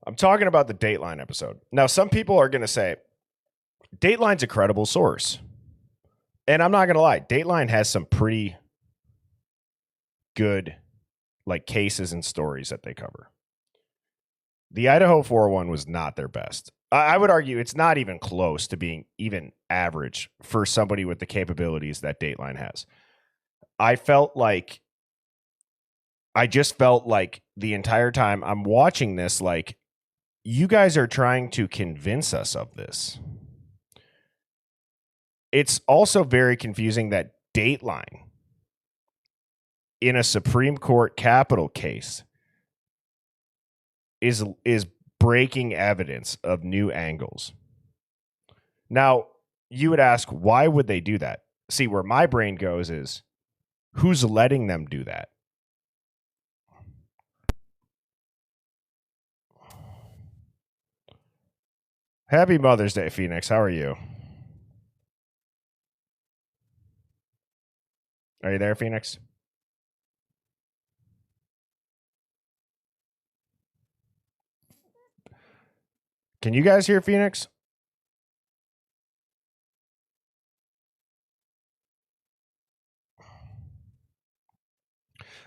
I'm talking about the Dateline episode. Now, some people are going to say Dateline's a credible source. And I'm not going to lie, Dateline has some pretty good like cases and stories that they cover. The Idaho 401 was not their best. I would argue it's not even close to being even average for somebody with the capabilities that Dateline has. I just felt like the entire time I'm watching this, like, you guys are trying to convince us of this. It's also very confusing that Dateline, in a Supreme Court capital case, is breaking evidence of new angles. Now, you would ask, why would they do that? See, where my brain goes is, who's letting them do that? Happy Mother's Day, Phoenix. How are you? Are you there, Phoenix? Can you guys hear Phoenix?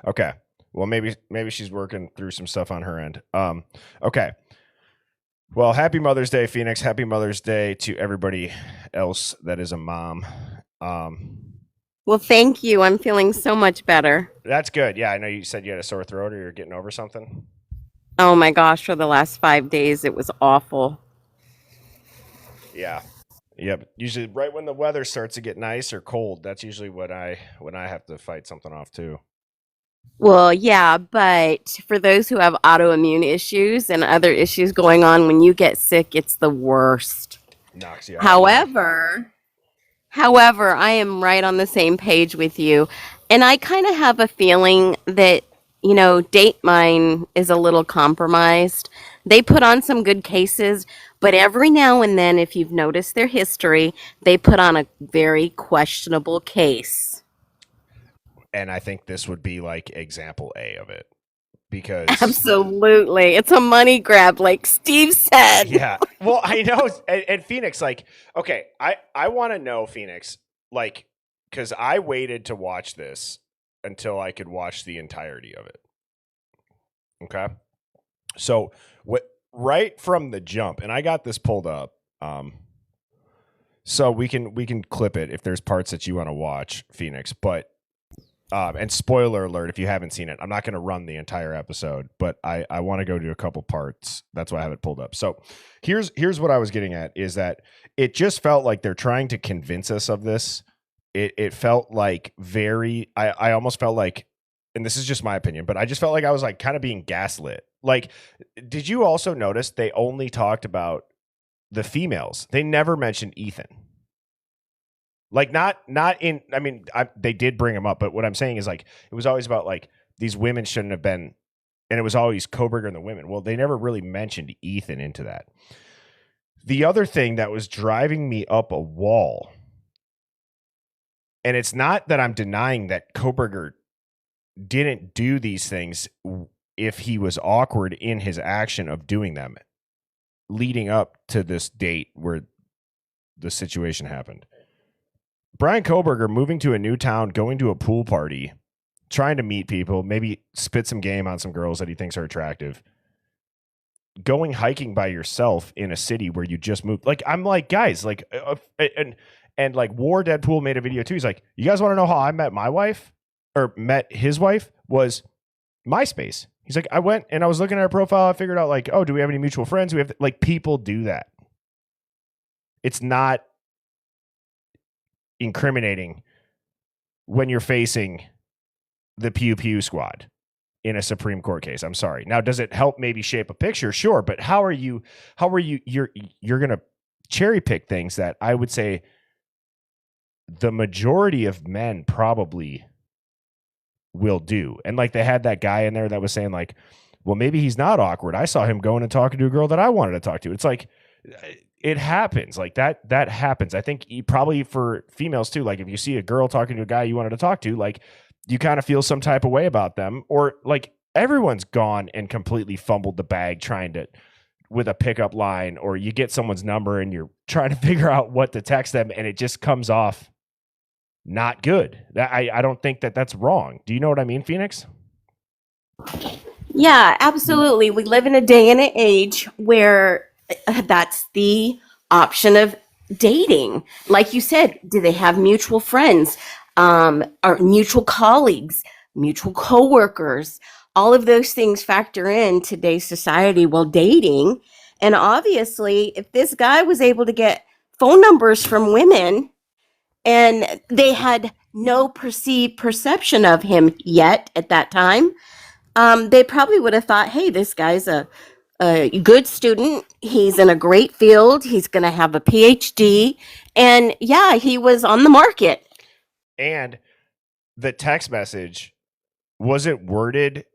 Okay. Well, maybe she's working through some stuff on her end. Okay. Well, happy Mother's Day, Phoenix. Happy Mother's Day to everybody else that is a mom. Well, thank you. I'm feeling so much better. That's good. Yeah, I know you said you had a sore throat or you're getting over something. Oh my gosh, for the last 5 days, it was awful. Yeah. Yep. Usually right when the weather starts to get nice or cold, that's usually when I have to fight something off too. Well, yeah, but for those who have autoimmune issues and other issues going on, when you get sick, it's the worst. Knocks you out. However, I am right on the same page with you. And I kind of have a feeling that, Dateline is a little compromised. They put on some good cases, but every now and then, if you've noticed their history, they put on a very questionable case. And I think this would be like example A of it. Because absolutely, it's a money grab, like Steve said. Yeah. Well, I know. And Phoenix, like, okay, I want to know, Phoenix, like, because I waited to watch this until I could watch the entirety of it. Okay. So right from the jump, and I got this pulled up. So we can clip it if there's parts that you want to watch, Phoenix, but. And spoiler alert, if you haven't seen it, I'm not going to run the entire episode, but I want to go to a couple parts. That's why I have it pulled up. So here's what I was getting at is that it just felt like they're trying to convince us of this. It felt like I almost felt like, and this is just my opinion, but I just felt like I was like kind of being gaslit. Like, did you also notice they only talked about the females? They never mentioned Ethan. Like not in. I mean, they did bring him up, but what I'm saying is like it was always about like these women shouldn't have been, and it was always Koberger and the women. Well, they never really mentioned Ethan into that. The other thing that was driving me up a wall, and it's not that I'm denying that Koberger didn't do these things if he was awkward in his action of doing them, leading up to this date where the situation happened. Brian Koberger moving to a new town, going to a pool party, trying to meet people, maybe spit some game on some girls that he thinks are attractive. Going hiking by yourself in a city where you just moved. Like, I'm like, guys, like, and like War Deadpool made a video too. He's like, you guys want to know how I met my wife or met his wife? Was MySpace. He's like, I went and I was looking at her profile. I figured out like, oh, do we have any mutual friends? We have like people do that. It's not incriminating when you're facing the Pew Pew squad in a Supreme Court case. I'm sorry. Now, does it help maybe shape a picture? Sure. But how are you, you're going to cherry pick things that I would say the majority of men probably will do. And like they had that guy in there that was saying like, well, maybe he's not awkward. I saw him going and talking to a girl that I wanted to talk to. It's like, it happens like that happens. I think probably for females too. Like if you see a girl talking to a guy you wanted to talk to, like you kind of feel some type of way about them, or like everyone's gone and completely fumbled the bag trying to with a pickup line, or you get someone's number and you're trying to figure out what to text them, and it just comes off not good. I don't think that's wrong. Do you know what I mean, Phoenix? Yeah, absolutely. We live in a day and an age where that's the option of dating. Like you said, do they have mutual friends, or mutual colleagues, mutual coworkers? All of those things factor in today's society while dating. And obviously, if this guy was able to get phone numbers from women and they had no perceived perception of him yet at that time, they probably would have thought, hey, this guy's a good student. He's in a great field. He's going to have a PhD. And yeah, he was on the market. And the text message, was it worded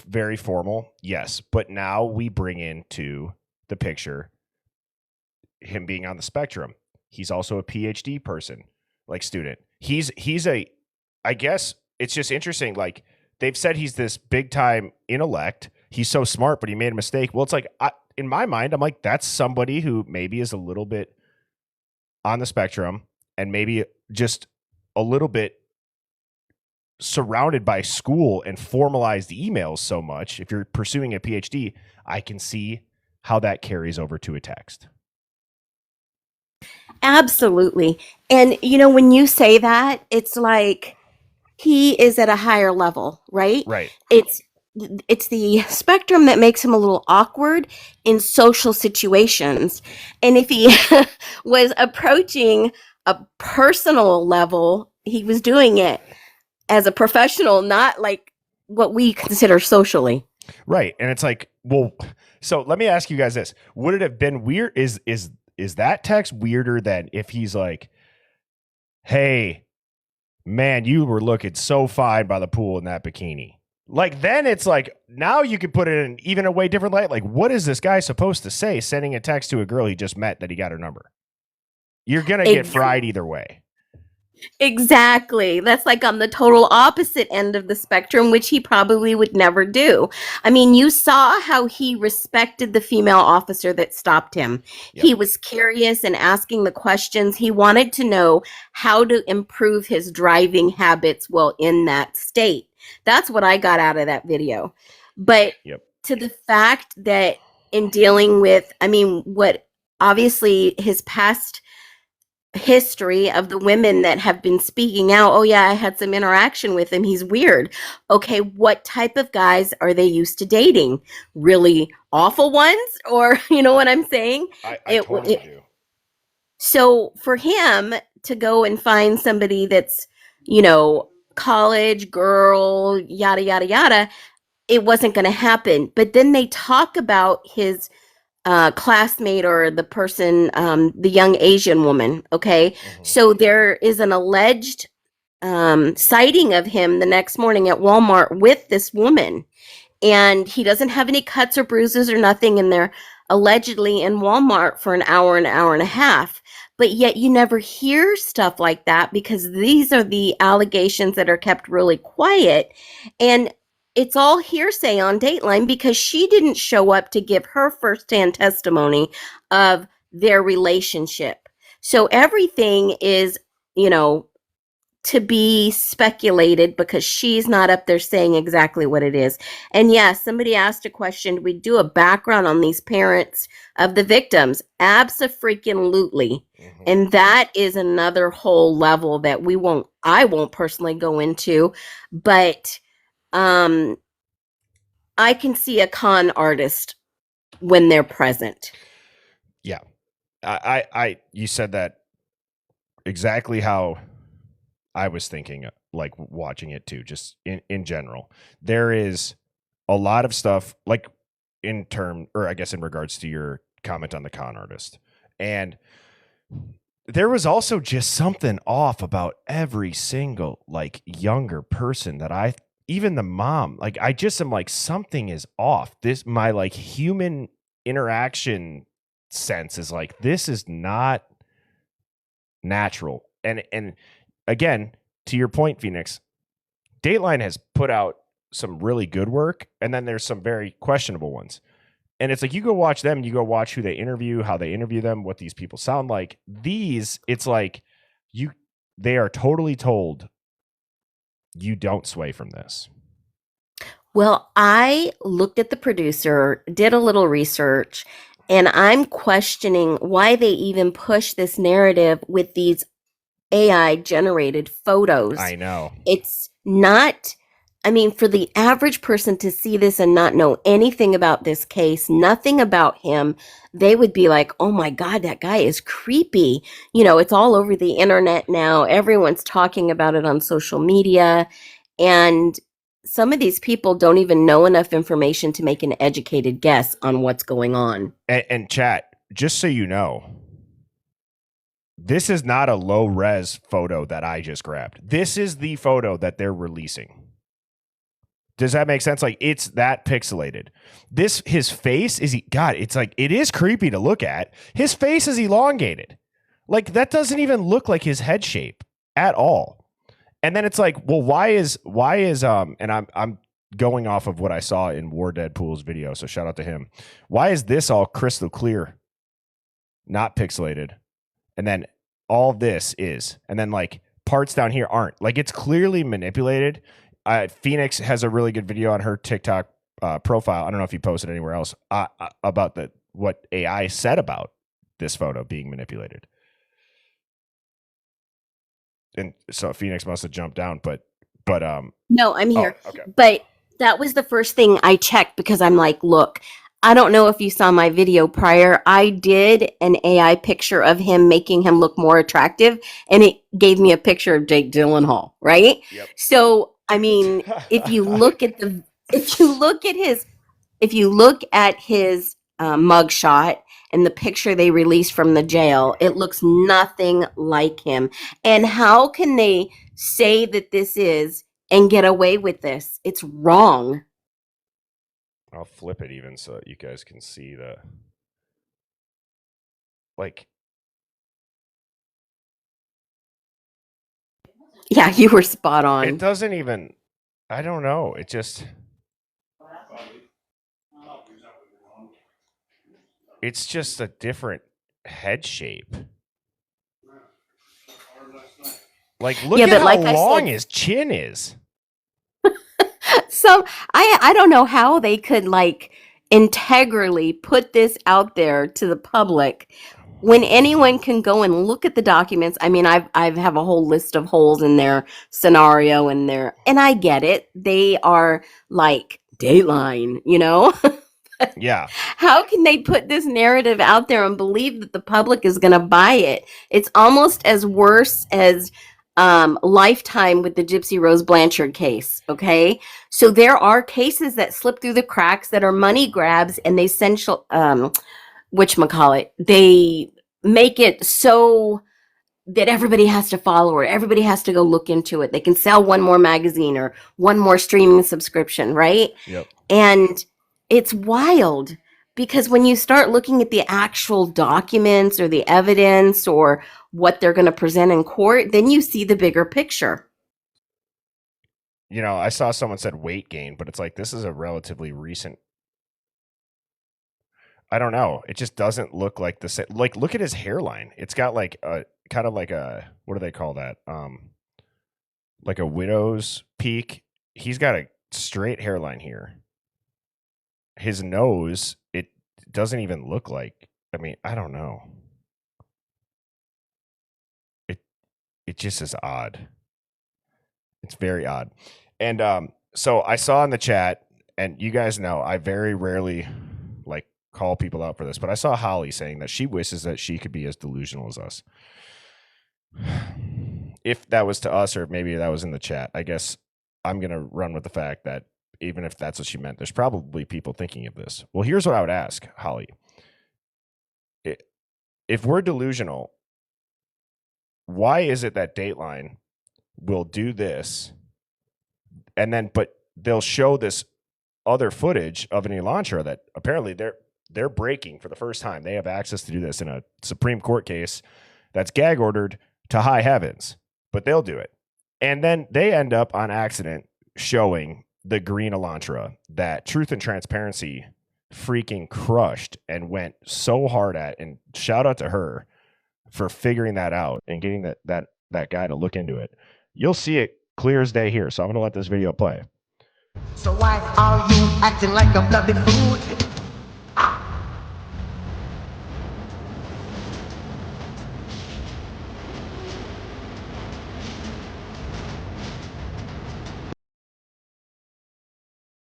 very formal? Yes. But now we bring into the picture him being on the spectrum. He's also a PhD person, like student. He's I guess it's just interesting. Like, they've said he's this big time intellect. He's so smart, but he made a mistake. Well, it's like, in my mind, I'm like, that's somebody who maybe is a little bit on the spectrum and maybe just a little bit surrounded by school and formalized emails so much. If you're pursuing a PhD, I can see how that carries over to a text. Absolutely. And, when you say that, it's like he is at a higher level, right? Right. It's the spectrum that makes him a little awkward in social situations. And if he was approaching a personal level, he was doing it as a professional, not like what we consider socially. Right. And it's like, well, so let me ask you guys this. Would it have been weird? Is that text weirder than if he's like, hey, man, you were looking so fine by the pool in that bikini? Like, then it's like, now you could put it in even a way different light. Like, what is this guy supposed to say sending a text to a girl he just met that he got her number? You're going to get fried either way. Exactly. That's like on the total opposite end of the spectrum, which he probably would never do. I mean, you saw how he respected the female officer that stopped him. Yep. He was curious and asking the questions. He wanted to know how to improve his driving habits while in that state. That's what I got out of that video. But to the fact that in dealing with, what obviously his past history of the women that have been speaking out, oh yeah, I had some interaction with him, he's weird. Okay, what type of guys are they used to dating? Really awful ones? Or, you know what I'm saying? I totally do. So for him to go and find somebody that's, college girl, yada, yada, yada, it wasn't going to happen. But then they talk about his classmate or the person, the young Asian woman. Okay. Mm-hmm. So there is an alleged sighting of him the next morning at Walmart with this woman. And he doesn't have any cuts or bruises or nothing. And they're allegedly in Walmart for an hour and a half. But yet you never hear stuff like that because these are the allegations that are kept really quiet. And it's all hearsay on Dateline because she didn't show up to give her firsthand testimony of their relationship. So everything is, to be speculated because she's not up there saying exactly what it is. And yes, somebody asked a question. We do a background on these parents of the victims. Abso-freaking-lutely. Mm-hmm. And that is another whole level that I won't personally go into, but I can see a con artist when they're present. Yeah. You said that exactly how I was thinking, like watching it too, just in general. There is a lot of stuff like in regards to your comment on the con artist. And there was also just something off about every single like younger person that even the mom, like I just am like, something is off. My like human interaction sense is like, this is not natural. And again, to your point, Phoenix, Dateline has put out some really good work, and then there's some very questionable ones. And it's like, you go watch them, you go watch who they interview, how they interview them, what these people sound like. These, it's like they are totally told, you don't sway from this. Well, I looked at the producer, did a little research, and I'm questioning why they even push this narrative with these AI generated photos. I know. It's not, I mean, for the average person to see this and not know anything about this case, nothing about him, they would be like, oh my God, that guy is creepy. You know, it's all over the internet now. Everyone's talking about it on social media. And some of these people don't even know enough information to make an educated guess on what's going on. And chat, just so you know, this is not a low res photo that I just grabbed. This is the photo that they're releasing. Does that make sense? Like, it's that pixelated. His face is, God, it's like, it is creepy to look at. His face is elongated. Like, that doesn't even look like his head shape at all. And then it's like, well, why is and I'm going off of what I saw in War Deadpool's video, so shout out to him. Why is this all crystal clear, not pixelated? And then all this is, and then like parts down here aren't. Like, it's clearly manipulated. Phoenix has a really good video on her TikTok profile. I don't know if you posted anywhere else about what AI said about this photo being manipulated. And so Phoenix must have jumped down, but no, I'm here. Oh, okay. But that was the first thing I checked because I'm like, look, I don't know if you saw my video prior. I did an AI picture of him making him look more attractive, and it gave me a picture of Jake Gyllenhaal, right? Yep. So, I mean, if you look at his mugshot and the picture they released from the jail, it looks nothing like him. And how can they say that this is and get away with this? It's wrong. I'll flip it even so you guys can see the, like, yeah, you were spot on. It doesn't even, I don't know. It just, it's just a different head shape. Like, look at how long his chin is. So I don't know how they could like integrally put this out there to the public when anyone can go and look at the documents. I mean, I have a whole list of holes in their scenario and I get it. They are like Dateline, you know? Yeah. How can they put this narrative out there and believe that the public is going to buy it? It's almost as worse as Lifetime with the Gypsy Rose Blanchard case. Okay. So there are cases that slip through the cracks that are money grabs, and they they make it so that everybody has to follow it. Everybody has to go look into it. They can sell one more magazine or one more streaming subscription. Right. Yep. And it's wild because when you start looking at the actual documents or the evidence or what they're going to present in court, then you see the bigger picture. You know, I saw someone said weight gain, but it's like, this is a relatively recent, I don't know. It just doesn't look like the same. Like, look at his hairline. It's got like a kind of like a, what do they call that? Like a widow's peak. He's got a straight hairline here. His nose, it doesn't even look like, I mean, I don't know. It just is odd. It's very odd. And so I saw in the chat, and you guys know I very rarely like call people out for this, but I saw Holly saying that she wishes that she could be as delusional as us. If that was to us, or maybe that was in the chat, I guess I'm going to run with the fact that even if that's what she meant, there's probably people thinking of this. Well, here's what I would ask, Holly. If we're delusional, why is it that Dateline will do this and then, but they'll show this other footage of an Elantra that apparently they're breaking for the first time. They have access to do this in a Supreme Court case that's gag ordered to high heavens, but they'll do it. And then they end up on accident showing the green Elantra that Truth and Transparency freaking crushed and went so hard at, and shout out to her for figuring that out and getting that guy to look into it. You'll see it clear as day here. So I'm going to let this video play. So why are you acting like a bloody fool?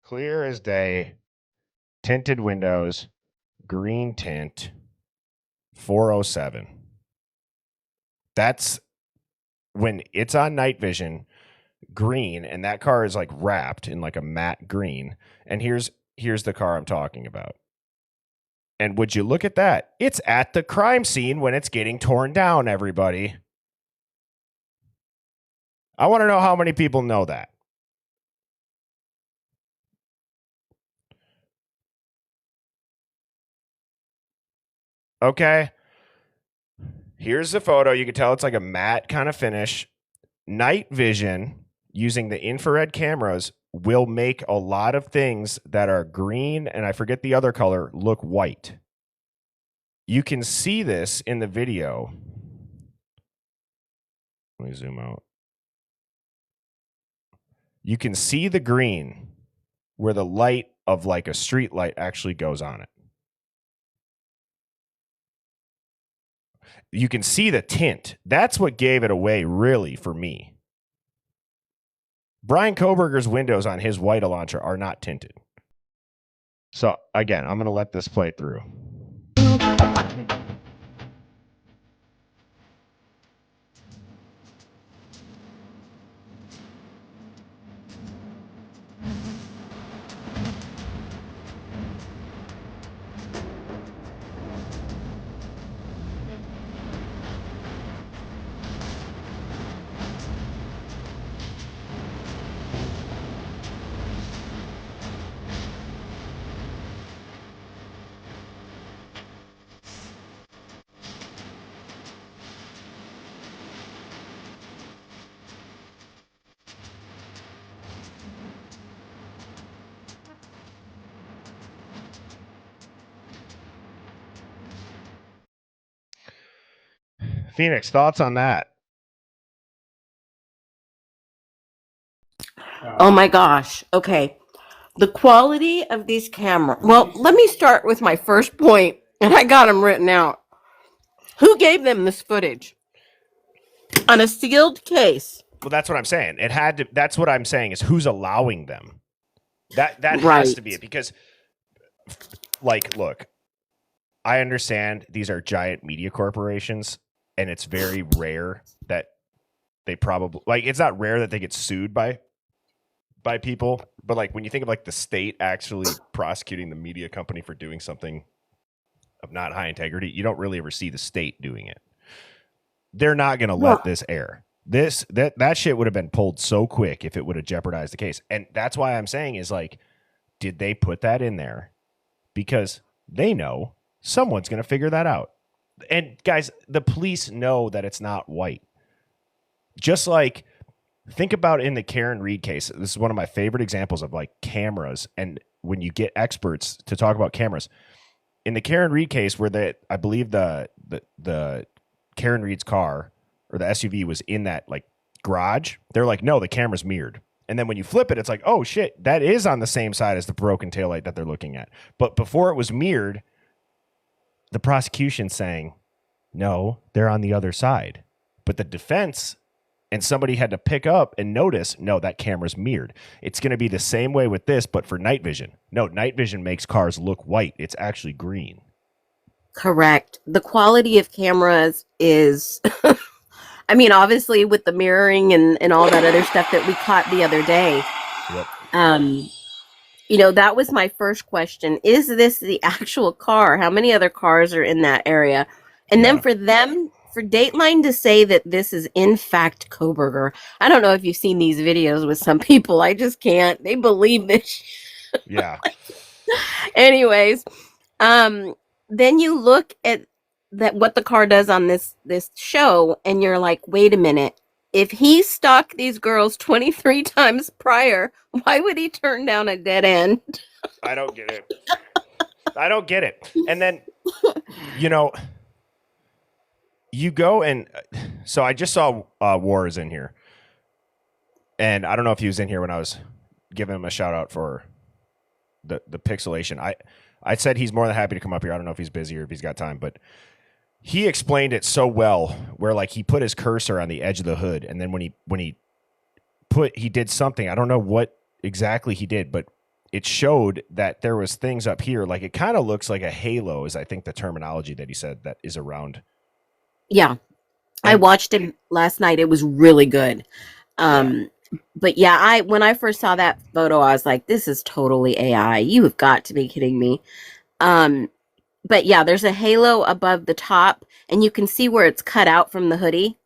Clear as day, tinted windows, green tint, 407. That's when it's on night vision, green, and that car is like wrapped in like a matte green. And here's the car I'm talking about. And would you look at that? It's at the crime scene when it's getting torn down, everybody. I want to know how many people know that. Okay. Here's the photo. You can tell it's like a matte kind of finish. Night vision using the infrared cameras will make a lot of things that are green, and I forget the other color, look white. You can see this in the video. Let me zoom out. You can see the green where the light of like a street light actually goes on it. You can see the tint. That's what gave it away, really, for me. Brian Koberger's windows on his white Elantra are not tinted. So, again, I'm going to let this play through. Phoenix, thoughts on that? Oh my gosh. Okay. The quality of these cameras. Well, let me start with my first point, and I got them written out. Who gave them this footage? On a sealed case. Well, that's what I'm saying. It had to. That's what I'm saying is who's allowing them. That Right. has to be it, because, like, look, I understand these are giant media corporations, and it's very rare that they probably, like, it's not rare that they get sued by people, but like when you think of like the state actually prosecuting the media company for doing something of not high integrity, you don't really ever see the state doing it. They're not going to let this air. That shit would have been pulled so quick if it would have jeopardized the case. And that's why I'm saying is, like, did they put that in there because they know someone's going to figure that out? And guys, the police know that it's not white. Just like, think about in the Karen Reed case. This is one of my favorite examples of like cameras. And when you get experts to talk about cameras, in the Karen Reed case, where I believe the Karen Reed's car or the SUV was in that like garage, they're like, no, the camera's mirrored. And then when you flip it, it's like, oh shit, that is on the same side as the broken taillight that they're looking at. But before it was mirrored, the prosecution's saying, no, they're on the other side. But the defense and somebody had to pick up and notice, no, that camera's mirrored. It's going to be the same way with this, but for night vision. No, night vision makes cars look white. It's actually green. Correct. The quality of cameras is, I mean, obviously with the mirroring and all that other stuff that we caught the other day. Yep. You know, that was my first question. Is this the actual car? How many other cars are in that area? And then for Dateline to say that this is in fact Koberger. I don't know if you've seen these videos with some people. I just can't. They believe this. Yeah. Anyways, then you look at that what the car does on this show, and you're like, wait a minute. If he stalked these girls 23 times prior, why would he turn down a dead end? I don't get it. I don't get it. And then, you go and so I just saw War is in here. And I don't know if he was in here when I was giving him a shout out for the pixelation. I said he's more than happy to come up here. I don't know if he's busy or if he's got time, but he explained it so well where like he put his cursor on the edge of the hood. And then when he did something, I don't know what exactly he did, but it showed that there was things up here. Like it kind of looks like a halo is I think the terminology that he said that is around. Yeah. I watched it last night. It was really good. But yeah, when I first saw that photo, I was like, this is totally AI. You have got to be kidding me. But yeah, there's a halo above the top, and you can see where it's cut out from the hoodie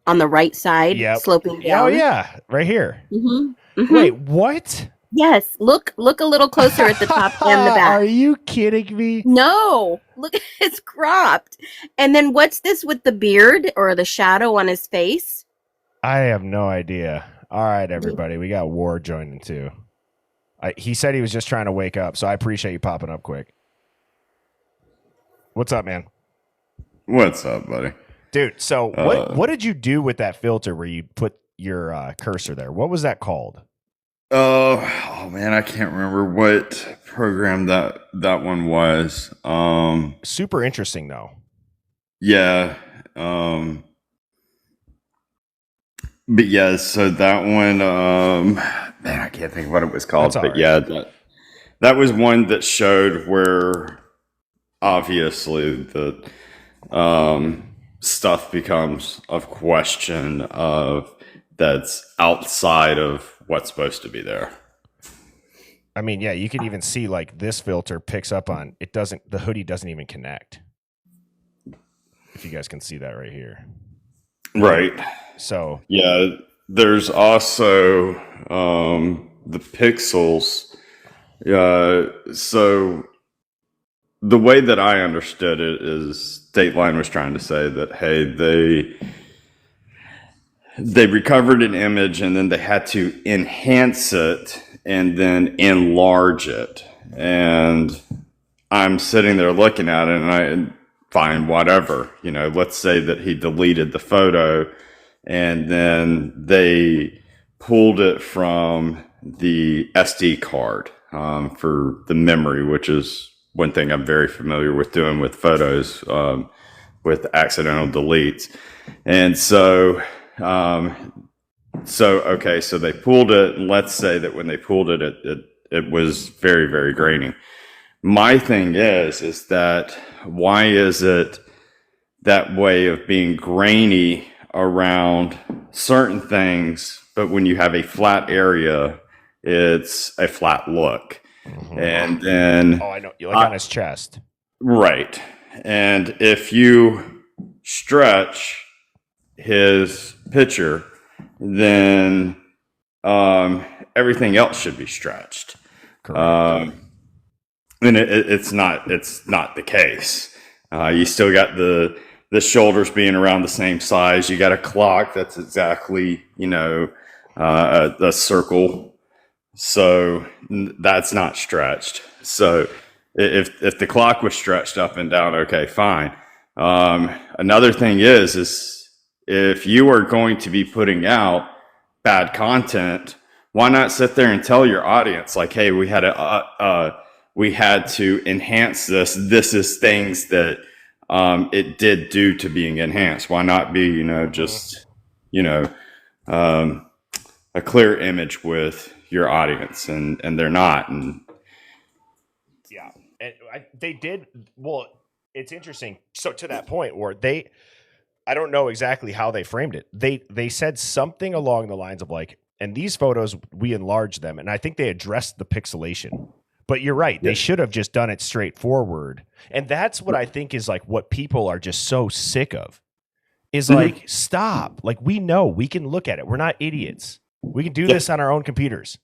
on the right side, sloping down. Oh yeah, right here. Mm-hmm. Mm-hmm. Wait, what? Yes, look a little closer at the top and the back. Are you kidding me? No, look, it's cropped. And then what's this with the beard or the shadow on his face? I have no idea. All right, everybody, we got War joining too. He said he was just trying to wake up, so I appreciate you popping up quick. What's up, man? What's up, buddy? Dude, so what did you do with that filter where you put your cursor there? What was that called? Oh man, I can't remember what program that one was. Super interesting though. Yeah. But yeah, so that one, man, I can't think of what it was called. But yeah, that was one that showed where obviously the stuff becomes of question of that's outside of what's supposed to be there. I mean, yeah, you can even see like this filter picks up on it. The hoodie doesn't even connect. If you guys can see that right here. Right. So yeah, there's also the pixels. So the way that I understood it is Dateline was trying to say that, hey, they recovered an image and then they had to enhance it and then enlarge it. And I'm sitting there looking at it and I find whatever, let's say that he deleted the photo and then they pulled it from the SD card for the memory, which is one thing I'm very familiar with doing with photos, with accidental deletes. And so they pulled it, and let's say that when they pulled it, it was very, very grainy. My thing is that why is it that way of being grainy around certain things, but when you have a flat area, it's a flat look. Mm-hmm. And then I know, like on his chest. Right. And if you stretch his picture, then everything else should be stretched. Correct. And it's not the case. You still got the shoulders being around the same size. You got a clock that's exactly a circle, so that's not stretched. So if the clock was stretched up and down, okay, fine. Another thing is if you are going to be putting out bad content, why not sit there and tell your audience, like, hey, we had to enhance this. This is things that it did due to being enhanced. Why not be, a clear image with your audience, and they're not. And yeah, and they did. Well, it's interesting. So to that point, where I don't know exactly how they framed it. They said something along the lines of like, and these photos, we enlarged them. And I think they addressed the pixelation. But you're right. They should have just done it straightforward. And that's what I think is like what people are just so sick of is like, stop. Like, we know we can look at it. We're not idiots. We can do this on our own computers.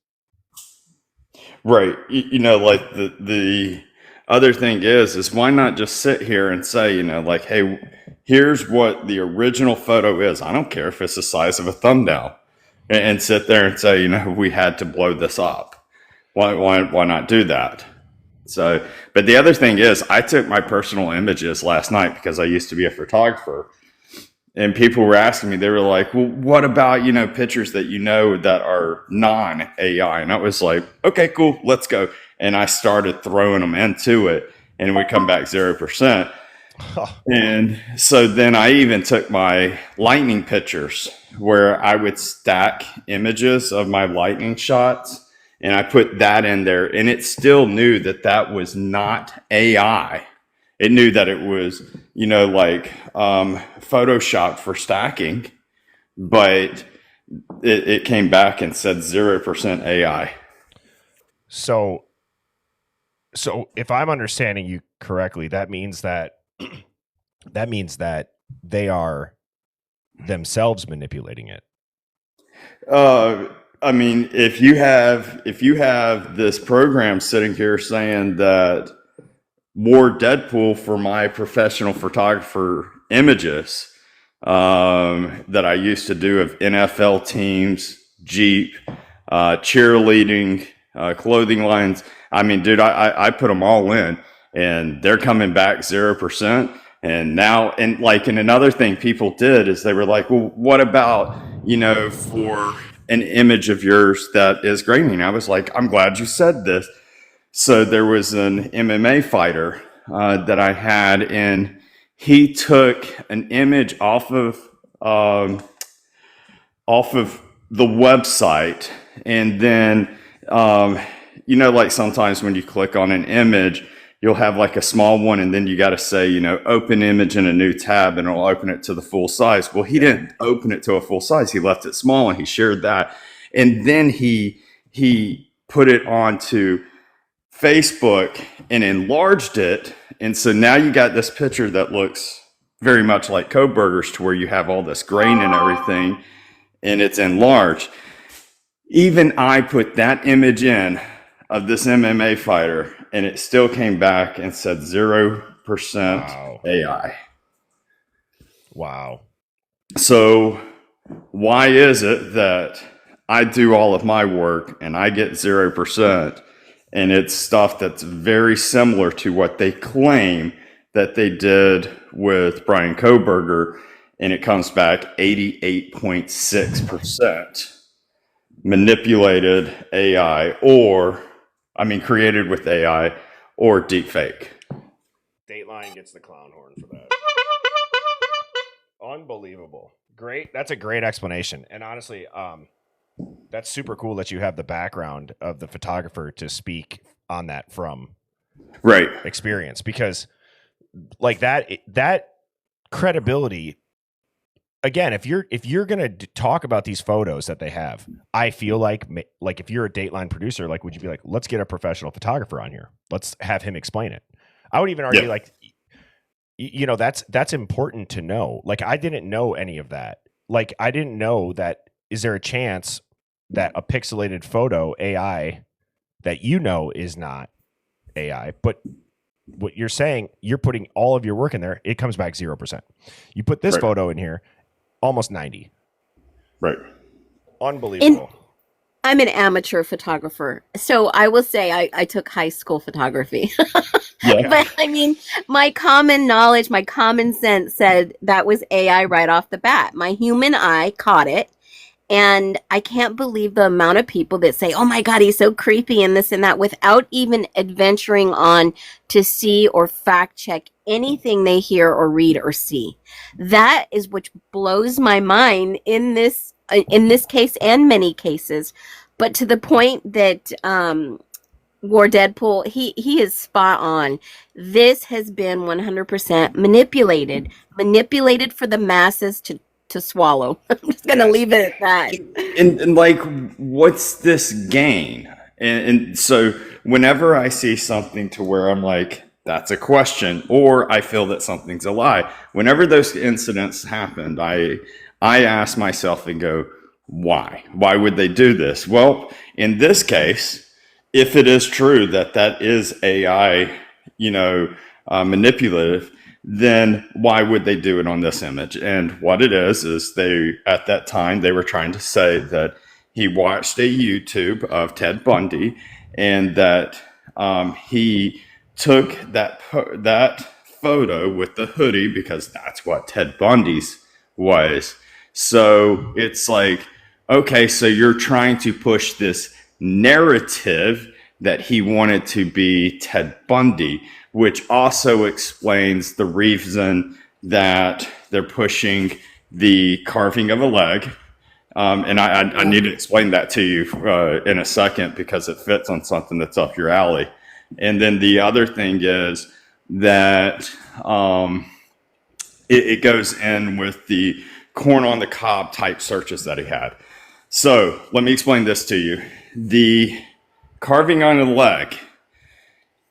Right. Like the other thing is why not just sit here and say, like, hey, here's what the original photo is. I don't care if it's the size of a thumbnail, and sit there and say, we had to blow this up. Why not do that? So, but the other thing is, I took my personal images last night because I used to be a photographer, and people were asking me, they were like, well, what about, pictures that that are non-AI? And I was like, okay, cool, let's go. And I started throwing them into it, and we come back 0%. And so then I even took my lightning pictures where I would stack images of my lightning shots, and I put that in there, and it still knew that that was not AI. It knew that it was, Photoshop for stacking, but it came back and said 0% AI. So if I'm understanding you correctly, that means that they are themselves manipulating it. I mean, if you have this program sitting here saying that more Deadpool for my professional photographer images that I used to do of NFL teams, Jeep, cheerleading, clothing lines. I mean, dude, I put them all in, and they're coming back 0%. And now, and another thing people did is they were like, well, what about, for an image of yours that is grainy? I was like, I'm glad you said this. So there was an MMA fighter that I had, and he took an image off of the website, and then sometimes when you click on an image, you'll have a small one, and then you got to say, open image in a new tab, and it'll open it to the full size. Well, he didn't open it to a full size. He left it small, and he shared that. And then he put it onto Facebook and enlarged it. And so now you got this picture that looks very much like Coburger's, to where you have all this grain and everything, and it's enlarged. Even I put that image in of this MMA fighter, and it still came back and said 0% AI. Wow. So why is it that I do all of my work and I get 0%, and it's stuff that's very similar to what they claim that they did with Brian Koberger, and it comes back 88.6% manipulated AI, created with AI or deepfake. Dateline gets the clown horn for that. Unbelievable. Great. That's a great explanation. And honestly, that's super cool that you have the background of the photographer to speak on that from experience, because that credibility, again, if you're going to talk about these photos that they have, I feel like if you're a Dateline producer, would you be like, let's get a professional photographer on here, let's have him explain it? I would even argue that's important to know. I didn't know any of that. I didn't know that. Is there a chance that a pixelated photo AI that is not AI, but what you're saying, you're putting all of your work in there, it comes back 0%. You put this photo in here, almost 90. Right. Unbelievable. I'm an amateur photographer, so I will say I took high school photography. Yeah. But my common knowledge, my common sense said that was AI right off the bat. My human eye caught it. And I can't believe the amount of people that say, oh my God, he's so creepy and this and that, without even adventuring on to see or fact check anything they hear or read or see. That is what blows my mind in this case and many cases. But to the point that War Deadpool, he is spot on. This has been 100% manipulated for the masses to swallow. I'm just going to leave it at that. And what's this gain? And so whenever I see something to where I'm like, that's a question, or I feel that something's a lie, whenever those incidents happened, I ask myself and go, why? Why would they do this? Well, in this case, if it is true that that is AI, manipulative, then why would they do it on this image? And what it is they, at that time, they were trying to say that he watched a YouTube of Ted Bundy, and that He took that photo with the hoodie because that's what Ted Bundy's was. So it's like, okay, so you're trying to push this narrative that he wanted to be Ted Bundy, which also explains the reason that they're pushing the carving of a leg. And I need to explain that to you in a second because it fits on something that's up your alley. And then the other thing is that it goes in with the corn on the cob type searches that he had. So let me explain this to you. The carving on the leg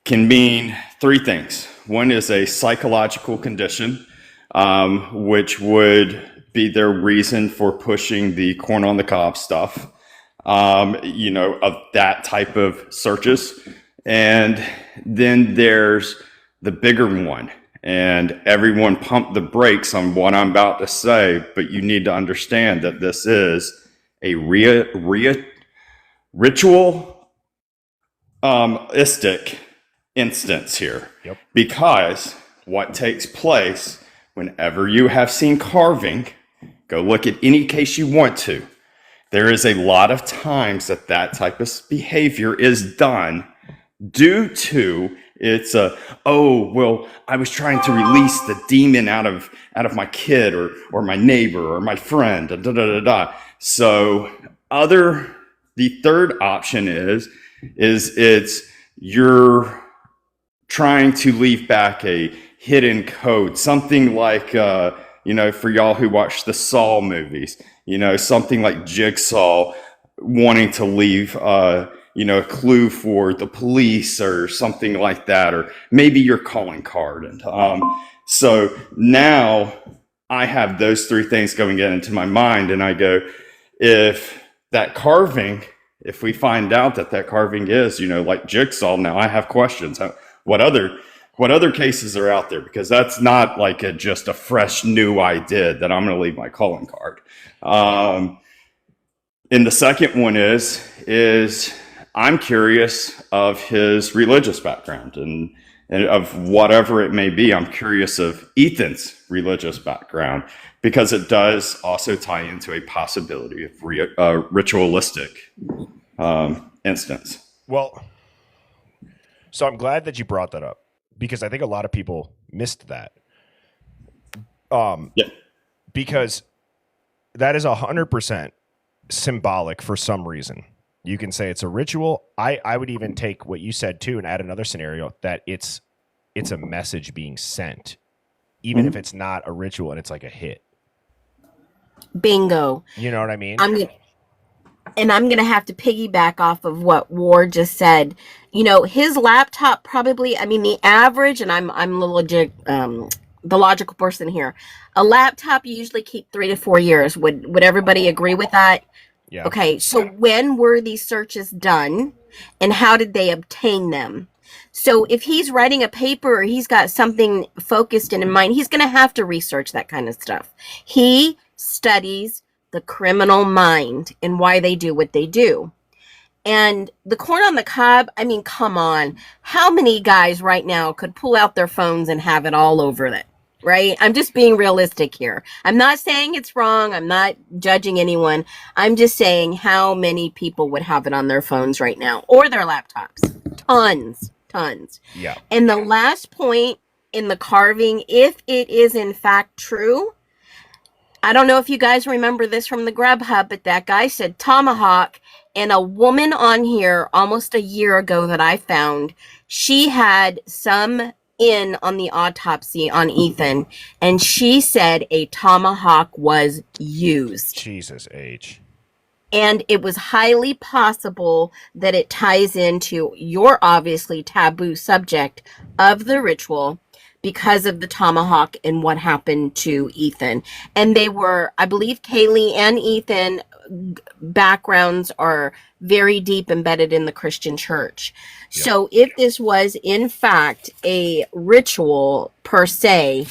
can mean three things. One is a psychological condition, which would be their reason for pushing the corn on the cob stuff, of that type of searches. And then there's the bigger one. And everyone pump the brakes on what I'm about to say, but you need to understand that this is a ritualistic instance here. Yep. Because what takes place whenever you have seen carving, go look at any case you want to. There is a lot of times that type of behavior is done due to I was trying to release the demon out of my kid or my neighbor or my friend. So the third option is it's you're trying to leave back a hidden code, something like for y'all who watch the Saw movies, something like Jigsaw wanting to leave a clue for the police or something like that, or maybe your calling card. And so now I have those three things going into my mind, and I go, if we find out that carving is, like Jigsaw, now I have questions. What other cases are out there? Because that's not like just a fresh new idea that I'm going to leave my calling card. And the second one is I'm curious of his religious background and of whatever it may be. I'm curious of Ethan's religious background because it does also tie into a possibility of ritualistic instance. Well, so I'm glad that you brought that up because I think a lot of people missed that. Yeah. Because that is 100% symbolic for some reason. You can say it's a ritual. I would even take what you said too and add another scenario that it's a message being sent, even if it's not a ritual and it's like a hit. Bingo. You know what I mean? I'm going to have to piggyback off of what Ward just said. His laptop probably, the average, and I'm a little the logical person here. A laptop you usually keep 3 to 4 years. Would everybody agree with that? Yeah. Okay, so when were these searches done and how did they obtain them? So if he's writing a paper or he's got something focused in mind, he's going to have to research that kind of stuff. He studies the criminal mind and why they do what they do. And the corn on the cob, come on. How many guys right now could pull out their phones and have it all over it? Right? I'm just being realistic here. I'm not saying it's wrong. I'm not judging anyone. I'm just saying how many people would have it on their phones right now or their laptops. Tons. Yeah. And the last point in the carving, if it is in fact true, I don't know if you guys remember this from the Grubhub, but that guy said tomahawk, and a woman on here almost a year ago that I found, she had some in on the autopsy on Ethan, and she said a tomahawk was used. Jesus H. And it was highly possible that it ties into your obviously taboo subject of the ritual because of the tomahawk and what happened to Ethan. And they were, I believe Kaylee and Ethan backgrounds are very deep embedded in the Christian church. Yep. So if this was in fact a ritual per se,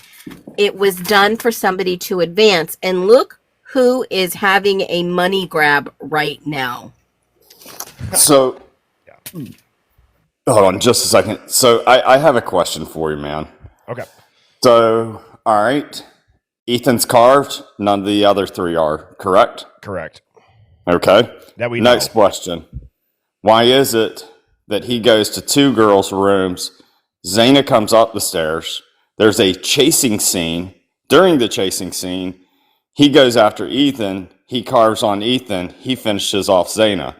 it was done for somebody to advance. And look who is having a money grab right now. So Hold on just a second. So I have a question for you, man. Okay. So, all right. Ethan's carved. None of the other three are, correct? Correct. Okay. That we Next know. question. Why is it that he goes to two girls' rooms? Zaina comes up the stairs. There's a chasing scene. During the chasing scene, he goes after Ethan. He carves on Ethan. He finishes off Zaina.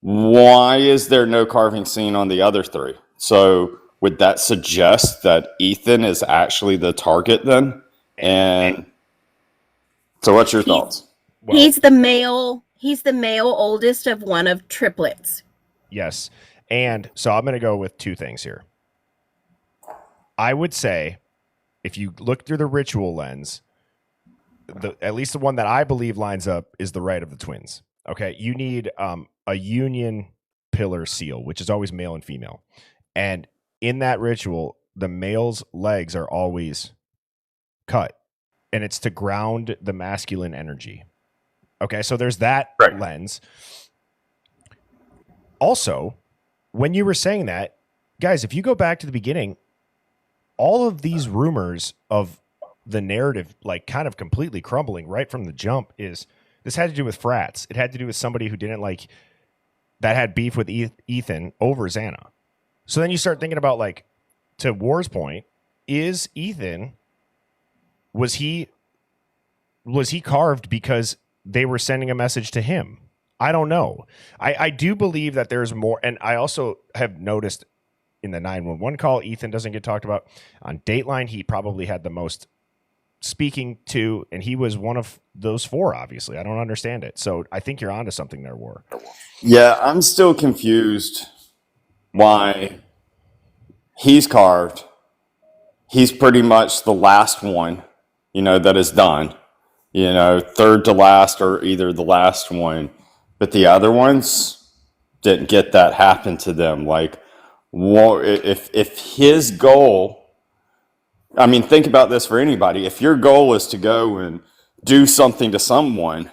Why is there no carving scene on the other three? So would that suggest that Ethan is actually the target then? And so what's your thoughts? Well, He's the male. He's the male oldest of one of triplets. yes. And so I'm going to go with two things here. I would say if you look through the ritual lens, at least the one that I believe lines up is the right of the twins. Okay. You need a union pillar seal, which is always male and female. And in that ritual, the male's legs are always cut. And it's to ground the masculine energy. Okay. So there's that lens. Also, when you were saying that, guys, if you go back to the beginning, all of these rumors of the narrative, like kind of completely crumbling right from the jump, is this had to do with frats. It had to do with somebody who didn't like, that had beef with Ethan over Xana. So then you start thinking about, like, to War's point, is Ethan, was he carved because they were sending a message to him? I don't know. I do believe that there's more. And I also have noticed in the 911 call, Ethan doesn't get talked about. On Dateline, he probably had the most speaking to, and he was one of those four, obviously. I don't understand it. So I think you're onto something there, War. Yeah, I'm still confused why he's carved. He's pretty much the last one, that is done. Third to last or either the last one. But the other ones didn't get that happen to them. Like, if his goal, I mean, think about this for anybody. If your goal is to go and do something to someone,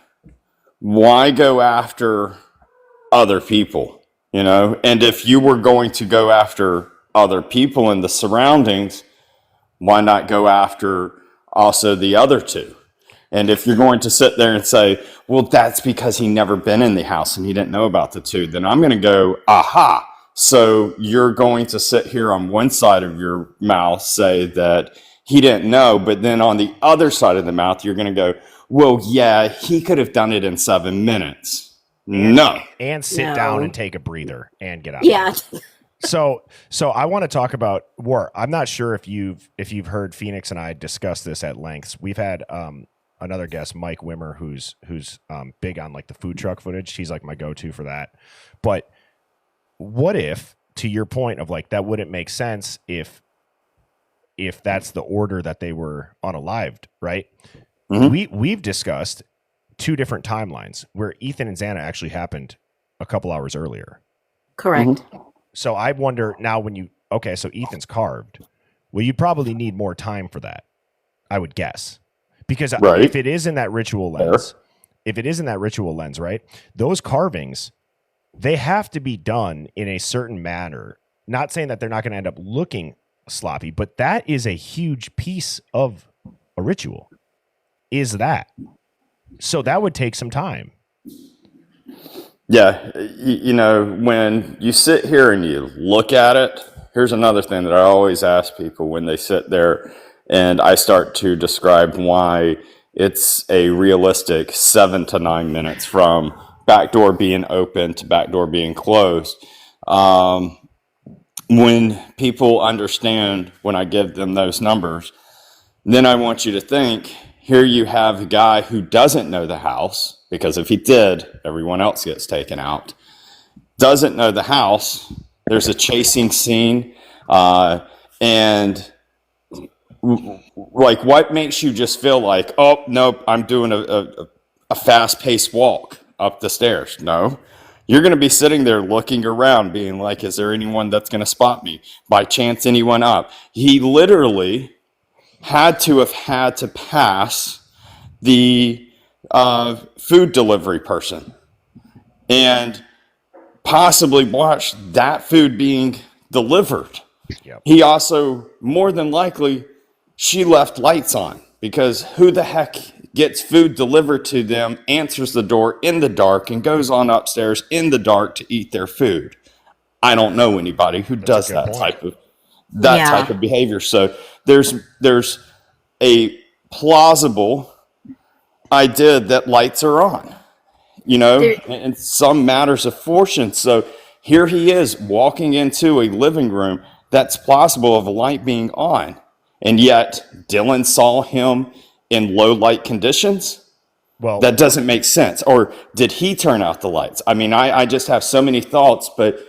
why go after other people? And if you were going to go after other people in the surroundings, why not go after also the other two? And if you're going to sit there and say, well, that's because he never been in the house and he didn't know about the two, then I'm going to go, aha. So you're going to sit here on one side of your mouth, say that he didn't know, but then on the other side of the mouth, you're going to go, well, yeah, he could have done it in 7 minutes. No. And sit down and take a breather and get out. Yeah. So I want to talk about War. I'm not sure if you've heard Phoenix and I discuss this at length. We've had another guest, Mike Wimmer, who's big on like the food truck footage. He's like my go-to for that. But what if, to your point of like, that wouldn't make sense if that's the order that they were unalived, right? Mm-hmm. We've discussed two different timelines where Ethan and Xana actually happened a couple hours earlier. Correct. Mm-hmm. So I wonder now so Ethan's carved. Well, you probably need more time for that, I would guess. Because if it is in that ritual lens, right? Those carvings, they have to be done in a certain manner. Not saying that they're not going to end up looking sloppy, but that is a huge piece of a ritual. Is that? So that would take some time. Yeah. When you sit here and you look at it, here's another thing that I always ask people when they sit there and I start to describe why it's a realistic 7 to 9 minutes from back door being open to back door being closed. When people understand when I give them those numbers, then I want you to think, here you have a guy who doesn't know the house, because if he did, everyone else gets taken out. Doesn't know the house. There's a chasing scene. And like, what makes you just feel like, oh, nope, I'm doing a fast-paced walk up the stairs? No. You're going to be sitting there looking around, being like, is there anyone that's going to spot me? By chance, anyone up? He literally had to pass the food delivery person and possibly watch that food being delivered. Yep. He also, more than likely, she left lights on, because who the heck gets food delivered to them, answers the door in the dark, and goes on upstairs in the dark to eat their food? I don't know anybody who does that type of behavior. So there's a plausible idea that lights are on, and some matters of fortune. So here he is walking into a living room that's plausible of a light being on, and yet Dylan saw him in low light conditions. Well, that doesn't make sense. Or did he turn out the lights? I mean, I just have so many thoughts, but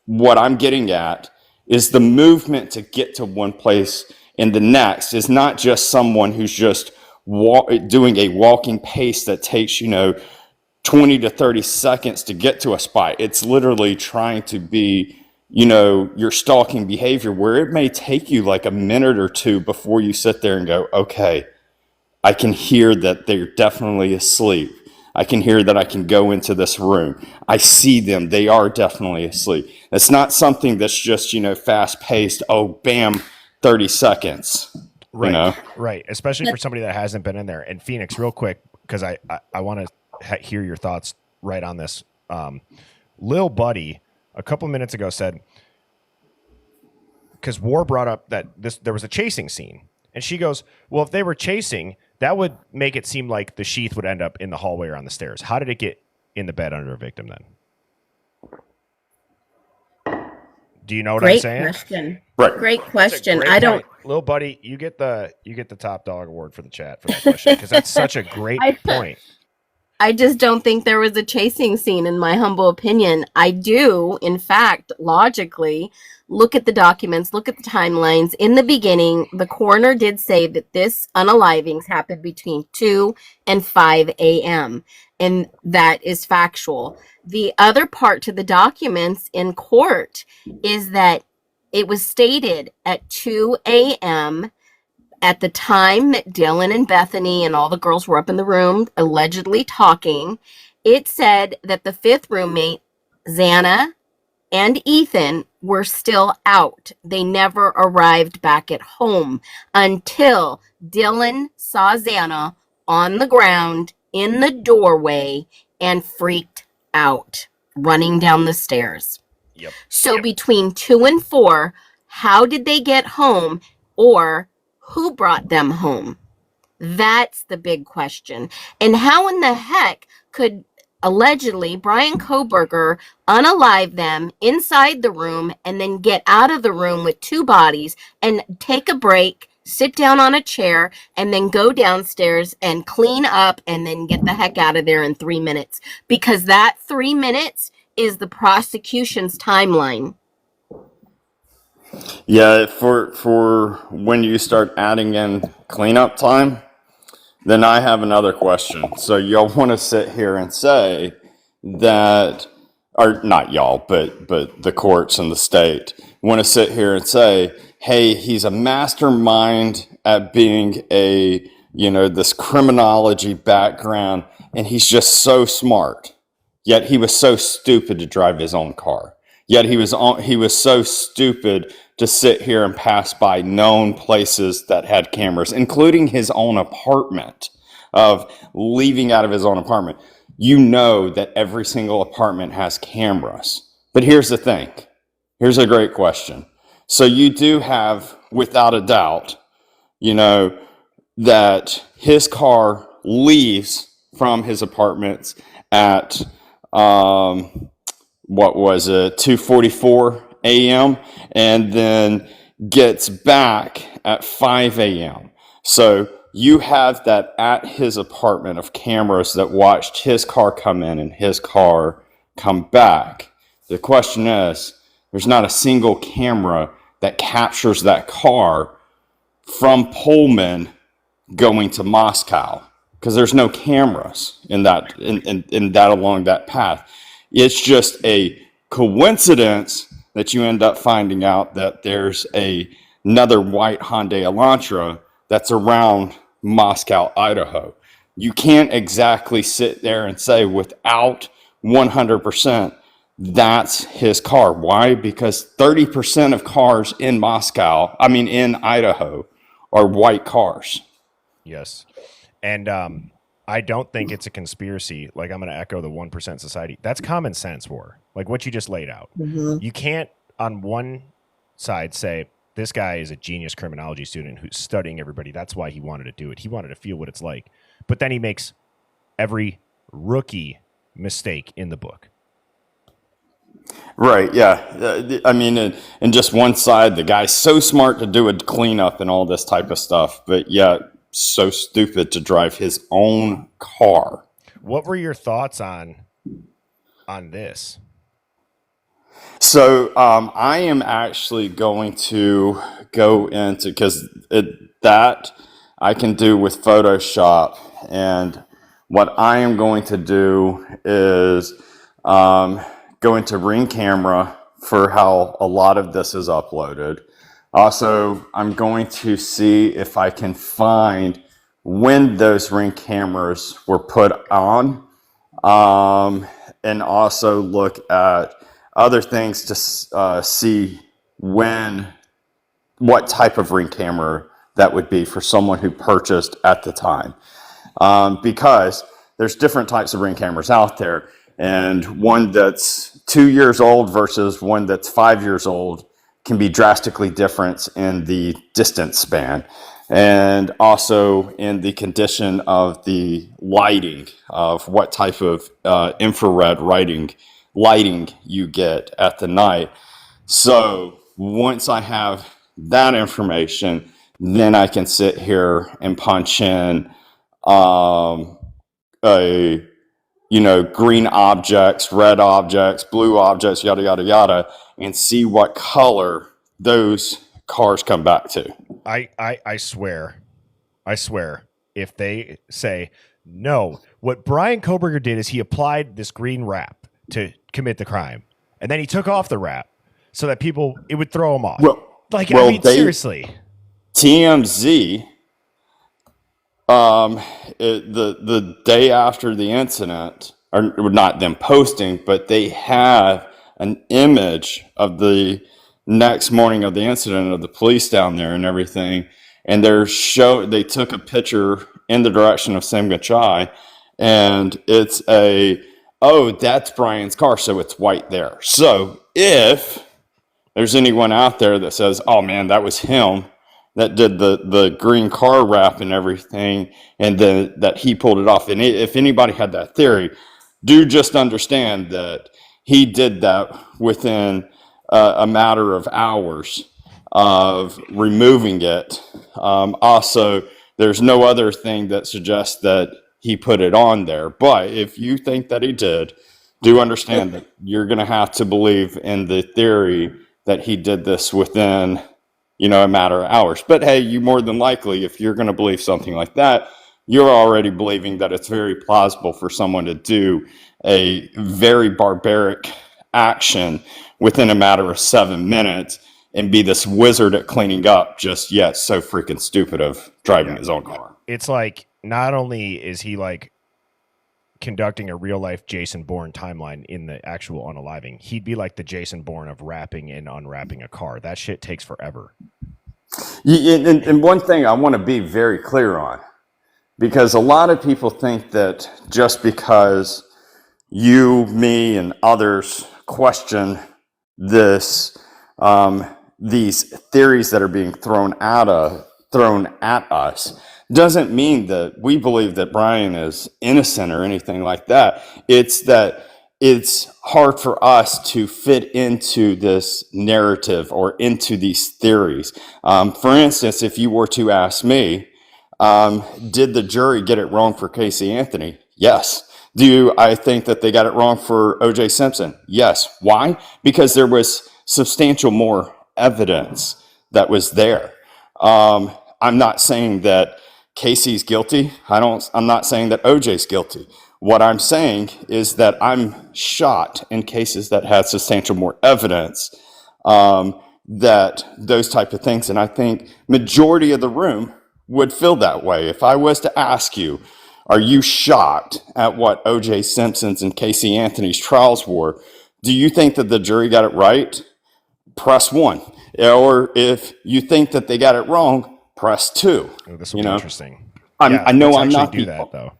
what I'm getting at is the movement to get to one place and the next is not just someone who's just doing a walking pace that takes, 20 to 30 seconds to get to a spot. It's literally trying to be, your stalking behavior, where it may take you like a minute or two before you sit there and go, okay, I can hear that they're definitely asleep. I can hear that I can go into this room. I see them. They are definitely asleep. It's not something that's just, fast paced. Oh, bam, 30 seconds. Right. Right. Especially for somebody that hasn't been in there. And Phoenix, real quick, because I want to hear your thoughts right on this. Lil Buddy, a couple minutes ago, said, because War brought up that there was a chasing scene. And she goes, well, if they were chasing, that would make it seem like the sheath would end up in the hallway or on the stairs. How did it get in the bed under a victim then? Do you know what I'm saying? Great question. Right. Great question. I don't. Lil Buddy, you get the top dog award for the chat for that question, because that's such a great point. I just don't think there was a chasing scene, in my humble opinion. I do, in fact, logically, look at the documents, look at the timelines. In the beginning, the coroner did say that this unalivings happened between 2 and 5 a.m., and that is factual. The other part to the documents in court is that it was stated at 2 a.m., at the time that Dylan and Bethany and all the girls were up in the room allegedly talking. It said that the fifth roommate, Xana, and Ethan were still out. They never arrived back at home until Dylan saw Xana on the ground in the doorway and freaked out, running down the stairs. Yep. So between 2 and 4, how did they get home, or who brought them home? That's the big question. And how in the heck could allegedly Brian Koberger unalive them inside the room and then get out of the room with 2 bodies and take a break, sit down on a chair, and then go downstairs and clean up and then get the heck out of there in 3 minutes? Because that 3 minutes is the prosecution's timeline. Yeah, for when you start adding in cleanup time, then I have another question. So y'all want to sit here and say that, or not y'all, but the courts and the state want to sit here and say, hey, he's a mastermind at being a, this criminology background, and he's just so smart. Yet he was so stupid to drive his own car. Yet he was so stupid to sit here and pass by known places that had cameras, including his own apartment, of leaving out of his own apartment. You know that every single apartment has cameras. But here's the thing. Here's a great question. So you do have, without a doubt, that his car leaves from his apartments at 2:44 a.m. and then gets back at 5 a.m. So you have that at his apartment of cameras that watched his car come in and his car come back. The question is, there's not a single camera that captures that car from Pullman going to Moscow, because there's no cameras in that along that path. It's just a coincidence that you end up finding out that there's another white Hyundai Elantra that's around Moscow, Idaho. You can't exactly sit there and say without 100% that's his car. Why? Because 30% of cars in in Idaho, are white cars. Yes. And I don't think it's a conspiracy. Like, I'm going to echo the 1% society. That's common sense, War. Like what you just laid out. Mm-hmm. You can't, on one side, say, this guy is a genius criminology student who's studying everybody. That's why he wanted to do it. He wanted to feel what it's like. But then he makes every rookie mistake in the book. Right, yeah. I mean, in just one side, the guy's so smart to do a cleanup and all this type of stuff, but yet so stupid to drive his own car. What were your thoughts on this? So I am actually going to go into, because that I can do with Photoshop, and what I am going to do is go into Ring Camera for how a lot of this is uploaded. Also, I'm going to see if I can find when those Ring cameras were put on, and also look at other things to see what type of Ring camera that would be for someone who purchased at the time. Because there's different types of Ring cameras out there, and one that's 2 years old versus one that's 5 years old can be drastically different in the distance span, and also in the condition of the lighting, of what type of infrared lighting you get at the night. So once I have that information, then I can sit here and punch in green objects, red objects, blue objects, yada, yada, yada, and see what color those cars come back to. I swear, if they say, no, what Brian Koberger did is he applied this green wrap to commit the crime, and then he took off the wrap so that it would throw him off. Seriously. TMZ, the day after the incident, or not them posting, but they have an image of the next morning of the incident of the police down there and everything, and they took a picture in the direction of Simgachai, and it's that's Brian's car, so it's white there. So if there's anyone out there that says, oh man, that was him that did the green car wrap and everything, and then that he pulled it off, and if anybody had that theory, do just understand that he did that within a matter of hours of removing it. Also, there's no other thing that suggests that he put it on there. But if you think that he did, do understand that you're going to have to believe in the theory that he did this within, a matter of hours. But hey, you more than likely, if you're going to believe something like that, you're already believing that it's very plausible for someone to do a very barbaric action within a matter of 7 minutes and be this wizard at cleaning up, just yet so freaking stupid of driving his own car. It's like, not only is he like conducting a real life Jason Bourne timeline in the actual unaliving, he'd be like the Jason Bourne of wrapping and unwrapping a car. That shit takes forever. And one thing I want to be very clear on, because a lot of people think that just because you, me, and others question these theories that are being thrown at us, doesn't mean that we believe that Brian is innocent or anything like that. It's that it's hard for us to fit into this narrative or into these theories. For instance, if you were to ask me, did the jury get it wrong for Casey Anthony? Yes. Do I think that they got it wrong for O.J. Simpson? Yes. Why? Because there was substantial more evidence that was there. I'm not saying that Casey's guilty. I'm not saying that O.J.'s guilty. What I'm saying is that I'm shocked in cases that had substantial more evidence, that those type of things. And I think majority of the room would feel that way. If I was to ask you, are you shocked at what O.J. Simpson's and Casey Anthony's trials were? Do you think that the jury got it right? Press 1. Or if you think that they got it wrong, press 2. Oh, this will be interesting. I know let's I'm actually not do the that though.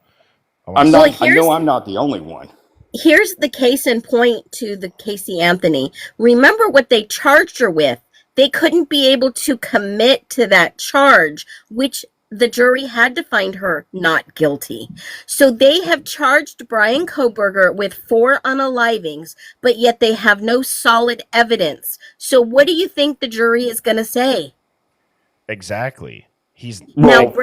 I know I'm not the only one. Here's the case in point to the Casey Anthony. Remember what they charged her with. They couldn't be able to commit to that charge, which the jury had to find her not guilty. So they have charged Brian Koberger with 4 unalivings, but yet they have no solid evidence. So what do you think the jury is going to say? Exactly. Now,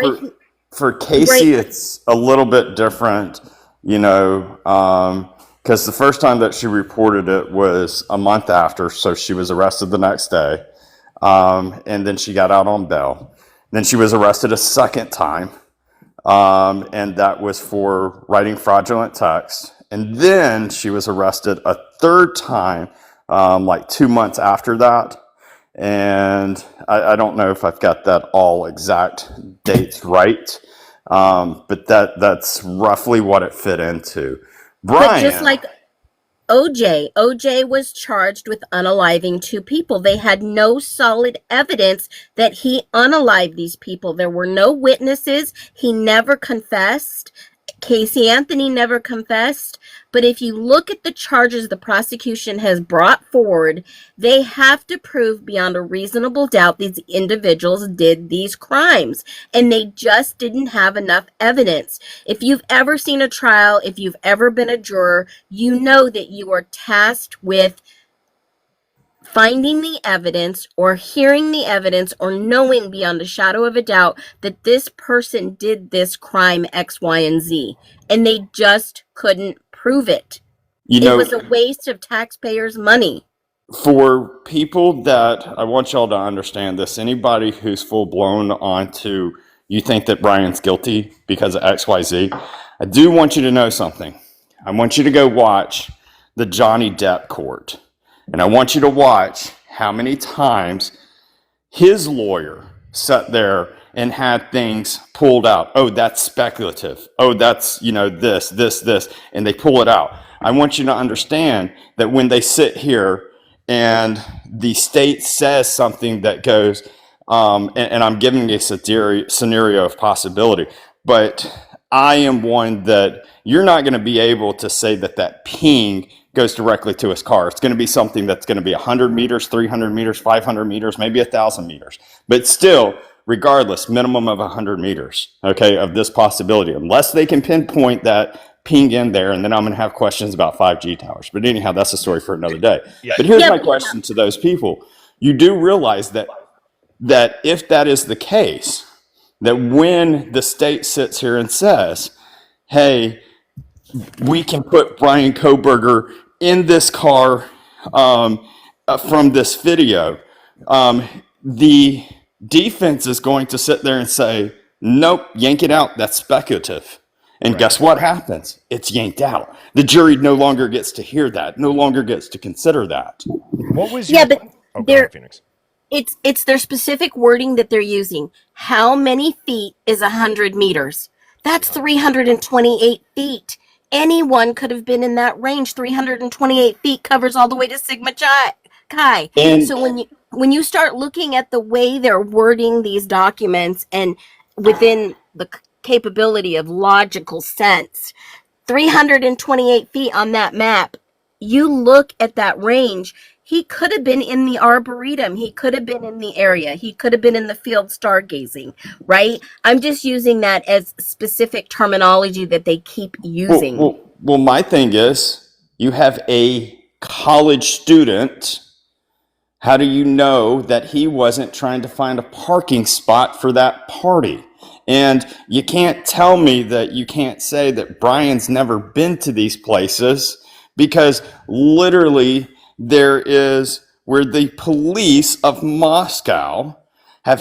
for Casey, it's a little bit different, because the first time that she reported it was a month after, so she was arrested the next day, and then she got out on bail. Then she was arrested a second time, and that was for writing fraudulent text. And then she was arrested a third time, like 2 months after that. And I don't know if I've got that all exact dates right, but that's roughly what it fit into. Brian, but just like OJ was charged with unaliving 2 people. They had no solid evidence that he unalived these people. There were no witnesses. He never confessed. Casey Anthony never confessed. But if you look at the charges the prosecution has brought forward, they have to prove beyond a reasonable doubt these individuals did these crimes. And they just didn't have enough evidence. If you've ever seen a trial, if you've ever been a juror, you know that you are tasked with finding the evidence or hearing the evidence or knowing beyond a shadow of a doubt that this person did this crime X, Y, and Z. And they just couldn't prove it. It was a waste of taxpayers' money. For people that, I want y'all to understand this, anybody who's full blown onto, you think that Brian's guilty because of XYZ, I do want you to know something. I want you to go watch the Johnny Depp court. And I want you to watch how many times his lawyer sat there and had things pulled out. Oh, that's speculative. Oh, that's, this, and they pull it out. I want you to understand that when they sit here and the state says something that goes, and I'm giving a scenario of possibility, but I am one that you're not going to be able to say that ping goes directly to his car. It's going to be something that's going to be 100 meters, 300 meters, 500 meters, maybe 1,000 meters. But still, regardless, minimum of 100 meters, okay, of this possibility, unless they can pinpoint that ping in there, and then I'm going to have questions about 5G towers. But anyhow, that's a story for another day. Yeah. But here's my question to those people. You do realize that if that is the case, that when the state sits here and says, hey, we can put Brian Koberger in this car from this video, the defense is going to sit there and say, nope, yank it out. That's speculative. And guess what happens? It's yanked out. The jury no longer gets to hear that, no longer gets to consider that. What was Phoenix. It's their specific wording that they're using. How many feet is 100 meters? That's 328 feet. Anyone could have been in that range. 328 feet covers all the way to Sigma Chi. So when you start looking at the way they're wording these documents and within the capability of logical sense, 328 feet on that map, you look at that range, he could have been in the Arboretum. He could have been in the area. He could have been in the field stargazing, right? I'm just using that as specific terminology that they keep using. Well, my thing is, you have a college student. How do you know that he wasn't trying to find a parking spot for that party? And you can't tell me that you can't say that Brian's never been to these places, because literally there is where the police of Moscow have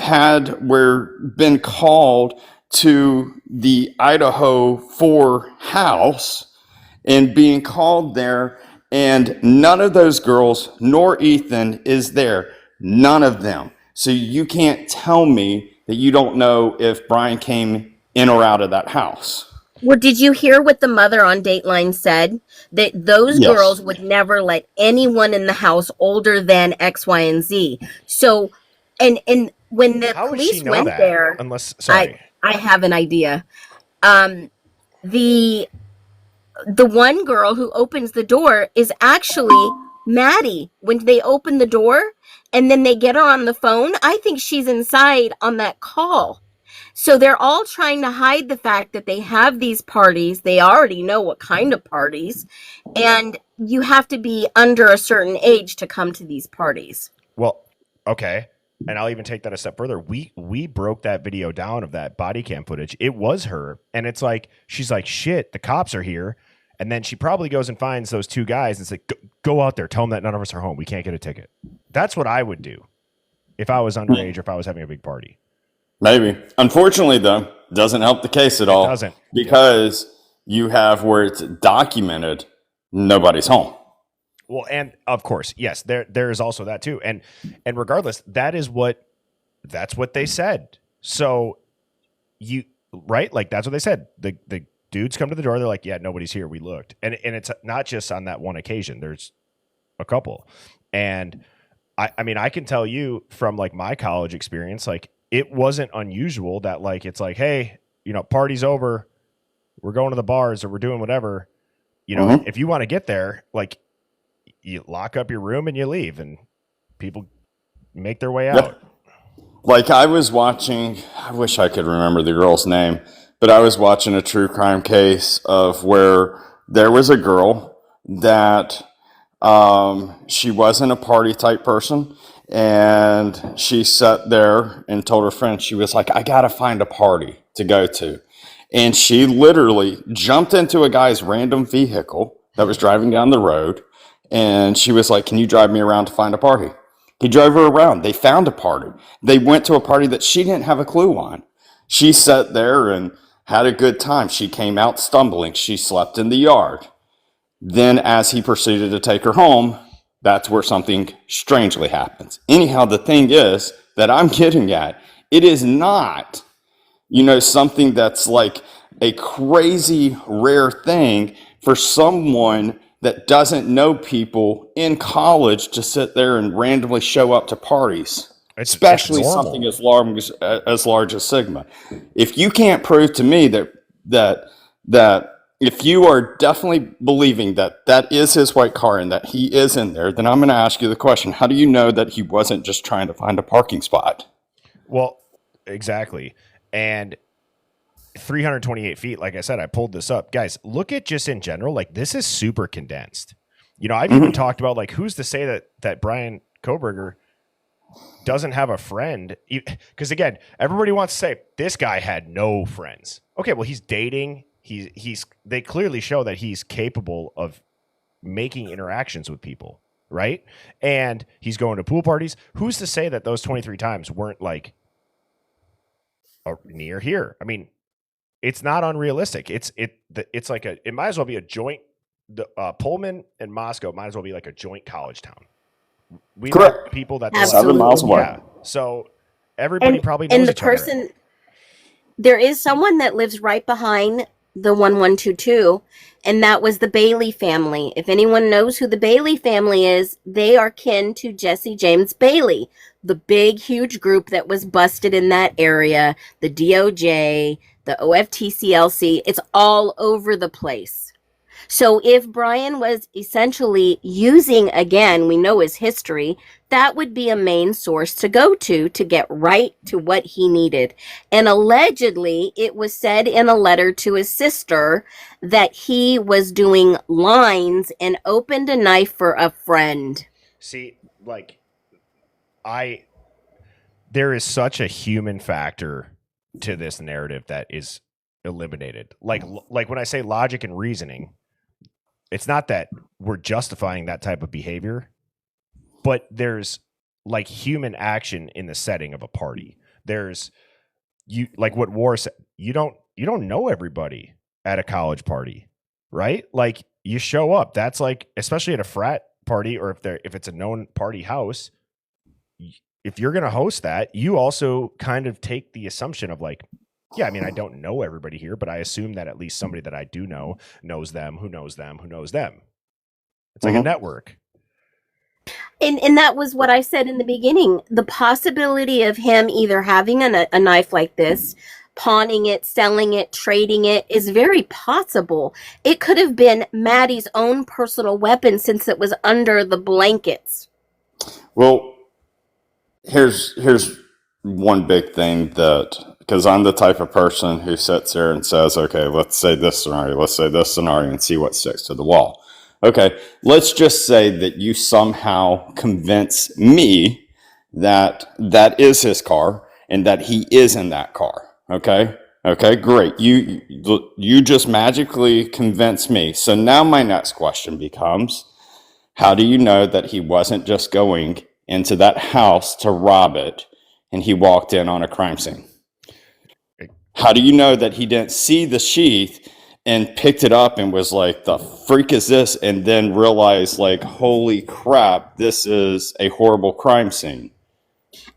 been called to the Idaho 4 house and being called there, and none of those girls nor Ethan is there. None of them. So you can't tell me that you don't know if Brian came in or out of that house. Well, did you hear what the mother on Dateline said? That those Yes. girls would never let anyone in the house older than X, Y, and Z. So, and when the How would she police know went that? there, Unless, I sorry. I have an idea. Um, the the one girl who opens the door is actually Maddie. When they open the door and then they get her on the phone, I think she's inside on that call. So they're all trying to hide the fact that they have these parties. They already know what kind of parties, and you have to be under a certain age to come to these parties. Well, okay. And I'll even take that a step further. We broke that video down of that body cam footage. It was her. And it's like, she's like, shit, the cops are here. And then she probably goes and finds those two guys and says, go out there. Tell them that none of us are home. We can't get a ticket. That's what I would do if I was underage or if I was having a big party. Maybe. Unfortunately, though, doesn't help the case at all. Doesn't. Because you have where it's documented nobody's home. Well, and of course, yes, there is also that too. And regardless, that's what they said. So you right? Like that's what they said. The dudes come to the door, they're like, yeah, nobody's here. We looked. And it's not just on that one occasion. There's a couple. And I mean, I can tell you from like my college experience, like it wasn't unusual that like it's like, hey, party's over, we're going to the bars or we're doing whatever. If you want to get there, like you lock up your room and you leave and people make their way out. Yep. Like I was watching, I wish I could remember the girl's name, but I was watching a true crime case of where there was a girl that she wasn't a party type person. And she sat there and told her friend, she was like, I got to find a party to go to. And she literally jumped into a guy's random vehicle that was driving down the road. And she was like, can you drive me around to find a party? He drove her around. They found a party. They went to a party that she didn't have a clue on. She sat there and had a good time. She came out stumbling. She slept in the yard. Then as he proceeded to take her home, that's where something strangely happens. Anyhow, the thing is that I'm getting at, it is not, something that's like a crazy rare thing for someone that doesn't know people in college to sit there and randomly show up to parties, especially something as large as Sigma. If you can't prove to me that if you are definitely believing that that is his white car and that he is in there, then I'm going to ask you the question: how do you know that he wasn't just trying to find a parking spot? Well, exactly. And 328 feet, like I said, I pulled this up. Guys, look at just in general, like this is super condensed. I've even talked about like who's to say that Brian Koberger doesn't have a friend? Because again, everybody wants to say this guy had no friends. Okay, well, he's dating. They clearly show that he's capable of making interactions with people, right? And he's going to pool parties. Who's to say that those 23 times weren't like near here? I mean, it's not unrealistic. It's like it might as well be a joint. The Pullman and Moscow might as well be like a joint college town. We know people that 7 miles away. Yeah, so everybody probably knows and the each other. person. There is someone that lives right behind the 1122, and that was the Bailey family. If anyone knows who the Bailey family is, they are kin to Jesse James Bailey, the big, huge group that was busted in that area, the DOJ, the OFTCLC. It's all over the place. So if Brian was essentially using, again, we know his history, that would be a main source to go to get right to what he needed. And allegedly, it was said in a letter to his sister that he was doing lines and opened a knife for a friend. See, like, there is such a human factor to this narrative that is eliminated. Like when I say logic and reasoning, it's not that we're justifying that type of behavior, but there's like human action in the setting of a party. There's like what War said, you don't know everybody at a college party, right? Like you show up. That's like, especially at a frat party or if it's a known party house, if you're going to host that, you also kind of take the assumption of like, Yeah, I mean, I don't know everybody here, but I assume that at least somebody that I do know knows them, who knows them, who knows them. It's like a network. And that was what I said in the beginning. The possibility of him either having a knife like this, pawning it, selling it, trading it is very possible. It could have been Maddie's own personal weapon since it was under the blankets. Well, here's one big thing that, because I'm the type of person who sits there and says, okay, let's say this scenario, and see what sticks to the wall. Okay, let's just say that you somehow convince me that that is his car and that he is in that car. Okay, great. You just magically convince me. So now my next question becomes, how do you know that he wasn't just going into that house to rob it and he walked in on a crime scene? How do you know that he didn't see the sheath and picked it up and was like, the freak is this? And then realized, like, holy crap, this is a horrible crime scene.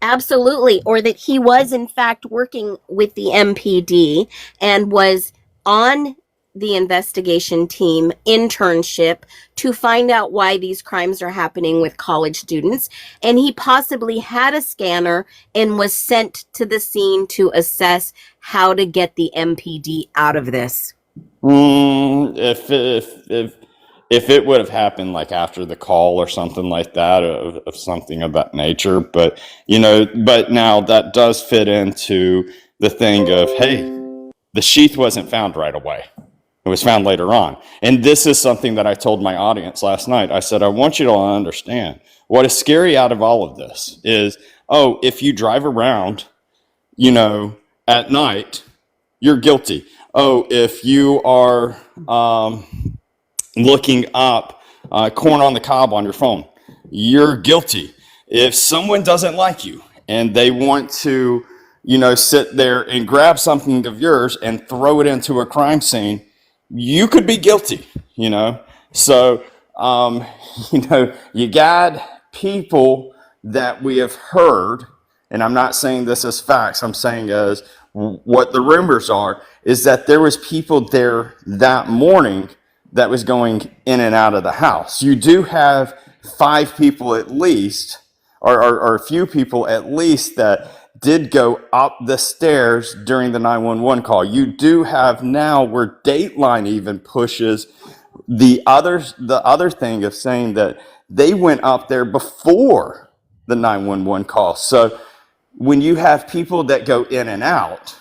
Absolutely. Or that he was, in fact, working with the MPD and was on the investigation team internship to find out why these crimes are happening with college students. And he possibly had a scanner and was sent to the scene to assess how to get the MPD out of this. If it would have happened like after the call or something like that, of something of that nature, but but now that does fit into the thing of, hey, the sheath wasn't found right away. It was found later on. And this is something that I told my audience last night. I said, I want you to understand what is scary out of all of this is, if you drive around, at night, you're guilty. If you are looking up corn on the cob on your phone, you're guilty. If someone doesn't like you and they want to, sit there and grab something of yours and throw it into a crime scene, you could be guilty, So, you got people that we have heard, and I'm not saying this as facts, I'm saying as what the rumors are, is that there was people there that morning that was going in and out of the house. You do have 5 people at least, or a few people at least, that did go up the stairs during the 911 call. You do have now where Dateline even pushes the other thing of saying that they went up there before the 911 call. So when you have people that go in and out,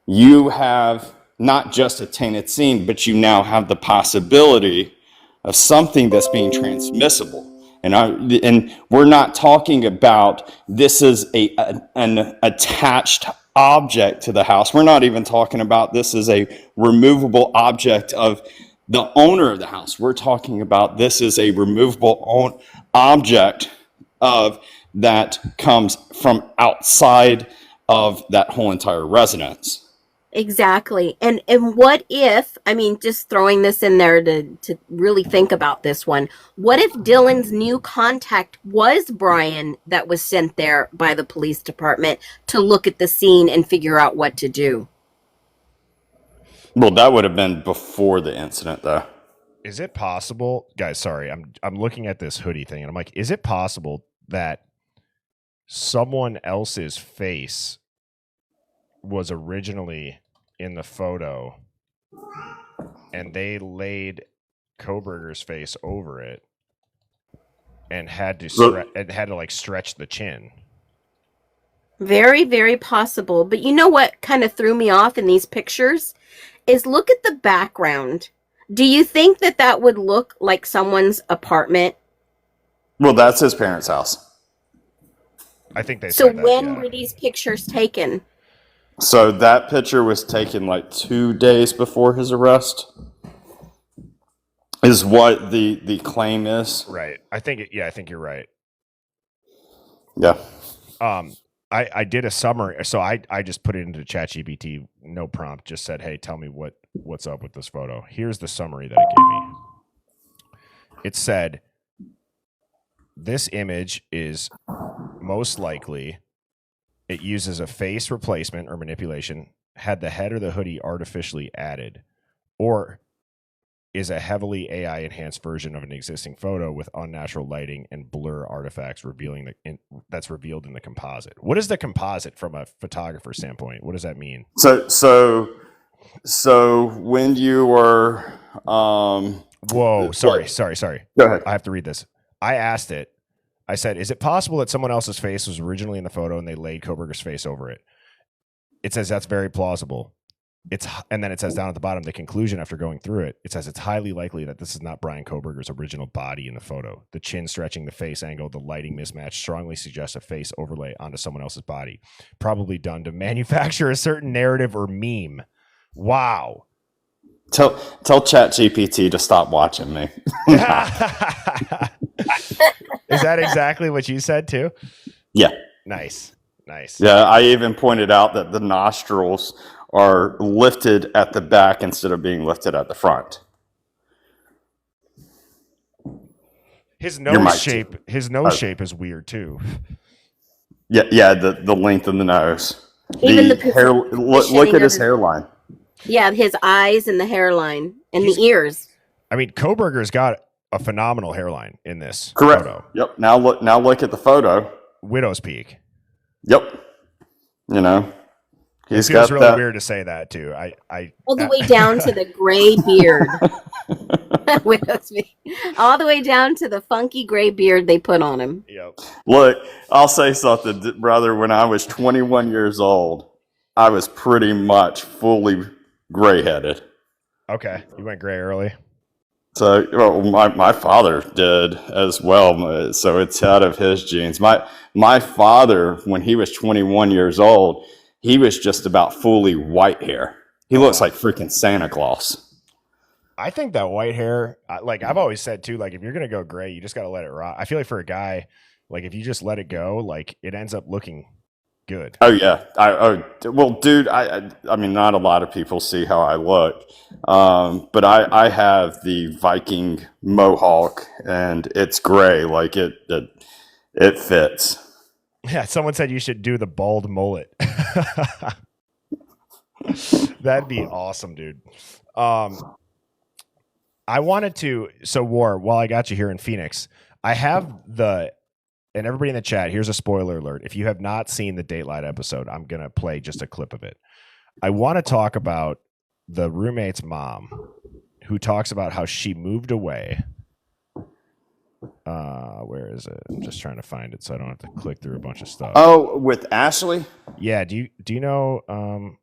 you have not just a tainted scene, but you now have the possibility of something that's being transmissible. And we're not talking about this is an attached object to the house. We're not even talking about this is a removable object of the owner of the house. We're talking about this is a removable object of that comes from outside of that whole entire residence. Exactly. And what if, I mean, just throwing this in there to really think about this one. What if Dylan's new contact was Brian that was sent there by the police department to look at the scene and figure out what to do? Well, that would have been before the incident, though. Is it possible, guys, sorry, I'm looking at this hoodie thing and I'm like, is it possible that someone else's face was originally in the photo and they laid Koberger's face over it and had to stretch the chin? Very, very possible. But you know what kind of threw me off in these pictures is look at the background. Do you think that would look like someone's apartment? Well, that's his parents' house. I think they So said that, when were these pictures taken? So that picture was taken like 2 days before his arrest, is what the claim is. Right. I think you're right. Yeah. I did a summary, so I just put it into ChatGPT, no prompt, just said, hey, tell me what's up with this photo. Here's the summary that it gave me. It said, this image is most likely, it uses a face replacement or manipulation, had the head or the hoodie artificially added, or is a heavily AI enhanced version of an existing photo with unnatural lighting and blur artifacts that's revealed in the composite. What is the composite from a photographer standpoint? What does that mean? So when you were Whoa, sorry. Go ahead. I have to read this. I asked it. I said, is it possible that someone else's face was originally in the photo and they laid Koberger's face over it? It says that's very plausible. And then it says down at the bottom, the conclusion after going through it, it says it's highly likely that this is not Brian Koberger's original body in the photo. The chin stretching, the face angle, the lighting mismatch strongly suggests a face overlay onto someone else's body, probably done to manufacture a certain narrative or meme. Wow. Tell ChatGPT to stop watching me. Is that exactly what you said too? Yeah. Nice. Yeah, I even pointed out that the nostrils are lifted at the back instead of being lifted at the front. His nose shape is weird too. Yeah, the length of the nose. Even the hair. Look at his hairline. Yeah, his eyes and the hairline and the ears. I mean, Koberger's got a phenomenal hairline in this Correct. photo. Yep. Now look at the photo. Widow's peak. Yep. You know, It feels really weird to say that too. All the way down to the gray beard. All the way down to the funky gray beard they put on him. Yep. Look, I'll say something, brother. When I was 21 years old, I was pretty much fully gray-headed. Okay, you went gray early. So, well, my father did as well. So it's out of his genes. My father, when he was 21 years old, he was just about fully white hair. He looks like freaking Santa Claus. I think that white hair, like I've always said too, like if you're gonna go gray, you just gotta let it rot. I feel like for a guy, like if you just let it go, like it ends up looking good. Oh yeah. Well, dude, I mean, not a lot of people see how I look, but I have the Viking mohawk, and it's gray, like it fits. Yeah, someone said you should do the bald mullet. That'd be awesome, dude. I wanted to, War, while I got you here in Phoenix, I have and everybody in the chat, here's a spoiler alert. If you have not seen the Dateline episode, I'm going to play just a clip of it. I want to talk about the roommate's mom who talks about how she moved away. Where is it? I'm just trying to find it so I don't have to click through a bunch of stuff. Oh, with Ashley? Yeah. Do you know?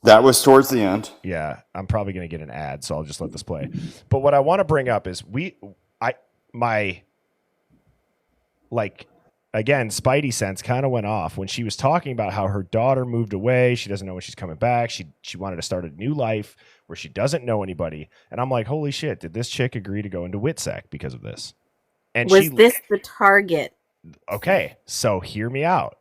That was towards the end. Yeah, I'm probably going to get an ad, so I'll just let this play. But what I want to bring up is again, Spidey sense kind of went off when she was talking about how her daughter moved away. She doesn't know when she's coming back. She wanted to start a new life where she doesn't know anybody. And I'm like, holy shit, did this chick agree to go into WITSEC because of this? And was this the target? Okay, so hear me out.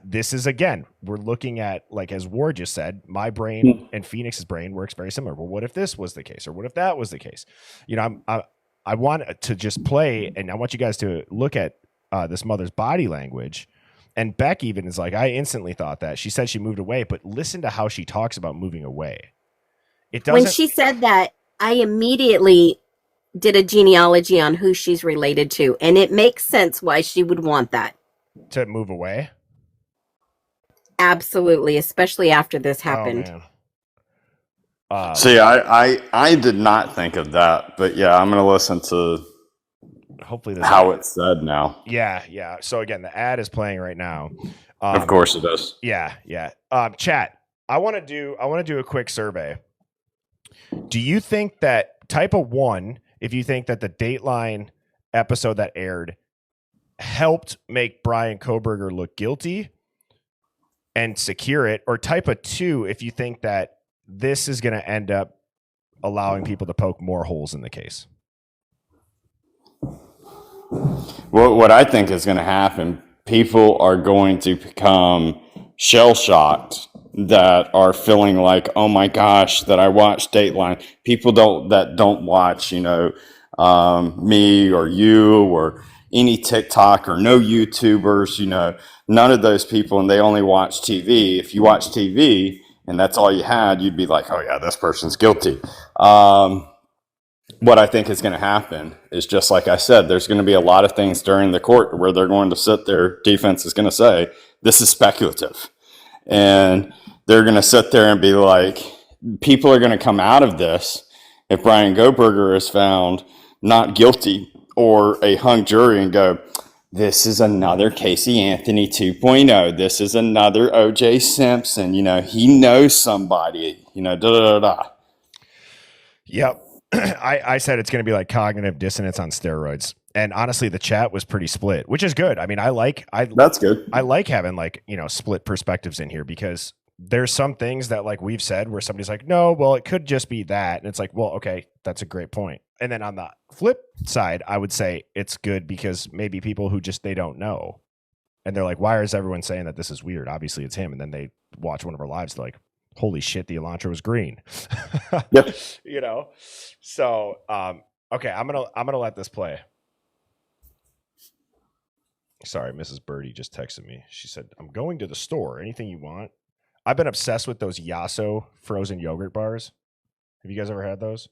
This is, again, we're looking at, like as Ward just said, my brain and Phoenix's brain works very similar. Well, what if this was the case, or what if that was the case? You know, I want to just play, and I want you guys to look at this mother's body language. And Beck even is like, I instantly thought that. She said she moved away, but listen to how she talks about moving away. It doesn't. When she said that, I immediately did a genealogy on who she's related to, and it makes sense why she would want that. To move away? Absolutely, especially after this happened. Oh, See, I did not think of that, but yeah, I'm going to listen to hopefully this how it's said now. Yeah. So again, the ad is playing right now. Of course it is. Yeah. Chat, I want to do a quick survey. Do you think that type of 1, if you think that the Dateline episode that aired helped make Brian Koberger look guilty and secure it, or type of 2 if you think that this is going to end up allowing people to poke more holes in the case? Well, what I think is going to happen, people are going to become shell-shocked that are feeling like, oh my gosh, that I watched Dateline. People that don't watch, me or you or any TikTok or no YouTubers, none of those people, and they only watch TV. If you watch TV and that's all you had, you'd be like, oh yeah, this person's guilty. What I think is going to happen is, just like I said, there's going to be a lot of things during the court where they're going to sit there, defense is going to say, this is speculative. And they're going to sit there and be like, people are going to come out of this if Brian Goldberger is found not guilty or a hung jury and go, this is another Casey Anthony 2.0. This is another OJ Simpson. He knows somebody, da da da. Yep. I said it's going to be like cognitive dissonance on steroids. And honestly, the chat was pretty split, which is good. I mean, that's good. I like having split perspectives in here, because there's some things that we've said where somebody's like, no, well, it could just be that. And it's like, well, okay, that's a great point. And then on the flip side, I would say it's good because maybe people who they don't know. And they're like, why is everyone saying that this is weird? Obviously it's him. And then they watch one of our lives. They're like, holy shit, the Elantra was green. Yep. So, okay, I'm going to let this play. Sorry, Mrs. Birdie just texted me. She said, I'm going to the store. Anything you want? I've been obsessed with those Yasso frozen yogurt bars. Have you guys ever had those?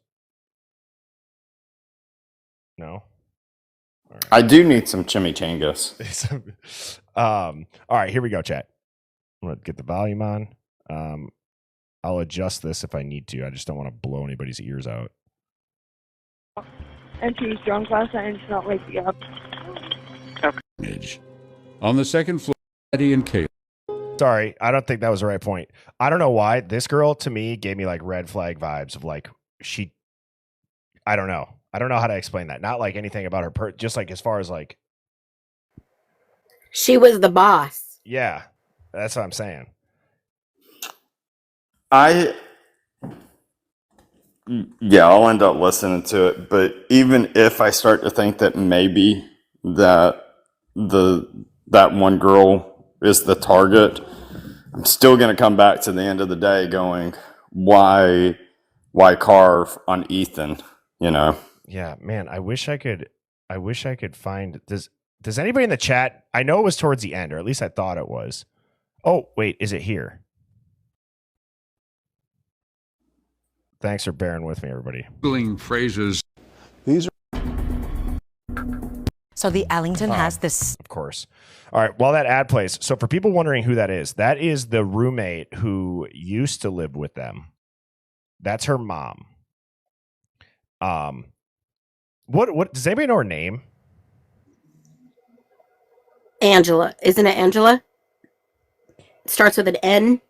No? All right. I do need some chimichangas. All right, here we go, chat. I'm going to get the volume on. I'll adjust this if I need to. I just don't want to blow anybody's ears out. And she's drunk last night and she's not waking up. On the second floor, Eddie and Kayla. Sorry, I don't think that was the right point. I don't know why. This girl, to me, gave me red flag vibes of I don't know. I don't know how to explain that. Not anything about her, just as far as She was the boss. Yeah, that's what I'm saying. I'll end up listening to it. But even if I start to think that maybe that one girl is the target, I'm still going to come back to the end of the day going, why carve on Ethan? Yeah, man. I wish I could find. Does anybody in the chat? I know it was towards the end, or at least I thought it was. Oh, wait, is it here? Thanks for bearing with me, everybody. Phrases. These are. So the Allington has this. Of course. All right. While that ad plays, so for people wondering who that is the roommate who used to live with them. That's her mom. What does anybody know her name? Angela. Isn't it Angela? It starts with an N.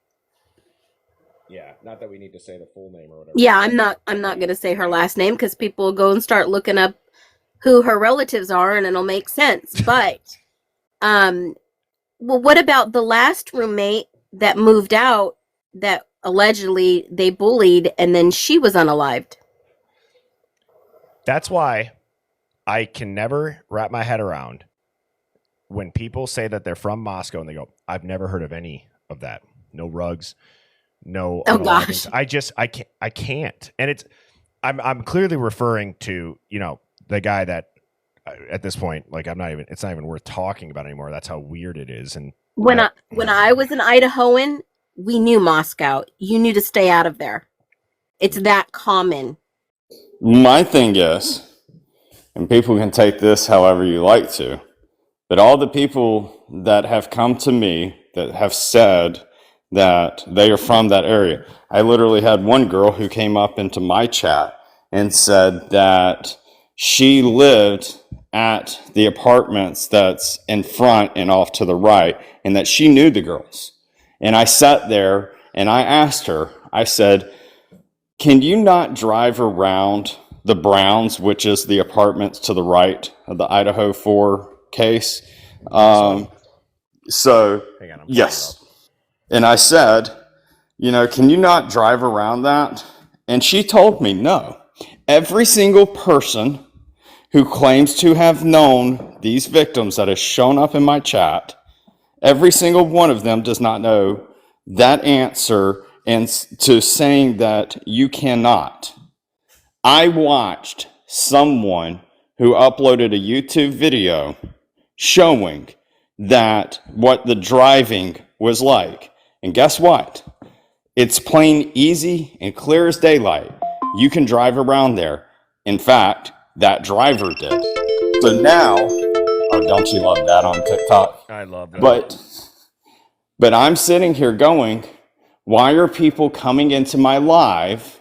Yeah, not that we need to say the full name or whatever. Yeah, I'm not going to say her last name because people will go and start looking up who her relatives are and it'll make sense. But, well, what about the last roommate that moved out that allegedly they bullied and then she was unalived? That's why I can never wrap my head around when people say that they're from Moscow and they go, I've never heard of any of that. No rugs. No. Oh gosh. I can't. And I'm clearly referring to, the guy that at this point, it's not even worth talking about anymore. That's how weird it is. And when I was an Idahoan, we knew Moscow. You knew to stay out of there. It's that common. My thing is, and people can take this however you like to, but all the people that have come to me that have said that they are from that area. I literally had one girl who came up into my chat and said that she lived at the apartments that's in front and off to the right, and that she knew the girls. And I sat there and I asked her, I said, can you not drive around the Browns, which is the apartments to the right of the Idaho 4 case? So, yes. And I said, can you not drive around that? And she told me no. Every single person who claims to have known these victims that has shown up in my chat, every single one of them does not know that answer and to saying that you cannot. I watched someone who uploaded a YouTube video showing that what the driving was like. And guess what? It's plain easy and clear as daylight. You can drive around there. In fact, that driver did. So now, oh, don't you love that on TikTok? I love that. But I'm sitting here going, why are people coming into my live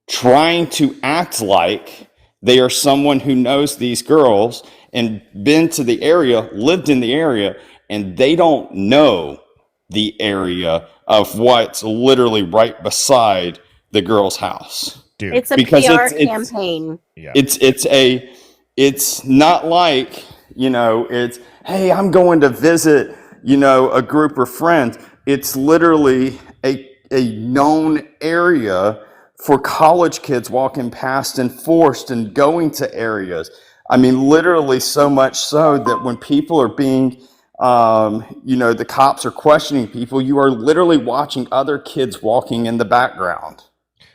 trying to act like they are someone who knows these girls and been to the area, lived in the area, and they don't know the area of what's literally right beside the girl's house? Dude, It's a Because PR campaign. yeah. It's not like, it's, hey, I'm going to visit, a group of friends. It's literally a known area for college kids walking past and forced and going to areas. I mean, literally so much so that when people are being, the cops are questioning people, you are literally watching other kids walking in the background.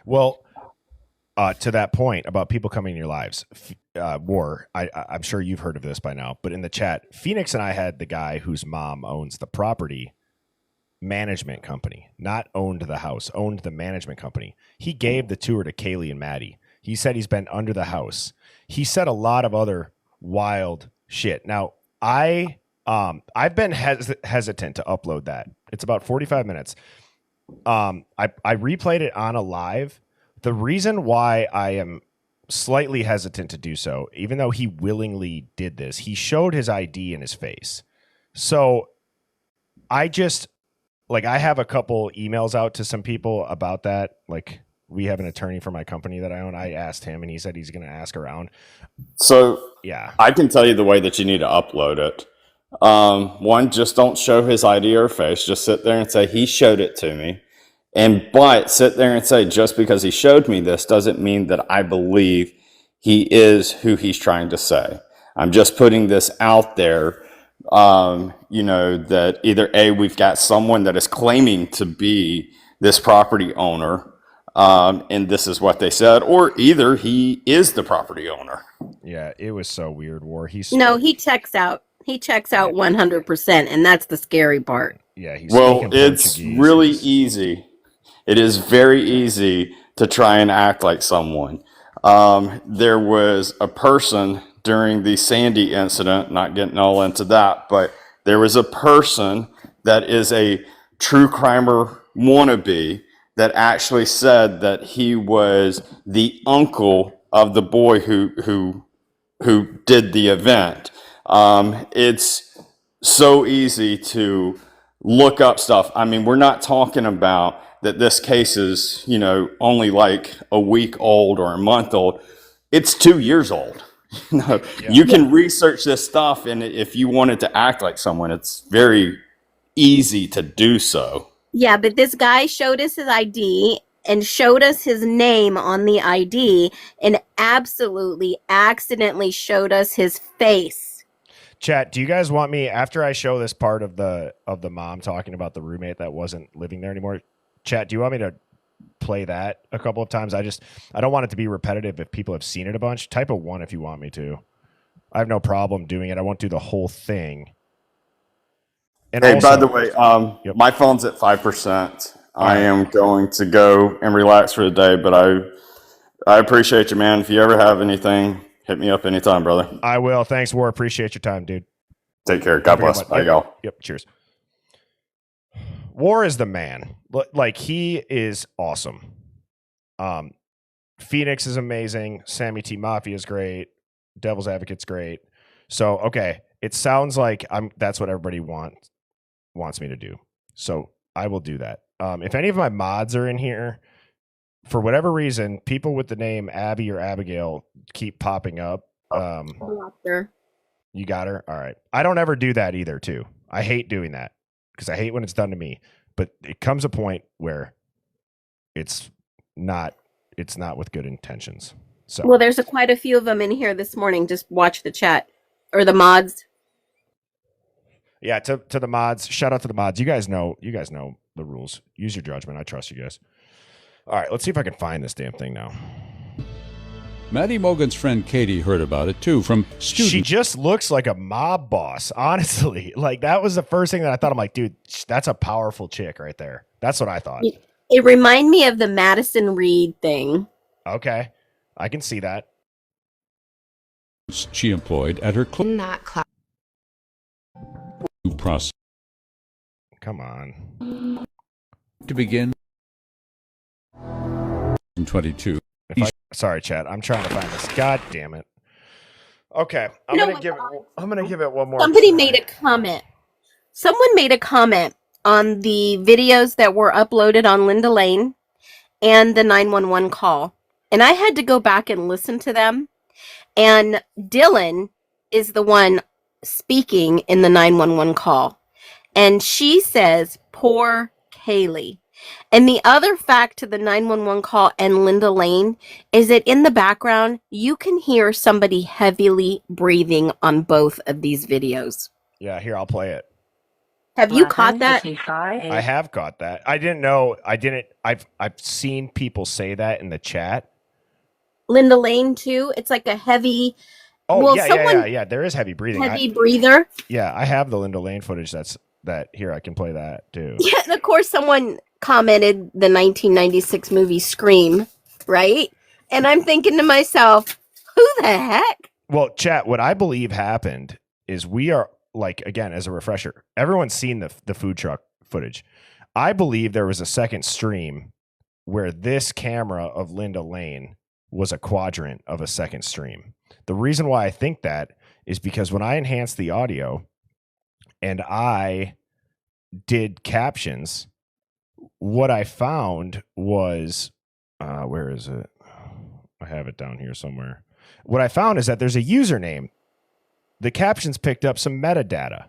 Well, to that point about people coming in your lives, War, I'm sure you've heard of this by now, but in the chat, Phoenix and I had the guy whose mom owns the property management company, not owned the house, owned the management company. He gave the tour to Kaylee and Maddie. He said he's been under the house. He said a lot of other wild shit. Now, I've been hesitant to upload that. It's about 45 minutes. I replayed it on a live. The reason why I am slightly hesitant to do so, even though he willingly did this, he showed his ID in his face. So I have a couple emails out to some people about that. Like, we have an attorney for my company that I own. I asked him and he said he's going to ask around. So yeah, I can tell you the way that you need to upload it. One, just don't show his ID or face. Just sit there and say, he showed it to me. But sit there and say, just because he showed me this doesn't mean that I believe he is who he's trying to say. I'm just putting this out there, that either A, we've got someone that is claiming to be this property owner, and this is what they said, or either he is the property owner. Yeah, it was so weird, War. He checks out. He checks out 100%, and that's the scary part. Yeah, it's really easy. It is very easy to try and act like someone. There was a person during the Sandy incident, not getting all into that, but there was a person that is a true crimer wannabe that actually said that he was the uncle of the boy who did the event. It's so easy to look up stuff. I mean, we're not talking about that this case is, only like a week old or a month old. It's 2 years old. You can research this stuff, and if you wanted to act like someone, it's very easy to do so. Yeah, but this guy showed us his ID and showed us his name on the ID and absolutely accidentally showed us his face. Chat, do you guys want me, after I show this part of the mom talking about the roommate that wasn't living there anymore, chat, do you want me to play that a couple of times? I don't want it to be repetitive if people have seen it a bunch. Type a 1 if you want me to. I have no problem doing it. I won't do the whole thing. And hey, also, by the way, my phone's at 5%. I am going to go and relax for the day, but I appreciate you, man. If you ever have anything, hit me up anytime, brother. I will. Thanks, War. Appreciate your time, dude. Take care. God bless. Bye, y'all. Yep. Cheers. War is the man. Like, he is awesome. Phoenix is amazing. Sammy T Mafia is great. Devil's Advocate's great. So, okay, it sounds like that's what everybody wants me to do. So I will do that. If any of my mods are in here, for whatever reason, people with the name Abby or Abigail keep popping up. You got her? All right. I don't ever do that either, too. I hate doing that because I hate when it's done to me. But it comes a point where it's not with good intentions. So, well, there's quite a few of them in here this morning. Just watch the chat or the mods. Yeah, to the mods. Shout out to the mods. You guys know the rules. Use your judgment. I trust you guys. All right, let's see if I can find this damn thing now. Maddie Mogan's friend Katie heard about it too from students. She just looks like a mob boss, honestly. Like, that was the first thing that I thought. I'm like, dude, that's a powerful chick right there. That's what I thought. It reminded me of the Madison Reed thing. Okay, I can see that. She employed at her Not process Come on. to begin in 22. Sorry, Chad. I'm trying to find this. God damn it. Okay, I'm gonna give it one more. Somebody made a comment. Someone made a comment on the videos that were uploaded on Linda Lane and the 911 call. And I had to go back and listen to them. And Dylan is the one speaking in the 911 call. And she says, poor Kaylee. And the other fact to the 911 call and Linda Lane is that in the background, you can hear somebody heavily breathing on both of these videos. Yeah, here, I'll play it. Have you caught that? I have caught that. I didn't know. I've seen people say that in the chat. Linda Lane too. It's like a heavy. Oh, well, yeah. There is heavy breathing. Heavy breather. Yeah, I have the Linda Lane footage. That here. I can play that too. Yeah, and of course, someone commented the 1996 movie Scream, right? And I'm thinking to myself, who the heck? Well, chat. What I believe happened is we are, like, again, as a refresher, everyone's seen the food truck footage. I believe there was a second stream where this camera of Linda Lane was a quadrant of a second stream. The reason why I think that is because when I enhanced the audio and I did captions, what I found was, where is it? I have it down here somewhere. What I found is that there's a username. The captions picked up some metadata.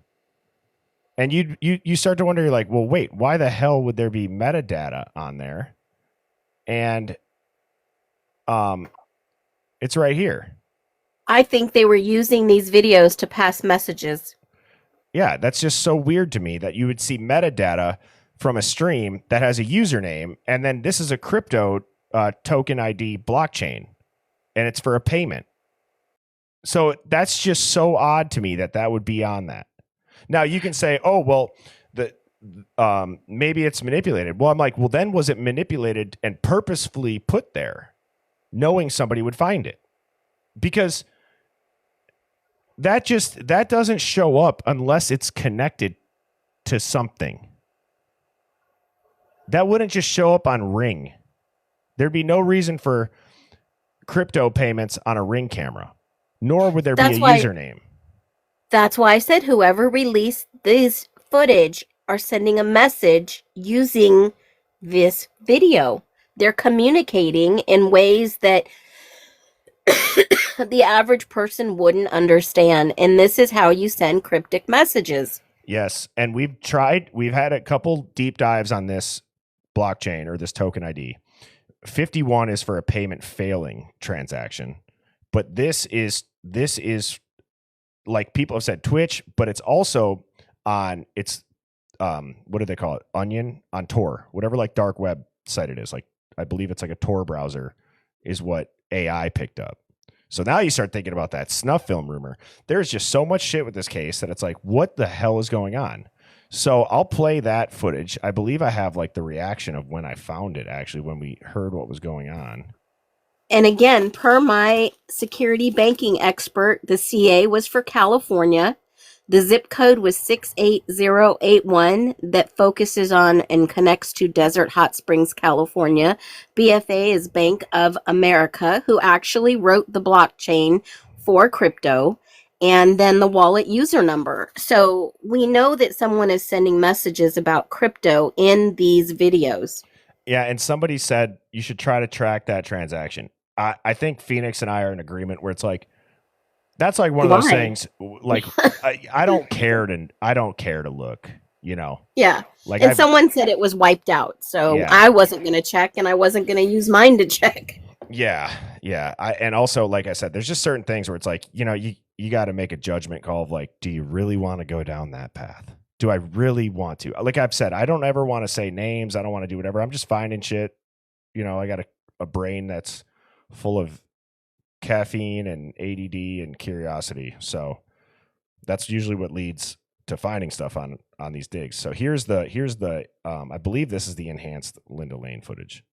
And you start to wonder, you're like, well, wait, why the hell would there be metadata on there? And it's right here. I think they were using these videos to pass messages. Yeah, that's just so weird to me that you would see metadata from a stream that has a username, and then this is a crypto token ID blockchain, and it's for a payment. So that's just so odd to me that would be on that. Now you can say, oh, well, maybe it's manipulated. Well, I'm like, well, then was it manipulated and purposefully put there, knowing somebody would find it? Because that doesn't show up unless it's connected to something. That wouldn't just show up on Ring. There'd be no reason for crypto payments on a Ring camera, nor would there be a username. That's why I said whoever released this footage are sending a message using this video. They're communicating in ways that the average person wouldn't understand. And this is how you send cryptic messages. Yes. And we've had a couple deep dives on this blockchain or this token ID. 51 is for a payment failing transaction. But this is like people have said Twitch, but it's also on what do they call it? Onion on Tor, whatever like dark web site it is. Like I believe it's like a Tor browser is what AI picked up. So now you start thinking about that snuff film rumor. There's just so much shit with this case that it's like, what the hell is going on? So I'll play that footage. I believe I have like the reaction of when I found it, actually, when we heard what was going on. And again, per my security banking expert, the CA was for California. The zip code was 68081 that focuses on and connects to Desert Hot Springs, California. BFA is Bank of America, who actually wrote the blockchain for crypto, and then the wallet user number. So we know that someone is sending messages about crypto in these videos. Yeah, and somebody said you should try to track that transaction. I think Phoenix and I are in agreement where it's like, that's like one of those things. Like I don't care to look, you know. Yeah. Like someone said it was wiped out, so yeah. I wasn't going to check, and I wasn't going to use mine to check. Yeah. And also, like I said, there's just certain things where it's like, you know, you got to make a judgment call of like, do you really want to go down that path? Do I really want to? Like I've said, I don't ever want to say names. I don't want to do whatever. I'm just finding shit. You know, I got a brain that's full of caffeine and ADD and curiosity. So that's usually what leads to finding stuff on these digs. So here's the I believe this is the enhanced Linda Lane footage.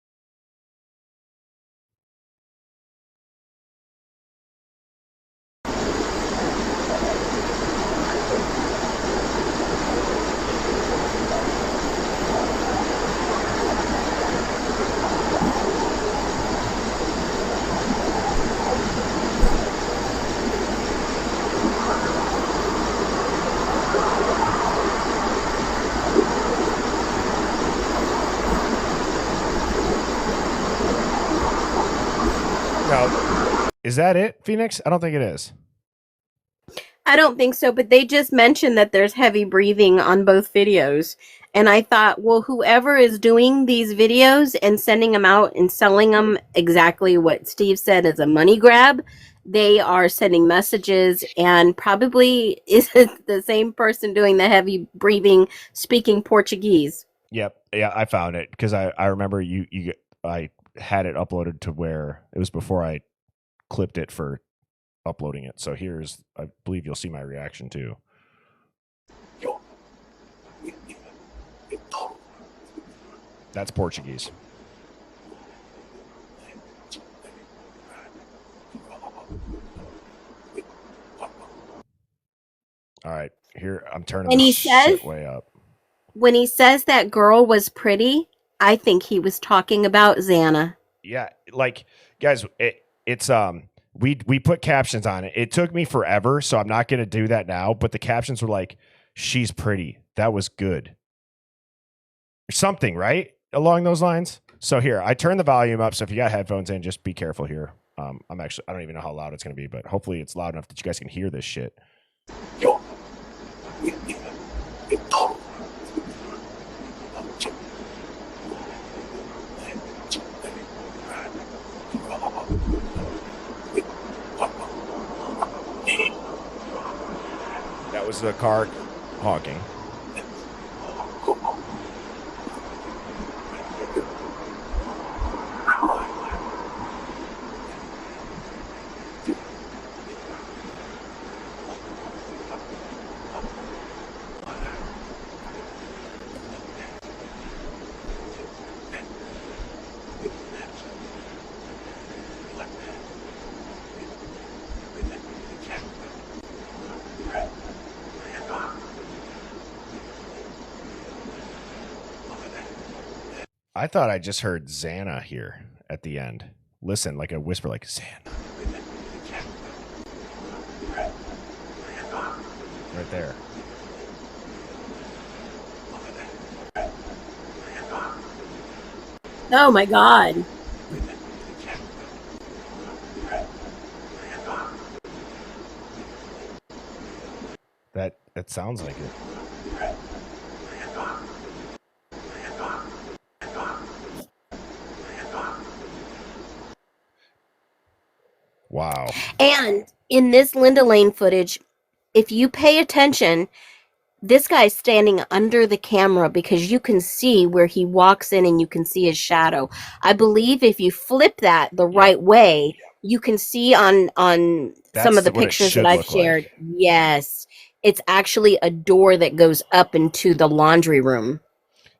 Now, is that it, Phoenix? I don't think it is. I don't think so, but they just mentioned that there's heavy breathing on both videos. And I thought, well, whoever is doing these videos and sending them out and selling them exactly what Steve said is a money grab, they are sending messages, and probably is it the same person doing the heavy breathing, speaking Portuguese. Yep. Yeah, I found it because I remember I had it uploaded to where it was before I clipped it for uploading it. So I believe you'll see my reaction too. That's Portuguese. All right, here I'm turning And this he says, shit way up. when he says that girl was pretty, I think he was talking about Xana. Yeah, like guys, it's we put captions on it. It took me forever, so I'm not going to do that now, but the captions were like, "She's pretty. That was good." Or something, right? Along those lines. So here, I turn the volume up, so if you got headphones in, just be careful here. I don't even know how loud it's going to be, but hopefully it's loud enough that you guys can hear this shit. That was the car honking. I thought I just heard Xana here at the end. Listen, like a whisper, like Xana. Right there. Oh my God. That sounds like it. Wow. And in this Linda Lane footage, if you pay attention, this guy's standing under the camera because you can see where he walks in and you can see his shadow. I believe if you flip that the right way, you can see on some of the pictures that I've shared. Like. Yes. It's actually a door that goes up into the laundry room.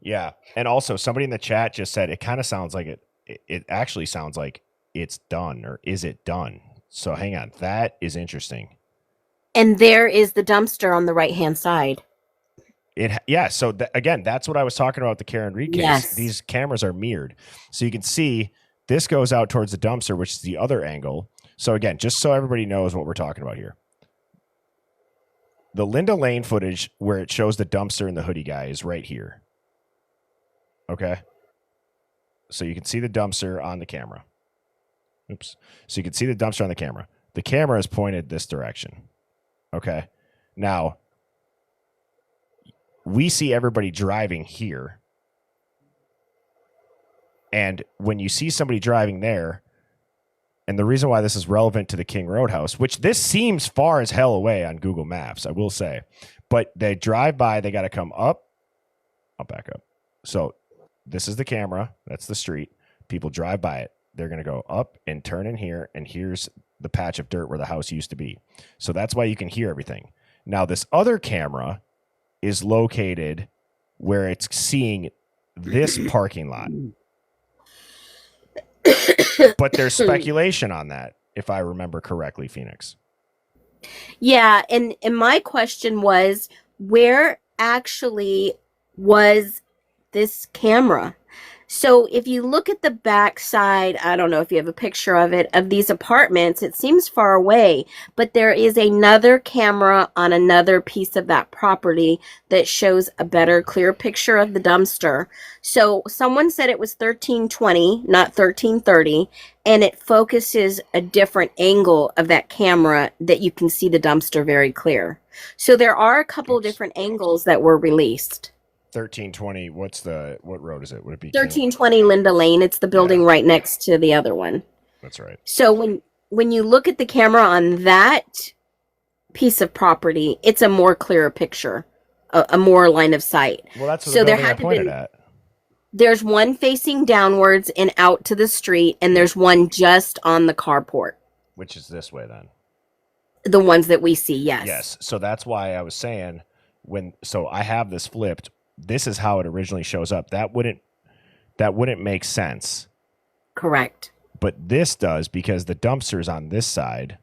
Yeah. And also somebody in the chat just said it kind of sounds like it actually sounds like it's done, or is it done? So hang on. That is interesting. And there is the dumpster on the right-hand side. So again, that's what I was talking about, the Karen Reed case. Yes. These cameras are mirrored. So you can see this goes out towards the dumpster, which is the other angle. So again, just so everybody knows what we're talking about here. The Linda Lane footage where it shows the dumpster and the hoodie guy is right here. Okay. So you can see the dumpster on the camera. Oops. So you can see the dumpster on the camera. The camera is pointed this direction. Okay. Now, we see everybody driving here. And when you see somebody driving there, and the reason why this is relevant to the King Roadhouse, which this seems far as hell away on Google Maps, I will say, but they drive by, they got to come up. I'll back up. So this is the camera. That's the street. People drive by it. They're going to go up and turn in here, and here's the patch of dirt where the house used to be. So that's why you can hear everything. Now, this other camera is located where it's seeing this parking lot. But there's speculation on that, if I remember correctly, Phoenix. Yeah, and my question was, where actually was this camera? So if you look at the back side, I don't know if you have a picture of it, of these apartments, it seems far away, but there is another camera on another piece of that property that shows a better, clear picture of the dumpster. So someone said it was 1320, not 1330, and it focuses a different angle of that camera that you can see the dumpster very clear. So there are a couple different angles that were released. 1320, what road is it? Would it be 1320 Linda Lane? It's the building right next to the other one. That's right. So when you look at the camera on that piece of property, it's a more clearer picture, a more line of sight. Well, that's what so the there building I had to pointed be, at. There's one facing downwards and out to the street, and there's one just on the carport. Which is this way then? The ones that we see, yes. Yes. So that's why I was saying so I have this flipped. This is how it originally shows up. That wouldn't make sense. Correct. But this does, because the dumpster's on this side.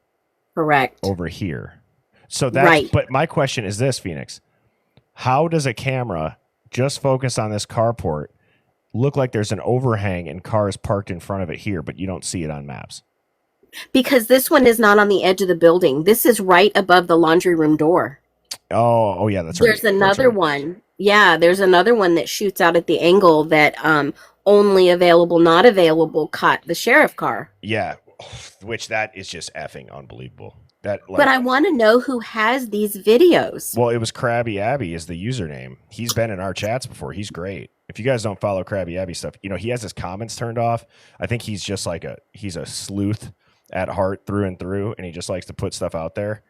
Correct. Over here. So that's right. But my question is this, Phoenix. How does a camera just focus on this carport look like there's an overhang and cars parked in front of it here, but you don't see it on maps? Because this one is not on the edge of the building. This is right above the laundry room door. Oh yeah, that's right. There's another one. Yeah, there's another one that shoots out at the angle that only available, not available caught the sheriff car. Yeah, which that is just effing unbelievable. But I want to know who has these videos. Well, it was Krabby Abby is the username. He's been in our chats before. He's great. If you guys don't follow Krabby Abby stuff, he has his comments turned off. I think he's just he's a sleuth at heart through and through, and he just likes to put stuff out there.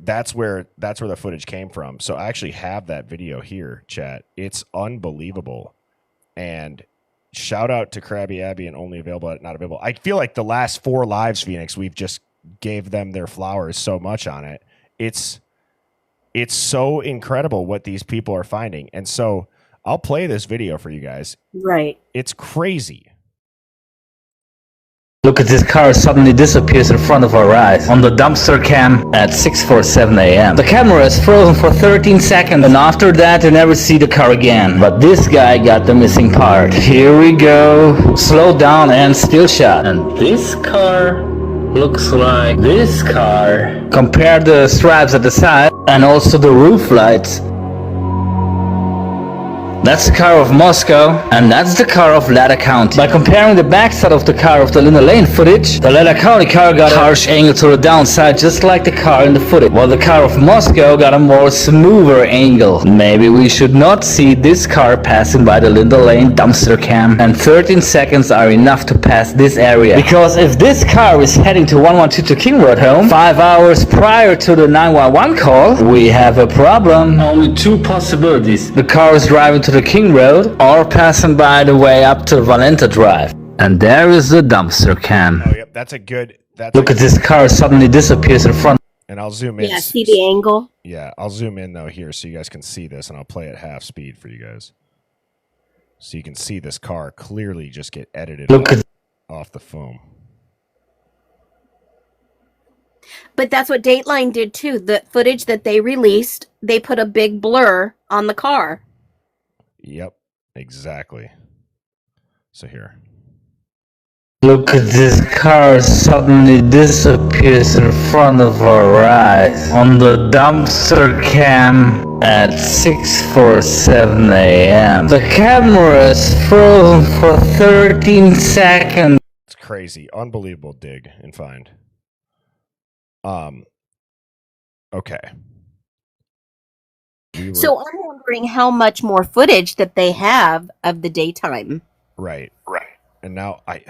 That's where the footage came from. So I actually have that video here, chat. It's unbelievable. And shout out to Krabby Abby and only available, not available. I feel like the last 4 lives, Phoenix, we've just gave them their flowers so much on it. It's so incredible what these people are finding. And so I'll play this video for you guys. Right. It's crazy. Look at this car suddenly disappears in front of our eyes on the dumpster cam at 6:47 a.m. The camera is frozen for 13 seconds, and after that you never see the car again. But this guy got the missing part. Here we go. Slow down and still shot. And this car looks like this car. Compare the stripes at the side and also the roof lights. That's the car of Moscow, and that's the car of Latta County. By comparing the backside of the car of the Linda Lane footage, the Latta County car got a harsh angle to the downside, just like the car in the footage, while the car of Moscow got a more smoother angle. Maybe we should not see this car passing by the Linda Lane dumpster cam, and 13 seconds are enough to pass this area. Because if this car is heading to 1122 King Road home, 5 hours prior to the 911 call, we have a problem. Only 2 possibilities. The car is driving to the King Road or passing by the way up to Valenta Drive. And there is the dumpster cam. Oh, yep, that's a good. Look at this car suddenly disappears in front. And I'll zoom in. Yeah, see the angle? Yeah, I'll zoom in though here so you guys can see this, and I'll play at half speed for you guys. So you can see this car clearly just get edited off the foam. But that's what Dateline did too. The footage that they released, they put a big blur on the car. Yep, exactly. So here. Look at this car suddenly disappears in front of our eyes on the dumpster cam at 6:47 a.m. The camera is frozen for 13 seconds. It's crazy. Unbelievable dig and find. Okay. So I'm wondering how much more footage that they have of the daytime. Right. And now I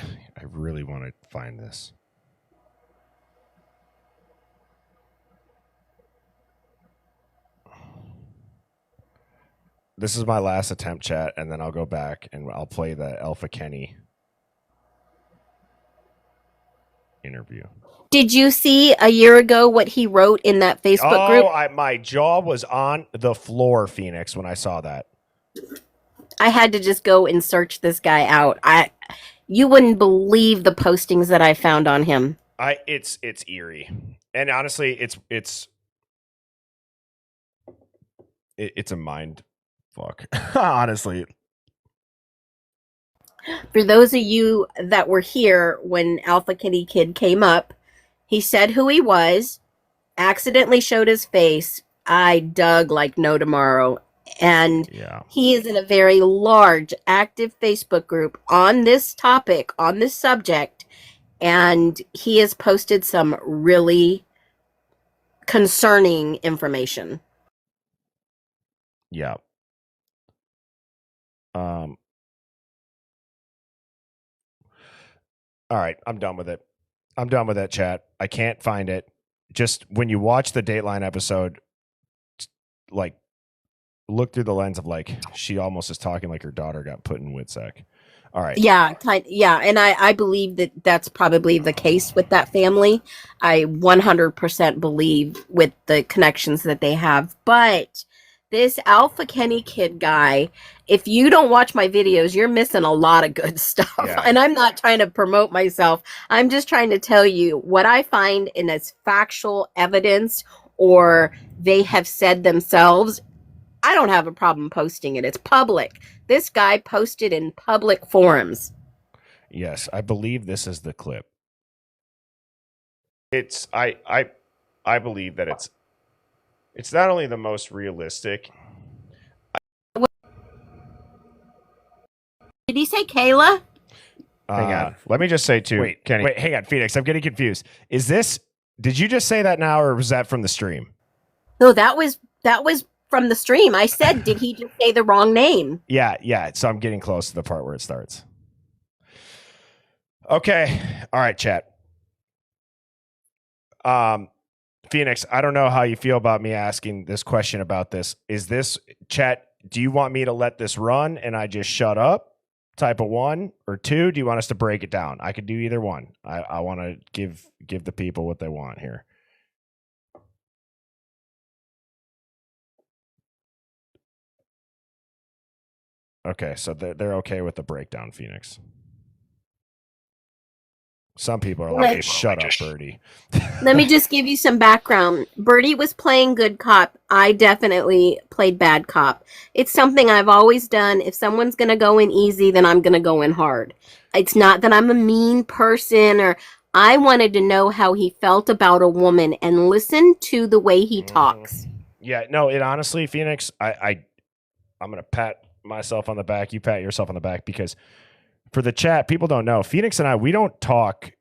really want to find this. This is my last attempt, chat, and then I'll go back and I'll play the Alpha Kenny interview. Did you see a year ago what he wrote in that Facebook group? My jaw was on the floor, Phoenix, when I saw that. I had to just go and search this guy out. You wouldn't believe the postings that I found on him. It's eerie, and honestly, it's a mind fuck. Honestly, For those of you that were here when Alpha Kitty Kid came up, he said who he was, accidentally showed his face. I dug like no tomorrow. And he is in a very large, active Facebook group on this topic, on this subject. And he has posted some really concerning information. Yeah. All right, I'm done with it. I'm done with that chat. I can't find it. Just when you watch the Dateline episode, like, look through the lens of like she almost is talking like her daughter got put in WITSEC. All right. Yeah, and I believe that that's probably the case with that family. I 100% believe with the connections that they have. But this Alpha Kenny Kid guy, if you don't watch my videos, you're missing a lot of good stuff. Yeah. And I'm not trying to promote myself. I'm just trying to tell you what I find in as factual evidence or they have said themselves. I don't have a problem posting it. It's public. This guy posted in public forums. Yes, I believe this is the clip. It's I believe that it's not only the most realistic. Did he say Kayla? Hang on. Let me just say too. Wait, Kenny. Wait, hang on, Phoenix. I'm getting confused. Did you just say that now, or was that from the stream? No, that was from the stream. I said, did he just say the wrong name? Yeah. So I'm getting close to the part where it starts. Okay. All right, chat. Phoenix, I don't know how you feel about me asking this question about this. Is this chat? Do you want me to let this run and I just shut up? Type of 1 or 2? Do you want us to break it down? I could do either one. I want to give the people what they want here. Okay, so they're okay with the breakdown, Phoenix. Some people are like, hey, shut up, Birdie. Let me just give you some background. Birdie was playing good cop. I definitely played bad cop. It's something I've always done. If someone's going to go in easy, then I'm going to go in hard. It's not that I'm a mean person or I wanted to know how he felt about a woman and listen to the way he talks. Yeah, no, it honestly, Phoenix, I'm going to pat myself on the back. You pat yourself on the back because for the chat, people don't know. Phoenix and I, we don't talk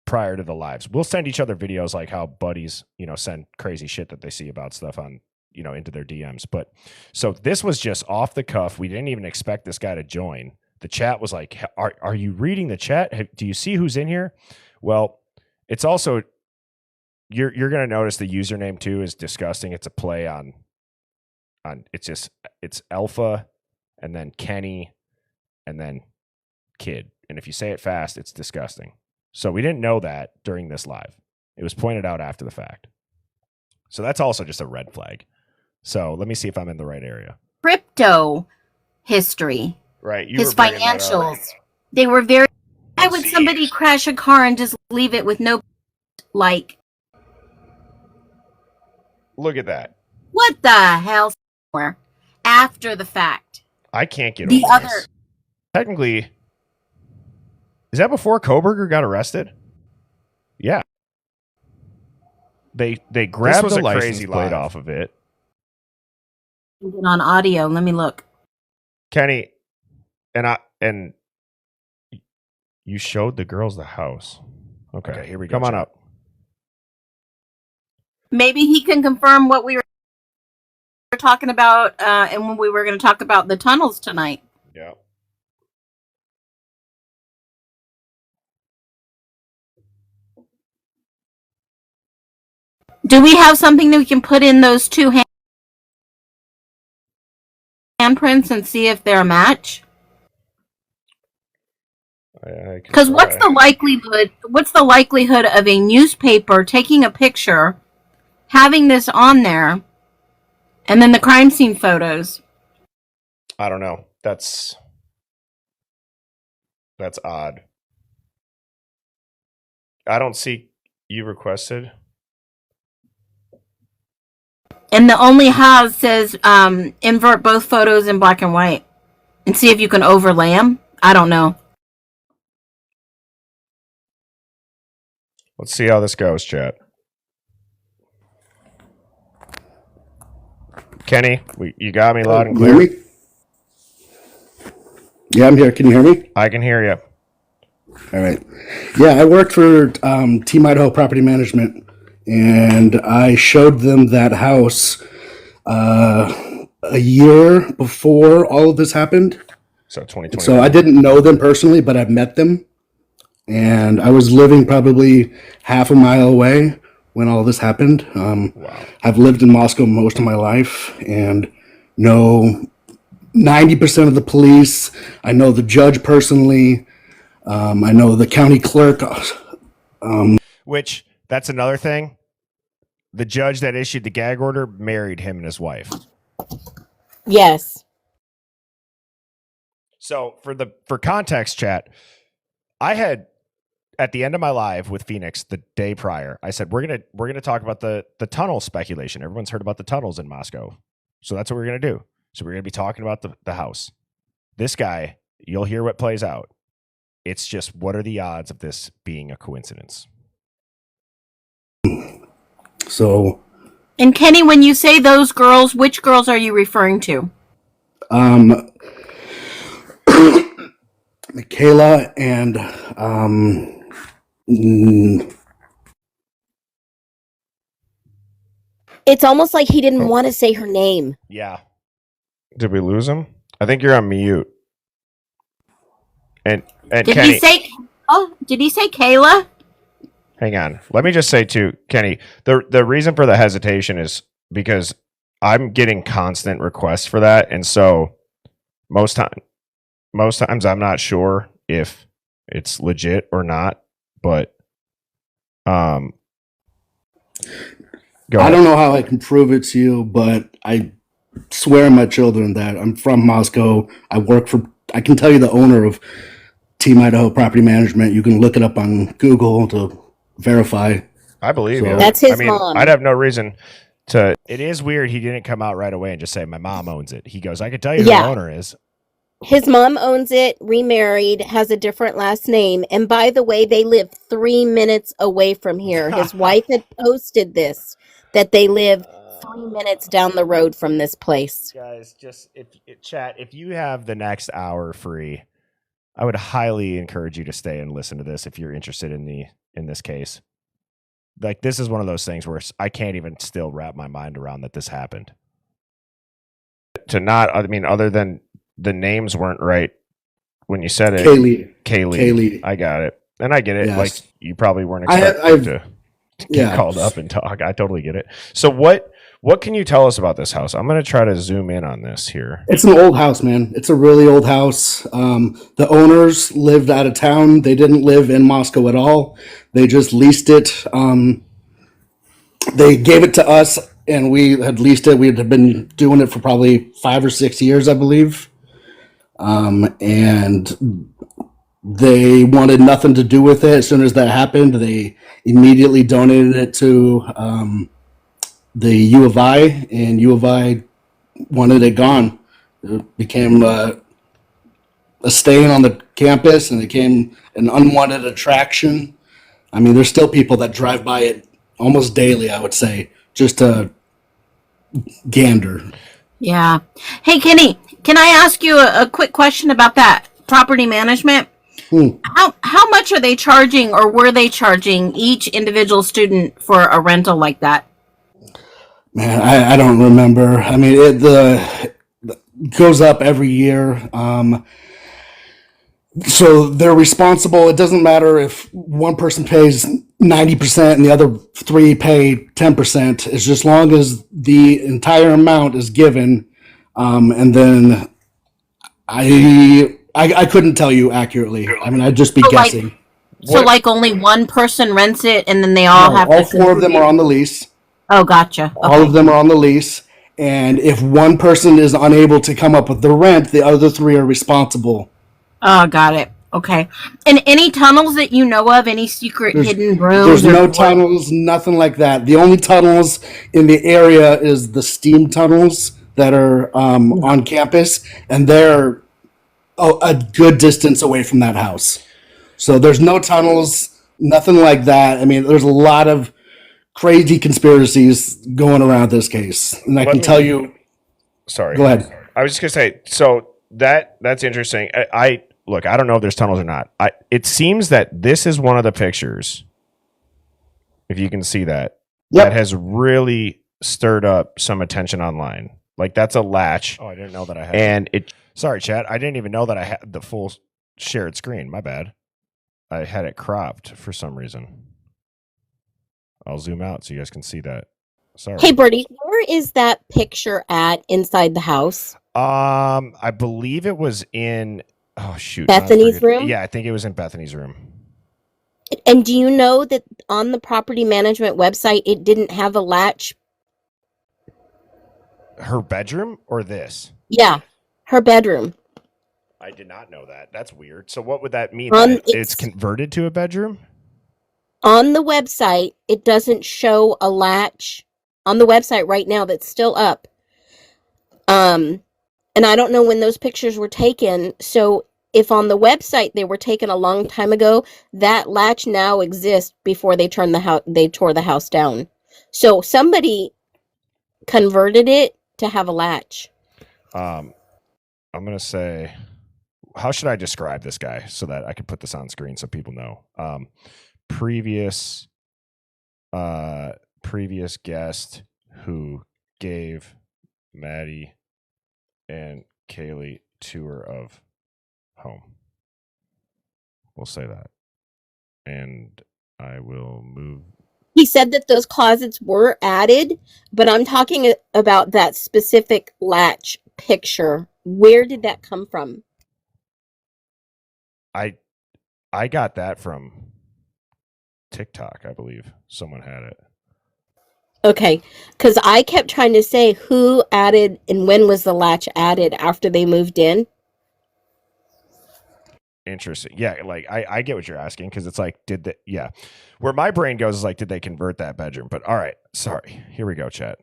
prior to the lives. We'll send each other videos like how buddies, send crazy shit that they see about stuff on, into their DMs. But so this was just off the cuff. We didn't even expect this guy to join. The chat was like, are you reading the chat? Do you see who's in here? Well, it's also, you're going to notice the username too is disgusting. It's a play on it's Alpha and then Kenny and then Kid. And if you say it fast, it's disgusting. So we didn't know that during this live. It was pointed out after the fact. So that's also just a red flag. So let me see if I'm in the right area. Crypto history. Right. His financials. They were very... Why would somebody crash a car and just leave it with no... Like... Look at that. What the hell? After the fact. I can't get the over other... this. Technically... Is that before Koberger got arrested? Yeah. They grabbed the license plate off of it. On audio, let me look. Kenny, and you showed the girls the house. Okay, here we go. Come on up. Maybe he can confirm what we were talking about and when we were going to talk about the tunnels tonight. Yeah. Do we have something that we can put in those two handprints and see if they're a match? Because what's the likelihood? What's the likelihood of a newspaper taking a picture, having this on there, and then the crime scene photos? I don't know. That's odd. I don't see you requested. And the only has says invert both photos in black and white, and see if you can overlay them. I don't know. Let's see how this goes, chat. Kenny, you got me loud and clear. Can you hear me? Yeah, I'm here. Can you hear me? I can hear you. All right. Yeah, I worked for Team Idaho Property Management, and I showed them that house a year before all of this happened. So 2020. So I didn't know them personally, but I've met them. And I was living probably half a mile away when all this happened. Wow. I've lived in Moscow most of my life and know 90% of the police. I know the judge personally. I know the county clerk. Which, that's another thing. The judge that issued the gag order married him and his wife. Yes. So for context, chat, I had at the end of my live with Phoenix the day prior, I said we're gonna talk about the tunnel speculation. Everyone's heard about the tunnels in Moscow, so that's what we're gonna do. So we're gonna be talking about the house. This guy, you'll hear what plays out. It's just, what are the odds of this being a coincidence? So, And Kenny, when you say those girls, which girls are you referring to? Michaela and It's almost like he didn't want to say her name. Yeah. Did we lose him? I think you're on mute. And Did Kenny, he say? Oh, did he say Kayla? hang on. Let me just say too, Kenny, the reason for the hesitation is because I'm getting constant requests for that, and so most times I'm not sure if it's legit or not, but I don't know how I can prove it to you, but I swear on my children that I'm from Moscow. I can tell you the owner of Team Idaho Property Management. You can look it up on Google to verify. I believe you. That's his mom. I'd have no reason to. It is weird he didn't come out right away and just say, my mom owns it. He goes, I can tell you who the owner is. His mom owns it, remarried, has a different last name. And by the way, they live 3 minutes away from here. His wife had posted this, that they live 3 minutes down the road from this place. Guys, just if you have the next hour free, I would highly encourage you to stay and listen to this if you're interested in this case. Like, this is one of those things where I can't even still wrap my mind around that this happened. Other than the names weren't right when you said it. Kaylee. I got it. And I get it. Yes. Like, you probably weren't expecting to get called up and talk. I totally get it. So what can you tell us about this house? I'm going to try to zoom in on this here. It's an old house, man. It's a really old house. The owners lived out of town. They didn't live in Moscow at all. They just leased it. They gave it to us, and we had leased it. We had been doing it for probably 5 or 6 years, I believe. And they wanted nothing to do with it. As soon as that happened, they immediately donated it to the U of I, and U of I wanted it gone. It became a stain on the campus, and it became an unwanted attraction. I mean, there's still people that drive by it almost daily, I would say, just to gander. Yeah. Hey, Kenny, can I ask you a quick question about that property management? How much are they charging, or were they charging each individual student for a rental like that? Man, I don't remember. I mean, it goes up every year. So they're responsible. It doesn't matter if one person pays 90% and the other 3 pay 10%. It's just long as the entire amount is given. And then I I couldn't tell you accurately. I mean, I'd just be So, like- guessing. So, like, only one person rents it, and then they all No, have all to 4 of them are contribute? on the lease. Oh, gotcha. All of them are on the lease. And if one person is unable to come up with the rent, the other 3 are responsible. Oh, got it. Okay. And any tunnels that you know of? Any secret hidden rooms? There's or no what? tunnels, nothing like that. The only tunnels in the area is the steam tunnels that are on campus, and they're a good distance away from that house. So there's no tunnels, nothing like that. I mean, there's a lot of crazy conspiracies going around this case, and I can tell you. Sorry. Go ahead. I was just gonna say. So that's interesting. I look. I don't know if there's tunnels or not. It seems that this is one of the pictures. If you can see that, that has really stirred up some attention online. Like that's a latch. Oh, I didn't know that I had. And it. Sorry, chat. I didn't even know that I had the full shared screen. My bad. I had it cropped for some reason. I'll zoom out so you guys can see that. Sorry. Hey, Bertie, where is that picture at inside the house? I believe it was in. Oh shoot, Bethany's room? Yeah, I think it was in Bethany's room. And do you know that on the property management website, it didn't have a latch? Her bedroom or this? Yeah, her bedroom. I did not know that. That's weird. So what would that mean? It's converted to a bedroom? On the website, it doesn't show a latch on the website right now that's still up. And I don't know when those pictures were taken. So if on the website they were taken a long time ago, that latch now exists before they tore the house down. So somebody converted it to have a latch. I'm gonna say, how should I describe this guy so that I can put this on screen so people know? Previous guest who gave Maddie and Kaylee tour of home. We'll say that. And I will move. He said that those closets were added, but I'm talking about that specific latch picture. Where did that come from? I got that from TikTok, I believe. Someone had it. Okay, because I kept trying to say who added and when was the latch added after they moved in. Interesting. Yeah, like I get what you're asking because it's like, where my brain goes is like, did they convert that bedroom? But all right, sorry. Here we go, chat.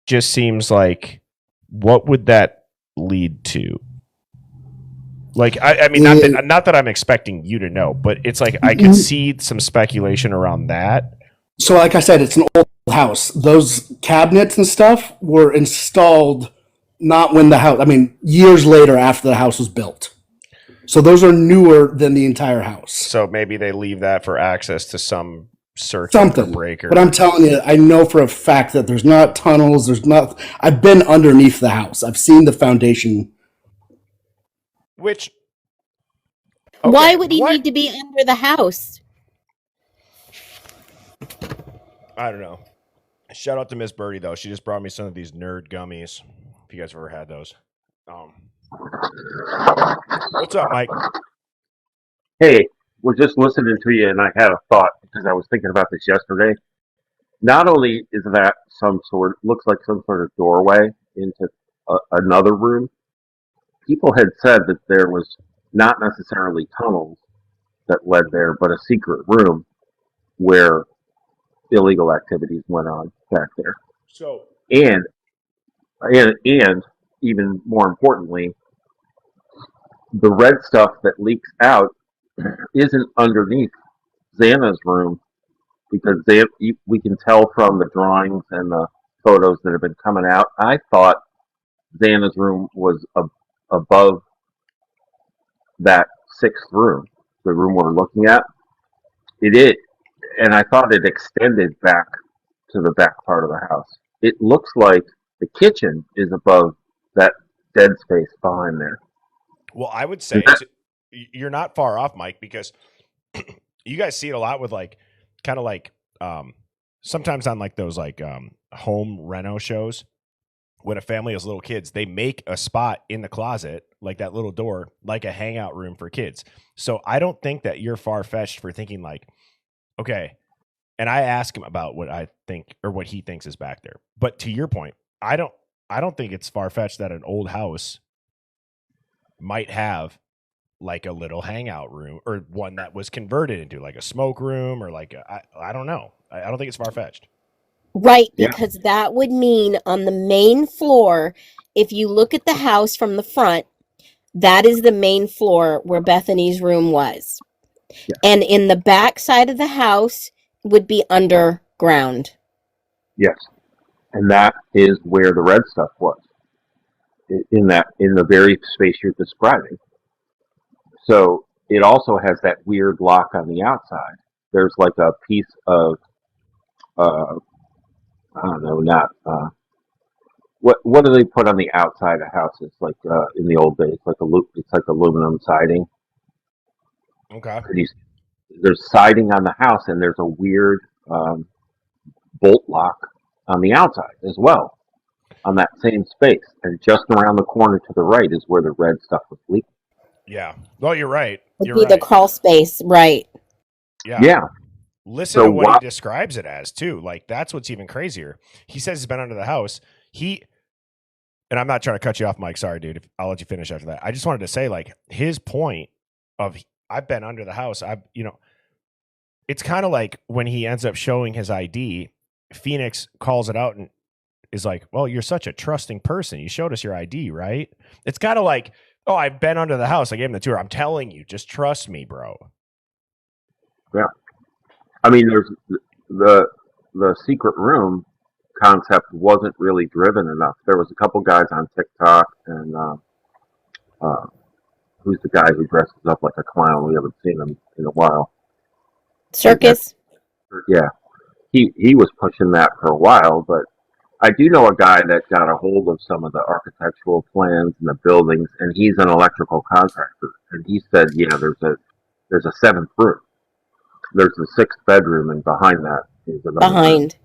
Just seems like, what would that lead to? Like, I mean, not that I'm expecting you to know, but it's like I could see some speculation around that. So, like I said, it's an old house. Those cabinets and stuff were installed not when the house, I mean, years later after the house was built. So those are newer than the entire house. So maybe they leave that for access to some circuit or breaker. But I'm telling you, I know for a fact that there's not tunnels. I've been underneath the house. I've seen the foundation. Which? Okay, why would he need to be under the house? I don't know. Shout out to Miss Birdie though. She just brought me some of these nerd gummies. If you guys have ever had those. What's up, Mike? Hey, was just listening to you, and I had a thought because I was thinking about this yesterday. Not only is that looks like some sort of doorway into another room, people had said that there was not necessarily tunnels that led there, but a secret room where illegal activities went on back there. So, and even more importantly, the red stuff that leaks out isn't underneath Xana's room, because we can tell from the drawings and the photos that have been coming out. I thought Xana's room was above that 6th room, the room we're looking at. It is, and I thought it extended back to the back part of the house. It looks like the kitchen is above that dead space behind there. Well, I would say you're not far off, Mike, because you guys see it a lot with kind of sometimes on like those home reno shows when a family has little kids, they make a spot in the closet, like that little door, like a hangout room for kids. So I don't think that you're far-fetched for thinking like, okay. And I ask him about what I think or what he thinks is back there. But to your point, I don't think it's far-fetched that an old house might have like a little hangout room, or one that was converted into like a smoke room, or like I don't know. I don't think it's far-fetched. Right, Yeah. because that would mean on the main floor, if you look at the house from the front, that is the main floor where Bethany's room was. Yeah. And in the back side of the house would be underground. Yes. And that is where the red stuff was. In the very space you're describing. So it also has that weird lock on the outside. There's like a piece of I don't know, not what do they put on the outside of houses like in the old days, like it's like aluminum siding. Okay. There's siding on the house, and there's a weird bolt lock on the outside as well, on that same space. And just around the corner to the right is where the red stuff was leaking. Yeah. Well, you're right. Would You're be the right. crawl space, right? Yeah. Yeah. Listen to what he describes it as too. Like that's what's even crazier. He says he's been under the house. And I'm not trying to cut you off, Mike. Sorry, dude. I'll let you finish after that. I just wanted to say, like, his point of I've been under the house. It's kind of like when he ends up showing his ID, Phoenix calls it out and is like, well, you're such a trusting person. You showed us your ID, right? It's kind of like, oh, I've been under the house. I gave him the tour. I'm telling you, just trust me, bro. Yeah. I mean, there's the secret room concept wasn't really driven enough. There was a couple guys on TikTok, and who's the guy who dresses up like a clown? We haven't seen him in a while. Circus. Yeah, he was pushing that for a while, but I do know a guy that got a hold of some of the architectural plans and the buildings, and he's an electrical contractor, and he said, yeah, there's a seventh room. There's the sixth bedroom, and behind that is another Behind. room.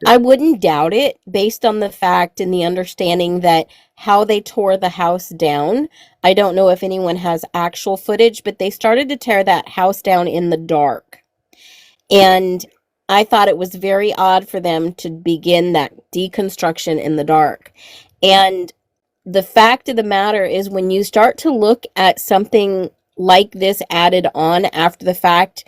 I wouldn't doubt it based on the fact and the understanding that how they tore the house down. I don't know if anyone has actual footage, but they started to tear that house down in the dark. And I thought it was very odd for them to begin that deconstruction in the dark. And the fact of the matter is, when you start to look at something like this added on after the fact,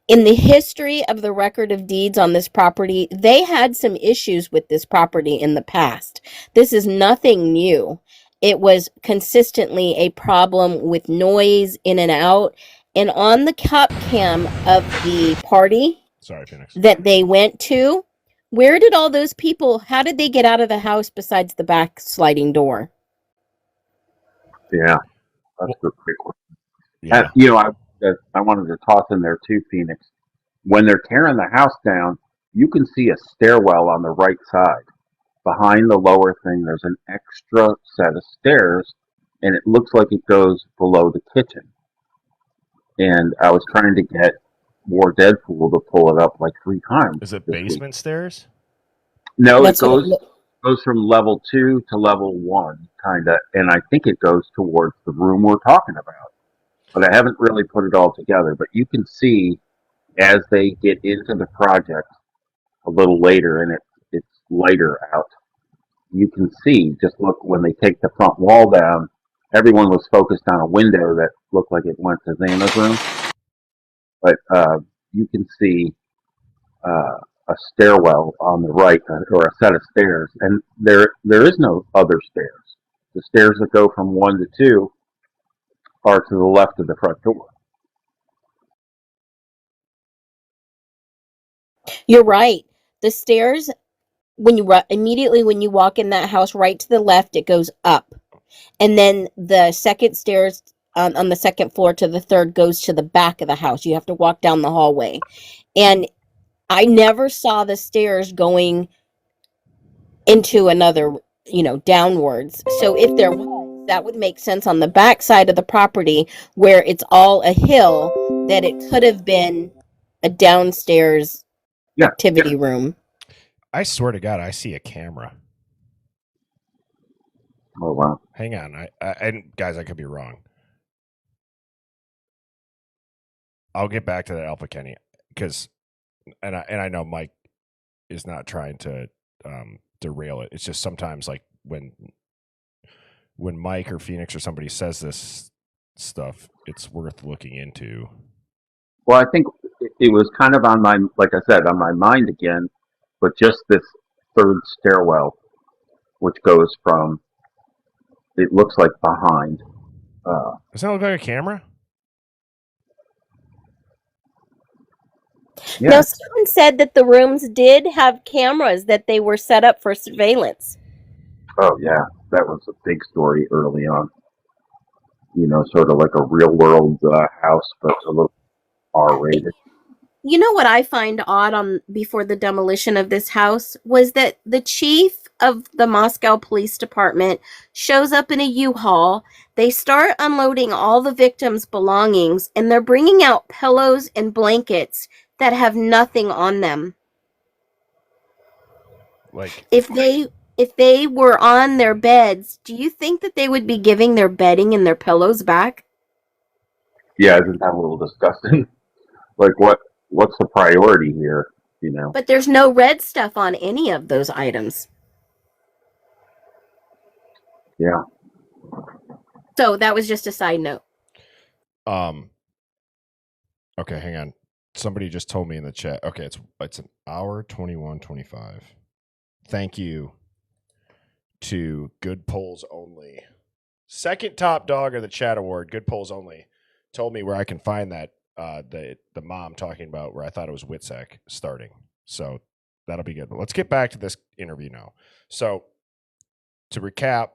in the history of the record of deeds on this property, they had some issues with this property in the past. This is nothing new. It was consistently a problem with noise in and out. And on the cop cam of the party that they went to, where did all those people, how did they get out of the house besides the back sliding door? Yeah, that's a great question. Yeah. I wanted to toss in there too, Phoenix. When they're tearing the house down, you can see a stairwell on the right side. Behind the lower thing, there's an extra set of stairs, and it looks like it goes below the kitchen. And I was trying to get War Deadpool to pull it up like 3 times. Is it basement stairs? No, it goes from level 2 to level 1, kind of, and I think it goes towards the room we're talking about. But I haven't really put it all together. But you can see as they get into the project a little later, and it's lighter out, you can see, just look, when they take the front wall down, everyone was focused on a window that looked like it went to Xana's room. But you can see a stairwell on the right, or a set of stairs, and there is no other stairs. The stairs that go from 1 to 2 are to the left of the front door. You're right. The stairs, when you immediately when you walk in that house, right to the left, it goes up, and then the second stairs on the second floor to the third goes to the back of the house. You have to walk down the hallway, and I never saw the stairs going into another, downwards. So if there was, that would make sense on the back side of the property where it's all a hill, that it could have been a downstairs activity room. I swear to God, I see a camera. Oh wow. Hang on. And guys, I could be wrong. I'll get back to that Alpha Kenny because, and I know Mike is not trying to derail it. It's just sometimes like when Mike or Phoenix or somebody says this stuff, it's worth looking into. Well, I think it was kind of on my, like I said, on my mind again, but just this third stairwell, which goes from, it looks like behind. Does that look like a camera? Yeah. Now, someone said that the rooms did have cameras, that they were set up for surveillance. Oh yeah, that was a big story early on. You know, sort of like a real world house, but a little R-rated. You know what I find odd before the demolition of this house was that the chief of the Moscow Police Department shows up in a U-Haul. They start unloading all the victims' belongings, and they're bringing out pillows and blankets that have nothing on them. Like if they were on their beds, do you think that they would be giving their bedding and their pillows back? Yeah, isn't that a little disgusting? Like what's the priority here, you know? But there's no red stuff on any of those items. Yeah. So that was just a side note. Okay, hang on. Somebody just told me in the chat. Okay, it's an hour 21:25. Thank you to Good Polls Only. Second top dog of the chat award, Good Polls Only, told me where I can find that the mom talking about where I thought it was Witsec starting. So that'll be good. But let's get back to this interview now. So to recap,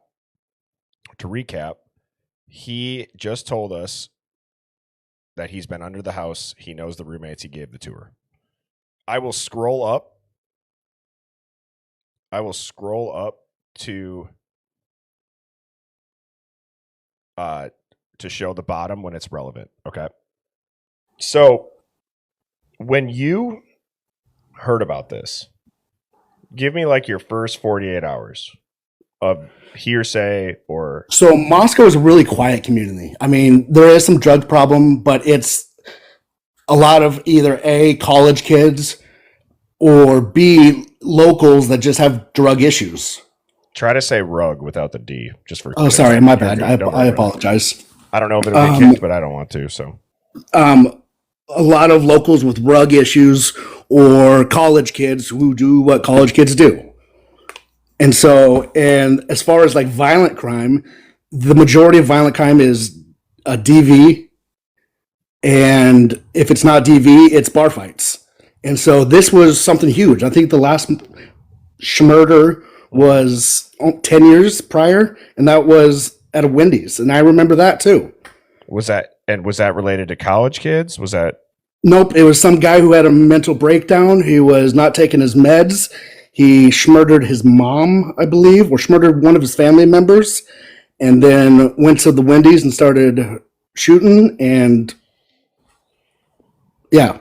he just told us that he's been under the house. He knows the roommates. He gave the tour. I will scroll up to show the bottom when it's relevant. Okay. So when you heard about this, give me like your first 48 hours of hearsay or. So Moscow is a really quiet community. I mean, there is some drug problem, but it's a lot of either A, college kids, or B, locals that just have drug issues. Try to say rug without the D, just for. Oh, sorry, my bad. I apologize. I don't know if it'll get kicked, but I don't want to. So, a lot of locals with drug issues or college kids who do what college kids do. And so, and as far as like violent crime, the majority of violent crime is a DV. And if it's not DV, it's bar fights. And so this was something huge. I think the last murder was 10 years prior, and that was at a Wendy's. And I remember that too. Was that related to college kids? Was that? Nope. It was some guy who had a mental breakdown. He was not taking his meds. He schmurdered his mom, I believe, or schmurdered one of his family members, and then went to the Wendy's and started shooting. And yeah.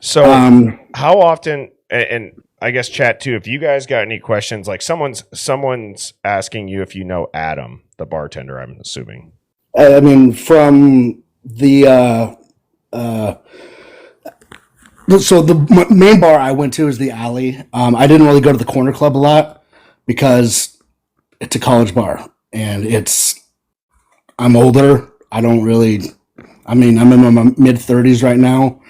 So how often, and I guess chat too, if you guys got any questions, like someone's asking you if you know Adam, the bartender, I'm assuming. I mean, from the so the main bar I went to is the Alley. I didn't really go to the Corner Club a lot because it's a college bar, and I'm older. I don't really. I mean, I'm in my mid-30s right now,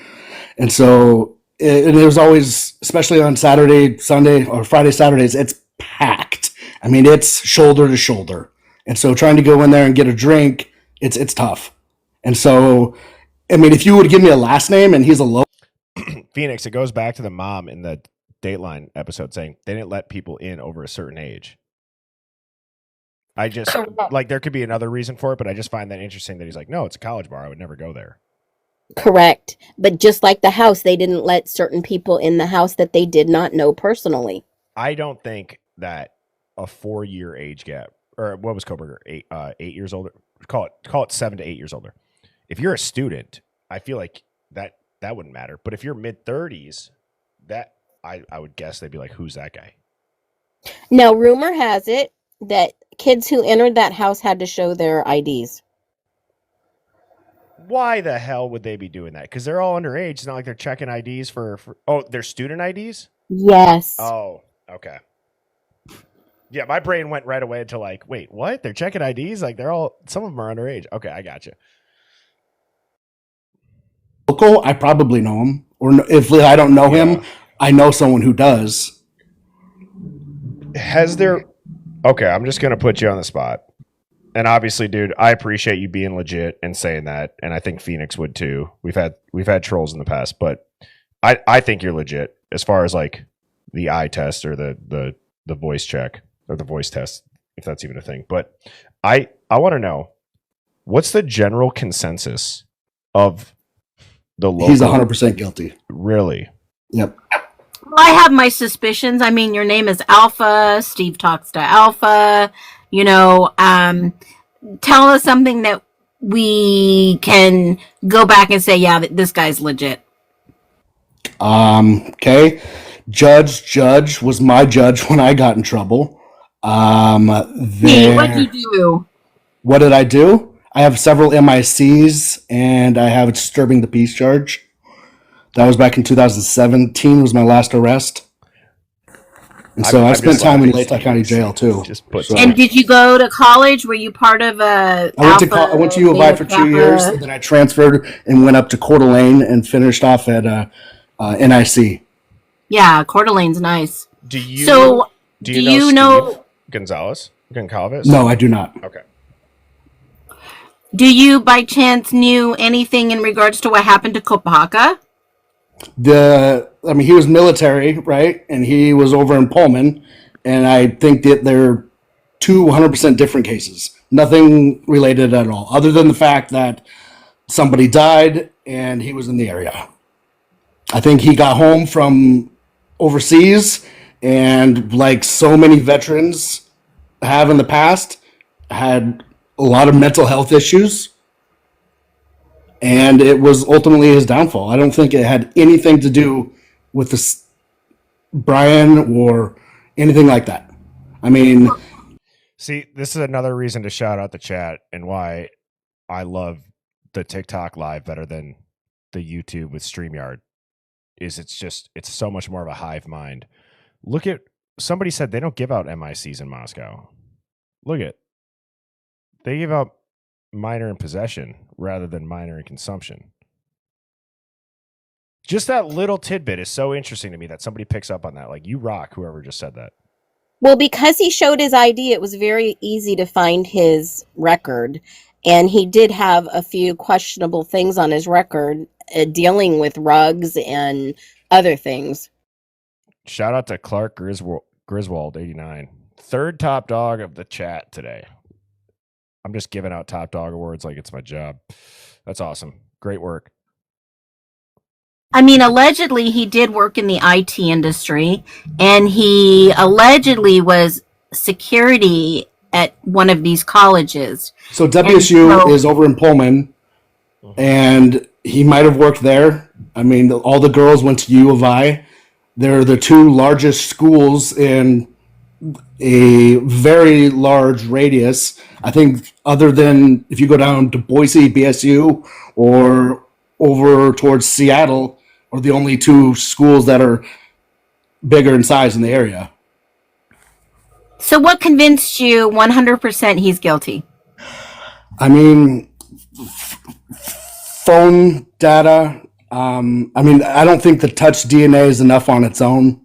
and so it was always, especially on Saturday, Sunday, or Friday, Saturdays, it's packed. I mean, it's shoulder to shoulder, and so trying to go in there and get a drink, it's tough. And so, I mean, if you would give me a last name and he's a low. Phoenix, it goes back to the mom in the Dateline episode saying they didn't let people in over a certain age. I just, like, there could be another reason for it, but I just find that interesting that he's like, no, it's a college bar. I would never go there. Correct. But just like the house, they didn't let certain people in the house that they did not know personally. I don't think that a 4-year age gap, or what was Koberger, 8 years older? Call it 7 to 8 years older. If you're a student, I feel like that wouldn't matter. But if you're mid-30s, that I would guess they'd be like, who's that guy? Now, rumor has it that kids who entered that house had to show their IDs. Why the hell would they be doing that? Because they're all underage. It's not like they're checking IDs for their student IDs? Yes. Oh, okay. Yeah, my brain went right away to like, wait, what? They're checking IDs? Like some of them are underage. Okay, I got you. Local, I probably know him. Or if I don't know him, I know someone who does. Okay, I'm just going to put you on the spot. And obviously, dude, I appreciate you being legit and saying that, and I think Phoenix would too. We've had trolls in the past, but I think you're legit as far as like the eye test or the voice check or the voice test, if that's even a thing. But I want to know, what's the general consensus of the local? He's 100% guilty. Really? Yep. Well, I have my suspicions. I mean, your name is Alpha. Steve talks to Alpha. You know, tell us something that we can go back and say, yeah, this guy's legit. Okay. Judge was my judge when I got in trouble. What'd you do? What did I do? I have several MICs and I have a disturbing the peace charge. That was back in 2017 was my last arrest. And so I spent time in Latah County Jail too. And did you go to college? Were you part of a? I went to U of I for 2 years, and then I transferred and went up to Coeur d'Alene and finished off at NIC. Yeah, Coeur d'Alene's nice. Do you know Steve Goncalves? No, I do not. Okay. Do you by chance knew anything in regards to what happened to Kopaka? He was military, right? And he was over in Pullman. And I think that they're 100% different cases. Nothing related at all, other than the fact that somebody died and he was in the area. I think he got home from overseas and, like so many veterans have in the past, had a lot of mental health issues. And it was ultimately his downfall. I don't think it had anything to do with this Brian or anything like that. I mean, see, this is another reason to shout out the chat and why I love the TikTok live better than the YouTube with StreamYard. It's so much more of a hive mind. Look at, somebody said they don't give out MICs in Moscow. They give out minor in possession rather than minor in consumption. Just that little tidbit is so interesting to me that somebody picks up on that. Like, you rock, whoever just said that. Well, because he showed his ID, it was very easy to find his record. And he did have a few questionable things on his record, dealing with rugs and other things. Shout out to Clark Griswold 89. Third top dog of the chat today. I'm just giving out top dog awards like it's my job. That's awesome. Great work. I mean, allegedly he did work in the IT industry, and he allegedly was security at one of these colleges. So WSU is over in Pullman, and he might have worked there. I mean, all the girls went to U of I. They're the two largest schools in a very large radius. I think other than if you go down to Boise, BSU, or over towards Seattle, are the only two schools that are bigger in size in the area. So what convinced you 100% he's guilty? I mean, phone data. I don't think the touch DNA is enough on its own,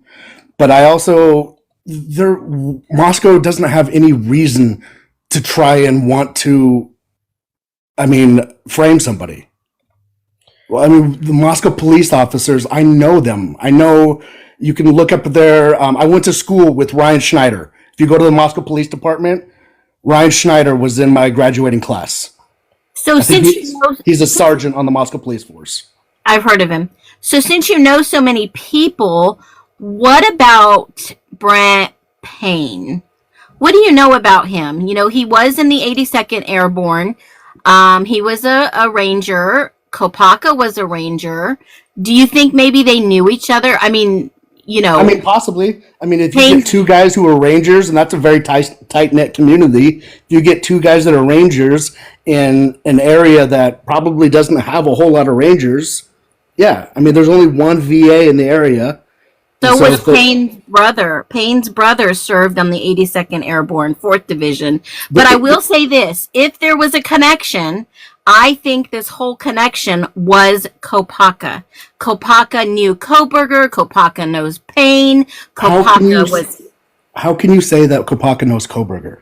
but I also, Moscow doesn't have any reason to try and want to, frame somebody. Well, the Moscow police officers, I know them. I know, you can look up their, I went to school with Ryan Schneider. If you go to the Moscow Police Department, Ryan Schneider was in my graduating class. So he's a sergeant on the Moscow Police Force. I've heard of him. So since you know so many people, what about Brent Payne? What do you know about him? You know, he was in the 82nd Airborne. He was a Ranger. Kopaka was a Ranger. Do you think maybe they knew each other? I mean, you know, I mean, possibly. I mean, if you Pain- get two guys who are rangers, and that's a very tight knit community, if you get two guys that are rangers in an area that probably doesn't have a whole lot of rangers, yeah. I mean, there's only one VA in the area. So and was Payne's brother. Payne's brother served on the 82nd Airborne, 4th Division. But I will say this, if there was a connection, I think this whole connection was Kopaka. Kopaka knew Koberger. Kopaka knows Payne. Kopaka was... How can you say that Kopaka knows Koberger?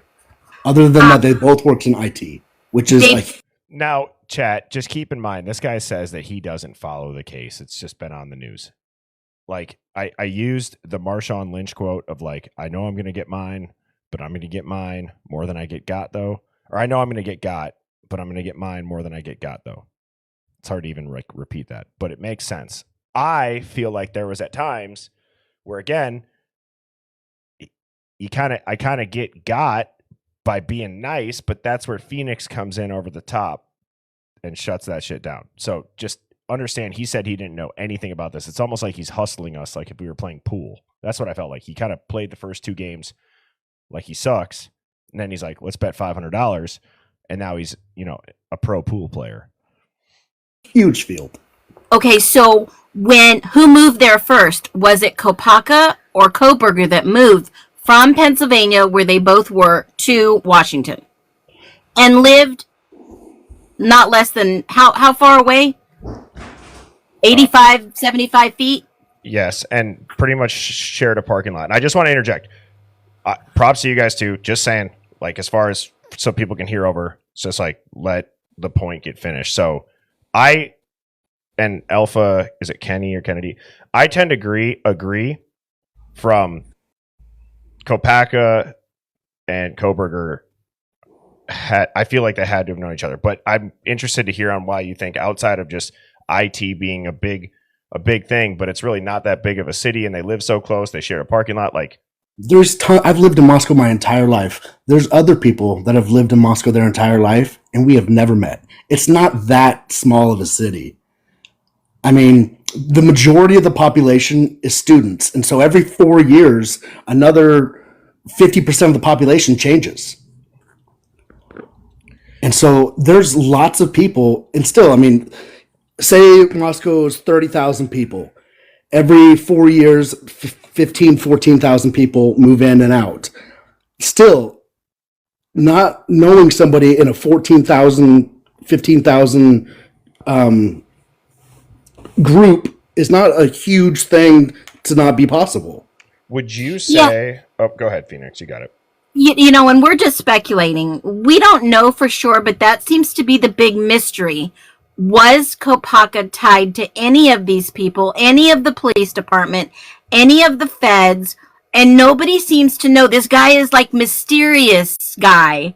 Other than that they both worked in IT, which is like... Now, chat, just keep in mind, this guy says that he doesn't follow the case. It's just been on the news. Like, I used the Marshawn Lynch quote of like, I know I'm going to get mine, but I'm going to get mine more than I get got, though. Or I know I'm going to get got, but I'm going to get mine more than I get got, though. It's hard to even repeat that, but it makes sense. I feel like there was at times where, again, I kind of get got by being nice, but that's where Phoenix comes in over the top and shuts that shit down. So just understand, he said he didn't know anything about this. It's almost like he's hustling us like if we were playing pool. That's what I felt like. He kind of played the first two games like he sucks, and then he's like, let's bet $500, and now he's, you know, a pro pool player. Huge field. Okay, so who moved there first? Was it Kopaka or Koberger that moved from Pennsylvania, where they both were, to Washington? And lived not less than, how far away? 85, 75 feet? Yes, and pretty much shared a parking lot. And I just want to interject. Props to you guys, too. Just saying, like, as far as so people can hear over, it's just like, let the point get finished. So I and Alpha, is it Kenny or Kennedy? I tend to agree from Kopaka and Koberger. I feel like they had to have known each other, but I'm interested to hear on why you think, outside of just IT being a big thing, but it's really not that big of a city, and they live so close, they share a parking lot. Like, I've lived in Moscow my entire life. There's other people that have lived in Moscow their entire life, and we have never met. It's not that small of a city. I mean, the majority of the population is students, and so every 4 years, another 50% of the population changes. And so there's lots of people, and still, I mean, say Moscow is 30,000 people. Every 4 years, 14,000 people move in and out. Still, not knowing somebody in a 14,000, 15,000 group is not a huge thing to not be possible. Would you say... Yeah. Oh, go ahead, Phoenix. You got it. You know, and we're just speculating. We don't know for sure, but that seems to be the big mystery. Was Kopaka tied to any of these people, any of the police department, any of the feds? And nobody seems to know. This guy is like mysterious guy.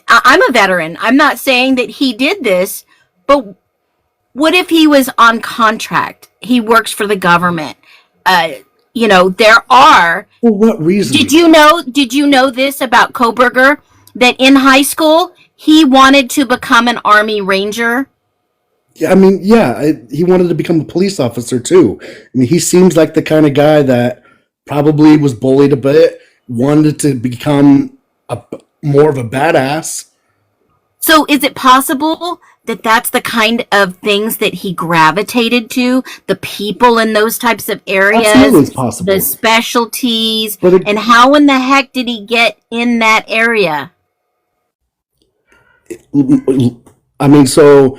I'm a veteran. I'm not saying that he did this, but what if he was on contract? He works for the government. You know, there are... For what reason? Did you know this about Koberger? That in high school, he wanted to become an Army Ranger? Yeah, I mean, he wanted to become a police officer, too. I mean, he seems like the kind of guy that probably was bullied a bit, wanted to become more of a badass. So is it possible that that's the kind of things that he gravitated to? The people in those types of areas? Absolutely, it's possible. The specialties? And how in the heck did he get in that area? I mean, so...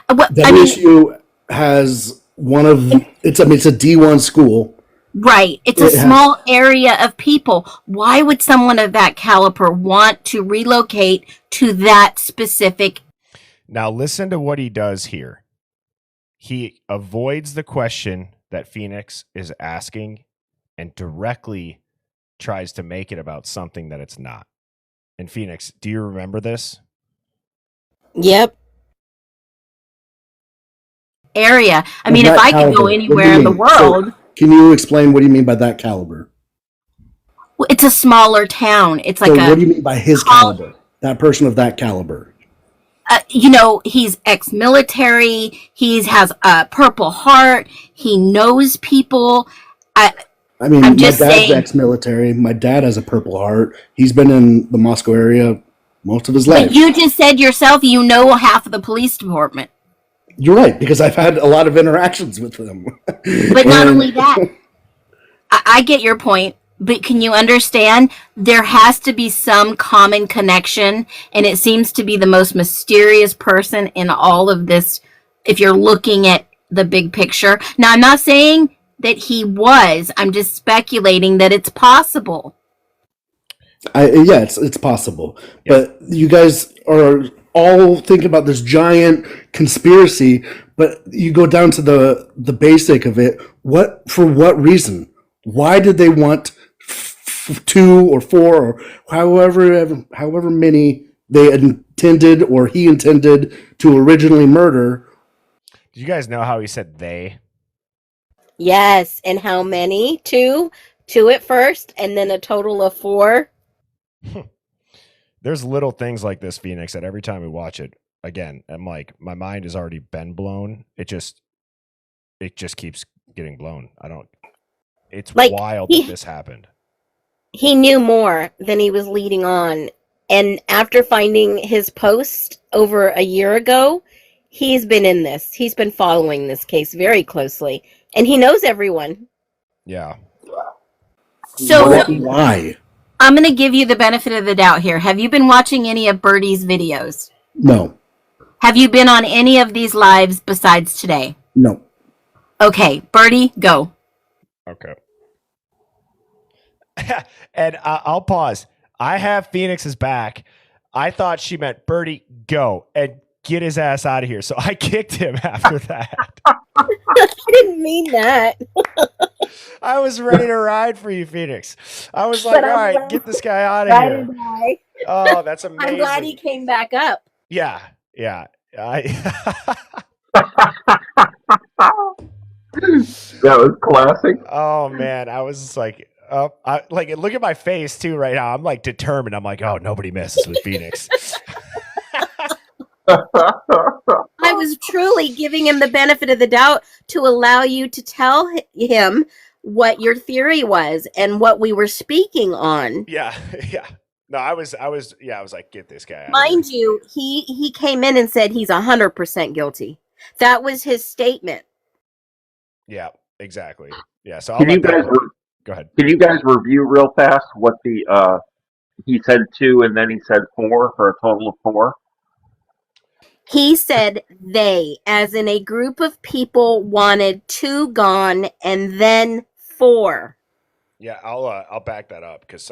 WSU has one of... it's a D1 school. Right. It's a small area of people. Why would someone of that caliber want to relocate to that specific... Now listen to what he does here. He avoids the question that Phoenix is asking and directly tries to make it about something that it's not. And Phoenix, do you remember this? Yep. Area. I mean, if I could go anywhere in the world... So, can you explain what do you mean by that caliber? Well, it's a smaller town. It's like what do you mean by his caliber? That person of that caliber? You know, he's ex-military. He has a Purple Heart. He knows people. I mean, I'm my just dad's saying. ex-military. My dad has a Purple Heart. He's been in the Moscow area most of his But life. you just said yourself you know half of the police department. You're right, because I've had a lot of interactions with them. But not only that, I get your point, but can you understand? There has to be some common connection, and it seems to be the most mysterious person in all of this if you're looking at the big picture. Now, I'm not saying that he was, I'm just speculating that it's possible. Yeah, it's possible. But you guys are all thinking about this giant conspiracy, but you go down to the basic of it. For what reason? Why did they want two or four or however many they intended or he intended to originally murder? Do you guys know how he said they? Yes, and how many? Two? Two at first, and then a total of 4? There's little things like this, Phoenix, that every time we watch it, again, I'm like, my mind has already been blown. It just keeps getting blown. It's Like, wild that this happened. He knew more than he was leading on. And after finding his post over a year ago, he's been in this. He's been following this case very closely. And he knows everyone. Yeah. So why? I'm going to give you the benefit of the doubt here. Have you been watching any of Birdie's videos? No. Have you been on any of these lives besides today? No. Okay, Birdie, go. Okay. And I'll pause. I have Phoenix's back. I thought she meant Birdie, go and get his ass out of here. So I kicked him after that. I didn't mean that. I was ready to ride for you, Phoenix. I was like, all right, get this guy out of here. Oh, that's amazing. I'm glad he came back up. Yeah. That was classic. Oh man, I was just like, look at my face too right now. I'm like determined. I'm like, oh, nobody messes with Phoenix. I was truly giving him the benefit of the doubt to allow you to tell him what your theory was and what we were speaking on. Yeah. No, I was like, get this guy out. Mind you, he came in and said he's 100% guilty. That was his statement. Yeah, exactly. Yeah, so Can you guys go ahead. Can you guys review real fast what the he said 2 and then he said 4 for a total of 4? He said they, as in a group of people, wanted 2 gone and then 4. Yeah, I'll back that up because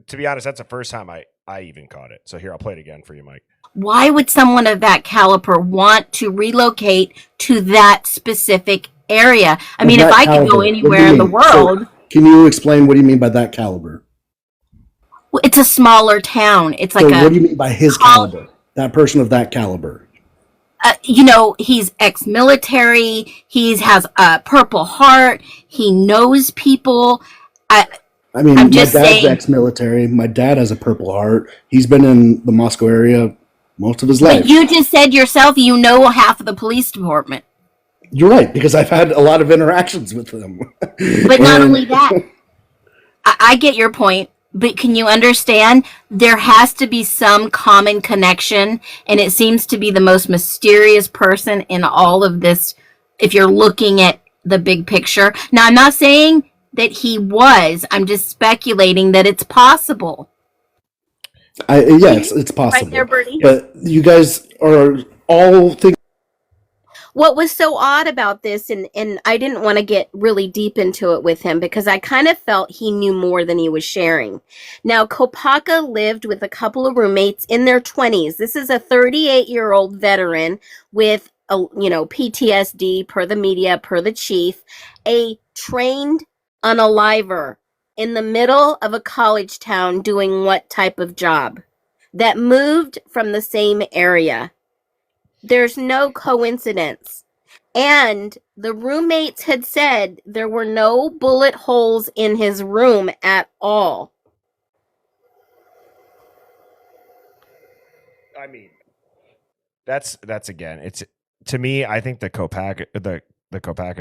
to be honest, that's the first time I even caught it. So here, I'll play it again for you, Mike. Why would someone of that caliber want to relocate to that specific area? I mean, if I could go anywhere in the world. So, can you explain what do you mean by that caliber? Well, it's a smaller town. It's like what do you mean by his caliber? That person of that caliber. He's ex-military. He has a Purple Heart. He knows people. I mean, I'm my just dad's saying, ex-military. My dad has a Purple Heart. He's been in the Moscow area most of his life. But you just said yourself you know half of the police department. You're right, because I've had a lot of interactions with them. But not only that, I get your point. But can you understand? There has to be some common connection, and it seems to be the most mysterious person in all of this if you're looking at the big picture. Now, I'm not saying that he was. I'm just speculating that it's possible. Yes, it's possible. Right there, Bertie. But you guys are all thinking. What was so odd about this, and I didn't want to get really deep into it with him because I kind of felt he knew more than he was sharing. Now, Kopaka lived with a couple of roommates in their 20s. This is a 38-year-old veteran with PTSD, per the media, per the chief, a trained unaliver in the middle of a college town doing what type of job? That moved from the same area. There's no coincidence. And the roommates had said there were no bullet holes in his room at all. I mean, that's again, it's to me, I think the Kopaka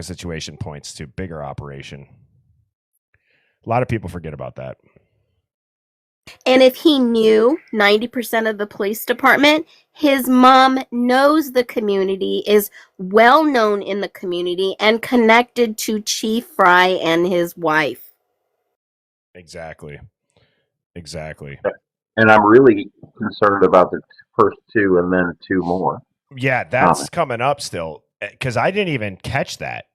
situation points to bigger operation. A lot of people forget about that. And if he knew 90% of the police department, his mom knows the community, is well known in the community, and connected to Chief Fry and his wife. Exactly. Exactly. And I'm really concerned about the first two and then two more. Yeah, that's coming up still, because I didn't even catch that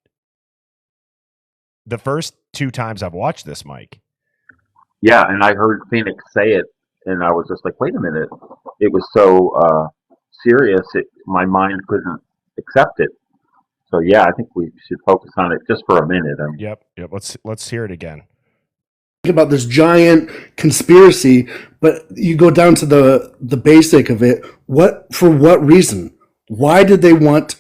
the first 2 times I've watched this, Mike. Yeah, and I heard Phoenix say it, and I was just like, wait a minute. It was so serious, my mind couldn't accept it. So, yeah, I think we should focus on it just for a minute. Yep. Let's hear it again. About this giant conspiracy, but you go down to the basic of it. For what reason? Why did they want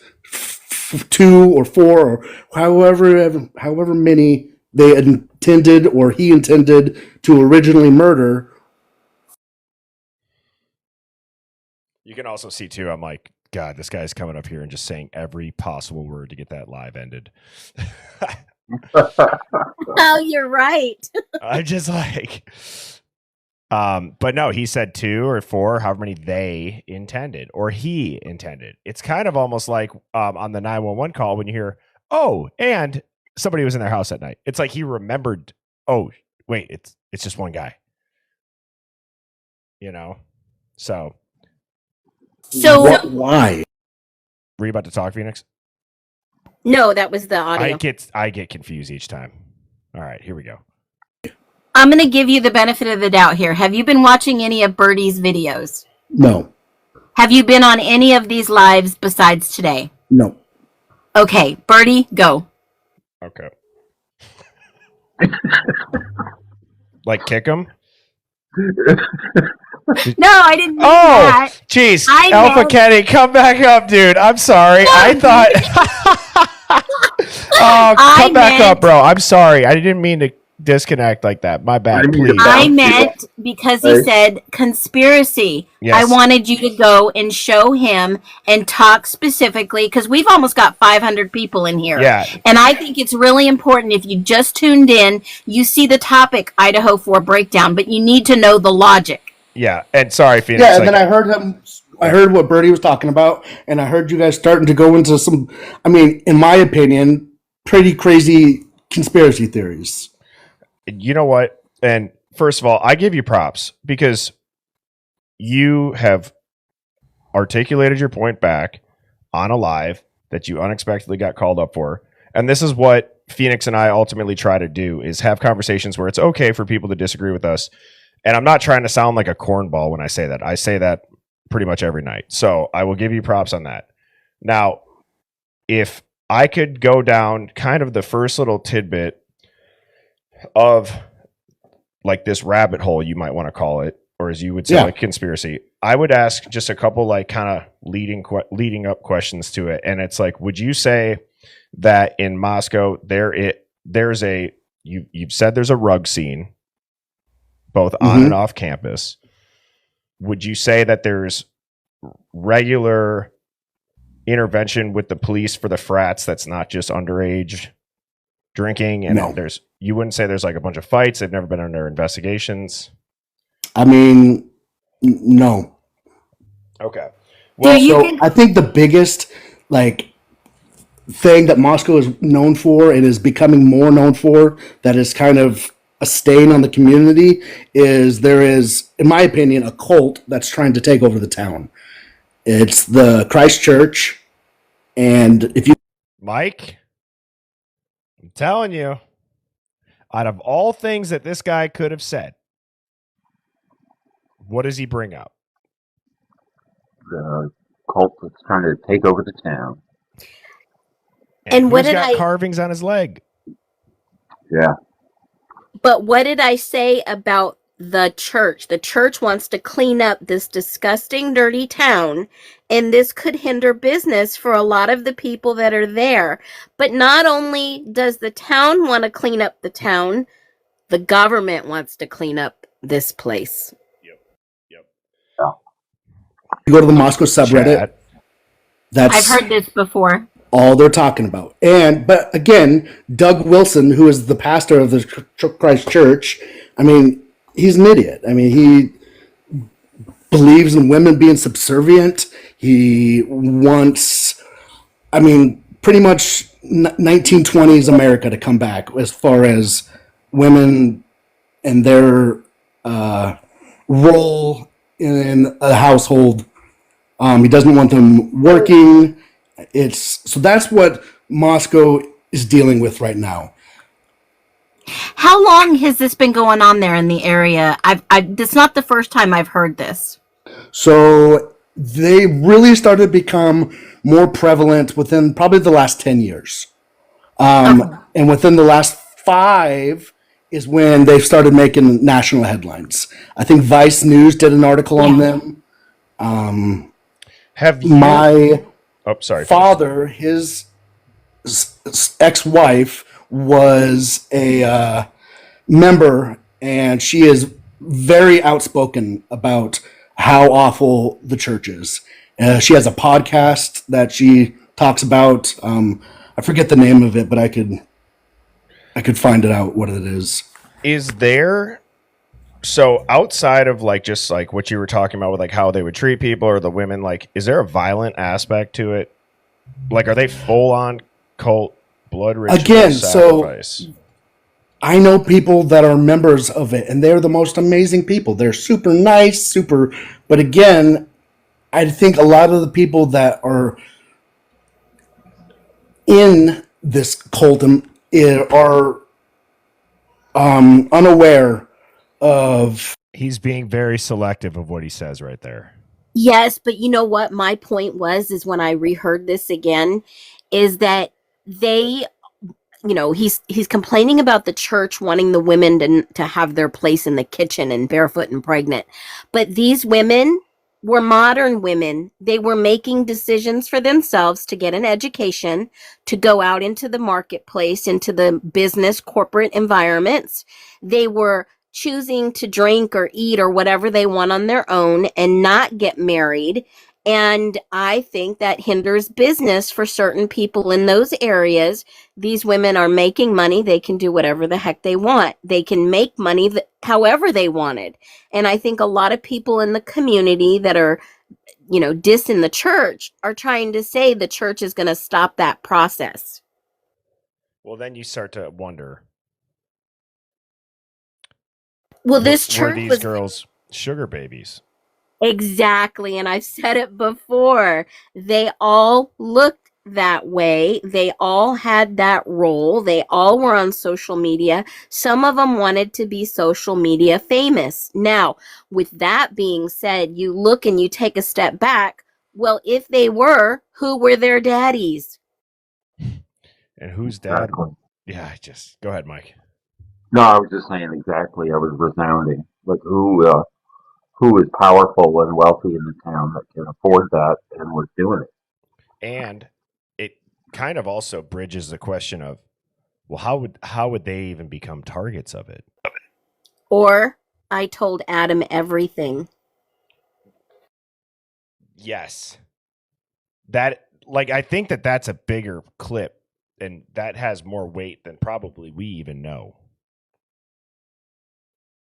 2 or 4 or however many they intended or he intended to originally murder? You can also see too, I'm like, God, this guy's coming up here and just saying every possible word to get that live ended. Oh, you're right. I'm just like, but no, he said 2 or 4, however many they intended or he intended. It's kind of almost like on the 911 call when you hear, oh, and somebody was in their house at night. It's like he remembered, oh, wait, it's just one guy. You know? So why? Were you about to talk, Phoenix? No, that was the audio. I get confused each time. All right, here we go. I'm going to give you the benefit of the doubt here. Have you been watching any of Birdie's videos? No. Have you been on any of these lives besides today? No. Okay, Birdie, go. Okay. Like kick him? No, I didn't mean Oh, that. jeez. I Alpha meant- Kenny, come back up, dude. I'm sorry. I thought... Oh, come back up, bro. I'm sorry. I didn't mean to disconnect like that. My bad, please. I meant because he said conspiracy. Yes. I wanted you to go and show him and talk specifically because we've almost got 500 people in here. Yeah. And I think it's really important if you just tuned in, you see the topic Idaho 4 breakdown, but you need to know the logic. Yeah, and sorry, Phoenix. Yeah, and then I heard what Birdie was talking about, and I heard you guys starting to go into some, I mean, in my opinion, pretty crazy conspiracy theories. You know what? And first of all, I give you props because you have articulated your point back on a live that you unexpectedly got called up for. And this is what Phoenix and I ultimately try to do, is have conversations where it's okay for people to disagree with us. And I'm not trying to sound like a cornball when I say that. I say that pretty much every night. So I will give you props on that. Now, if I could go down kind of the first little tidbit of like this rabbit hole, you might want to call it, or as you would say, like conspiracy, I would ask just a couple like kind of leading up questions to it. And it's like, would you say that in Moscow there's a you've said there's a rug scene both on and off campus? Would you say that there's regular intervention with the police for the frats that's not just underage drinking? And you wouldn't say there's like a bunch of fights? They've never been under investigations? I mean, no. Okay. Well, I think the biggest like thing that Moscow is known for and is becoming more known for, that is kind of a stain on the community, is there is, in my opinion, a cult that's trying to take over the town. It's the Christ Church, and if you, Mike, I'm telling you, out of all things that this guy could have said, what does he bring up? The cult that's trying to take over the town. And what who's did got carvings on his leg? Yeah. But what did I say about the church? The church wants to clean up this disgusting, dirty town, and this could hinder business for a lot of the people that are there. But not only does the town want to clean up the town, the government wants to clean up this place. Yep. you go to the Moscow subreddit, I've heard this before. all they're talking about. But again, Doug Wilson, who is the pastor of the Christ Church, I mean, he's an idiot. I mean, he believes in women being subservient. He wants, I mean, pretty much 1920s America to come back as far as women and their role in a household. He doesn't want them working. So that's what Moscow is dealing with right now. How long has this been going on there in the area? It's not the first time I've heard this. So they really started to become more prevalent within probably the last 10 years. And within the last 5 is when they've started making national headlines. I think Vice News did an article on them. Have you? My sorry. father, his ex-wife, was a member, and she is very outspoken about how awful the church is. She has a podcast that she talks about. I forget the name of it, but I could find it out what it is. Is there, so outside of like just like what you were talking about with like how they would treat people or the women, like is there a violent aspect to it? Like are they full on cult blood ritual sacrifice? So I know people that are members of it, and they're the most amazing people. They're super nice, but again, I think a lot of the people that are in this cult are unaware of. He's being very selective of what he says right there. Yes, but you know what my point is when I reheard this again, is that they, you know, he's complaining about the church wanting the women to have their place in the kitchen and barefoot and pregnant. But these women were modern women. They were making decisions for themselves to get an education, to go out into the marketplace, into the business corporate environments. They were choosing to drink or eat or whatever they want on their own and not get married. And I think that hinders business for certain people in those areas. These women are making money. They can do whatever the heck they want. They can make money however they wanted. And I think a lot of people in the community that are, you know, dissing the church are trying to say the church is going to stop that process. Well, then you start to wonder. Well, this were church these girls sugar babies? Exactly. And I've said it before. They all looked that way. They all had that role. They all were on social media. Some of them wanted to be social media famous. Now, with that being said, you look and you take a step back. Well, if they were, who were their daddies? And whose dad? Yeah, just go ahead, Mike. No, I was just saying exactly. I was resounding. Like who is powerful and wealthy in the town that can afford that and was doing it. And it kind of also bridges the question of, well, how would they even become targets of it? Or I told Adam everything. Yes. That, like, I think that's a bigger clip, and that has more weight than probably we even know.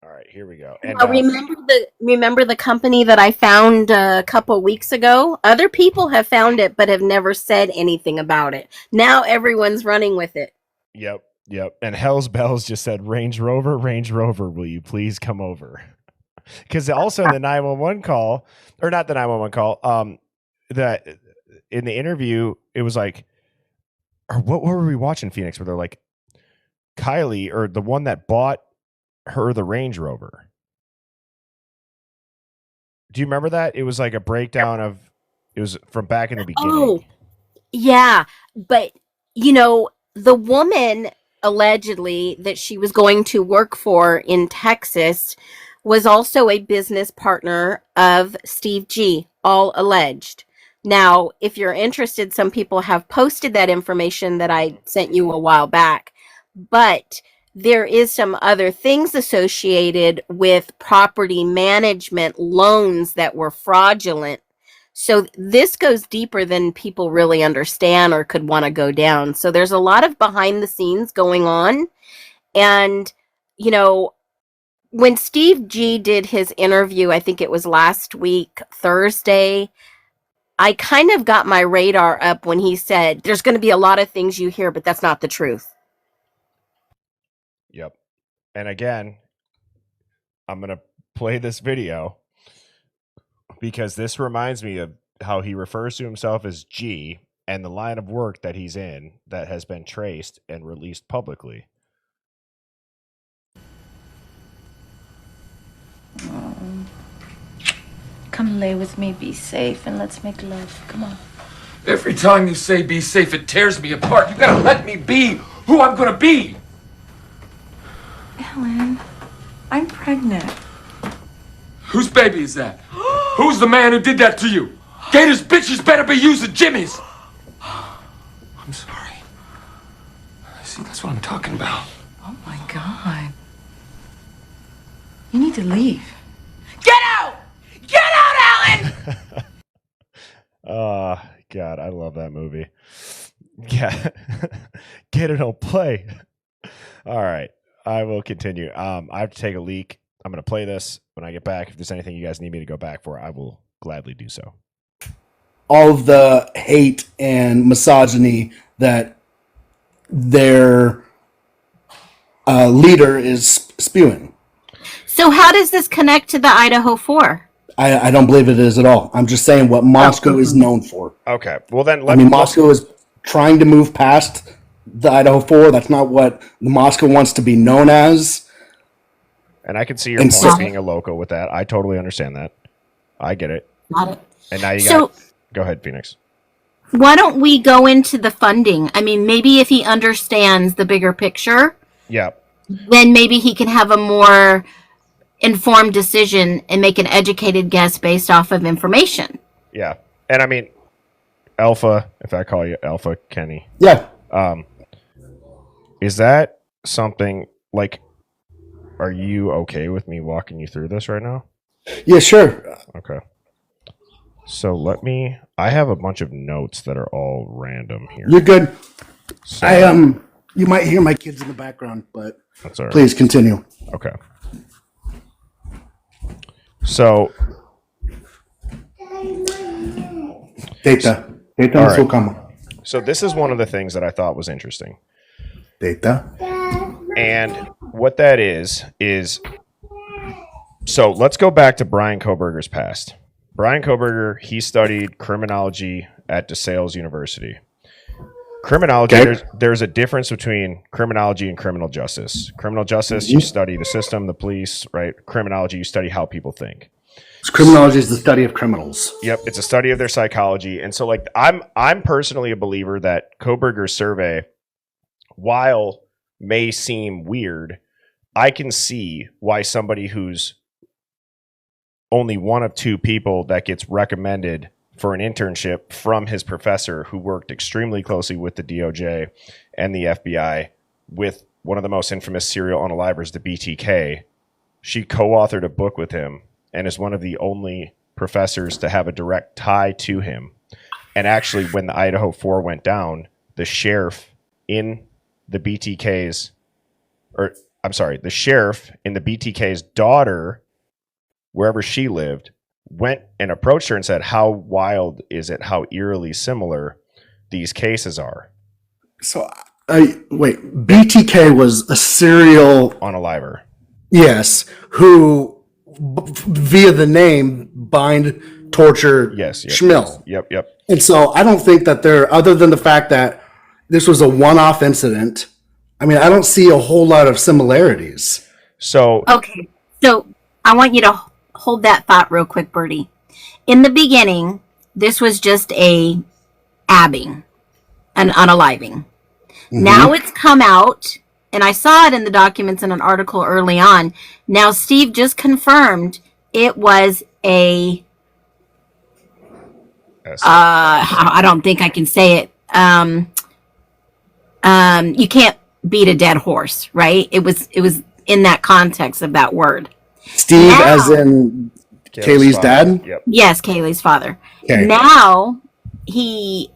All right, here we go. And remember the company that I found a couple weeks ago? Other people have found it, but have never said anything about it. Now everyone's running with it. Yep. And Hell's Bells just said, Range Rover, will you please come over? Because also the 911 call, or not the 911 call, that in the interview, it was like, or what were we watching, Phoenix, where they're like, Kylie, or the one that bought her the Range Rover. Do you remember that? It was like a breakdown of, it was from back in the beginning. Oh, yeah. But, you know, the woman allegedly that she was going to work for in Texas was also a business partner of Steve G, all alleged. Now, if you're interested, some people have posted that information that I sent you a while back, but there is some other things associated with property management loans that were fraudulent. So this goes deeper than people really understand or could want to go down. So there's a lot of behind the scenes going on. And, you know, when Steve G did his interview, I think it was last week, Thursday, I kind of got my radar up when he said, there's going to be a lot of things you hear, but that's not the truth. Yep. And again, I'm going to play this video because this reminds me of how he refers to himself as G and the line of work that he's in that has been traced and released publicly. Come lay with me, be safe, and let's make love. Come on. Every time you say be safe, it tears me apart. You gotta let me be who I'm gonna be. Ellen, I'm pregnant. Whose baby is that? Who's the man who did that to you? Gators bitches better be using Jimmy's. I'm sorry. See, that's what I'm talking about. Oh my God. You need to leave. Get out! Get out, Alan! Oh, God, I love that movie. Yeah. Get it on play. All right. I will continue. I have to take a leak. I'm going to play this when I get back. If there's anything you guys need me to go back for, I will gladly do so. All of the hate and misogyny that their leader is spewing. So how does this connect to the Idaho 4? I don't believe it is at all. I'm just saying what Moscow is known for. Okay. Well, then Moscow is trying to move past the Idaho 4. That's not what Moscow wants to be known as. And I can see your point being a loco with that. I totally understand that. I get it. Got it. And now you got go ahead, Phoenix. Why don't we go into the funding? I mean, maybe if he understands the bigger picture, yeah, then maybe he can have a more informed decision and make an educated guess based off of information. Yeah. And I mean, Alpha, if I call you Alpha Kenny. Yeah. Is that something like, are you okay with me walking you through this right now? Yeah, sure. Okay. So I have a bunch of notes that are all random here. You're good. So, you might hear my kids in the background, but that's all right. Please continue. Okay. So Data right. will come. So this is one of the things that I thought was interesting. Data. And what that is so let's go back to Brian Koberger's past. Brian Koberger, he studied criminology at DeSales University. Criminology, there's a difference between criminology and criminal justice. Criminal justice, you study the system, the police, right? Criminology, you study how people think. Criminology is the study of criminals. Yep, it's a study of their psychology. And so like I'm personally a believer that Koberger's survey, while may seem weird, I can see why somebody who's only one of two people that gets recommended for an internship from his professor who worked extremely closely with the DOJ and the FBI with one of the most infamous serial unalivers, the BTK. She co-authored a book with him and is one of the only professors to have a direct tie to him. And actually, when the Idaho 4 went down, the sheriff in the BTK's, the sheriff in the BTK's daughter, wherever she lived, went and approached her and said, how wild is it, how eerily similar these cases are? So, wait, BTK was a serial unaliver. Yes, who via the name bind, torture, Schmill. Yep. And so I don't think that other than the fact that this was a one-off incident, I mean, I don't see a whole lot of similarities. So okay, so I want you to hold that thought real quick, Bertie. In the beginning, this was just a abbing, an unaliving. Mm-hmm. Now it's come out, and I saw it in the documents in an article early on. Now Steve just confirmed it was a I don't think I can say it. You can't beat a dead horse, right? It was in that context of that word. Steve, as in Kaylee's dad? Yep. Yes, Kaylee's father. Okay. Now, the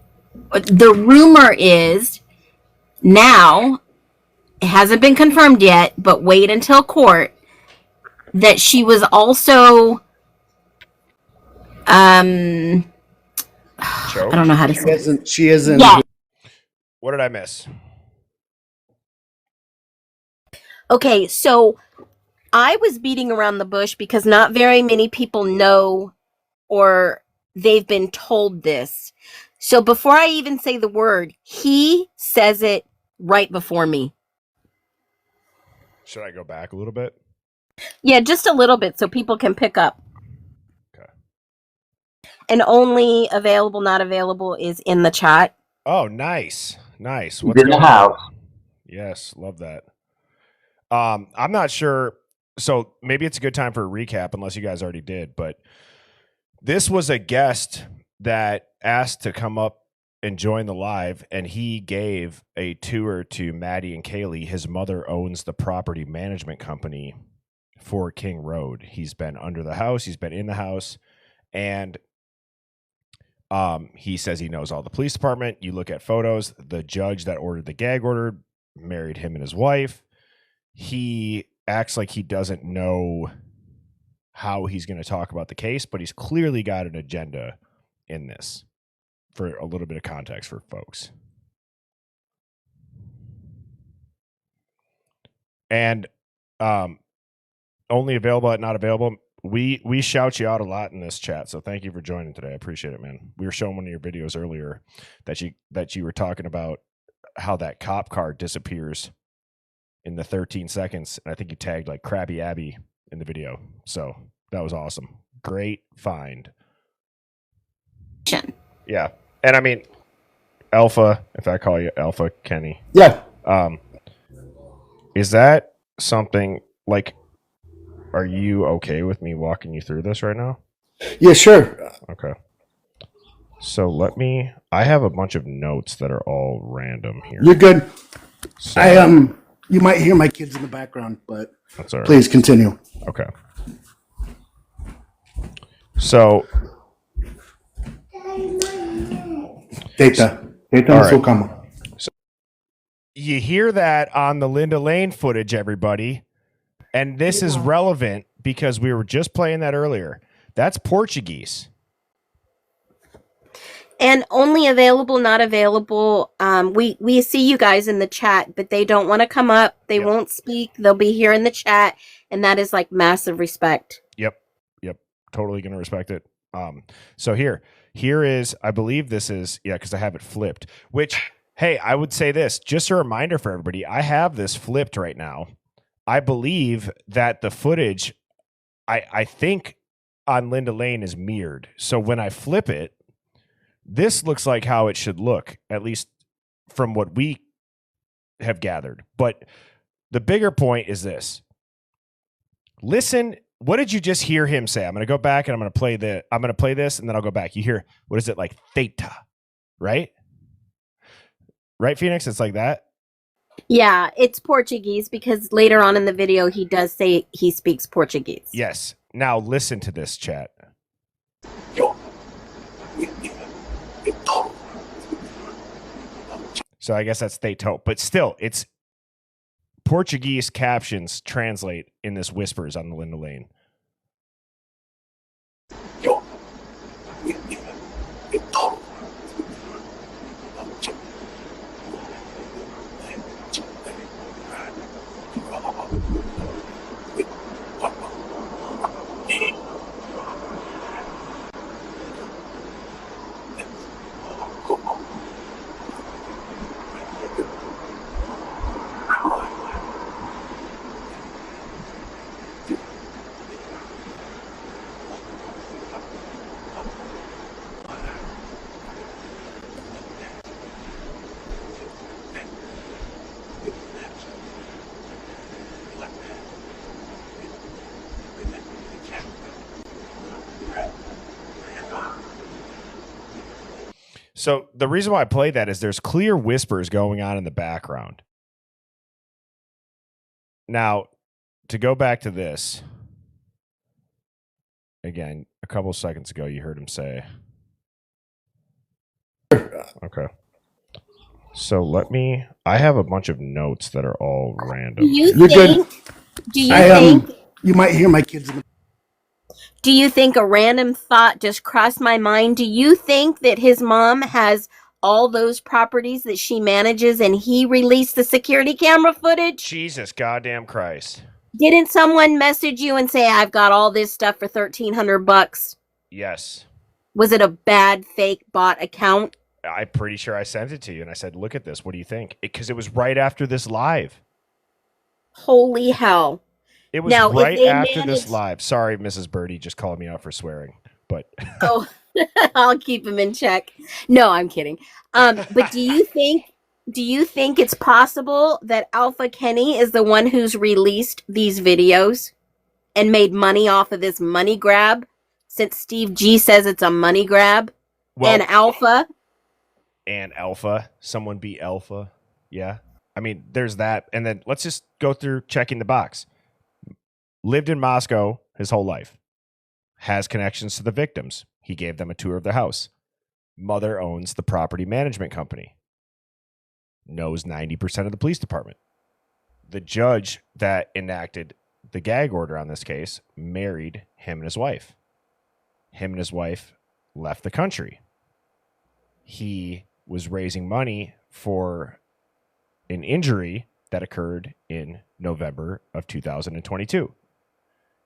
rumor is now, it hasn't been confirmed yet, but wait until court, that she was also, I don't know how to say it. She isn't. Yeah. What did I miss? Okay, so I was beating around the bush because not very many people know or they've been told this. So before I even say the word, he says it right before me. Should I go back a little bit? Yeah, just a little bit so people can pick up. Okay. And only available, not available is in the chat. Oh, nice. Nice. What's in the house? Yes, love that. I'm not sure. So maybe it's a good time for a recap, unless you guys already did. But this was a guest that asked to come up and join the live, and he gave a tour to Maddie and Kaylee. His mother owns the property management company for King Road. He's been under the house. He's been in the house, and he says he knows all the police department. You look at photos. The judge that ordered the gag order married him and his wife. He acts like he doesn't know how he's going to talk about the case, but he's clearly got an agenda in this. For a little bit of context for folks. And only available at not available. We shout you out a lot in this chat, so thank you for joining today. I appreciate it, man. We were showing one of your videos earlier that you were talking about how that cop car disappears in the 13 seconds, and I think you tagged like Krabby Abby in the video. So that was awesome. Great find. Yeah. And I mean, Alpha, if I call you Alpha Kenny. Yeah. Is that something like, are you okay with me walking you through this right now? Yeah, sure. Okay. So I have a bunch of notes that are all random here. You're good. So, you might hear my kids in the background, but that's all right. Please continue. Okay. So Data right. will come. So you hear that on the Linda Lane footage, everybody. And this is relevant because we were just playing that earlier. That's Portuguese. And only available, not available. We see you guys in the chat, but they don't want to come up. They won't speak. They'll be here in the chat. And that is like massive respect. Yep. Totally going to respect it. So here is, I believe this is, because I have it flipped, which, hey, I would say this, just a reminder for everybody. I have this flipped right now. I believe that the footage, I think on Linda Lane is mirrored. So when I flip it, this looks like how it should look, at least from what we have gathered. But the bigger point is this. Listen, what did you just hear him say? I'm going to go back and I'm going to play this and then I'll go back. You hear, what is it, like theta, right? Right, Phoenix? It's like that? Yeah, it's Portuguese because later on in the video, he does say he speaks Portuguese. Yes. Now listen to this, chat. So I guess that's theta, but still, it's Portuguese captions translate in this whispers on the Linda Lane. So the reason why I play that is there's clear whispers going on in the background. Now, to go back to this, again, a couple seconds ago, you heard him say. Okay. So I have a bunch of notes that are all random. Do you You're think? good. Do you think? You might hear my kids. Do you think a random thought just crossed my mind? Do you think that his mom has all those properties that she manages and he released the security camera footage? Jesus goddamn Christ. Didn't someone message you and say, I've got all this stuff for $1,300? Yes. Was it a bad fake bot account? I'm pretty sure I sent it to you and I said, look at this. What do you think? Because it was right after this live. Holy hell. It was now, right after this live. Sorry, Mrs. Birdie just called me out for swearing. But oh, I'll keep him in check. No, I'm kidding. But do you think it's possible that Alpha Kenny is the one who's released these videos and made money off of this money grab? Since Steve G says it's a money grab, and Alpha, someone be Alpha, yeah. I mean, there's that, and then let's just go through checking the box. Lived in Moscow his whole life, has connections to the victims. He gave them a tour of their house. Mother owns the property management company. Knows 90% of the police department. The judge that enacted the gag order on this case married him and his wife. Him and his wife left the country. He was raising money for an injury that occurred in November of 2022.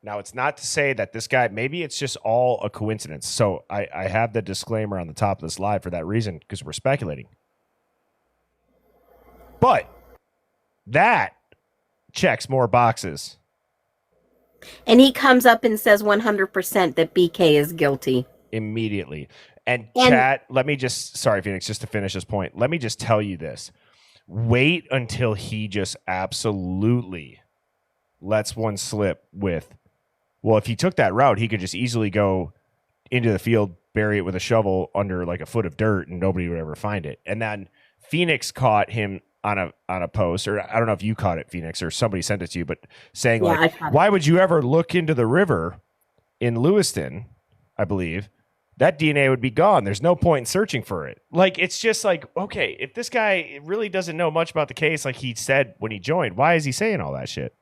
Now, it's not to say that this guy, maybe it's just all a coincidence. So I have the disclaimer on the top of this live for that reason, because we're speculating. But that checks more boxes. and he comes up and says 100% that BK is guilty. Immediately. And chat, let me just, sorry, Phoenix, just to finish this point, let me just tell you this. Wait until he just absolutely lets one slip with, well, if he took that route, he could just easily go into the field, bury it with a shovel under like a foot of dirt, and nobody would ever find it. And then Phoenix caught him on a post, or I don't know if you caught it, Phoenix, or somebody sent it to you, but saying why would you ever look into the river in Lewiston, I believe, that DNA would be gone. There's no point in searching for it. Like, it's just like, okay, if this guy really doesn't know much about the case, like he said when he joined, why is he saying all that shit?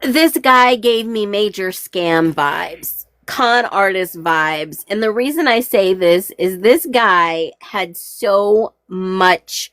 This guy gave me major scam vibes, con artist vibes. And the reason I say this is this guy had so much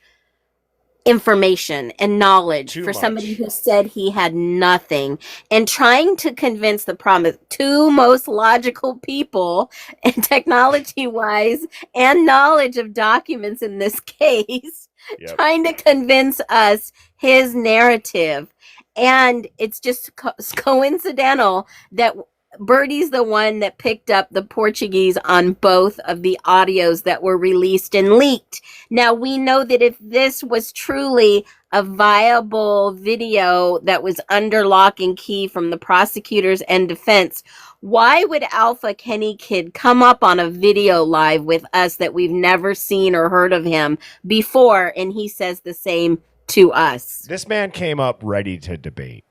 information and knowledge for somebody who said he had nothing, and trying to convince the two most logical people and technology wise and knowledge of documents in this case, trying to convince us his narrative. And it's just coincidental that Birdie's the one that picked up the Portuguese on both of the audios that were released and leaked. Now, we know that if this was truly a viable video that was under lock and key from the prosecutors and defense, why would Alpha Kenny Kid come up on a video live with us that we've never seen or heard of him before, and he says the same to us? This man came up ready to debate.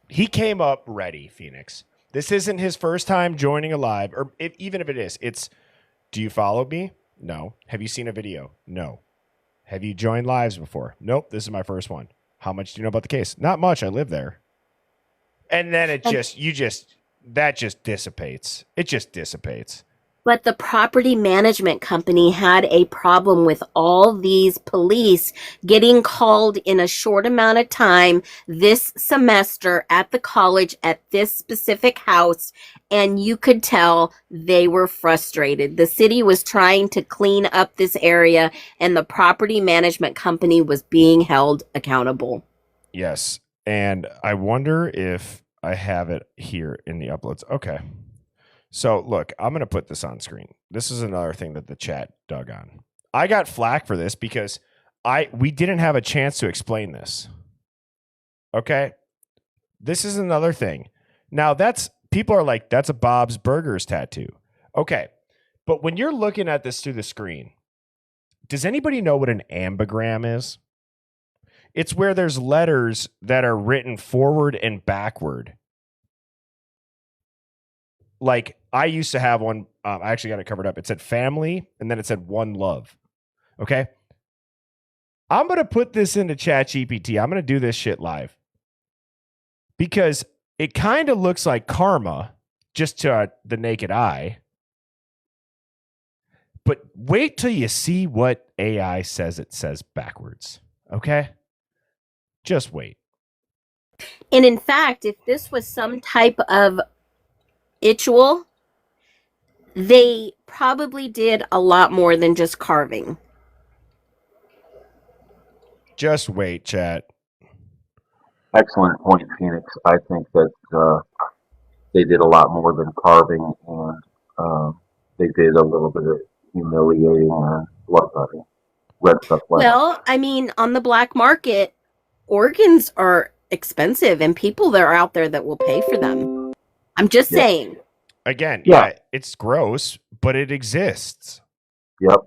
He came up ready, Phoenix. This isn't his first time joining a live, or even if it is, it's, do you follow me? No. Have you seen a video? No. Have you joined lives before? Nope, this is my first one. How much do you know about the case? Not much, I live there. And then that just dissipates. It just dissipates. But the property management company had a problem with all these police getting called in a short amount of time this semester at the college at this specific house. And you could tell they were frustrated. The city was trying to clean up this area, and the property management company was being held accountable. Yes. And I wonder if I have it here in the uploads. Okay. So, look, I'm going to put this on screen. This is another thing that the chat dug on. I got flack for this because we didn't have a chance to explain this. Okay? This is another thing. Now, people are like, that's a Bob's Burgers tattoo. Okay. But when you're looking at this through the screen, does anybody know what an ambigram is? It's where there's letters that are written forward and backward. like I used to have one. I actually got it covered up. It said family, and then it said one love. Okay. I'm going to put this into ChatGPT. I'm going to do this shit live because it kind of looks like karma just to the naked eye. But wait till you see what AI says it says backwards. Okay? Just wait. And in fact, if this was some type of ritual, they probably did a lot more than just carving. Just wait, chat. Excellent point, Phoenix. I think that they did a lot more than carving, and they did a little bit of humiliating and bloodletting. Red stuff like Well, I mean, on the black market, organs are expensive, and people that are out there that will pay for them. I'm just saying. Again, yeah, it's gross, but it exists. Yep.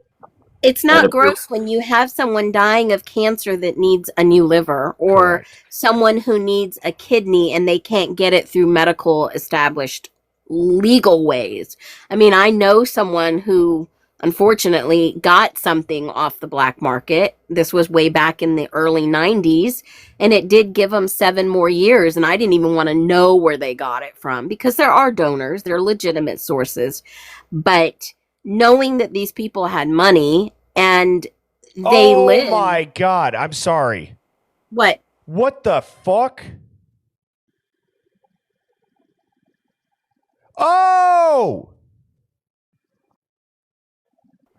It's not gross when you have someone dying of cancer that needs a new liver, or someone who needs a kidney and they can't get it through medical established legal ways. I mean, I know someone who unfortunately got something off the black market. This was way back in the early 90s, and it did give them 7 more years, and I didn't even want to know where they got it from because there are donors, they're legitimate sources. But knowing that these people had money and they lived. Oh my God. I'm sorry. What? What the fuck? Oh!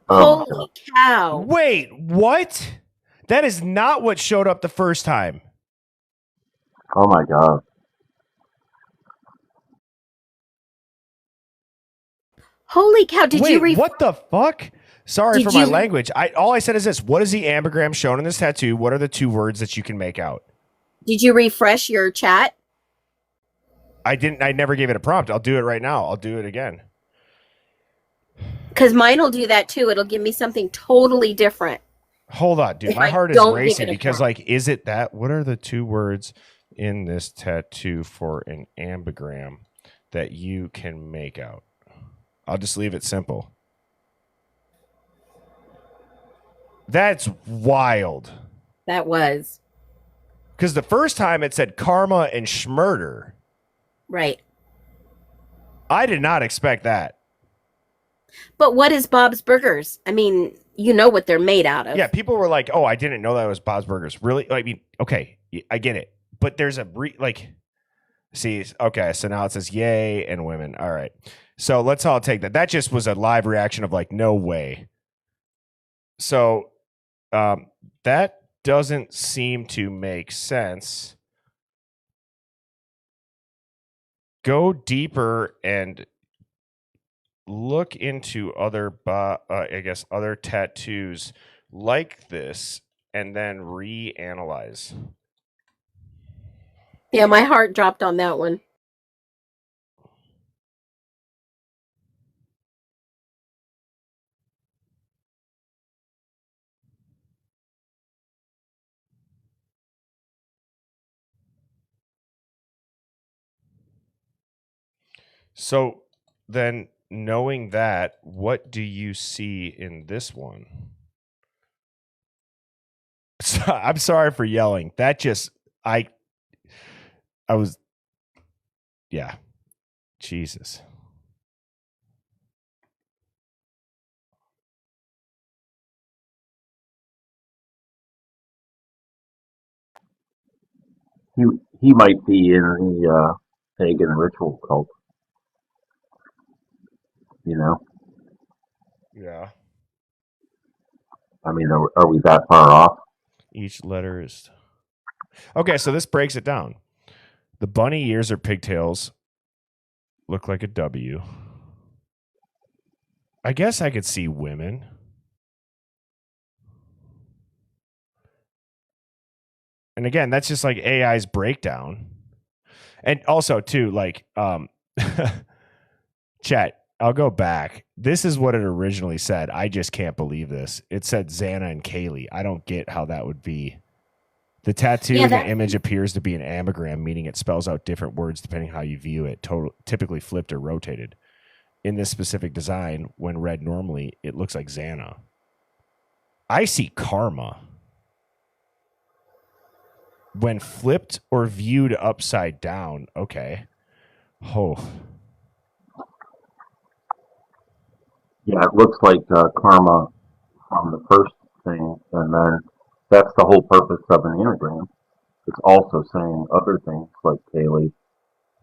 Holy cow. Wait, what? That is not what showed up the first time. Oh my God. Holy cow. Did you what the fuck? Sorry for my language. All I said is this. What is the ambigram shown in this tattoo? What are the 2 words that you can make out? Did you refresh your chat? I didn't. I never gave it a prompt. I'll do it right now. I'll do it again. Because mine will do that too. It'll give me something totally different. Hold on, dude. My heart is racing because, like, is it that? What are the 2 words in this tattoo for an ambigram that you can make out? I'll just leave it simple. That's wild. That was. Because the first time it said karma and schmurder. Right. I did not expect that. But what is Bob's Burgers? I mean, you know what they're made out of. Yeah, people were like, oh, I didn't know that was Bob's Burgers. Really? I mean, okay, I get it. But there's see, okay, so now it says yay and women. All right. So let's all take that. That just was a live reaction of like, no way. So that doesn't seem to make sense. Go deeper and look into other, other tattoos like this, and then reanalyze. Yeah, my heart dropped on that one. So then, knowing that, what do you see in this one? So, I'm sorry for yelling. That just, I was, yeah, Jesus. he might be in the pagan ritual cult. You know? Yeah. I mean, are we that far off? Each letter is... Okay, so this breaks it down. The bunny ears or pigtails look like a W. I guess I could see women. And again, that's just like AI's breakdown. And also, too, like, chat, I'll go back. This is what it originally said. I just can't believe this. It said Xana and Kaylee. I don't get how that would be. The tattoo Yeah, in the that image appears to be an ambigram, meaning it spells out different words depending how you view it, typically flipped or rotated. In this specific design, when read normally, it looks like Xana. I see karma. When flipped or viewed upside down, okay. Oh. Yeah, it looks like karma from the first thing, and then that's the whole purpose of an anagram. It's also saying other things like Kaylee,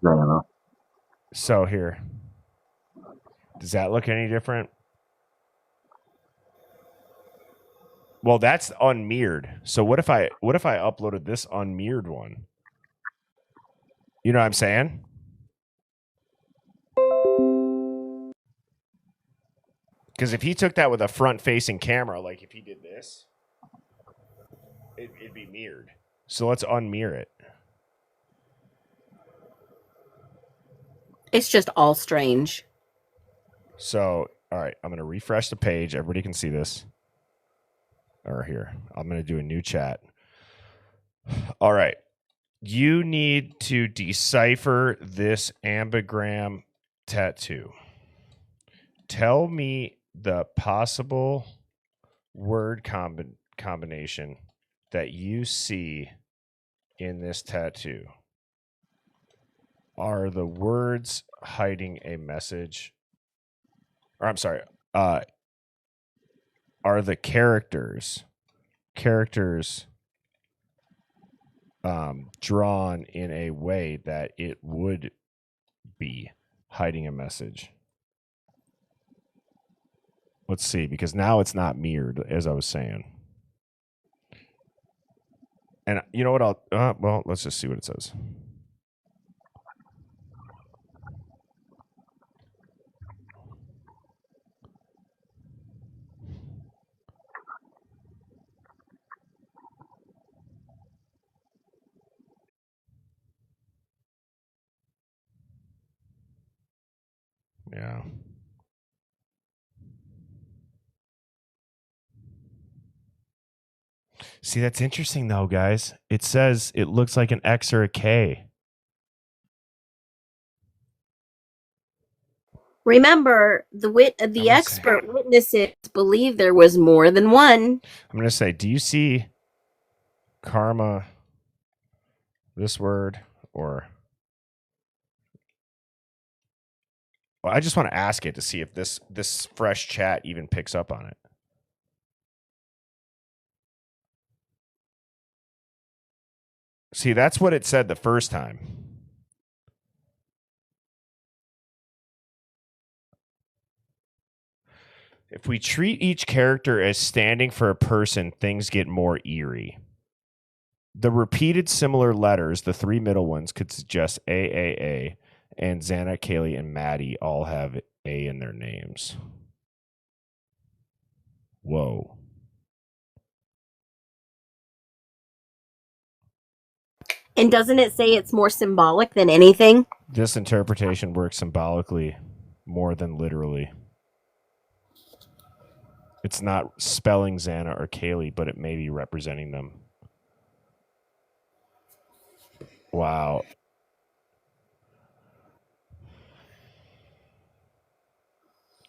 Xana. So here. Does that look any different? Well, that's unmirrored. So what if I uploaded this unmirrored one? You know what I'm saying? Because if he took that with a front-facing camera, like if he did this, it'd be mirrored. So let's unmirror it. It's just all strange. So, all right, I'm going to refresh the page. Everybody can see this. Or here, I'm going to do a new chat. All right. You need to decipher this ambigram tattoo. Tell me the possible word combination that you see in this tattoo. Are the words hiding a message? Or I'm sorry, are the characters drawn in a way that it would be hiding a message? Let's see, because now it's not mirrored, as I was saying. And you know what? Well, let's just see what it says. Yeah. See, that's interesting though, guys. It says it looks like an X or a K. Remember, the expert witnesses believe there was more than one. I'm going to say, do you see karma, this word, or... Well, I just want to ask it to see if this fresh chat even picks up on it. See, that's what it said the first time. If we treat each character as standing for a person, things get more eerie. The repeated similar letters, the three middle ones, could suggest AAA, and Xana, Kaylee, and Maddie all have A in their names. Whoa. And doesn't it say it's more symbolic than anything? This interpretation works symbolically more than literally. It's not spelling Xana or Kaylee, but it may be representing them. Wow.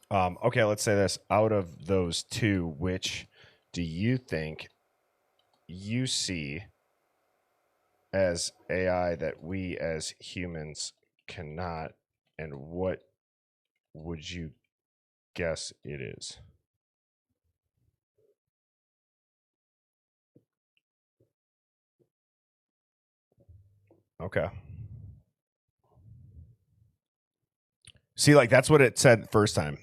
Okay, let's say this. Out of those two, which do you think you see as AI that we as humans cannot, and what would you guess it is? Okay. See, like that's what it said first time.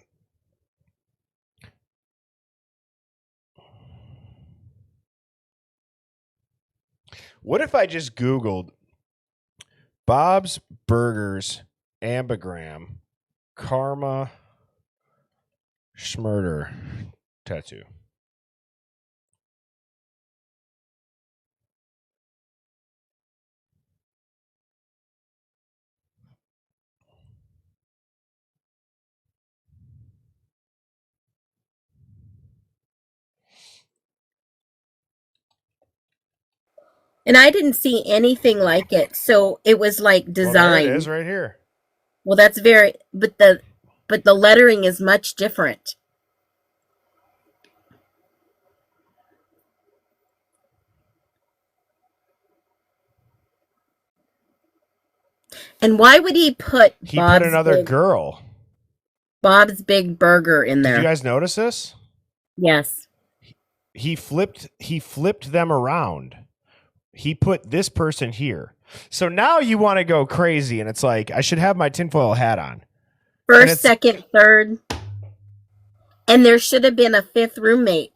What if I just Googled Bob's Burgers ambigram karma schmurder tattoo? And I didn't see anything like it. So it was like Well, designed. there it is right here. Well, that's very, but the lettering is much different. And why would he put He put another big, girl. Bob's Big Burger in Did there? you guys notice this? Yes. He flipped them around. He put this person here. So now you want to go crazy, and it's like I should have my tinfoil hat on. First, second, third. And there should have been a fifth roommate.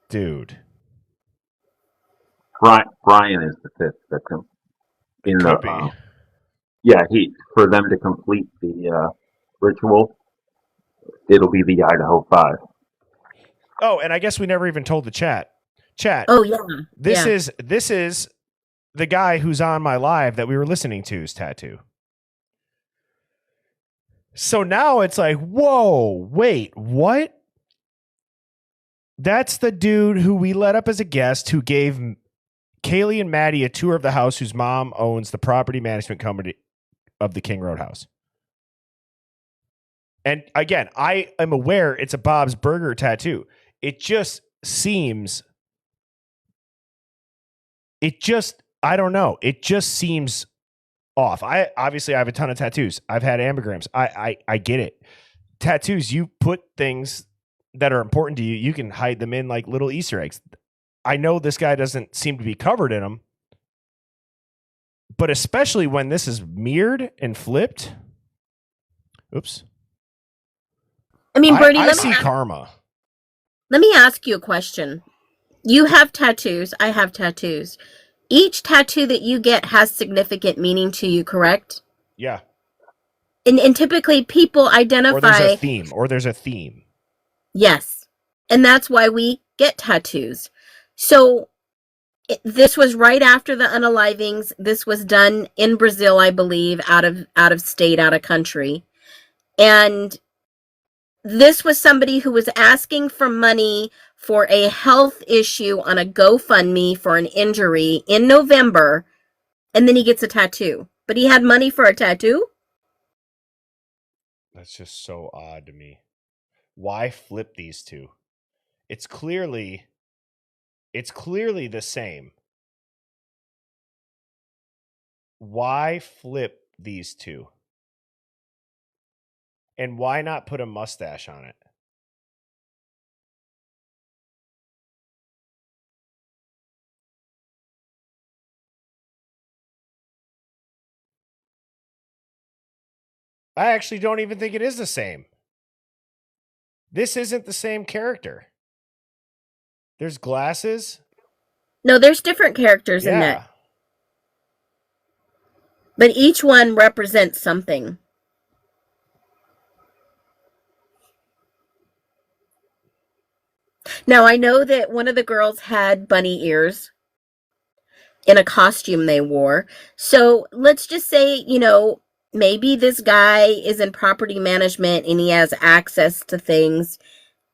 Dude. Brian is the fifth victim. Could be. Yeah, for them to complete the ritual, it'll be the Idaho 5. Oh, and I guess we never even told the chat. Chat. Oh yeah. This is the guy who's on my live that we were listening to's tattoo. So now it's like, whoa, wait, what? That's the dude who we let up as a guest who gave Kaylee and Maddie a tour of the house whose mom owns the property management company of the King Road house. And again, I am aware it's a Bob's Burger tattoo. It just seems, I don't know. It just seems off. I have a ton of tattoos. I've had ambigrams. I get it. Tattoos, you put things that are important to you, you can hide them in like little Easter eggs. I know this guy doesn't seem to be covered in them, but especially when this is mirrored and flipped. Oops. I mean, Bertie, I see karma. Let me ask you a question. You have tattoos. I have tattoos. Each tattoo that you get has significant meaning to you, correct? Yeah. And typically people identify. Or there's a theme. Yes. And that's why we get tattoos. So this was right after the unalivings. This was done in Brazil, I believe, out of state, out of country. And this was somebody who was asking for money for a health issue on a GoFundMe for an injury in November, and then he gets a tattoo. But he had money for a tattoo? That's just so odd to me. Why flip these two? It's clearly the same. Why flip these two? And why not put a mustache on it? I actually don't even think it is the same. This isn't the same character. There's glasses. No, there's different characters in that. But each one represents something. Now, I know that one of the girls had bunny ears in a costume they wore. So let's just say, maybe this guy is in property management and he has access to things.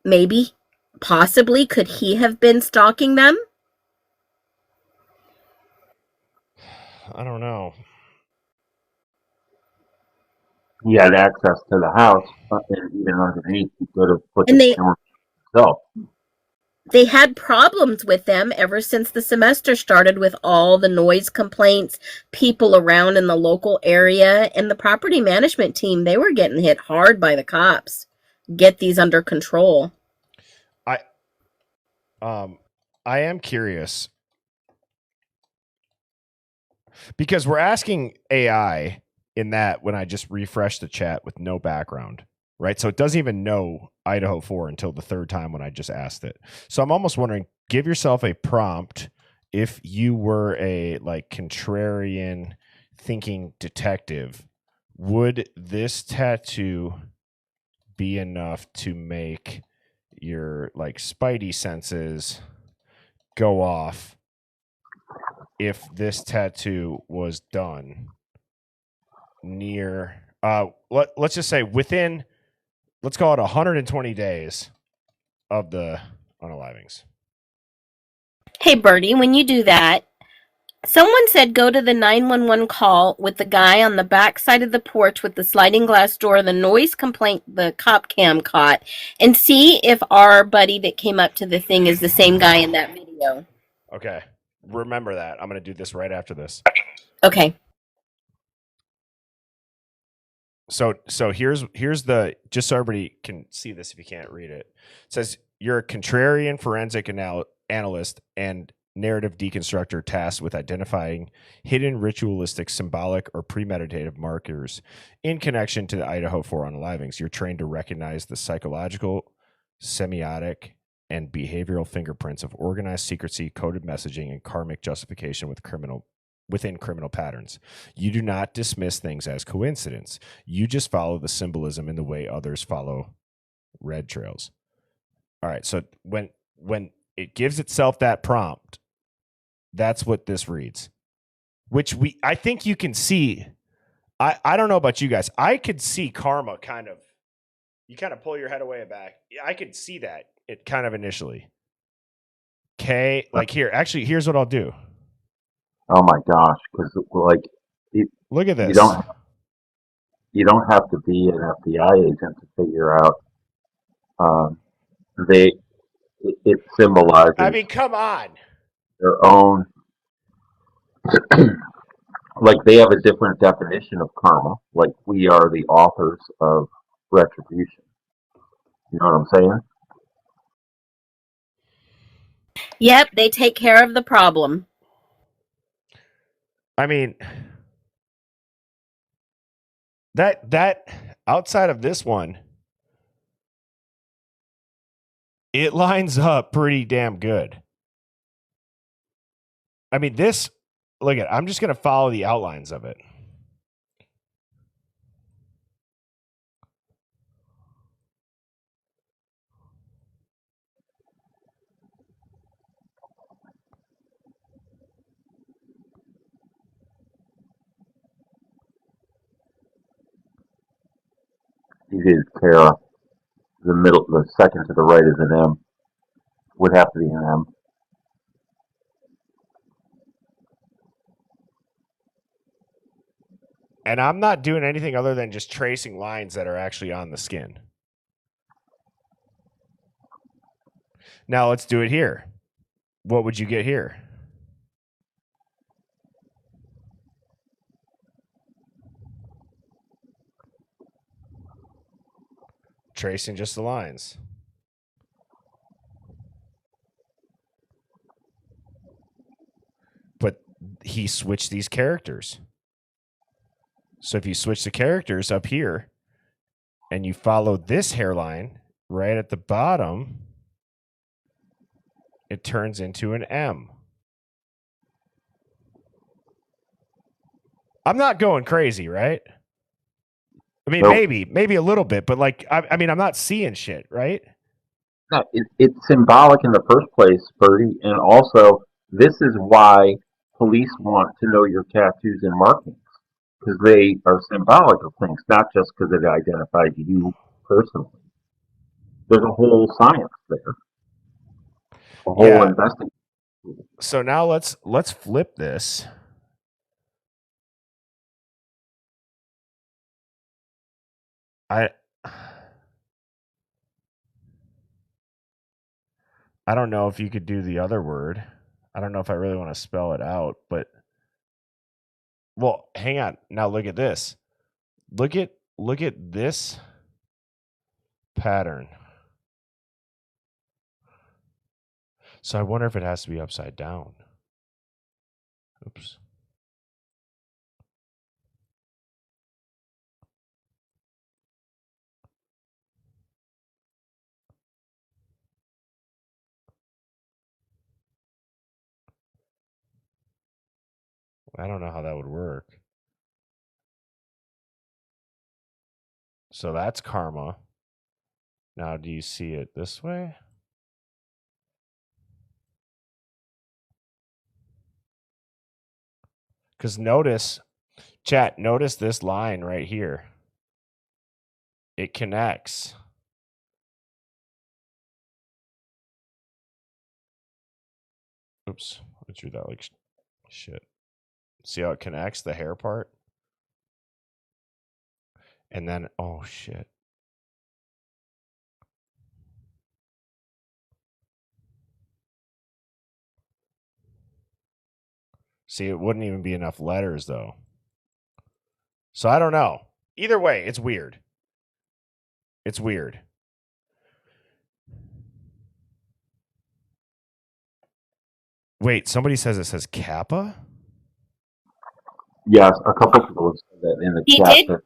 Maybe, possibly, could he have been stalking them? I don't know. He had access to the house, and even underneath, he could have put the camera himself. They had problems with them ever since the semester started, with all the noise complaints, people around in the local area, and the property management team. They were getting hit hard by the cops. Get these under control. I am curious because we're asking AI in that when I just refresh the chat with no background, right? So it doesn't even know Idaho 4 until the third time when I just asked it. So I'm almost wondering, give yourself a prompt if you were a contrarian thinking detective. Would this tattoo be enough to make your spidey senses go off if this tattoo was done near let's just say within, let's call it 120 days of the unalivings? Hey, Bertie, when you do that, someone said go to the 911 call with the guy on the back side of the porch with the sliding glass door, the noise complaint the cop cam caught, and see if our buddy that came up to the thing is the same guy in that video. Okay. Remember that. I'm going to do this right after this. Okay. So here's the, just so everybody can see this if you can't read it. It says you're a contrarian forensic analyst and narrative deconstructor tasked with identifying hidden ritualistic, symbolic, or premeditative markers in connection to the Idaho 4 unalivings. You're trained to recognize the psychological, semiotic, and behavioral fingerprints of organized secrecy, coded messaging, and karmic justification within criminal patterns. You do not dismiss things as coincidence. You just follow the symbolism in the way others follow red trails. All right, so when it gives itself that prompt, that's what this reads. Which I think you can see. I don't know about you guys. I could see karma kind of, you kind of pull your head away back. I could see that it kind of initially. Okay, like here, actually, here's what I'll do. Oh my gosh, because like, look at this. You don't have to be an FBI agent to figure out. It symbolizes. I mean, come on. Their own, like they have a different definition of karma. Like we are the authors of retribution. You know what I'm saying? Yep, they take care of the problem. I mean, that outside of this one, it lines up pretty damn good. I mean, I'm just going to follow the outlines of it. It is Kara. The second to the right is an M. Would have to be an M. And I'm not doing anything other than just tracing lines that are actually on the skin. Now let's do it here. What would you get here? Tracing just the lines. But he switched these characters. So if you switch the characters up here and you follow this hairline right at the bottom, it turns into an M. I'm not going crazy, right? I mean, Nope. maybe a little bit, but like, I mean, I'm not seeing shit, right? No, it's symbolic in the first place, Bertie, and also this is why police want to know your tattoos and markings, because they are symbolic of things, not just because it identifies you personally. There's a whole science there, a whole investigation. So now let's flip this. I don't know if you could do the other word. I don't know if I really want to spell it out, but well, hang on. Now look at this. Look at this pattern. So I wonder if it has to be upside down. Oops. I don't know how that would work. So that's karma. Now, do you see it this way? Because notice this line right here. It connects. Oops, I drew that like shit. See how it connects the hair part? And then, oh shit. See, it wouldn't even be enough letters though. So I don't know. Either way, it's weird. It's weird. Wait, somebody says it says Kappa? Yes, a couple people have said that in the He chat. did. That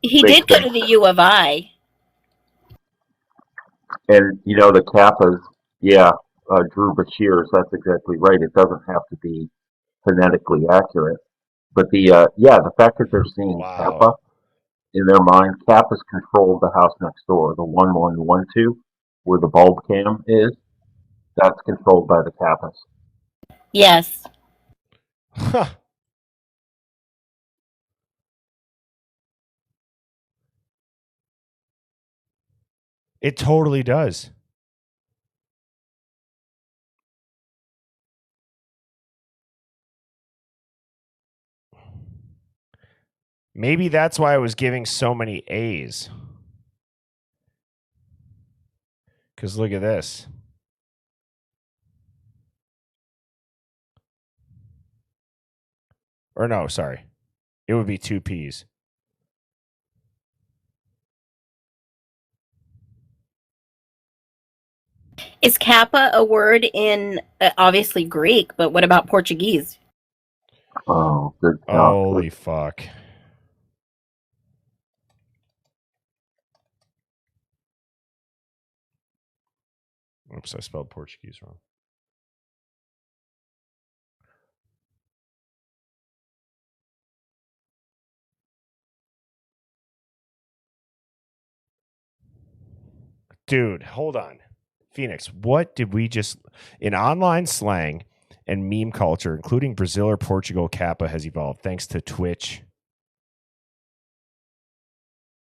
He they did go think, to the U of I. and the Kappas, yeah, Drew Bashir's, that's exactly right. It doesn't have to be phonetically accurate. But the fact that they're seeing Kappa Wow. in their mind, Kappa's controlled the house next door, the 1112, where the bulb cam is. That's controlled by the Kappas. Yes. Huh. It totally does. Maybe that's why I was giving so many A's. Because look at this. Or no, sorry. It would be 2 P's. Is kappa a word in obviously Greek, but what about Portuguese? Oh, good Holy fuck. Oops, I spelled Portuguese wrong. Dude, hold on. Phoenix, what did we just... In online slang and meme culture, including Brazil or Portugal, Kappa has evolved thanks to Twitch.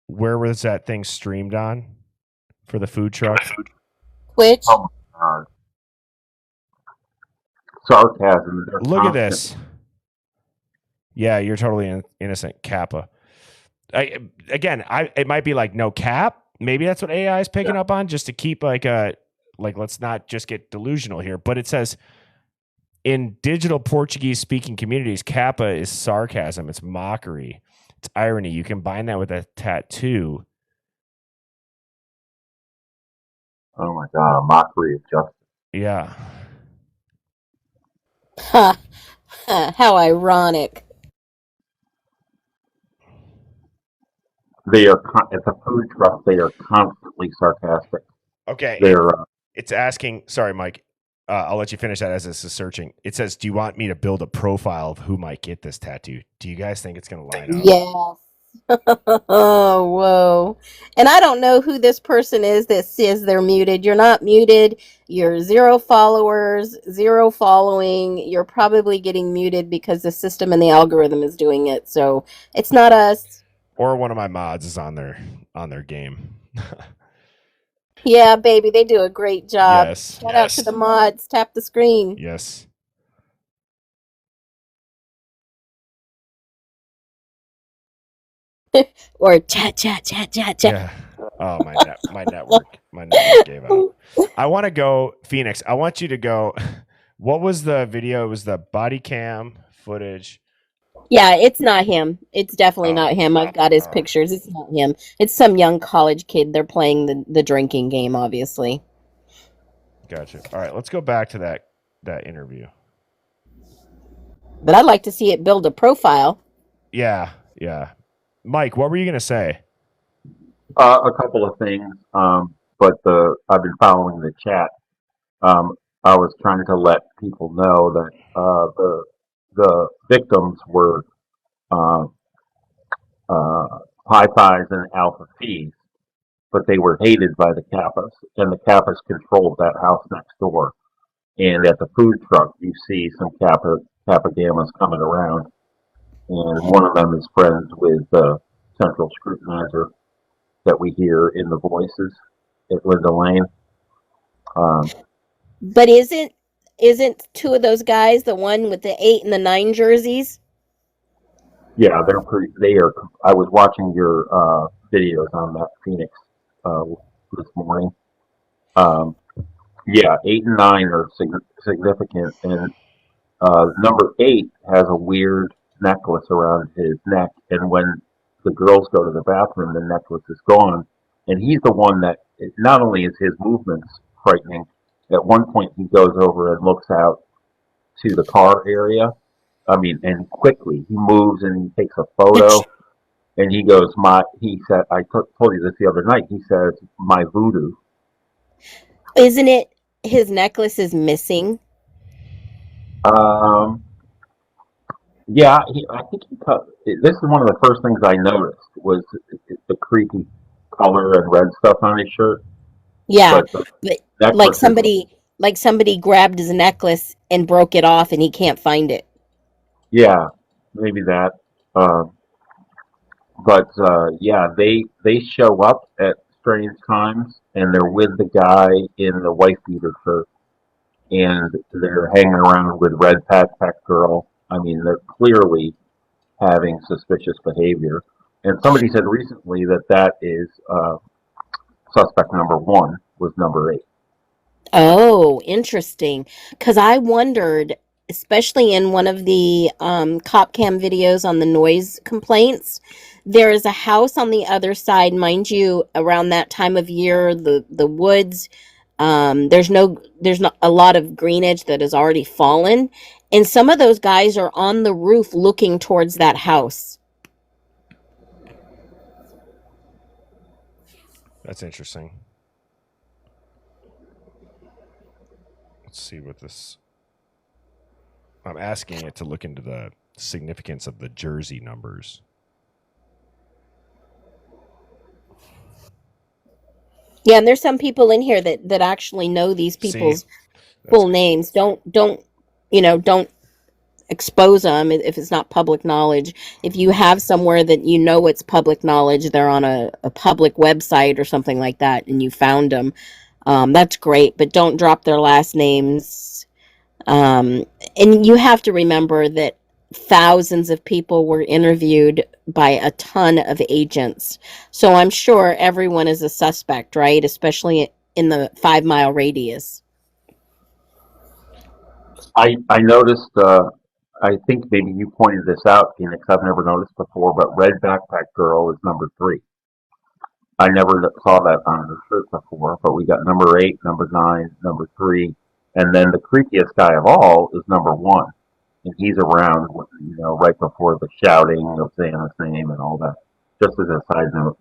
Where was that thing streamed on for the food truck? Twitch. Oh my God. Sarcasm. Look at this. Yeah, you're totally innocent, Kappa. It might be like no cap. Maybe that's what AI is picking up on, just to keep like let's not just get delusional here. But it says in digital Portuguese speaking communities, Kappa is sarcasm. It's mockery. It's irony. You combine that with a tattoo. Oh my God, a mockery of justice. Yeah. Ha! How ironic. They are at the food truck. They are constantly sarcastic. Okay. They're It's asking. Sorry, Mike. I'll let you finish that as this is searching. It says, "Do you want me to build a profile of who might get this tattoo? Do you guys think it's going to line up?" Yes. Oh, whoa. And I don't know who this person is that says they're muted. You're not muted. You're 0 followers, 0 following. You're probably getting muted because the system and the algorithm is doing it. So it's not us. Or one of my mods is on their game. Yeah, baby, they do a great job. Yes. Shout out to the mods. Tap the screen. Yes. Or chat. Yeah. Oh, my network gave out. I want to go, Phoenix. I want you to go. What was the video? It was the body cam footage. Yeah, it's not him. It's definitely not him. I've got his pictures. It's not him. It's some young college kid. They're playing the drinking game, obviously. Gotcha. All right, let's go back to that interview. But I'd like to see it build a profile. Yeah. Mike, what were you going to say? a couple of things, but I've been following the chat. I was trying to let people know that the victims were uh, Pi Phis and Alpha Phi, but they were hated by the Kappas, and the Kappas controlled that house next door. And at the food truck, you see some Kappa Gammas coming around, and one of them is friends with the central scrutinizer that we hear in the voices at Linda Lane. But isn't isn't two of those guys the one with the 8 and the 9 jerseys? Yeah, they are. I was watching your videos on that Phoenix this morning. Yeah, 8 and 9 are significant, and number 8 has a weird necklace around his neck, and when the girls go to the bathroom, the necklace is gone, and he's the one that not only is his movements frightening. At one point, he goes over and looks out to the car area. I mean, and quickly he moves and he takes a photo, and he goes, he said, told you this the other night. He says, my voodoo. Isn't it his necklace is missing? Yeah, I think this is one of the first things I noticed was the creepy color and red stuff on his shirt. Yeah, But but necklace like somebody grabbed his necklace and broke it off and he can't find it. yeah, maybe that. But yeah, they show up at strange times, and they're with the guy in the wife beater shirt, and they're hanging around with Red Backpack Girl. I mean, they're clearly having suspicious behavior. And somebody said recently that is suspect number 1 was number 8. Oh, interesting. Because I wondered, especially in one of the cop cam videos on the noise complaints, there is a house on the other side, mind you, around that time of year, the woods, there's not a lot of greenage that has already fallen, and some of those guys are on the roof looking towards that house. That's interesting. Let's see what this. I'm asking it to look into the significance of the jersey numbers. Yeah, and there's some people in here that actually know these people's full names. Don't expose them if it's not public knowledge. If you have somewhere that you know it's public knowledge, they're on a public website or something like that, and you found them, that's great, but don't drop their last names. And you have to remember that thousands of people were interviewed by a ton of agents. So I'm sure everyone is a suspect, right? Especially in the 5-mile radius. I noticed. I think maybe you pointed this out, Phoenix. I've never noticed before, but Red Backpack Girl is number 3. I never saw that on her shirt before, but we got number 8, number 9, number 3, and then the creepiest guy of all is number 1, and he's around, right before the shouting of Xana's name and all that. Just as a side note.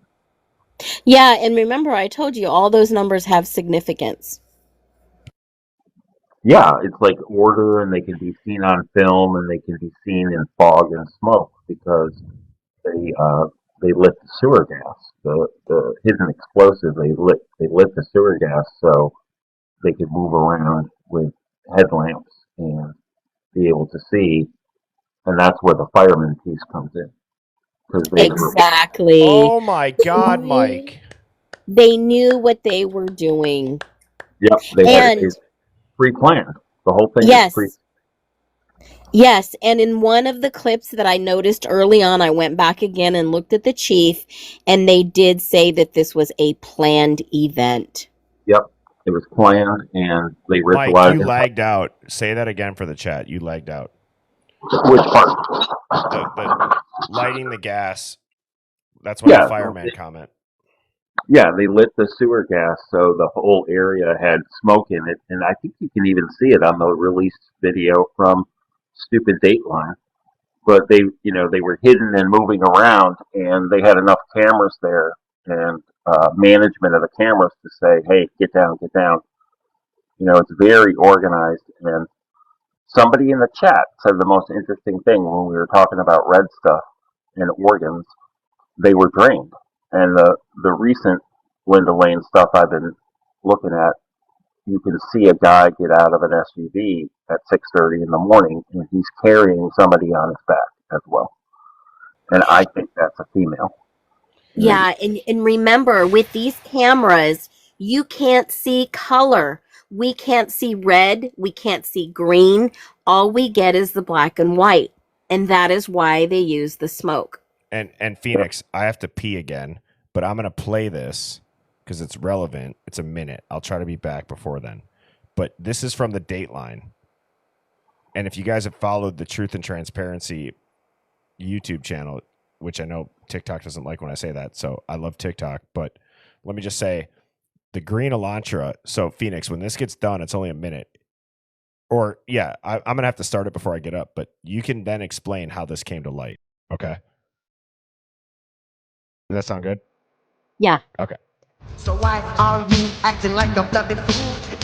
Yeah, and remember I told you all those numbers have significance. Yeah, it's like order, and they can be seen on film, and they can be seen in fog and smoke because they lit the sewer gas, the hidden explosive. They lit the sewer gas so they could move around with headlamps and be able to see, and that's where the fireman piece comes in. Exactly. Oh my God, Mike! They knew what they were doing. Yep, they had it pre-planned. The whole thing yes. was pre. Yes, and in one of the clips that I noticed early on, I went back again and looked at the chief, and they did say that this was a planned event. Yep, it was planned, and they ritualized. Mike, you lagged out. Say that again for the chat. You lagged out. Which part? The lighting the gas. That's why the fireman comment. Yeah, they lit the sewer gas so the whole area had smoke in it, and I think you can even see it on the released video from stupid Dateline. But they were hidden and moving around, and they had enough cameras there and management of the cameras to say, "Hey, get down, get down." It's very organized. And somebody in the chat said the most interesting thing when we were talking about red stuff and organs. They were drained. And the recent Linda Lane stuff I've been looking at, you can see a guy get out of an SUV at 6:30 in the morning, and he's carrying somebody on his back as well. And I think that's a female. Yeah, and remember, with these cameras, you can't see color. we can't see red, we can't see green. All we get is the black and white. And that is why they use the smoke. And Phoenix, I have to pee again, but I'm going to play this because it's relevant. It's a minute. I'll try to be back before then. But this is from the Dateline. And if you guys have followed the Truth and Transparency YouTube channel, which I know TikTok doesn't like when I say that, so I love TikTok, but let me just say, the green Elantra, so Phoenix, when this gets done, it's only a minute. Or, yeah, I'm going to have to start it before I get up, but you can then explain how this came to light. Okay? Does that sound good? Yeah. Okay. So why are you acting like a bloody fool?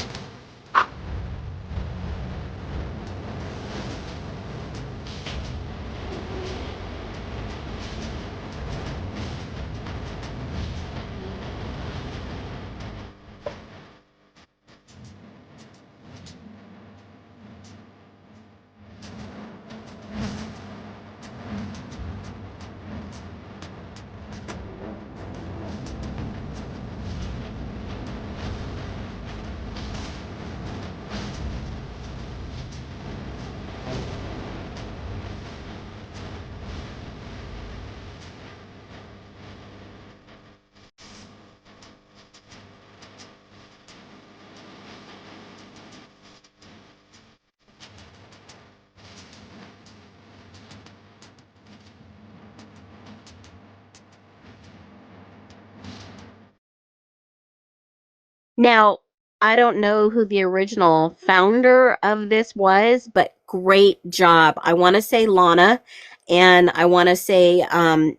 Now, I don't know who the original founder of this was, but great job. I want to say Lana, and I want to say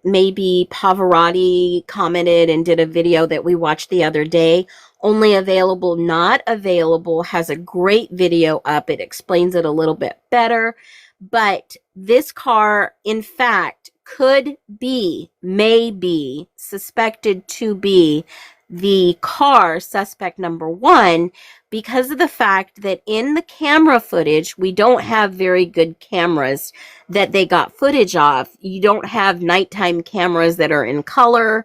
maybe Pavarotti commented and did a video that we watched the other day. Only available, not available, has a great video up. It explains it a little bit better. But this car, in fact, could be, may be, suspected to be the car suspect number one because of the fact that in the camera footage, we don't have very good cameras that they got footage of. You don't have nighttime cameras that are in color.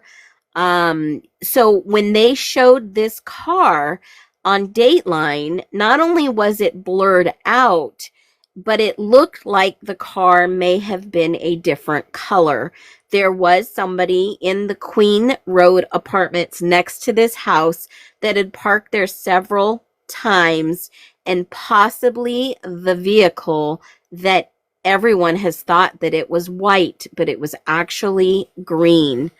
So when they showed this car on Dateline, not only was it blurred out, but it looked like the car may have been a different color. There was somebody in the Queen Road apartments next to this house that had parked there several times, and possibly the vehicle that everyone has thought that it was white, but it was actually green.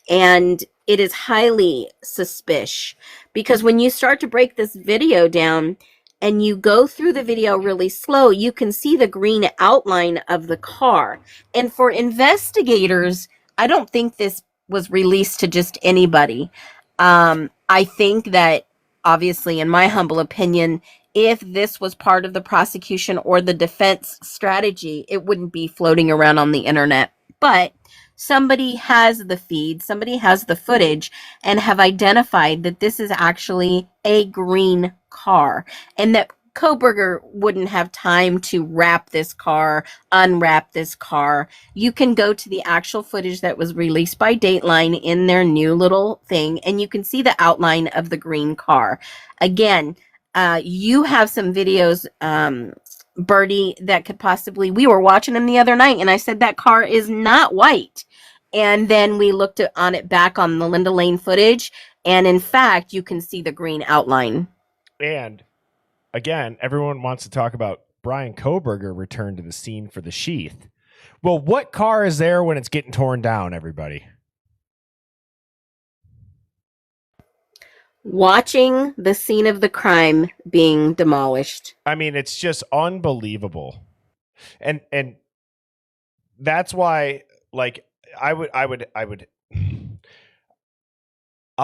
And it is highly suspicious because when you start to break this video down and you go through the video really slow, you can see the green outline of the car. And for investigators, I don't think this was released to just anybody. I think that, obviously, in my humble opinion, if this was part of the prosecution or the defense strategy, it wouldn't be floating around on the internet. But somebody has the feed, somebody has the footage, and have identified that this is actually a green car, and that Koberger wouldn't have time to wrap this car, unwrap this car. You can go to the actual footage that was released by Dateline in their new little thing, and you can see the outline of the green car. Again, you have some videos, Birdie, that could possibly, we were watching them the other night and I said that car is not white, and then we looked on it back on the Linda Lane footage, and in fact you can see the green outline. And again, everyone wants to talk about Brian Koberger returned to the scene for the sheath. Well, what car is there when it's getting torn down, everybody? Watching the scene of the crime being demolished. I mean, it's just unbelievable. And that's why, like, I'll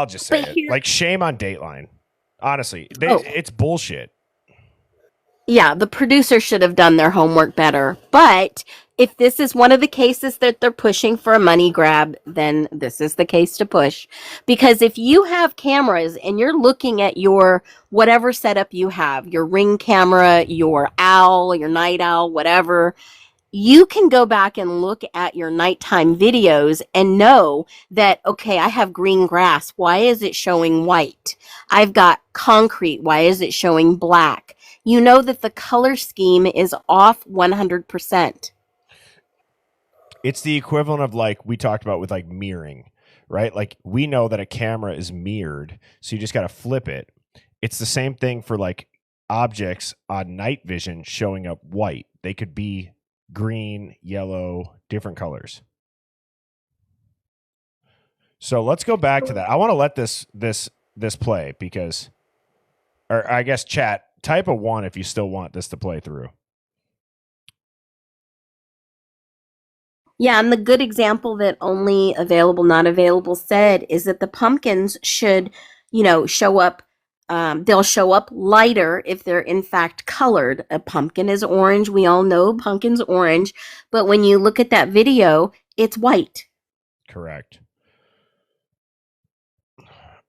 just say it. Like, shame on Dateline. Honestly, it's bullshit. Yeah, the producer should have done their homework better. But if this is one of the cases that they're pushing for a money grab, then this is the case to push. Because if you have cameras and you're looking at your whatever setup you have, your Ring camera, your Owl, your Night Owl, whatever, you can go back and look at your nighttime videos and know that, okay, I have green grass. Why is it showing white? I've got concrete. Why is it showing black? You know that the color scheme is off 100%. It's the equivalent of like we talked about with like mirroring, right? Like we know that a camera is mirrored, so you just got to flip it. It's the same thing for like objects on night vision showing up white. They could be green, yellow, different colors. So let's go back to that. I want to let this play because, or I guess chat, type a 1 if you still want this to play through. Yeah, and the good example that only available, not available said is that the pumpkins should, show up. They'll show up lighter if they're in fact colored. A pumpkin is orange. We all know pumpkin's orange. But when you look at that video, it's white. Correct.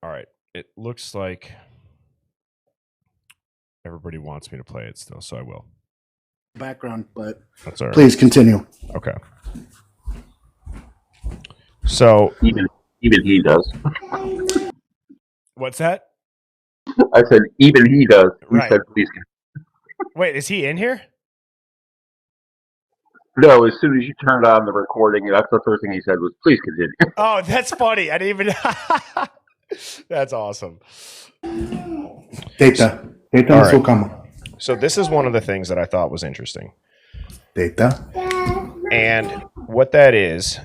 All right. It looks like everybody wants me to play it still, so I will. Background, but that's all right. Please continue. Okay. So even he does. What's that? I said even he does. He Right. said please. Wait, is he in here? No, as soon as you turned on the recording, that's the first thing he said was please continue. Oh, that's funny. I didn't even. That's awesome. Data. Data All is right. come. So this is one of the things that I thought was interesting. Data. And what that is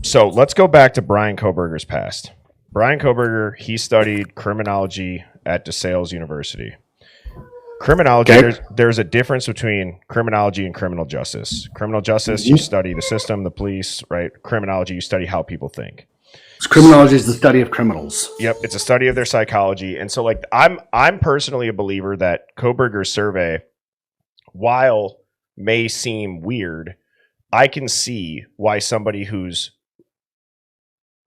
so let's go back to Brian Koberger's past. Brian Koberger, he studied criminology at DeSales University. Criminology, Okay. there's a difference between criminology and criminal justice. Criminal justice, you study the system, the police, right? Criminology, you study how people think. Criminology is the study of criminals. Yep, it's a study of their psychology. And so like I'm personally a believer that Koberger's survey, while may seem weird, I can see why somebody who's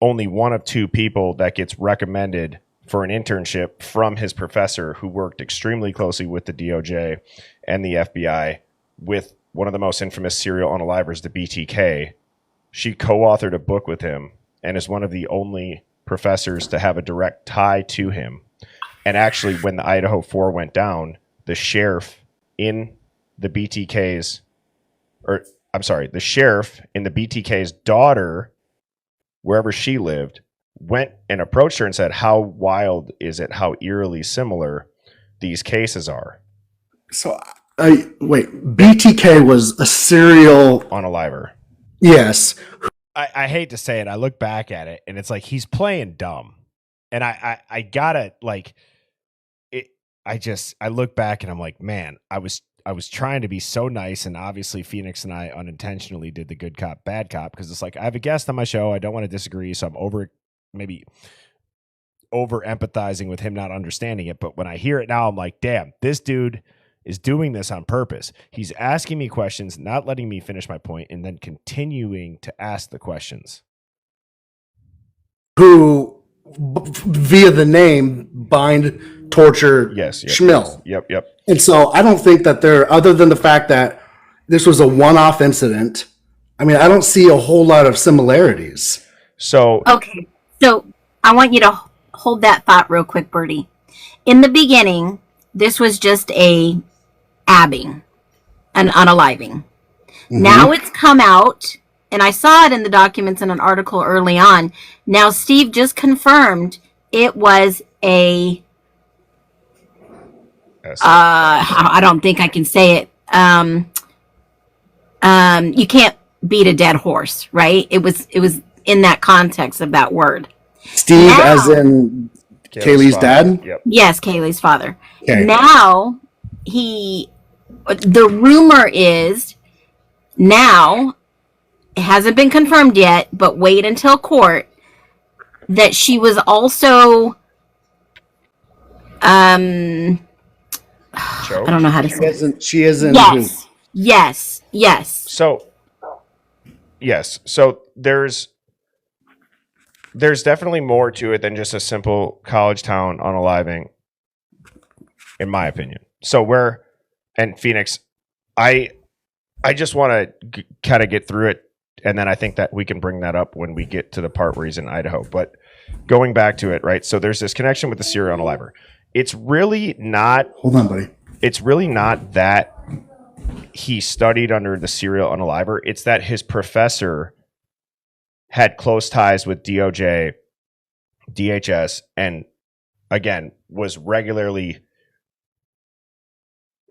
only one of 2 people that gets recommended for an internship from his professor who worked extremely closely with the DOJ and the FBI with one of the most infamous serial unalivers, the BTK. She co-authored a book with him and is one of the only professors to have a direct tie to him. And actually, when the Idaho 4 went down, the sheriff in the BTK's, the sheriff in the BTK's daughter, wherever she lived, went and approached her and said, how wild is it, how eerily similar these cases are? So, wait, BTK was a serial unaliver. Yes. I hate to say it. I look back at it and it's like he's playing dumb. And I gotta like it. I look back and I'm like, man, I was trying to be so nice, and obviously Phoenix and I unintentionally did the good cop, bad cop, because it's like I have a guest on my show. I don't want to disagree, so I'm over empathizing with him not understanding it. But when I hear it now, I'm like, damn, this dude is doing this on purpose. He's asking me questions, not letting me finish my point, and then continuing to ask the questions. Who, via the name, bind, torture, yes, Schmill. Yep. And so I don't think that other than the fact that this was a one-off incident, I mean, I don't see a whole lot of similarities. So okay, so I want you to hold that thought real quick, Bertie. In the beginning, this was just a abbing, an unaliving. Mm-hmm. Now it's come out, and I saw it in the documents in an article early on. Now Steve just confirmed it was a I don't think I can say it. You can't beat a dead horse, right? It was in that context of that word. Steve, now, as in Kaylee's dad? Yep. Yes, Kaylee's father. Okay. Now the rumor is now, it hasn't been confirmed yet, but wait until court, that she was also Choked? I don't know how to say it. She isn't. Yes. So, yes. So there's definitely more to it than just a simple college town unaliving, in my opinion. So and Phoenix, I just want to kind of get through it, and then I think that we can bring that up when we get to the part where he's in Idaho. But going back to it, right? So there's this connection with the serial unaliver. It's really not. Hold on, buddy. It's really not that he studied under the serial unaliver. It's that his professor had close ties with DOJ, DHS, and again was regularly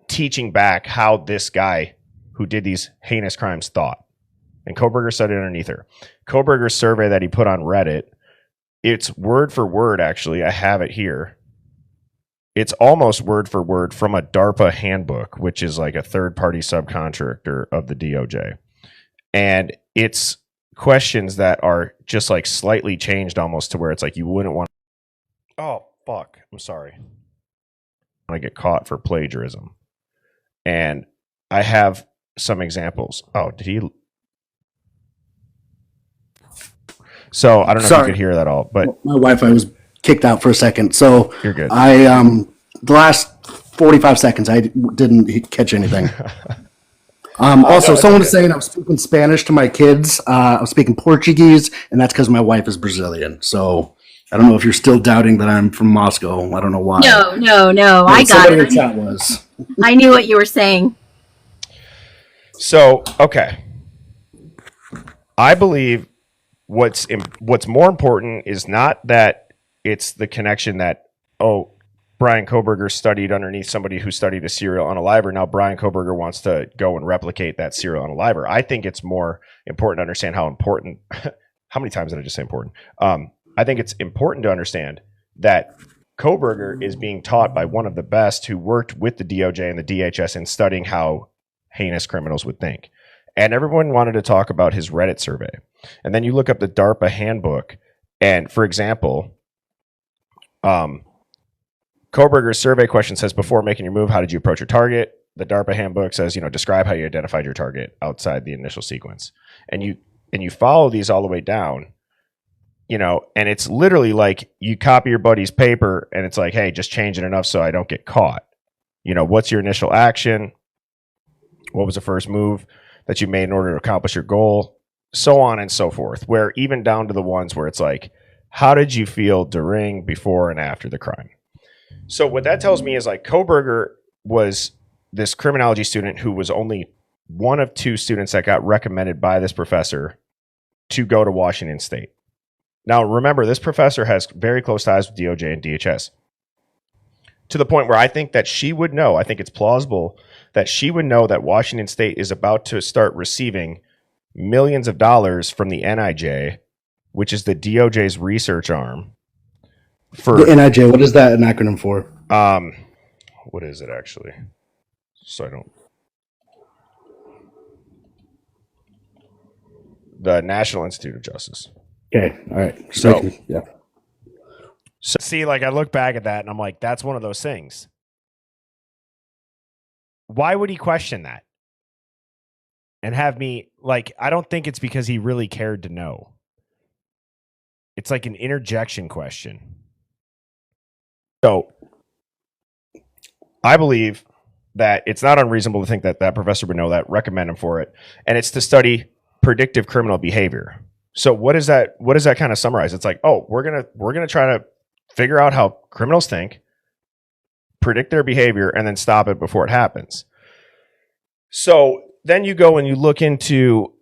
teaching back how this guy who did these heinous crimes thought. And Koberger studied underneath her. Koberger's survey that he put on Reddit, it's word for word, actually. I have it here. It's almost word for word from a DARPA handbook, which is like a third-party subcontractor of the DOJ. And it's questions that are just like slightly changed almost to where it's like you wouldn't want. Oh, fuck. I'm sorry. I want to get caught for plagiarism. And I have some examples. Oh, did he? So I don't know if you could hear that all, but my Wi-Fi was kicked out for a second. So you're good. The last 45 seconds, I didn't catch anything. Also, someone was saying I was speaking Spanish to my kids. I was speaking Portuguese, and that's because my wife is Brazilian. So I don't know if you're still doubting that I'm from Moscow. I don't know why. No. I got it. In chat was. I knew what you were saying. So, okay. I believe what's more important is not that it's the connection that, oh, Brian Koberger studied underneath somebody who studied a serial unaliver. Now Brian Koberger wants to go and replicate that serial unaliver. I think it's more important to understand how important, how many times did I just say important? I think it's important to understand that Koberger is being taught by one of the best who worked with the DOJ and the DHS in studying how heinous criminals would think. And everyone wanted to talk about his Reddit survey. And then you look up the DARPA handbook. And for example, Koberger's survey question says, before making your move, how did you approach your target? The DARPA handbook says, describe how you identified your target outside the initial sequence. And you follow these all the way down, and it's literally like you copy your buddy's paper and it's like, hey, just change it enough so I don't get caught. What's your initial action? What was the first move that you made in order to accomplish your goal? So on and so forth, where even down to the ones where it's like, how did you feel during, before, and after the crime? So what that tells me is like Koberger was this criminology student who was only one of two students that got recommended by this professor to go to Washington State. Now, remember, this professor has very close ties with DOJ and DHS to the point where I think that she would know, I think it's plausible that she would know that Washington State is about to start receiving millions of dollars from the NIJ, which is the DOJ's research arm. For the NIJ, what is that an acronym for? What is it actually? So I don't. The National Institute of Justice. Okay, all right. So yeah. So see, like I look back at that and I'm like, that's one of those things. Why would he question that? And have me like, I don't think it's because he really cared to know. It's like an interjection question. So I believe that it's not unreasonable to think that that professor would know that, recommend him for it. And it's to study predictive criminal behavior. So what does that kind of summarize? It's like, oh, we're gonna try to figure out how criminals think, predict their behavior, and then stop it before it happens. So then you go and you look into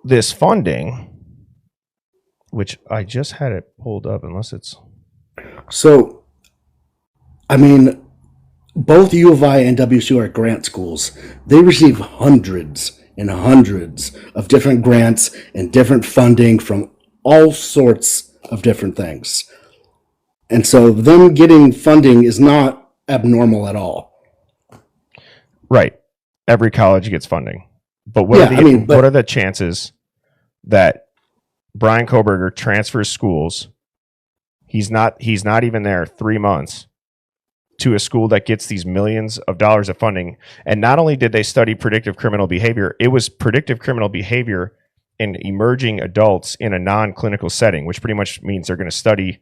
this funding, which I just had it pulled up, unless it's. So, I mean, both U of I and WSU are grant schools. They receive hundreds and hundreds of different grants and different funding from all sorts of different things. And so them getting funding is not abnormal at all. Right. Every college gets funding. But what are the chances that Brian Koberger transfers schools? He's not even there 3 months to a school that gets these millions of dollars of funding. And not only did they study predictive criminal behavior, it was predictive criminal behavior in emerging adults in a non-clinical setting, which pretty much means they're going to study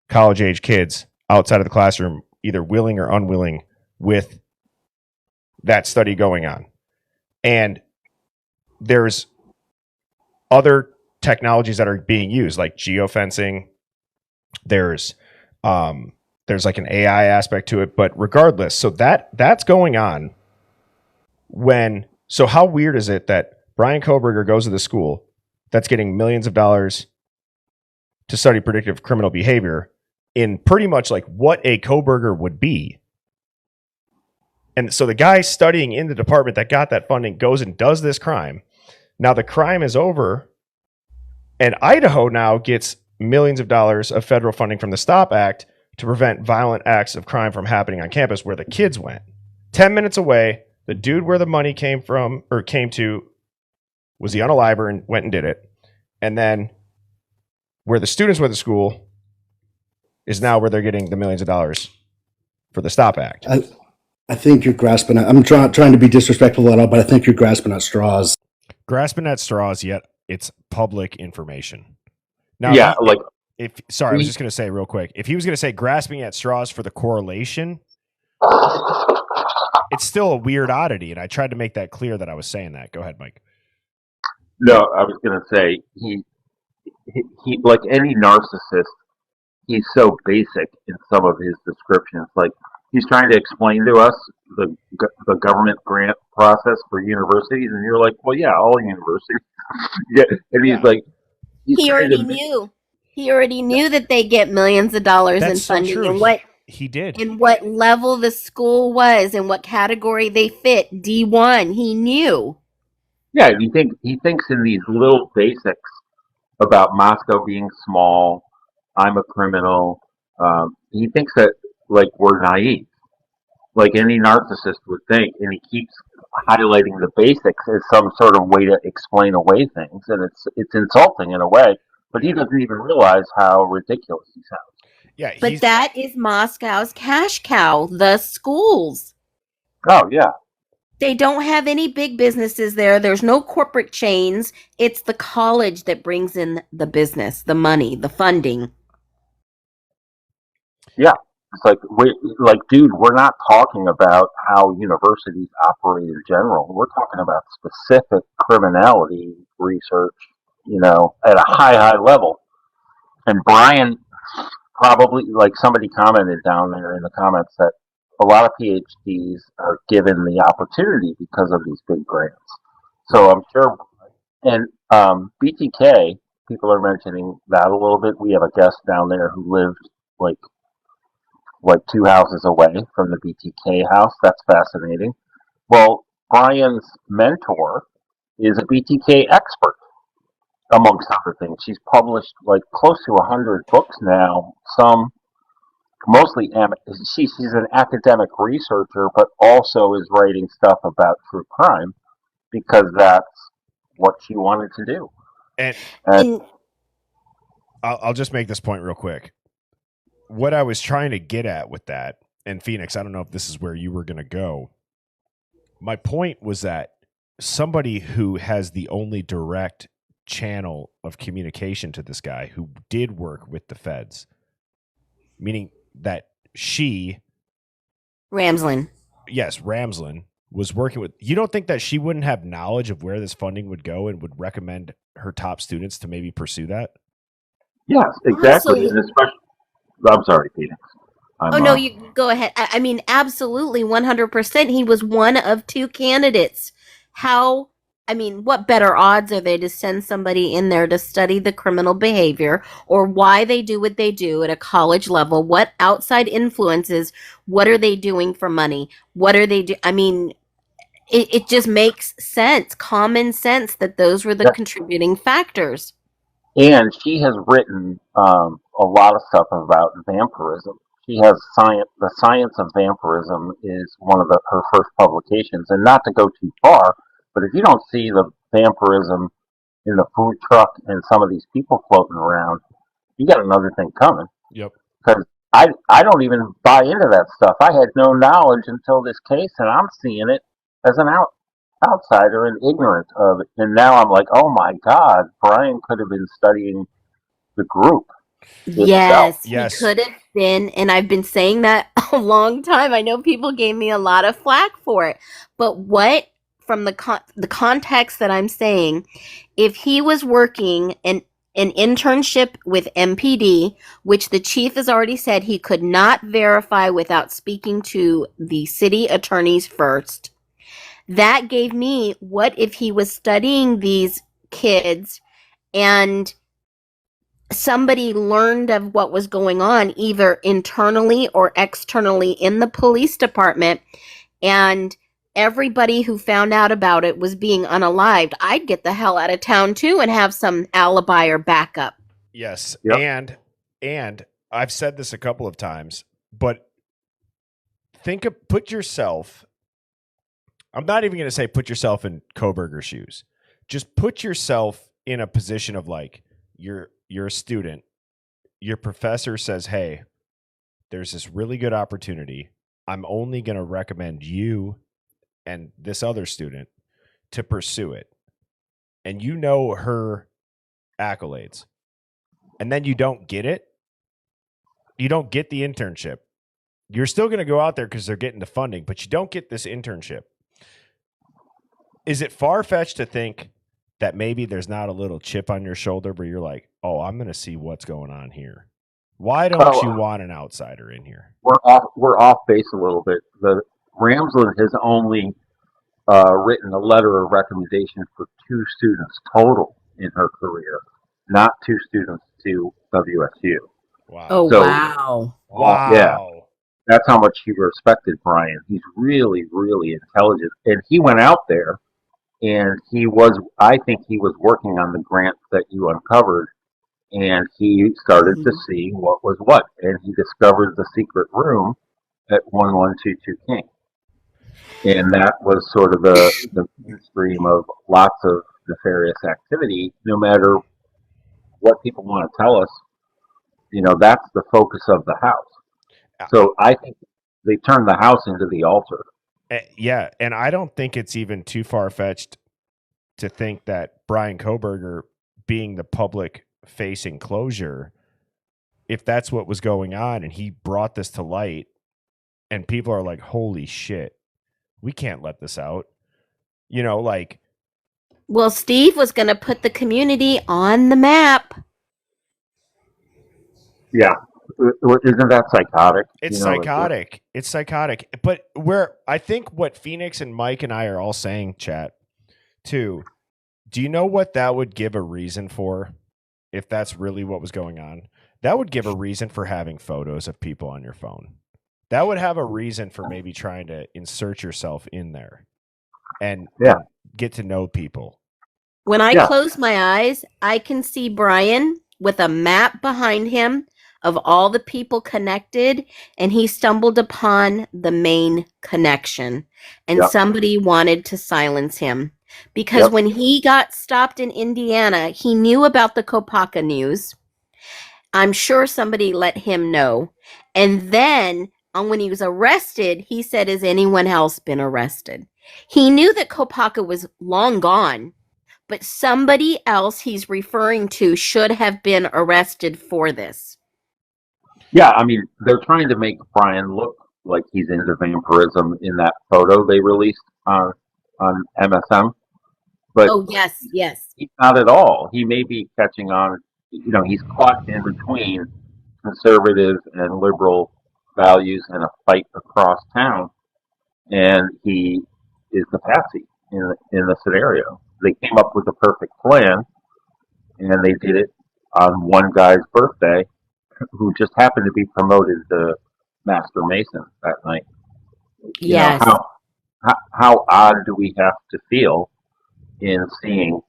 college-age kids outside of the classroom, either willing or unwilling, with that study going on. And there's other technologies that are being used, like geofencing. There's like an AI aspect to it, but regardless, so that's going on so how weird is it that Brian Koberger goes to the school that's getting millions of dollars to study predictive criminal behavior in pretty much like what a Koberger would be. And so the guy studying in the department that got that funding goes and does this crime. Now the crime is over, and Idaho now gets millions of dollars of federal funding from the STOP Act to prevent violent acts of crime from happening on campus where the kids went. 10 minutes away, the dude where the money came to was the unaliver and went and did it. And then where the students went to school is now where they're getting the millions of dollars for the STOP Act. I think you're grasping at, I'm trying to be disrespectful at all, but I think you're grasping at straws. Grasping at straws, yet it's public information. Now, Yeah, I like was just going to say real quick, if he was going to say grasping at straws for the correlation, it's still a weird oddity, and I tried to make that clear that I was saying that. Go ahead, Mike. no, I was gonna say he like any narcissist, he's so basic in some of his descriptions. Like he's trying to explain to us the government grant process for universities, and you're like, well, yeah, all universities. Yeah, and he's like, He already knew. He already knew that they get millions of dollars in That's so funding, true. and what He did. and what level the school was, and what category they fit. D1. He knew. yeah, he thinks in these little basics about Moscow being small. I'm a criminal. He thinks that like we're naive, like any narcissist would think, and he keeps highlighting the basics as some sort of way to explain away things, and it's insulting in a way. But he doesn't even realize how ridiculous he sounds. Yeah, But that is Moscow's cash cow, the schools. Oh yeah, They don't have any big businesses there. There's no corporate chains. It's the college that brings in the business, the money, the funding. yeah. It's like, dude, we're not talking about how universities operate in general. We're talking about specific criminality research, at a high level. And Brian probably, like somebody commented down there in the comments, that a lot of PhDs are given the opportunity because of these big grants. So I'm sure, and BTK, people are mentioning that a little bit. We have a guest down there who lived like 2 houses away from the BTK house. That's fascinating. Well, Brian's mentor is a BTK expert, amongst other things. She's published like close to 100 books now, some mostly she's an academic researcher, but also is writing stuff about true crime because that's what she wanted to do. And I'll just make this point real quick. What I was trying to get at with that, and Phoenix, I don't know if this is where you were going to go. My point was that somebody who has the only direct channel of communication to this guy who did work with the feds, meaning that Ramslin. Yes, Ramslin was working with. You don't think that she wouldn't have knowledge of where this funding would go and would recommend her top students to maybe pursue that? Yes, exactly. And especially, I'm sorry, Phoenix. No, you go ahead. I mean, absolutely, 100%. He was one of two candidates. What better odds are they to send somebody in there to study the criminal behavior or why they do what they do at a college level? What outside influences? What are they doing for money? What are they do? I mean, it just makes sense, common sense, that those were the contributing factors. And she has written a lot of stuff about vampirism. She has the science of vampirism is one of her first publications. And not to go too far, but if you don't see the vampirism in the food truck and some of these people floating around, you got another thing coming. Yep. Because I don't even buy into that stuff. I had no knowledge until this case, and I'm seeing it as an outsider and ignorant of it. And now I'm like, oh my God, Brian could have been studying the group. Yes, he could have been, and I've been saying that a long time. I know people gave me a lot of flack for it, but what from the context that I'm saying, if he was working an internship with MPD, which the chief has already said he could not verify without speaking to the city attorneys first, that gave me, what if he was studying these kids and somebody learned of what was going on either internally or externally in the police department, and everybody who found out about it was being unalived? I'd get the hell out of town too and have some alibi or backup. Yes. Yep. And I've said this a couple of times, but put yourself, I'm not even going to say put yourself in Koberger's shoes. Just put yourself in a position of like, you're a student. Your professor says, hey, there's this really good opportunity. I'm only going to recommend you and this other student to pursue it. And you know her accolades. And then you don't get it. You don't get the internship. You're still going to go out there because they're getting the funding, but you don't get this internship. Is it far-fetched to think that maybe there's not a little chip on your shoulder where you're like, oh, I'm going to see what's going on here? Why don't you want an outsider in here? We're off base a little bit. The Ramsland has only written a letter of recommendation for 2 students total in her career, not 2 students to WSU. Wow. Oh, So, wow. Yeah, that's how much he respected Brian. He's really, really intelligent. And he went out there and I think he was working on the grant that you uncovered, and he started to see what was what. And he discovered the secret room at 1122 King. And that was sort of the mainstream of lots of nefarious activity. No matter what people want to tell us, that's the focus of the house. So I think they turned the house into the altar. Yeah, and I don't think it's even too far-fetched to think that Brian Koberger, being the public-facing closure, if that's what was going on and he brought this to light and people are like, holy shit, we can't let this out. Well, Steve was going to put the community on the map. Yeah. Isn't that psychotic? It's psychotic. It's psychotic. But I think what Phoenix and Mike and I are all saying, chat, too, do you know what that would give a reason for if that's really what was going on? That would give a reason for having photos of people on your phone. That would have a reason for maybe trying to insert yourself in there and get to know people. When I close my eyes, I can see Brian with a map behind him of all the people connected, and he stumbled upon the main connection, and somebody wanted to silence him because when he got stopped in Indiana, he knew about the Kopaka news. I'm sure somebody let him know. And then when he was arrested, he said, has anyone else been arrested? He knew that Kopaka was long gone, but somebody else he's referring to should have been arrested for this. Yeah, I mean, they're trying to make Brian look like he's into vampirism in that photo they released on MSM. But yes. He's not at all. He may be catching on. He's caught in between conservative and liberal values in a fight across town, and he is the patsy in the scenario. They came up with the perfect plan, and they did it on one guy's birthday, who just happened to be promoted to Master Mason that night. Yes. How odd do we have to feel in seeing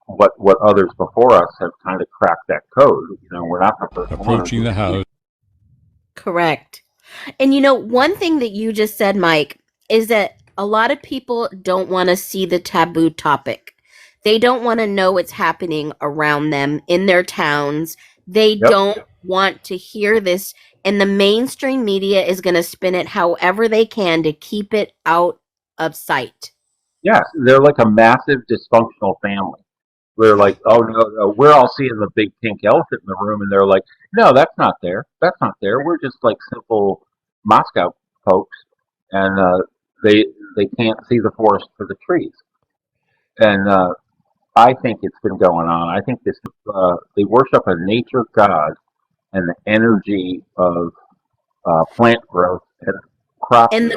what others before us have kind of cracked that code? We're not the first approaching the house. Correct. And one thing that you just said, Mike, is that a lot of people don't want to see the taboo topic. They don't want to know what's happening around them in their towns. They don't want to hear this, and the mainstream media is going to spin it however they can to keep it out of sight. Yes, they're like a massive dysfunctional family. We're like, oh no, we're all seeing the big pink elephant in the room, and they're like, no, that's not there. That's not there. We're just like simple Moscow folks, and they can't see the forest for the trees. And I think it's been going on. I think this they worship a nature god and the energy of plant growth and crop And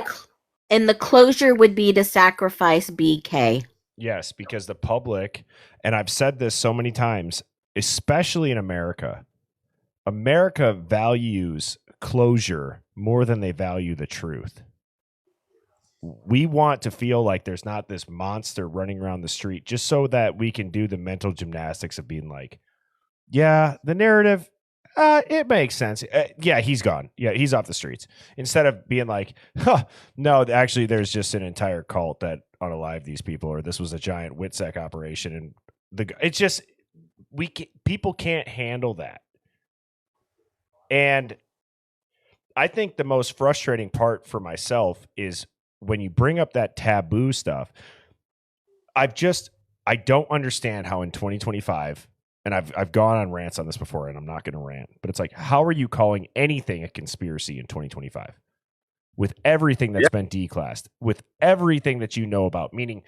yield. the closure would be to sacrifice BK. Yes, because the public, and I've said this so many times, especially in America, America values closure more than they value the truth. We want to feel like there's not this monster running around the street just so that we can do the mental gymnastics of being like, yeah, the narrative, it makes sense. Yeah, he's gone. Yeah, he's off the streets. Instead of being like, no, actually, there's just an entire cult that unalived these people, or this was a giant WITSEC operation. And it's just, people can't handle that. And I think the most frustrating part for myself is when you bring up that taboo stuff. I don't understand how in 2025, and I've gone on rants on this before, and I'm not going to rant, but it's like, how are you calling anything a conspiracy in 2025 with everything that's been declassed, with everything that you know about? Meaning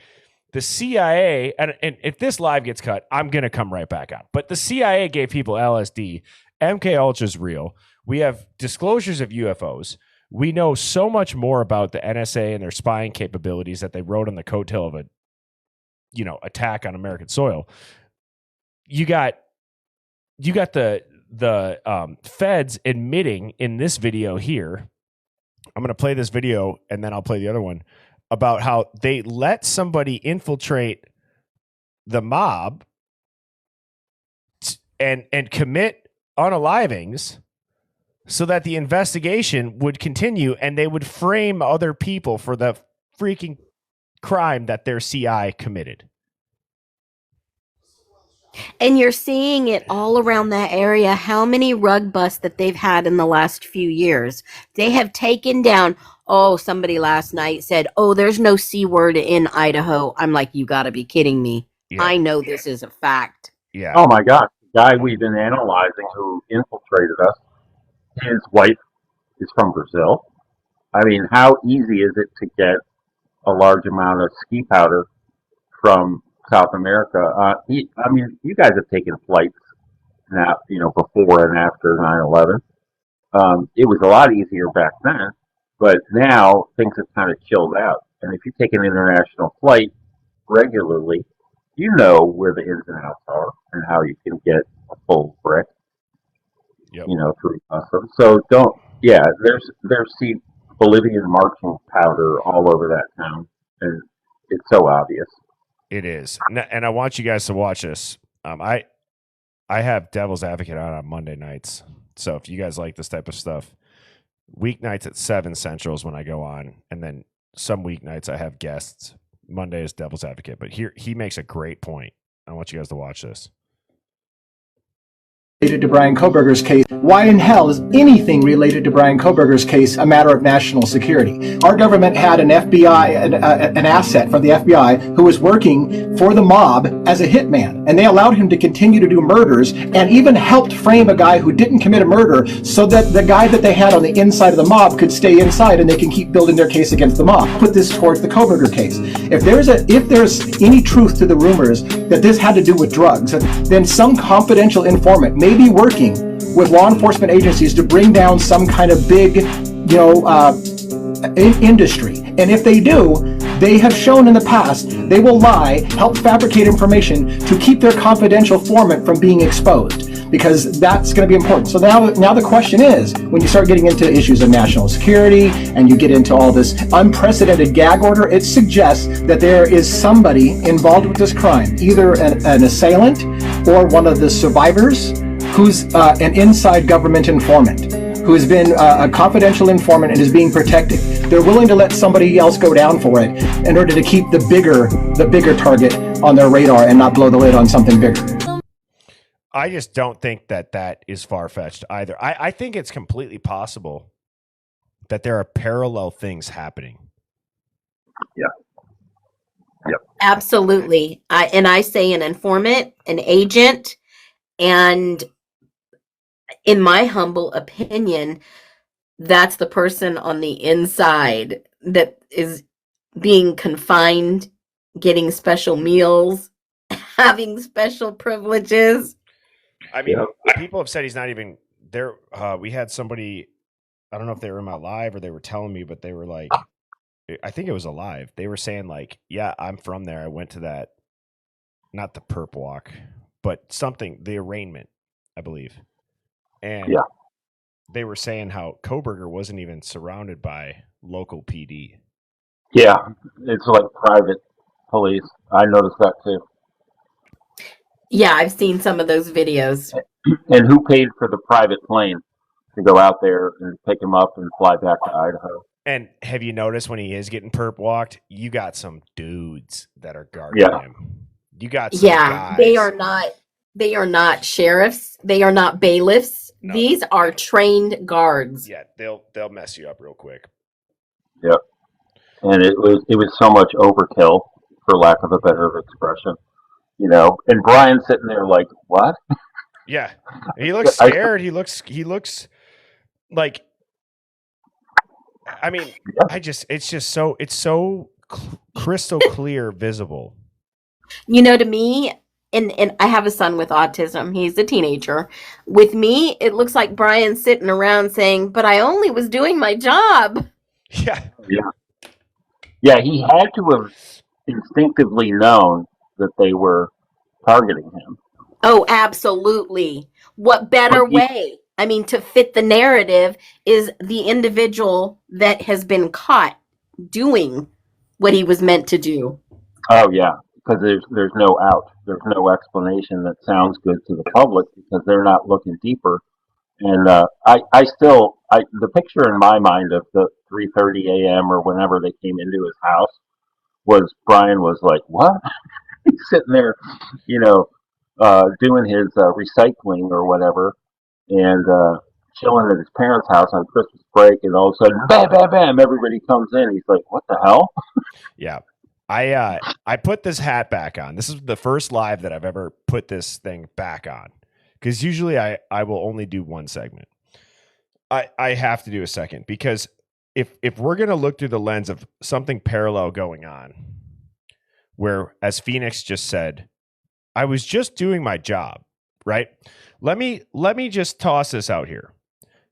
the CIA, and if this live gets cut, I'm going to come right back out. But the CIA gave people LSD. MK Ultra is real. We have disclosures of UFOs. We know so much more about the NSA and their spying capabilities that they wrote on the coattail of a, attack on American soil. You got the feds admitting in this video here. I'm going to play this video and then I'll play the other one about how they let somebody infiltrate the mob and commit unalivings so that the investigation would continue and they would frame other people for the freaking crime that their CI committed. And you're seeing it all around that area. How many rug busts that they've had in the last few years? They have taken down. Oh, somebody last night said, "Oh, there's no C word in Idaho." I'm like, you got to be kidding me. Yeah. I know this is a fact. Yeah. Oh my God, the guy we've been analyzing who infiltrated us, his wife is from Brazil. I mean, how easy is it to get a large amount of ski powder from South America? I mean, you guys have taken flights now, before and after 9/11. It was a lot easier back then, but now things have kind of chilled out. And if you take an international flight regularly, you know where the ins and outs are and how you can get a full brick, through customs. So there's Bolivian marching powder all over that town, and it's so obvious. It is, and I want you guys to watch this. I have Devil's Advocate on Monday nights, so if you guys like this type of stuff, weeknights at 7 Central is when I go on, and then some weeknights I have guests. Monday is Devil's Advocate, but here he makes a great point. I want you guys to watch this. Related to Brian Kohberger's case, why in hell is anything related to Brian Kohberger's case a matter of national security? Our government had an FBI, an asset from the FBI who was working for the mob as a hitman, and they allowed him to continue to do murders and even helped frame a guy who didn't commit a murder so that the guy that they had on the inside of the mob could stay inside and they can keep building their case against the mob. Put this towards the Kohberger case. If there's any truth to the rumors that this had to do with drugs, then some confidential informant may be working with law enforcement agencies to bring down some kind of big, industry. And if they do, they have shown in the past they will lie, help fabricate information to keep their confidential informant from being exposed, because that's going to be important. So now the question is, when you start getting into issues of national security and you get into all this unprecedented gag order, it suggests that there is somebody involved with this crime, either an assailant or one of the survivors who's an inside government informant, who has been a confidential informant and is being protected. They're willing to let somebody else go down for it in order to keep the bigger target on their radar and not blow the lid on something bigger. I just don't think that is far-fetched either. I think it's completely possible that there are parallel things happening. Yeah. Yep. Absolutely. I say an informant, an agent, and in my humble opinion, that's the person on the inside that is being confined, getting special meals, having special privileges. I mean, people have said he's not even there. We had somebody, I don't know if they were in my live or they were telling me, but they were like, I think it was a live. They were saying like, yeah, I'm from there. I went to that, not the perp walk, but something, the arraignment, I believe. And they were saying how Koberger wasn't even surrounded by local PD. Yeah, it's like private police. I noticed that too. Yeah, I've seen some of those videos. And who paid for the private plane to go out there and pick him up and fly back to Idaho? And have you noticed when he is getting perp walked, you got some dudes that are guarding him. You got some guys. They are not sheriffs. They are not bailiffs. No. These are trained guards. Yeah, they'll mess you up real quick. Yep. And it was so much overkill, for lack of a better expression. You know, and Brian's sitting there like, what? Yeah. He looks scared. He looks like, I mean, it's so crystal clear visible. You know, to me, and I have a son with autism. He's a teenager. With me, it looks like Brian's sitting around saying, but I only was doing my job. Yeah. Yeah, he had to have instinctively known that they were targeting him. Oh, absolutely. What better way? I mean, to fit the narrative is the individual that has been caught doing what he was meant to do. Oh, yeah, because there's no out. There's no explanation that sounds good to the public because they're not looking deeper. And the picture in my mind of the 3:30 a.m. or whenever they came into his house was Brian was like, what? He's sitting there, you know, doing his recycling or whatever, and chilling at his parents' house on Christmas break, and all of a sudden, bam, bam, bam, everybody comes in. He's like, what the hell? Yeah. I put this hat back on. This is the first live that I've ever put this thing back on. Because usually I will only do one segment. I have to do a second because if we're going to look through the lens of something parallel going on, where, as Phoenix just said, I was just doing my job, right? Let me just toss this out here.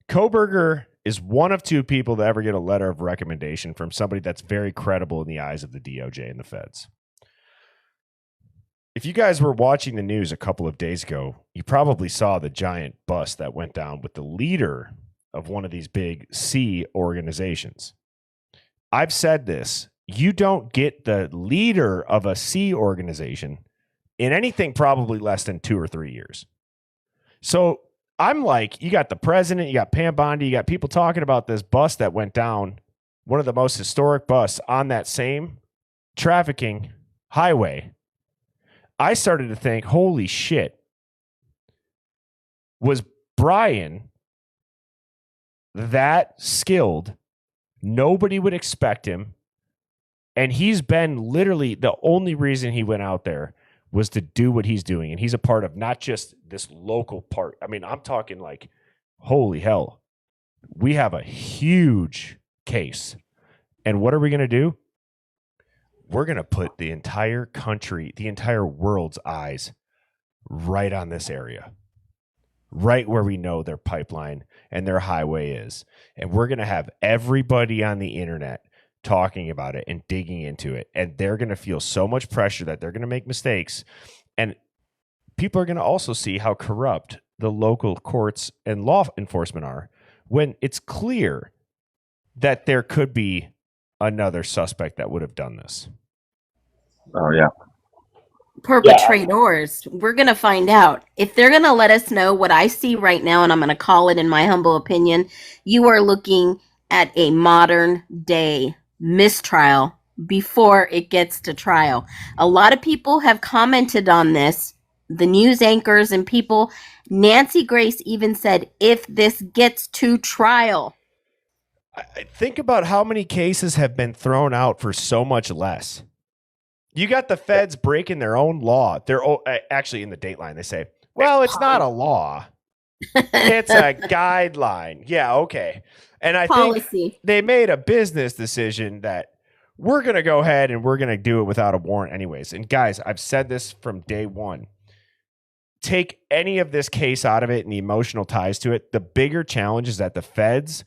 Koberger is one of two people to ever get a letter of recommendation from somebody that's very credible in the eyes of the DOJ and the feds. If you guys were watching the news a couple of days ago, you probably saw the giant bust that went down with the leader of one of these big C organizations. I've said this. You don't get the leader of a C organization in anything probably less than 2 or 3 years. So I'm like, you got the president, you got Pam Bondi, you got people talking about this bust that went down, one of the most historic busts on that same trafficking highway. I started to think, holy shit, was Brian that skilled? Nobody would expect him. And he's been literally the only reason he went out there was to do what he's doing. And he's a part of not just this local part. I mean, I'm talking like, holy hell, we have a huge case. And what are we going to do? We're going to put the entire country, the entire world's eyes right on this area, right where we know their pipeline and their highway is. And we're going to have everybody on the internet talking about it and digging into it. And they're going to feel so much pressure that they're going to make mistakes. And people are going to also see how corrupt the local courts and law enforcement are when it's clear that there could be another suspect that would have done this. Oh, yeah. Perpetrators. We're going to find out. If they're going to let us know what I see right now, and I'm going to call it in my humble opinion, you are looking at a modern day mistrial before it gets to trial. A lot of people have commented on this, the news anchors and people. Nancy Grace even said, if this gets to trial. I think about how many cases have been thrown out for so much less. You got the feds breaking their own law. They're actually in the Dateline. They say, well, it's not a law. It's a guideline. Yeah, okay. And I think they made a business decision that we're going to go ahead and we're going to do it without a warrant anyways. And guys, I've said this from day one. Take any of this case out of it and the emotional ties to it. The bigger challenge is that the feds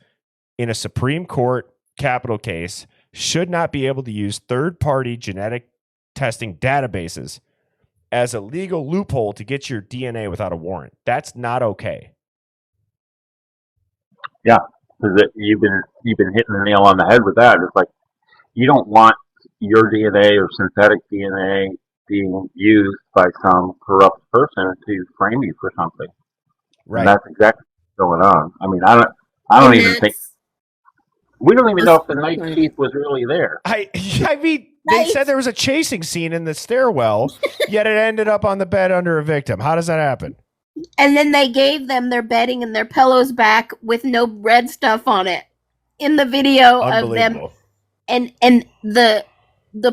in a Supreme Court capital case should not be able to use third-party genetic testing databases as a legal loophole to get your DNA without a warrant. That's not okay. Yeah, because you've been hitting the nail on the head with that. It's like you don't want your DNA or synthetic DNA being used by some corrupt person to frame you for something. Right. And that's exactly what's going on. I mean, I don't even think we don't even know if the night chief was really there. I mean, they said there was a chasing scene in the stairwell, yet it ended up on the bed under a victim. How does that happen? And then they gave them their bedding and their pillows back with no red stuff on it in the video of them. And the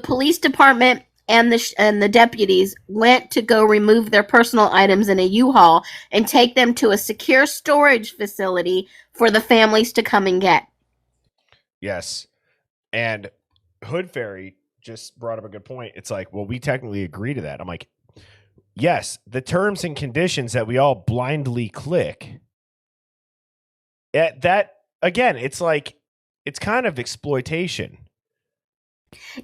police department and the deputies went to go remove their personal items in a U-Haul and take them to a secure storage facility for the families to come and get. Yes. And Hood Fairy just brought up a good point. It's like, well, we technically agree to that. I'm like, yes, the terms and conditions that we all blindly click. That again, it's like, it's kind of exploitation.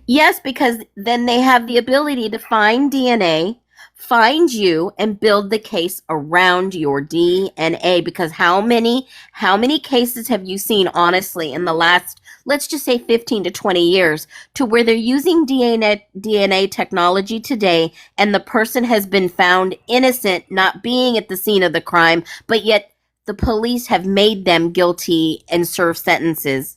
Yes, because then they have the ability to find DNA, find you, and build the case around your DNA. Because how many cases have you seen, honestly, in the last, let's just say 15 to 20 years, to where they're using DNA technology today, and the person has been found innocent, not being at the scene of the crime, but yet the police have made them guilty and serve sentences.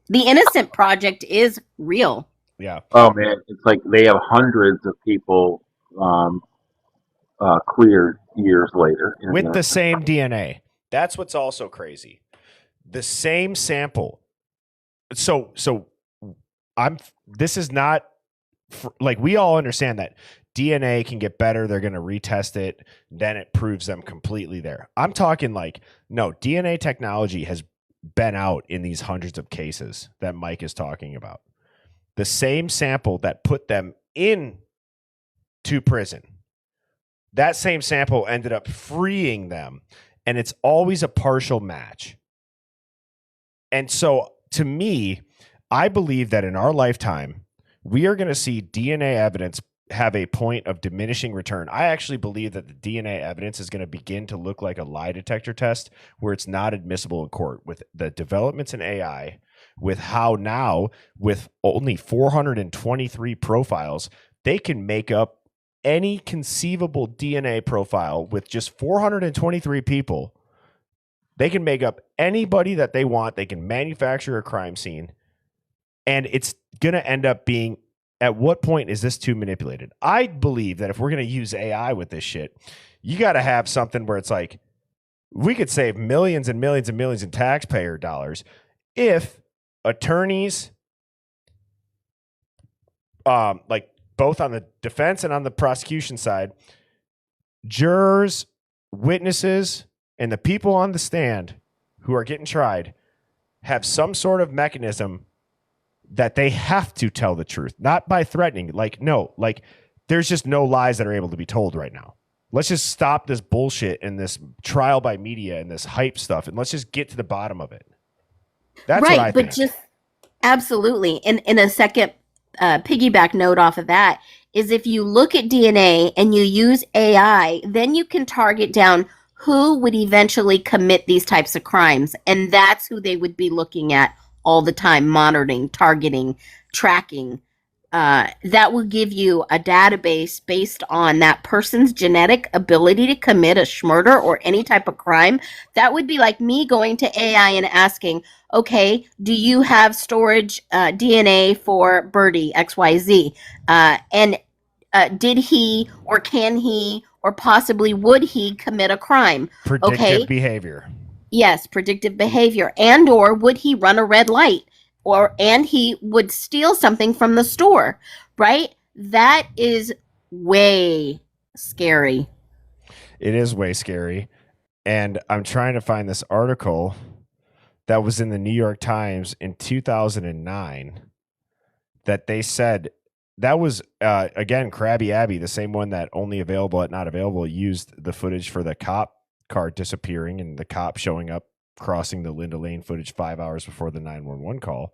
The Innocent Project is real. Yeah. Oh man, it's like they have hundreds of people cleared years later with the same DNA. That's what's also crazy. The same sample. So this is not like, we all understand that DNA can get better. They're going to retest it. Then it proves them completely there. I'm talking like, no, DNA technology has been out in these hundreds of cases that Mike is talking about. The same sample that put them in to prison, that same sample ended up freeing them, and it's always a partial match. And so to me, I believe that in our lifetime, we are going to see DNA evidence have a point of diminishing return. I actually believe that the DNA evidence is going to begin to look like a lie detector test where it's not admissible in court. With the developments in AI, with how now with only 423 profiles, they can make up any conceivable DNA profile with just 423 people. They can make up anybody that they want. They can manufacture a crime scene, and it's going to end up being, at what point is this too manipulated? I believe that if we're going to use AI with this shit, you got to have something where it's like, we could save millions and millions and millions in taxpayer dollars if attorneys, like both on the defense and on the prosecution side, jurors, witnesses, and the people on the stand who are getting tried have some sort of mechanism that they have to tell the truth, not by threatening. Like, no, like there's just no lies that are able to be told right now. Let's just stop this bullshit and this trial by media and this hype stuff, and let's just get to the bottom of it. That's right, what I think. But just absolutely. In a second piggyback note off of that is, if you look at DNA and you use AI, then you can target down who would eventually commit these types of crimes, and that's who they would be looking at all the time, monitoring, targeting, tracking. That will give you a database based on that person's genetic ability to commit a murder or any type of crime. That would be like me going to AI and asking, okay, do you have storage DNA for Birdie XYZ? And did he or can he or possibly would he commit a crime? Predictive behavior. Yes, predictive behavior. And or would he run a red light? And he would steal something from the store, right? That is way scary. It is way scary. And I'm trying to find this article that was in the New York Times in 2009 that they said that was again Krabby Abby, the same one that Only Available at Not Available used the footage for the cop car disappearing and the cop showing up crossing the Linda Lane footage 5 hours before the 911 call.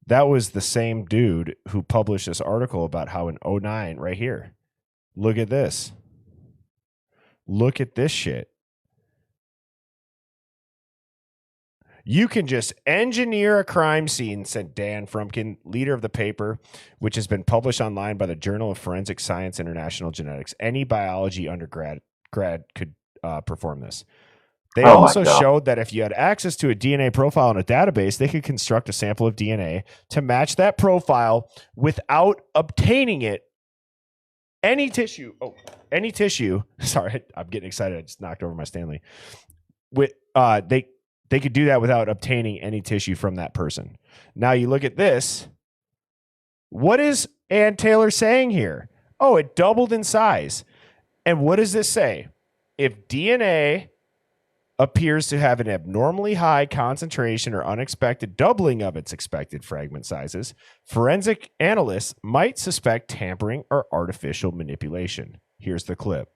That was the same dude who published this article about how in 2009, right here. Look at this. Look at this shit. You can just engineer a crime scene, said Dan Frumkin, leader of the paper, which has been published online by the Journal of Forensic Science International Genetics. Any biology undergrad could perform this. They also showed that if you had access to a DNA profile in a database, they could construct a sample of DNA to match that profile without obtaining it. Any tissue. Sorry, I'm getting excited. I just knocked over my Stanley. They could do that without obtaining any tissue from that person. Now you look at this. What is Ann Taylor saying here? Oh, it doubled in size. And what does this say? If DNA appears to have an abnormally high concentration or unexpected doubling of its expected fragment sizes, forensic analysts might suspect tampering or artificial manipulation. Here's the clip.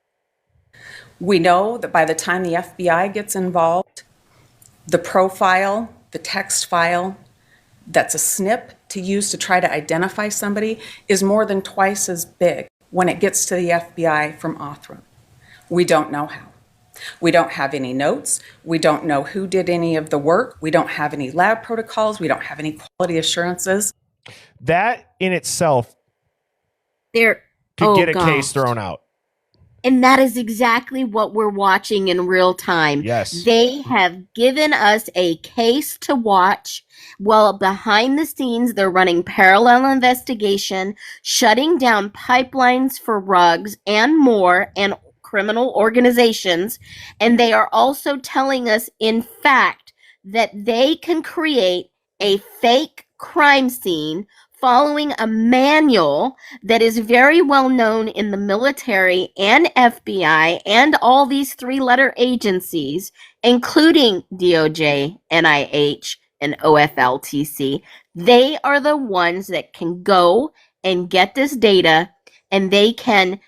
We know that by the time the FBI gets involved, the profile, the text file, that's a snip to use to try to identify somebody is more than twice as big when it gets to the FBI from Othram. We don't know how. We don't have any notes. We don't know who did any of the work. We don't have any lab protocols. We don't have any quality assurances. That in itself could get a case thrown out. And that is exactly what we're watching in real time. Yes. They have given us a case to watch while behind the scenes they're running parallel investigation, shutting down pipelines for rugs and more, and criminal organizations. And they are also telling us, in fact, that they can create a fake crime scene following a manual that is very well known in the military and FBI and all these three-letter agencies, including DOJ, NIH, and OFLTC. They are the ones that can go and get this data, and they can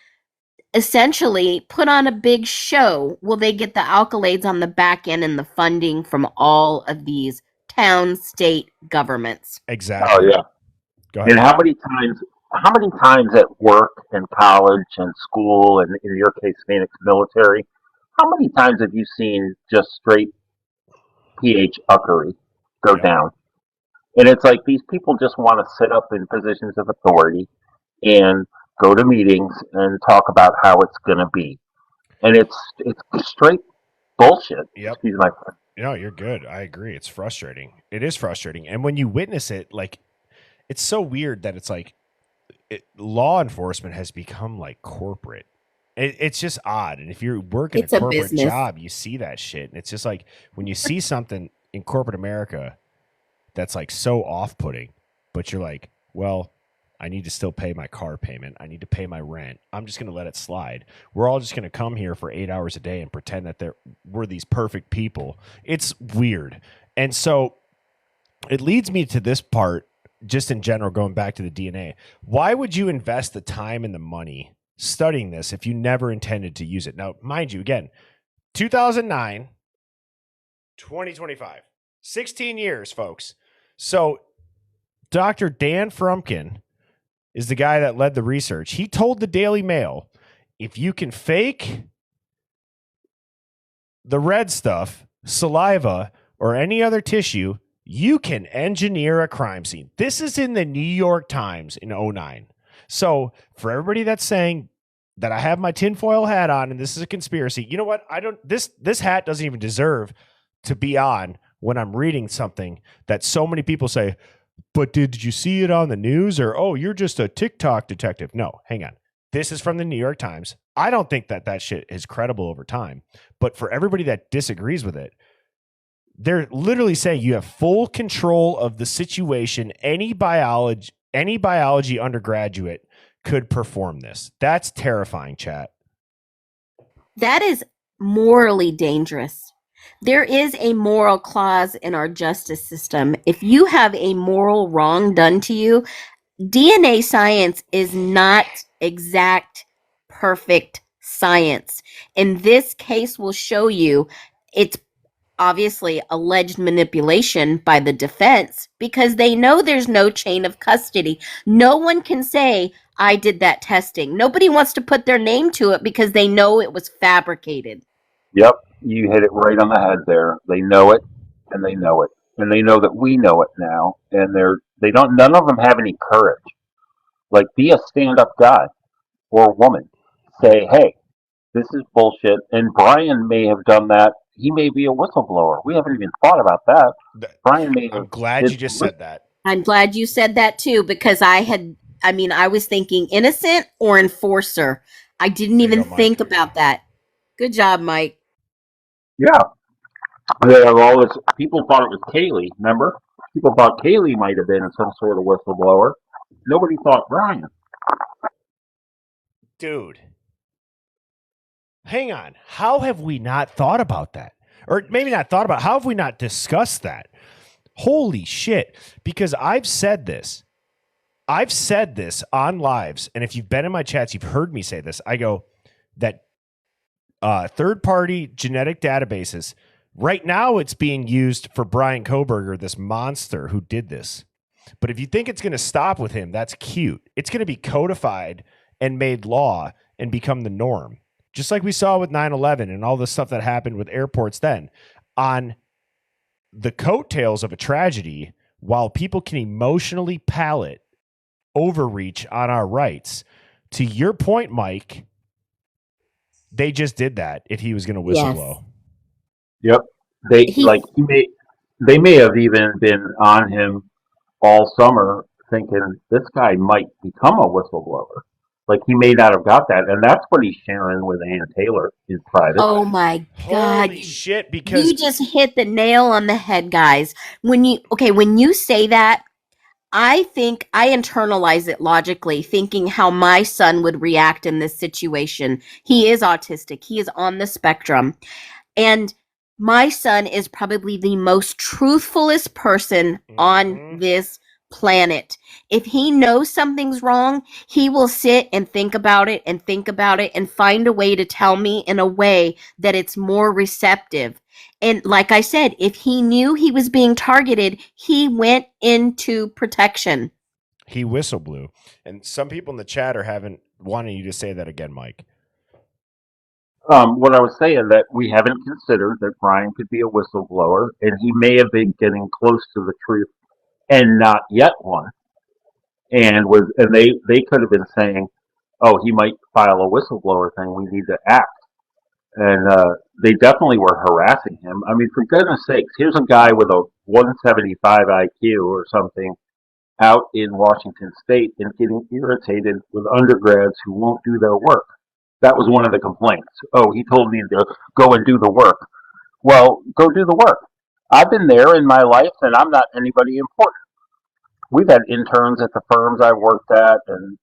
essentially put on a big show. Will they get the accolades on the back end and the funding from all of these town, state governments? Exactly. Oh yeah. Go ahead. And how many times at work and college and school, and in your case, Phoenix military, how many times have you seen just straight PH uckery go down? And it's like these people just want to sit up in positions of authority and go to meetings and talk about how it's going to be. And it's straight bullshit. Yep. Excuse my friend. No, you're good. I agree. It's frustrating. It is frustrating. And when you witness it, like, it's so weird that it's like law enforcement has become like corporate. It's just odd. And if you're working a corporate job, you see that shit. And it's just like when you see something in corporate America that's like so off-putting, but you're like, well, I need to still pay my car payment. I need to pay my rent. I'm just going to let it slide. We're all just going to come here for 8 hours a day and pretend that we're these perfect people. It's weird. And so it leads me to this part, just in general, going back to the DNA. Why would you invest the time and the money studying this if you never intended to use it? Now, mind you, again, 2009, 2025, 16 years, folks. So Dr. Dan Frumkin is the guy that led the research. He told the Daily Mail, if you can fake the red stuff, saliva, or any other tissue, you can engineer a crime scene. This is in the New York Times in 2009. So for everybody that's saying that I have my tinfoil hat on and this is a conspiracy, you know what? This hat doesn't even deserve to be on when I'm reading something that so many people say, but did you see it on the news? Or, oh, you're just a TikTok detective. No, hang on. This is from the New York Times. I don't think that shit is credible over time. But for everybody that disagrees with it, they're literally saying you have full control of the situation. Any biology undergraduate could perform this. That's terrifying, chat. That is morally dangerous. There is a moral clause in our justice system. If you have a moral wrong done to you, DNA science is not exact, perfect science. And this case will show you it's obviously alleged manipulation by the defense because they know there's no chain of custody. No one can say, I did that testing. Nobody wants to put their name to it because they know it was fabricated. Yep, you hit it right on the head there. They know it, and they know it, and they know that we know it now, and they don't. None of them have any courage. Like, be a stand-up guy or woman. Say, hey, this is bullshit. And Brian may have done that. He may be a whistleblower. We haven't even thought about that. Brian may have. I'm glad you just said that. I'm glad you said that too because I was thinking innocent or enforcer. I didn't even think about that. Good job, Mike. Yeah. They have all this. People thought it was Kaylee. Remember? People thought Kaylee might have been some sort of whistleblower. Nobody thought Brian. Dude. Hang on. How have we not thought about that? Or maybe not thought about it. How have we not discussed that? Holy shit. Because I've said this. I've said this on lives. And if you've been in my chats, you've heard me say this. I go that third-party genetic databases, right now it's being used for Brian Koberger, this monster who did this. But if you think it's going to stop with him, that's cute. It's going to be codified and made law and become the norm. Just like we saw with 9/11 and all the stuff that happened with airports then. On the coattails of a tragedy, while people can emotionally palate overreach on our rights, to your point, Mike, they just did that if he was going to whistleblow. Yep. They may have even been on him all summer thinking this guy might become a whistleblower. Like, he may not have got that, and that's what he's sharing with Ann Taylor in private. Oh my God. Holy shit, because you just hit the nail on the head, guys. When you say that, I think I internalize it logically, thinking how my son would react in this situation. He is autistic. He is on the spectrum. And my son is probably the most truthfulest person on this planet. If he knows something's wrong, he will sit and think about it and find a way to tell me in a way that it's more receptive. And like I said, if he knew he was being targeted, he went into protection. He whistleblew. And some people in the chat are wanting you to say that again, Mike. What I was saying, that we haven't considered that Brian could be a whistleblower, and he may have been getting close to the truth and not yet one. And they could have been saying, oh, he might file a whistleblower thing, we need to act. And they definitely were harassing him. I mean, for goodness sakes, here's a guy with a 175 IQ or something out in Washington State and getting irritated with undergrads who won't do their work. That was one of the complaints. Oh, he told me to go and do the work. Well, go do the work. I've been there in my life, and I'm not anybody important. We've had interns at the firms I've worked at, and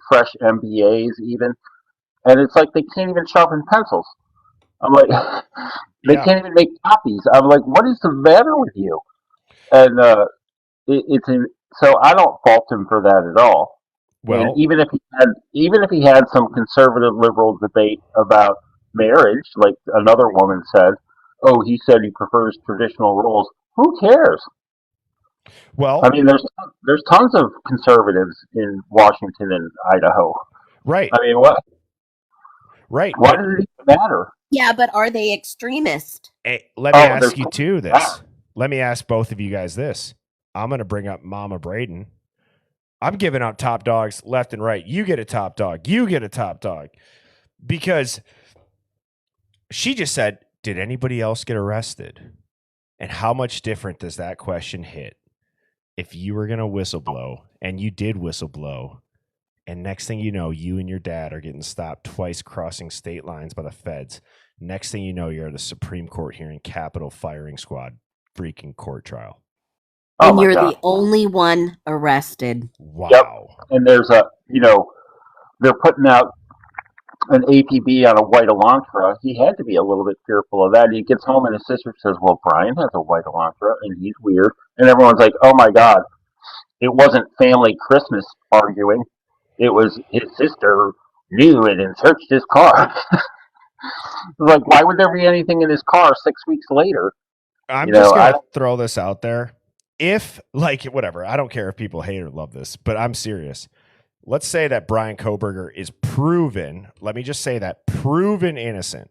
fresh MBAs even, and it's like they can't even sharpen pencils. I'm like, they can't even make copies. I'm like, what is the matter with you? And so I don't fault him for that at all. Well, and even if he had some conservative liberal debate about marriage, like another woman said, oh, he said he prefers traditional roles. Who cares? Well, I mean, there's tons of conservatives in Washington and Idaho. Right. I mean, what? Right. Why does it even matter? Yeah, but are they extremist? Hey, let me ask you too this. Let me ask both of you guys this. I'm going to bring up Mama Braden. I'm giving out top dogs left and right. You get a top dog. You get a top dog. Because she just said, did anybody else get arrested? And how much different does that question hit? If you were going to whistleblow and you did whistleblow, and next thing you know, you and your dad are getting stopped twice crossing state lines by the feds. Next thing you know, you're at a Supreme Court hearing, Capitol firing squad, freaking court trial. And you're the only one arrested. Wow. Yep. And there's they're putting out an APB on a white Elantra. He had to be a little bit fearful of that. He gets home and his sister says, well, Brian has a white Elantra and he's weird. And everyone's like, oh my God. it wasn't family Christmas arguing. It was his sister knew it and searched his car. Like, why would there be anything in his car 6 weeks later? I'm You know, just I gonna don't. throw this out there. If like whatever, I don't care if people hate or love this, but I'm serious. Let's say that Brian Koberger is proven, let me just say that, proven innocent.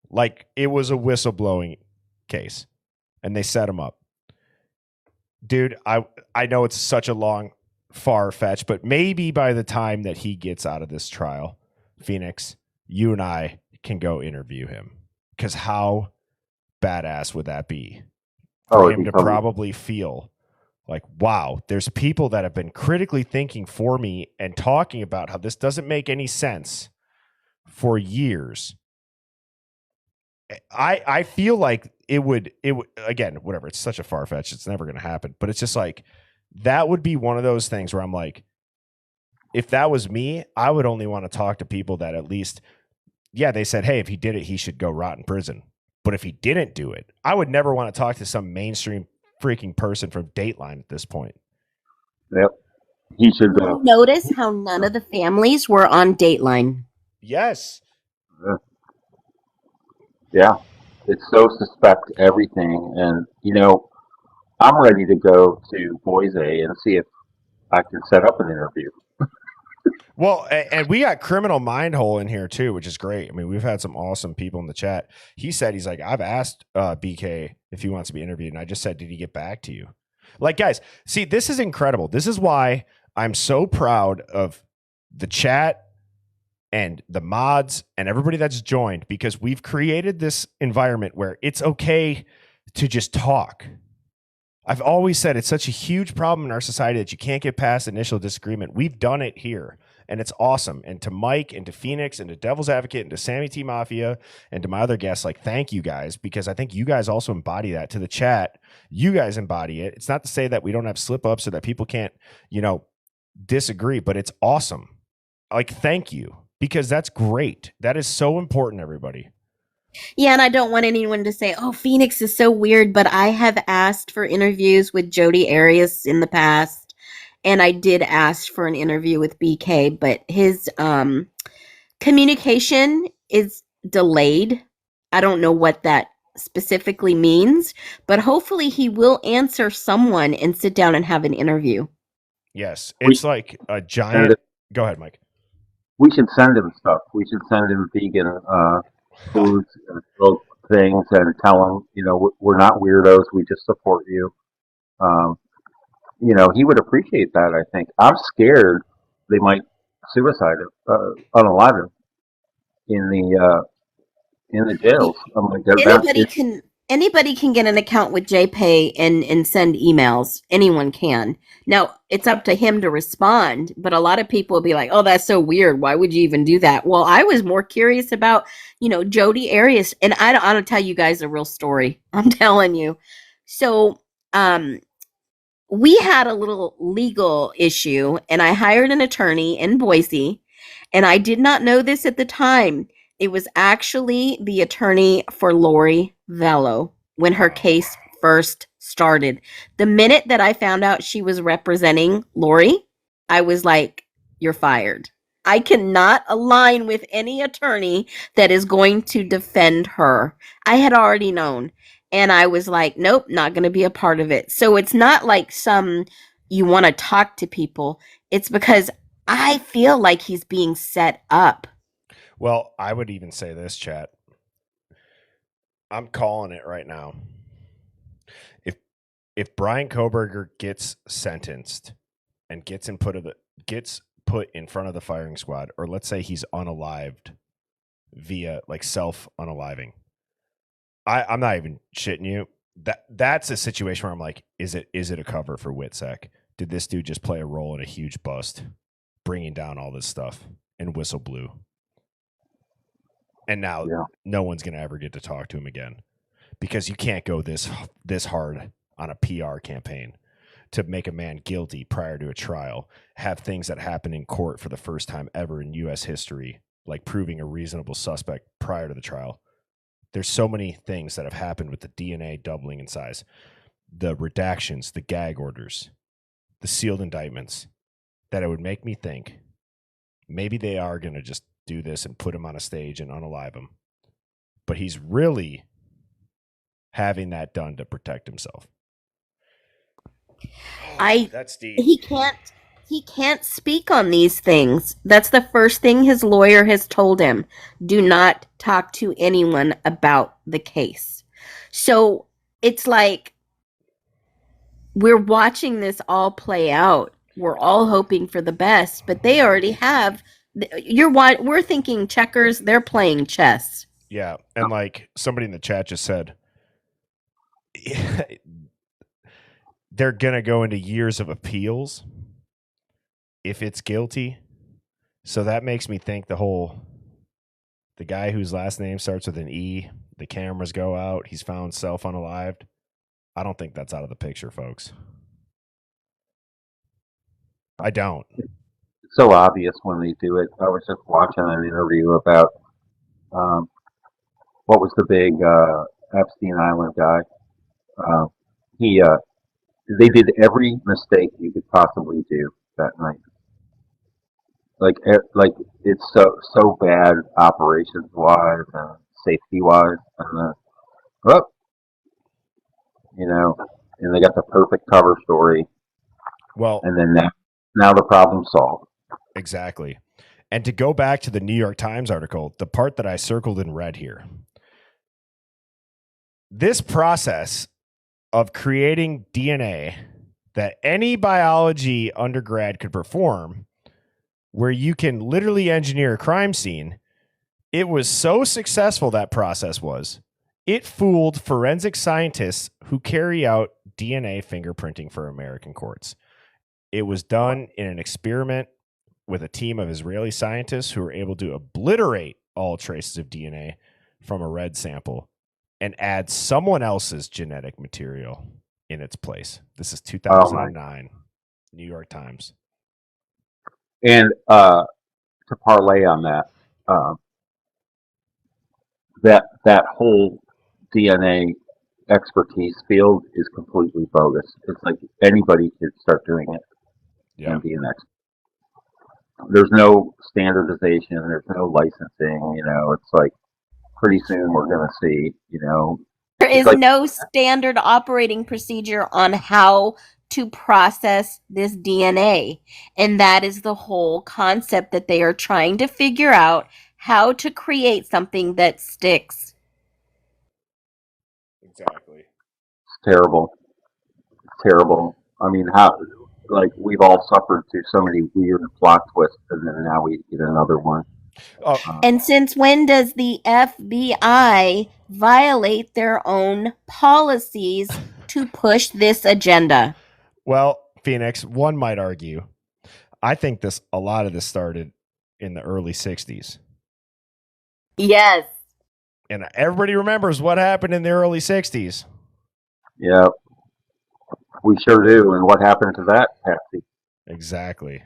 Like it was a whistleblowing case and they set him up. Dude, I know it's such a long far fetch, but maybe by the time that he gets out of this trial, Phoenix, you and I can go interview him. Because how badass would that be? For him to probably feel like, wow, there's people that have been critically thinking for me and talking about how this doesn't make any sense for years. I feel like it would again, whatever, it's such a far fetch, it's never going to happen, but it's just like that would be one of those things where I'm like, if that was me, I would only want to talk to people that at least, yeah, they said, hey, if he did it, he should go rot in prison. But if he didn't do it, I would never want to talk to some mainstream freaking person from Dateline at this point. Yep. He should Notice how none of the families were on Dateline. Yes. Yeah. It's so suspect everything. And, you know, I'm ready to go to Boise and see if I can set up an interview. Well, and we got Criminal Mindhole in here too, which is great. I mean, we've had some awesome people in the chat. He said, he's like, I've asked BK if he wants to be interviewed, and I just said, did he get back to you? Like, guys, see, this is incredible. This is why I'm so proud of the chat and the mods and everybody that's joined, because we've created this environment where it's okay to just talk. I've always said it's such a huge problem in our society that you can't get past initial disagreement. We've done it here, and it's awesome. And to Mike and to Phoenix and to Devil's Advocate and to Sammy T Mafia and to my other guests, like, thank you guys, because I think you guys also embody that. To the chat, you guys embody it. It's not to say that we don't have slip ups or that people can't, you know, disagree, but it's awesome. Like, thank you, because that's great. That is so important, everybody. Yeah, and I don't want anyone to say, oh, Phoenix is so weird, but I have asked for interviews with Jodi Arias in the past, and I did ask for an interview with BK, but his communication is delayed. I don't know what that specifically means, but hopefully he will answer someone and sit down and have an interview. Yes, it's like a giant. Go ahead, Mike. We should send him stuff. We should send him vegan foods and things and tell him, you know, we're not weirdos. We just support you. You know, he would appreciate that, I think. I'm scared they might suicide him, unalive him in the jails. I'm like, Anybody can get an account with JPay and send emails. Anyone can. Now, it's up to him to respond, but a lot of people will be like, oh, that's so weird. Why would you even do that? Well, I was more curious about, you know, Jodi Arias. And I don't tell you guys a real story. I'm telling you. So, we had a little legal issue, and I hired an attorney in Boise, and I did not know this at the time. It was actually the attorney for Lori Vallow when her case first started. The minute that I found out she was representing Lori, I was like, you're fired. I cannot align with any attorney that is going to defend her. I had already known. And I was like, nope, not going to be a part of it. So it's not like you want to talk to people. It's because I feel like he's being set up. Well, I would even say this, chat. I'm calling it right now. If Brian Koberger gets sentenced and gets put in front of the firing squad, or let's say he's unalived via like self-unaliving, I'm not even shitting you. That's a situation where I'm like, is it a cover for WITSEC? Did this dude just play a role in a huge bust, bringing down all this stuff, and whistle blew? And now no one's going to ever get to talk to him again, because you can't go this hard on a PR campaign to make a man guilty prior to a trial, have things that happen in court for the first time ever in U.S. history, like proving a reasonable suspect prior to the trial. There's so many things that have happened with the DNA doubling in size, the redactions, the gag orders. the sealed indictments that it would make me think maybe they are going to just do this and put him on a stage and unalive him. But he's really having that done to protect himself. That's deep. He can't speak on these things. That's the first thing his lawyer has told him. Do not talk to anyone about the case. So it's like we're watching this all play out. We're all hoping for the best, but they already have. We're thinking checkers. They're playing chess. Yeah, and like somebody in the chat just said, they're gonna go into years of appeals if it's guilty. So that makes me think the guy whose last name starts with an E, the cameras go out, he's found self unalived. I don't think that's out of the picture, folks. I don't. It's so obvious when they do it. I was just watching an interview about what was the big Epstein Island guy. They did every mistake you could possibly do that night. Like it's so bad operations wise and safety wise, and and they got the perfect cover story. Well, and then now the problem's solved. Exactly. And to go back to the New York Times article, the part that I circled in red here, this process of creating DNA that any biology undergrad could perform, where you can literally engineer a crime scene, it was so successful, that process was, it fooled forensic scientists who carry out DNA fingerprinting for American courts. It was done in an experiment with a team of Israeli scientists who were able to obliterate all traces of DNA from a red sample and add someone else's genetic material in its place. This is 2009, New York Times. And to parlay on that whole DNA expertise field is completely bogus. It's like anybody could start doing it and be an expert. There's no standardization. There's no licensing. It's like pretty soon we're going to see. There is no standard operating procedure on how to process this DNA, and that is the whole concept that they are trying to figure out, how to create something that sticks. Exactly. It's terrible. It's terrible. I mean, we've all suffered through so many weird plot twists, and then now we get another one. And since when does the FBI violate their own policies to push this agenda? Well, Phoenix, one might argue, I think a lot of this started in the early 60s. Yes. And everybody remembers what happened in the early 60s. Yeah, we sure do. And what happened to that, Patsy? Exactly.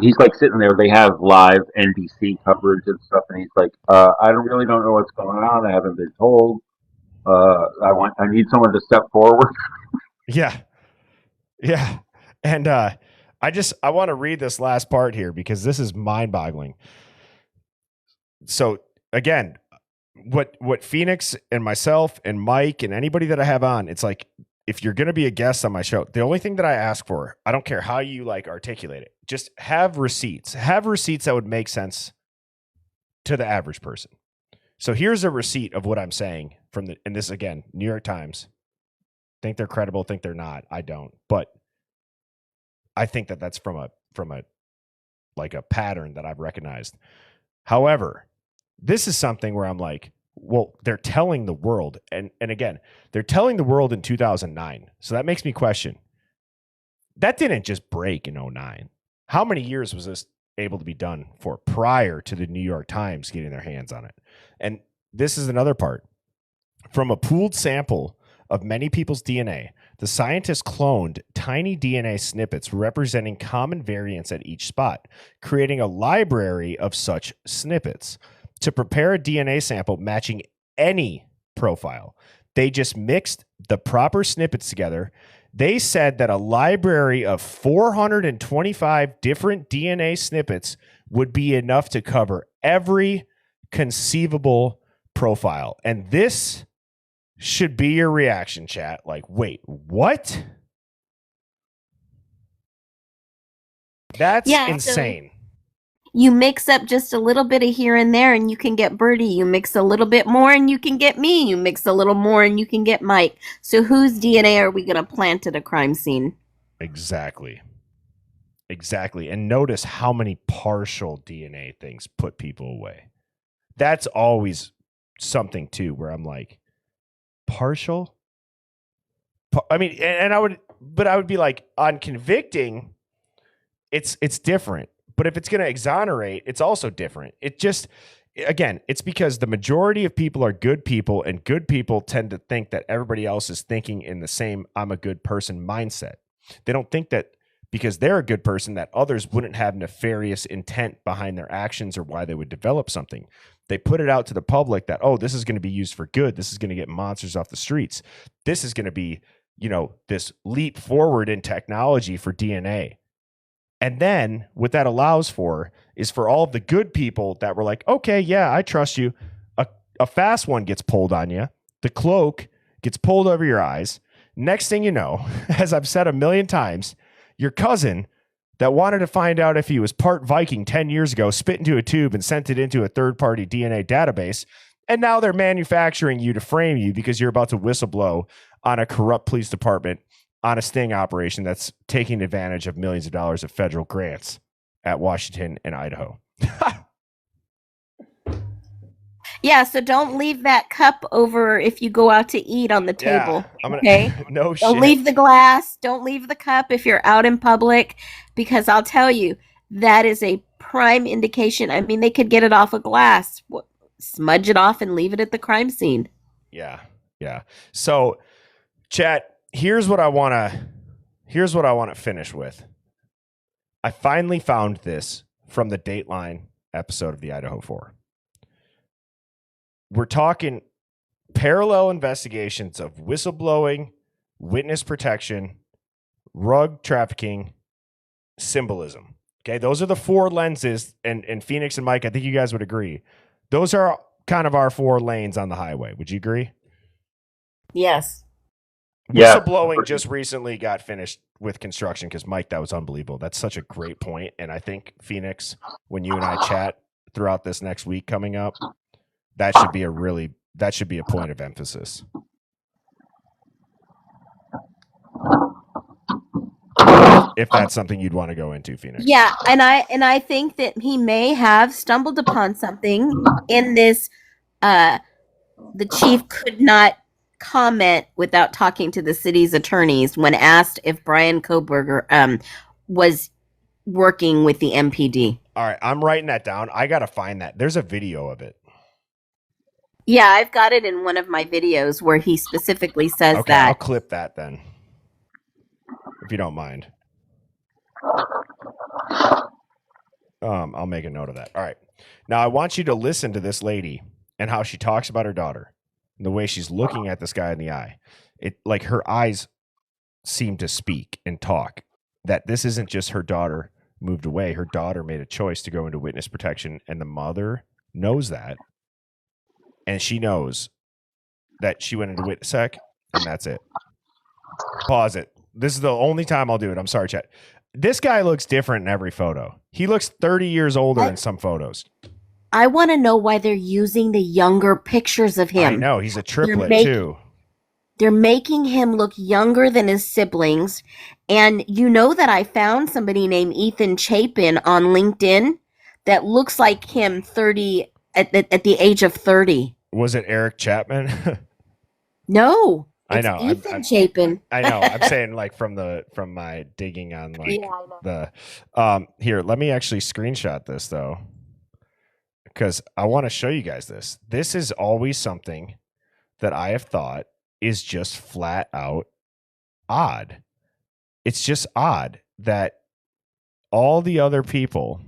He's like sitting there. They have live NBC coverage and stuff, and he's like, "I really don't know what's going on. I haven't been told. I need someone to step forward." Yeah. And I want to read this last part here because this is mind-boggling. So again, what Phoenix and myself and Mike and anybody that I have on, it's like, if you're going to be a guest on my show, the only thing that I ask for, I don't care how you articulate it, just have receipts that would make sense to the average person. So here's a receipt of what I'm saying and this again, New York Times. Think they're credible, think they're not. I don't, but I think that that's from a pattern that I've recognized. However, this is something where I'm like, well, they're telling the world. And again, they're telling the world in 2009. So that makes me question. That didn't just break in 2009. How many years was this able to be done for prior to the New York Times getting their hands on it? And this is another part. From a pooled sample of many people's DNA, the scientists cloned tiny DNA snippets representing common variants at each spot, creating a library of such snippets. To prepare a DNA sample matching any profile, they just mixed the proper snippets together, They said that a library of 425 different DNA snippets would be enough to cover every conceivable profile. And this should be your reaction, chat. Like, wait, what? That's insane. So you mix up just a little bit of here and there and you can get Birdie. You mix a little bit more and you can get me. You mix a little more and you can get Mike. So whose DNA are we going to plant at a crime scene? Exactly. And notice how many partial DNA things put people away. That's always something too, where I'm like, partial? I mean, and I would be like, on convicting, it's different. But if it's going to exonerate, it's also different. It just, again, it's because the majority of people are good people, and good people tend to think that everybody else is thinking in the same I'm a good person mindset. They don't think that because they're a good person that others wouldn't have nefarious intent behind their actions or why they would develop something. They put it out to the public that, oh, this is going to be used for good. This is going to get monsters off the streets. This is going to be, this leap forward in technology for DNA. And then what that allows for is for all of the good people that were like, okay, yeah, I trust you. A fast one gets pulled on you. The cloak gets pulled over your eyes. Next thing you know, as I've said a million times, your cousin that wanted to find out if he was part Viking 10 years ago spit into a tube and sent it into a third-party DNA database. And now they're manufacturing you to frame you because you're about to whistleblow on a corrupt police department on a sting operation that's taking advantage of millions of dollars of federal grants at Washington and Idaho. Yeah, so don't leave that cup over if you go out to eat on the table. Okay? No shit. Don't leave the glass. Don't leave the cup if you're out in public, because I'll tell you, that is a prime indication. I mean, they could get it off a glass, smudge it off and leave it at the crime scene. Yeah. So, chat, here's what I want to finish with. I finally found this from the Dateline episode of the Idaho 4. We're talking parallel investigations of whistleblowing, witness protection, drug trafficking, symbolism. Okay, those are the four lenses, and Phoenix and Mike, I think you guys would agree. Those are kind of our four lanes on the highway. Would you agree? Yes. Yeah. Whistleblowing just recently got finished with construction because, Mike, that was unbelievable. That's such a great point. And I think, Phoenix, when you and I chat throughout this next week coming up, that should be a point of emphasis. If that's something you'd want to go into, Phoenix. Yeah, and I think that he may have stumbled upon something in this. The chief could not comment without talking to the city's attorneys when asked if Brian Koberger was working with the MPD. All right, I'm writing that down. I got to find that. There's a video of it. Yeah, I've got it in one of my videos where he specifically says Okay, that. I'll clip that then, if you don't mind. I'll make a note of that. All right. Now I want you to listen to this lady and how she talks about her daughter and the way she's looking at this guy in the eye. It, like, her eyes seem to speak and talk, that this isn't just her daughter moved away. Her daughter made a choice to go into witness protection, and the mother knows that. And she knows that she went into witness sec, and that's it. Pause it. This is the only time I'll do it. I'm sorry, chat. This guy looks different in every photo. He looks 30 years older in some photos. I want to know why they're using the younger pictures of him. I know. He's a triplet, too. They're making him look younger than his siblings. And you know that I found somebody named Ethan Chapin on LinkedIn that looks like him 30 at the age of 30. Was it Eric Chapman? No. I know. Ethan Chapin. I know. I'm saying, like, from my digging on, like, here, let me actually screenshot this though, because I want to show you guys this. This is always something that I have thought is just flat out odd. It's just odd that all the other people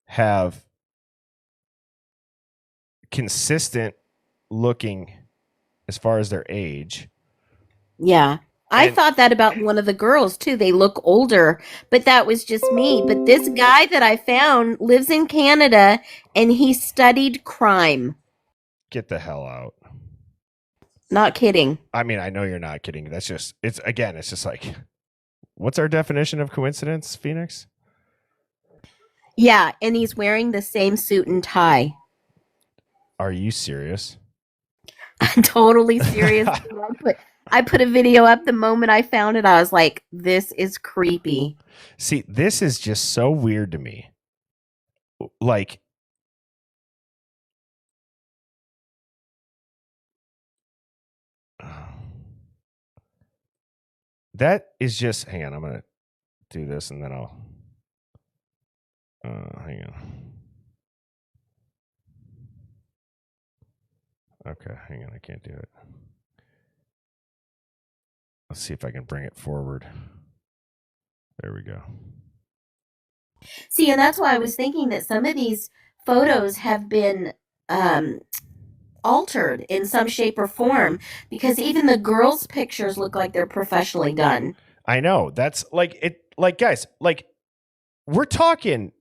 have consistent looking as far as their age. Yeah. I thought that about one of the girls too. They look older, but that was just me. But this guy that I found lives in Canada and he studied crime. Get the hell out. Not kidding. I mean, I know you're not kidding. That's just, it's just like, what's our definition of coincidence, Phoenix? Yeah, and he's wearing the same suit and tie. Are you serious? I'm totally serious. I put a video up the moment I found it. I was like, this is creepy. See, this is just so weird to me. Like, that is just, hang on, I'm going to do this and then I'll, hang on. Okay, hang on, I can't do it. Let's see if I can bring it forward. There we go. See, and that's why I was thinking that some of these photos have been altered in some shape or form, because even the girls' pictures look like they're professionally done. I know. That's like it. Like, guys, like, we're talking.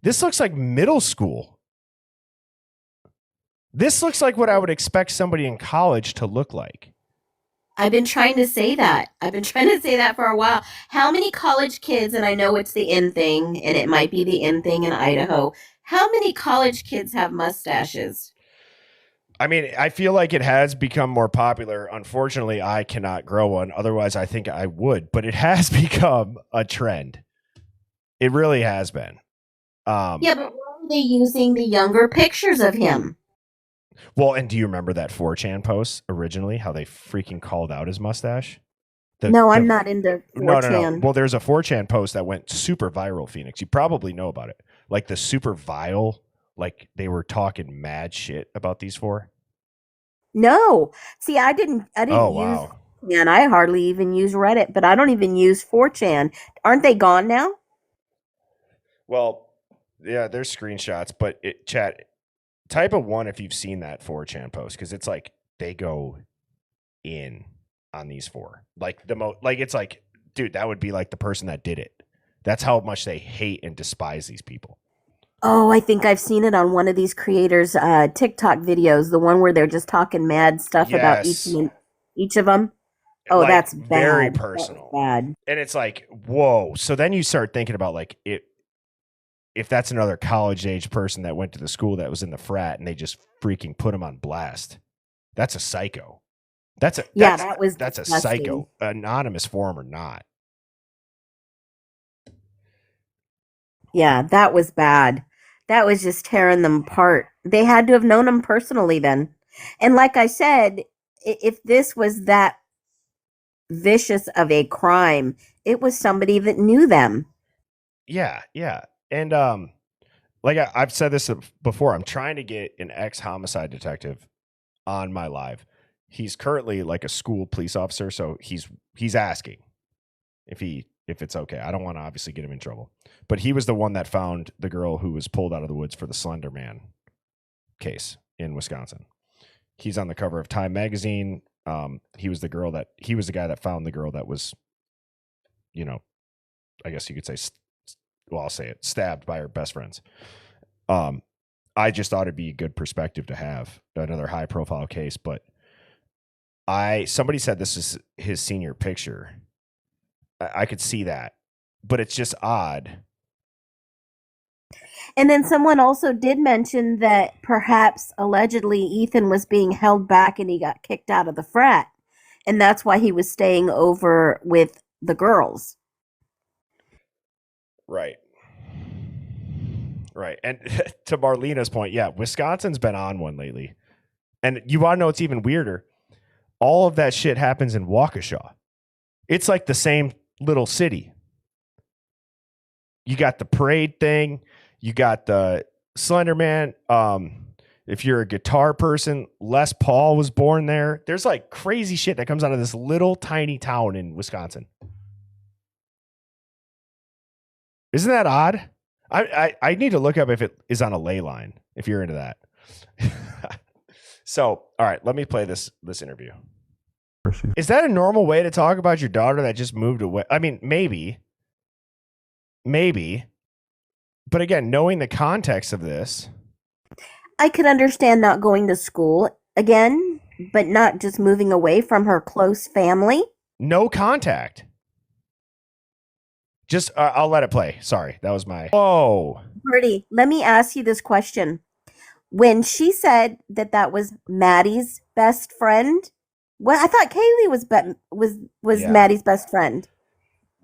This looks like middle school. This looks like what I would expect somebody in college to look like. I've been trying to say that. I've been trying to say that for a while. How many college kids, and I know it's the in thing, and it might be the in thing in Idaho, how many college kids have mustaches? I mean, I feel like it has become more popular. Unfortunately, I cannot grow one. Otherwise, I think I would. But it has become a trend. It really has been. Yeah, but why are they using the younger pictures of him? Well, and do you remember that 4chan post originally? How they freaking called out his mustache? No, I'm not into 4chan. No. Well, there's a 4chan post that went super viral, Phoenix. You probably know about it. Like the super vile, like they were talking mad shit about these four. No. See, I didn't Oh, use wow. and I hardly even use Reddit, but I don't even use 4chan. Aren't they gone now? Well, yeah, there's screenshots, but chat, type a 1 if you've seen that 4chan post, because it's like they go in on these four. Like it's like, dude, that would be like the person that did it. That's how much they hate and despise these people. Oh, I think I've seen it on one of these creators' TikTok videos, the one where they're just talking mad stuff about each of them. Oh, Like, that's bad. very personal. That's bad. And it's like, whoa. So then you start thinking about like if that's another college age person that went to the school that was in the frat and they just freaking put him on blast. That's a psycho. That's a disgusting. psycho, anonymous form or not. Yeah, that was bad. That was just tearing them apart. They had to have known him personally then. And like I said, if this was that vicious of a crime, it was somebody that knew them. Yeah. And like I've said this before, I'm trying to get an ex-homicide detective on my live. He's currently like a school police officer, so he's asking if it's okay. I don't want to obviously get him in trouble. But he was the one that found the girl who was pulled out of the woods for the Slender Man case in Wisconsin. He's on the cover of Time magazine. He was the guy that found the girl that was, I guess you could say, I'll say it, stabbed by her best friends. I just thought it'd be a good perspective to have another high profile case, but somebody said this is his senior picture. I could see that, but it's just odd. And then someone also did mention that perhaps allegedly Ethan was being held back and he got kicked out of the frat. And that's why he was staying over with the girls. Right. And to Marlena's point, yeah, Wisconsin's been on one lately. And you want to know what's even weirder? All of that shit happens in Waukesha. It's like the same little city. You got the parade thing. You got the Slender Man. If you're a guitar person, Les Paul was born there. There's like crazy shit that comes out of this little tiny town in Wisconsin. Isn't that odd? I need to look up if it is on a ley line, if you're into that. So, all right, let me play this interview. Is that a normal way to talk about your daughter that just moved away? I mean, maybe. But again, knowing the context of this, I could understand not going to school again, but not just moving away from her close family. no contact. Just, I'll let it play. Sorry, that was my. Oh, Bertie, let me ask you this question. When she said that was Maddie's best friend, well, I thought Kaylee was Yeah. Maddie's best friend.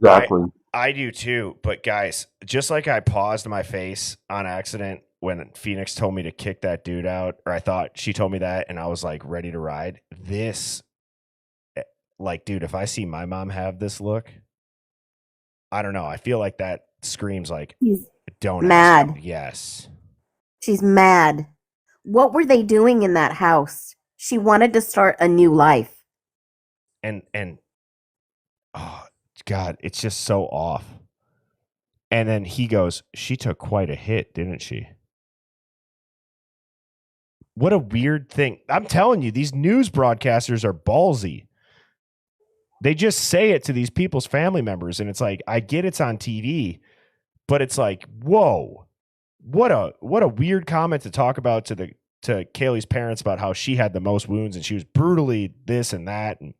Exactly. I do too. But guys, just like I paused my face on accident when Phoenix told me to kick that dude out, or I thought she told me that, and I was like ready to ride. This, like, dude, if I see my mom have this look, I don't know. I feel like that screams like, She's don't mad. ask. Yes. She's mad. What were they doing in that house? She wanted to start a new life. And oh God, it's just so off. And then he goes, she took quite a hit, didn't she? What a weird thing. I'm telling you, these news broadcasters are ballsy. They just say it to these people's family members, and it's like, I get it's on TV, but it's like, whoa, what a weird comment to talk about to Kaylee's parents about how she had the most wounds and she was brutally this and that. And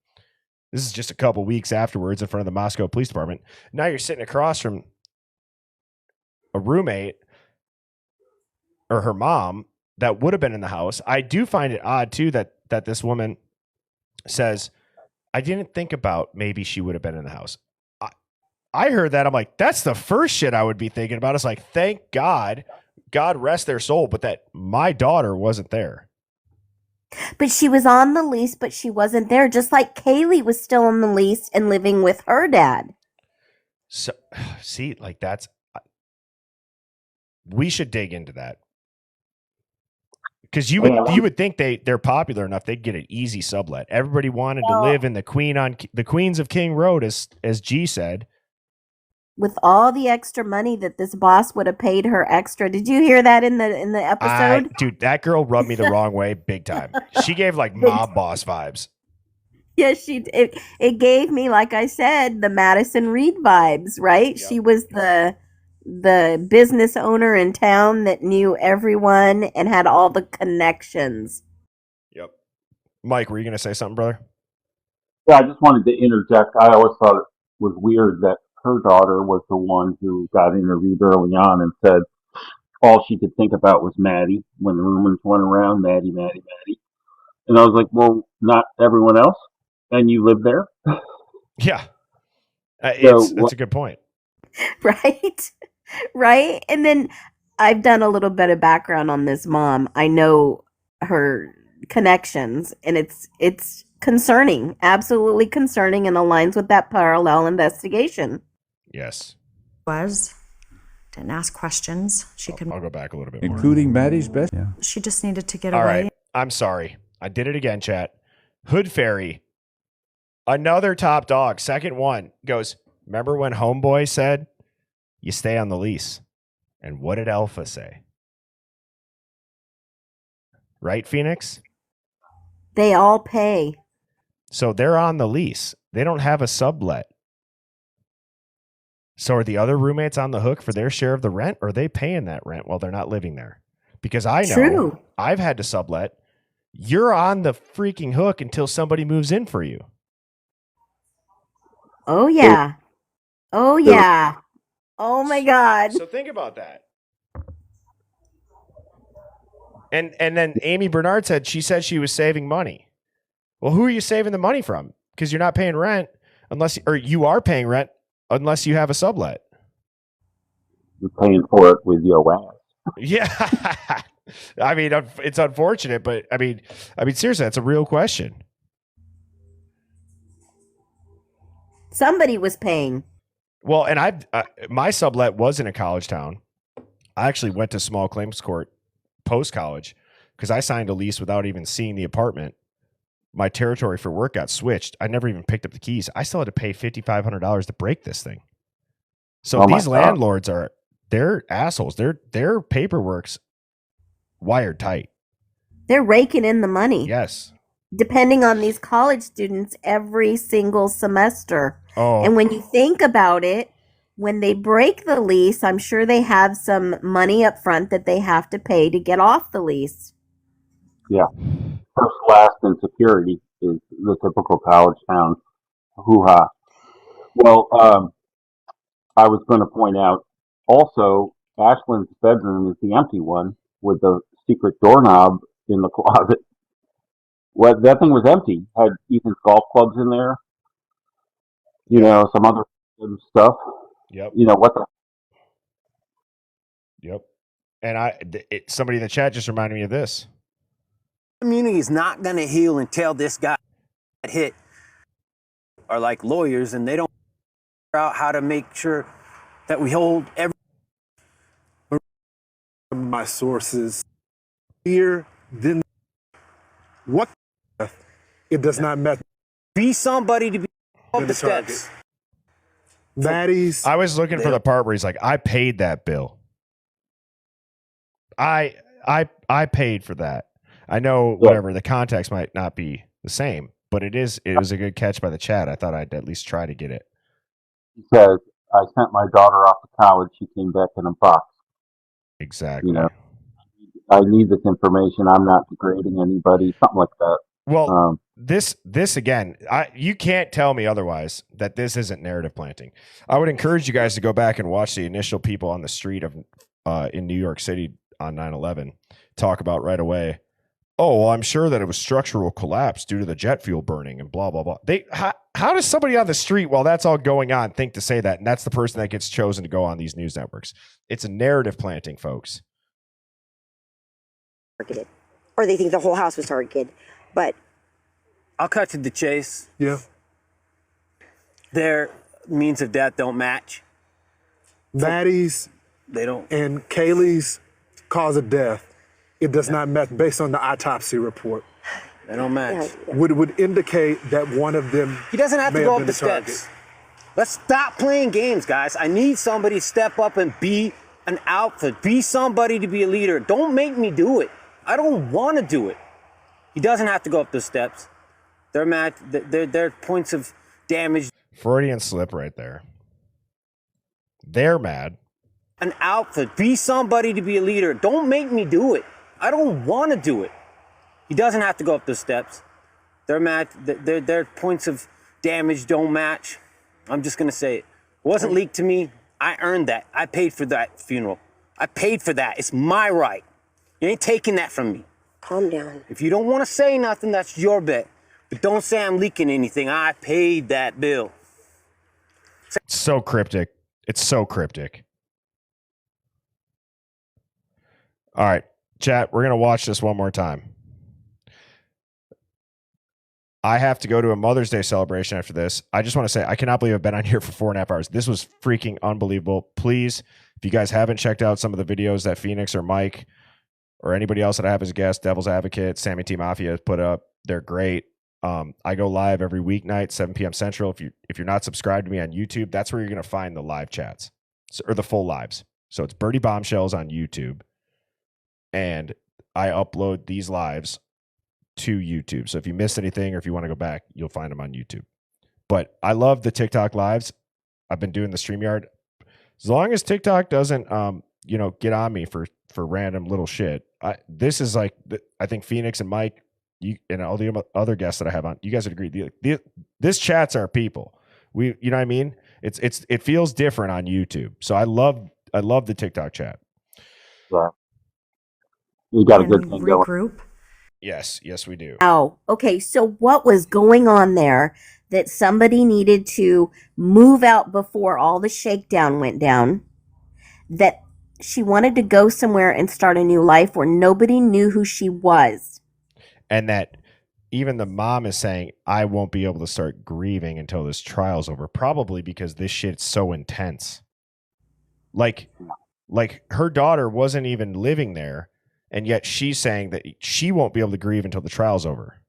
this is just a couple weeks afterwards in front of the Moscow Police Department. Now you're sitting across from a roommate or her mom that would have been in the house. I do find it odd too that this woman says, I didn't think about maybe she would have been in the house. I heard that. I'm like, that's the first shit I would be thinking about. It's like, thank God, God rest their soul, but that my daughter wasn't there. But she was on the lease, but she wasn't there. Just like Kaylee was still on the lease and living with her dad. So, see, like that's, we should dig into that. Because you would think they're popular enough they'd get an easy sublet. Everybody wanted to live in the Queens of King Road, as G said. With all the extra money that this boss would have paid her extra. Did you hear that in the episode? Dude, that girl rubbed me the wrong way big time. She gave like mob boss vibes. Yes, it gave me, like I said, the Madison Reed vibes, right? Yep. She was the business owner in town that knew everyone and had all the connections. Yep. Mike, were you going to say something, brother? Yeah, I just wanted to interject. I always thought it was weird that her daughter was the one who got interviewed early on and said all she could think about was Maddie when the rumors went around, Maddie, Maddie, Maddie. And I was like, well, not everyone else? And you live there? Yeah. So That's a good point. Right? Right? And then I've done a little bit of background on this mom. I know her connections, and it's concerning, absolutely concerning, and aligns with that parallel investigation. Yes. Didn't ask questions. I'll go back a little bit more. Including Maddie's best. Yeah. She just needed to get All away. right. I'm sorry. I did it again, chat. Hood Fairy, another top dog, second one, goes, remember when Homeboy said, you stay on the lease? And what did Alpha say? Right, Phoenix? They all pay. So they're on the lease. They don't have a sublet. So are the other roommates on the hook for their share of the rent, or are they paying that rent while they're not living there? Because I know True. I've had to sublet. You're on the freaking hook until somebody moves in for you. Oh, yeah. Oh, yeah. Oh, my God. So think about that. And then Amy Bernard said she was saving money. Well, who are you saving the money from? Because you're not paying rent or you are paying rent unless you have a sublet. You're paying for it with your ass. Yeah. I mean, it's unfortunate, but I mean, seriously, that's a real question. Somebody was paying. Well, and my sublet was in a college town. I actually went to small claims court post-college because I signed a lease without even seeing the apartment. My territory for work got switched. I never even picked up the keys. I still had to pay $5,500 to break this thing. So these landlords they're assholes. Their paperwork's wired tight. They're raking in the money. Yes. depending on these college students every single semester. Oh. And when you think about it, when they break the lease, I'm sure they have some money up front that they have to pay to get off the lease. Yeah. First, last, and security is the typical college town hoo-ha. Well, I was going to point out also, Ashlyn's bedroom is the empty one with the secret doorknob in the closet. Well, that thing was empty. Had Ethan's golf clubs in there, you know, some other stuff. Yep. You know, what the Yep. And somebody in the chat just reminded me of this. Community is not going to heal until this guy got hit are like lawyers, and they don't figure out how to make sure that we hold every. My sources here, then what? It does not matter. Be somebody to be up the steps. Baddies. I was looking for the part where he's like, I paid that bill. I paid for that. I know whatever the context might not be the same, but it was a good catch by the chat. I thought I'd at least try to get it. He says, I sent my daughter off to college. She came back in a box. Exactly. You know, I need this information. I'm not degrading anybody. Something like that. Well, this again, you can't tell me otherwise that this isn't narrative planting. I would encourage you guys to go back and watch the initial people on the street of in New York City on 9/11 talk about right away. Oh, well, I'm sure that it was structural collapse due to the jet fuel burning and blah blah blah. How does somebody on the street while that's all going on think to say that? And that's the person that gets chosen to go on these news networks. It's a narrative planting, folks. Targeted, or they think the whole house was targeted. But I'll cut to the chase. Yeah. Their means of death don't match. Maddie's They don't. and Kaylee's cause of death, it does not match based on the autopsy report. They don't match. Would indicate that one of them. He doesn't have to may go been up the target. steps. Let's stop playing games, guys. I need somebody to step up and be an alpha. Be somebody to be a leader. Don't make me do it. I don't want to do it. He doesn't have to go up the steps. Their points of damage. Freudian slip right there. They're mad. An alpha. Be somebody to be a leader. Don't make me do it. I don't want to do it. He doesn't have to go up the steps. Their points of damage don't match. I'm just gonna say it. It wasn't leaked to me. I earned that. I paid for that funeral. I paid for that. It's my right. You ain't taking that from me. Calm down. If you don't want to say nothing, that's your bet. But don't say I'm leaking anything. I paid that bill. It's so cryptic. It's so cryptic. All right, chat, we're going to watch this one more time. I have to go to a Mother's Day celebration after this. I just want to say, I cannot believe I've been on here for 4.5 hours. This was freaking unbelievable. Please, if you guys haven't checked out some of the videos that Phoenix or Mike or anybody else that I have as a guest, Devil's Advocate, Sammy T Mafia has put up, they're great. I go live every weeknight, 7 p.m. Central. If you're not subscribed to me on YouTube, that's where you're going to find the live chats or the full lives. So it's Birdie Bombshells on YouTube. And I upload these lives to YouTube. So if you missed anything or if you want to go back, you'll find them on YouTube. But I love the TikTok lives. I've been doing the StreamYard. As long as TikTok doesn't, get on me for random little shit. This is like, I think Phoenix and Mike, you and all the other guests that I have on, you guys would agree. This chat's our people. You know what I mean? It feels different on YouTube. So I love the TikTok chat. Yeah. You got a good thing going. Regroup. Yes, we do. Oh, okay. So what was going on there that somebody needed to move out before all the shakedown went down? That she wanted to go somewhere and start a new life where nobody knew who she was. And that even the mom is saying, I won't be able to start grieving until this trial's over. Probably because this shit's so intense. Like her daughter wasn't even living there. And yet she's saying that she won't be able to grieve until the trial's over.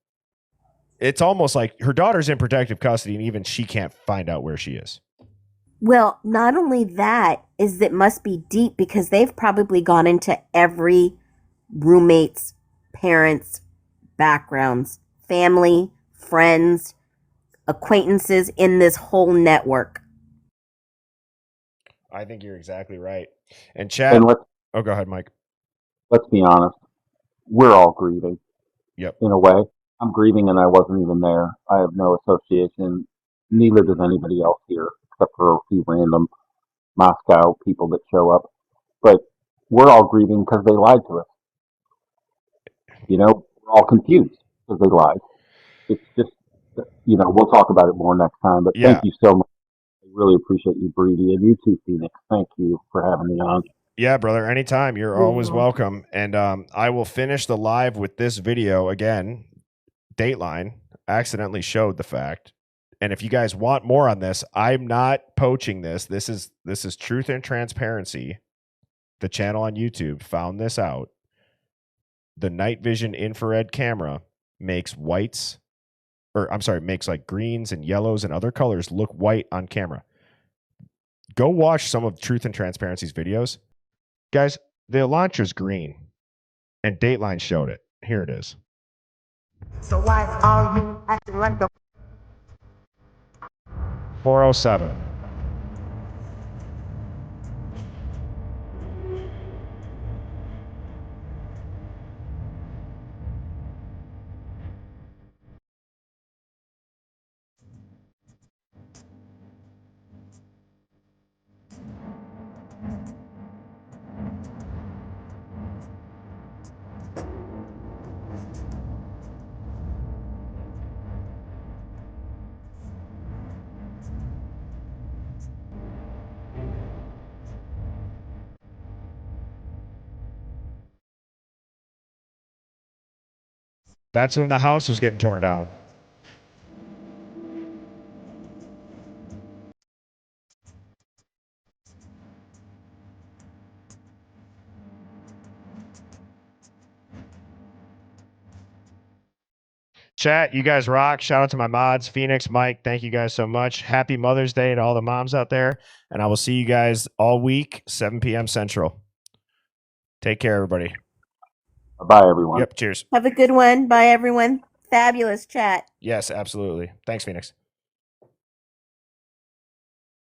It's almost like her daughter's in protective custody and even she can't find out where she is. Well, not only that, is that must be deep because they've probably gone into every roommate's parents' backgrounds family, friends, acquaintances in this whole network. I think you're exactly right. And Chad, And let's oh, go ahead, Mike. be honest. We're all grieving. Yep. In a way, I'm grieving, and I wasn't even there. I have no association. Neither does anybody else here, except for a few random Moscow people that show up. But we're all grieving because they lied to us. You know, we're all confused because they lied. It's just, we'll talk about it more next time. But Yeah. thank you so much. I really appreciate you, Breedy, and you too, Phoenix. Thank you for having me on. Yeah, brother. Anytime. You're always welcome. And I will finish the live with this video again. Dateline accidentally showed the fact. And if you guys want more on this, I'm not poaching this. This is Truth and Transparency. The channel on YouTube found this out. The night vision infrared camera makes makes like greens and yellows and other colors look white on camera. Go watch some of Truth and Transparency's videos. Guys, the launcher's green, and Dateline showed it. Here it is. So why are you acting like a 407. That's when the house was getting torn down. Chat, you guys rock. Shout out to my mods, Phoenix, Mike. Thank you guys so much. Happy Mother's Day to all the moms out there. And I will see you guys all week, 7 p.m. Central. Take care, everybody. Bye, everyone. Yep, cheers. Have a good one. Bye, everyone. Fabulous chat. Yes, absolutely. Thanks, Phoenix.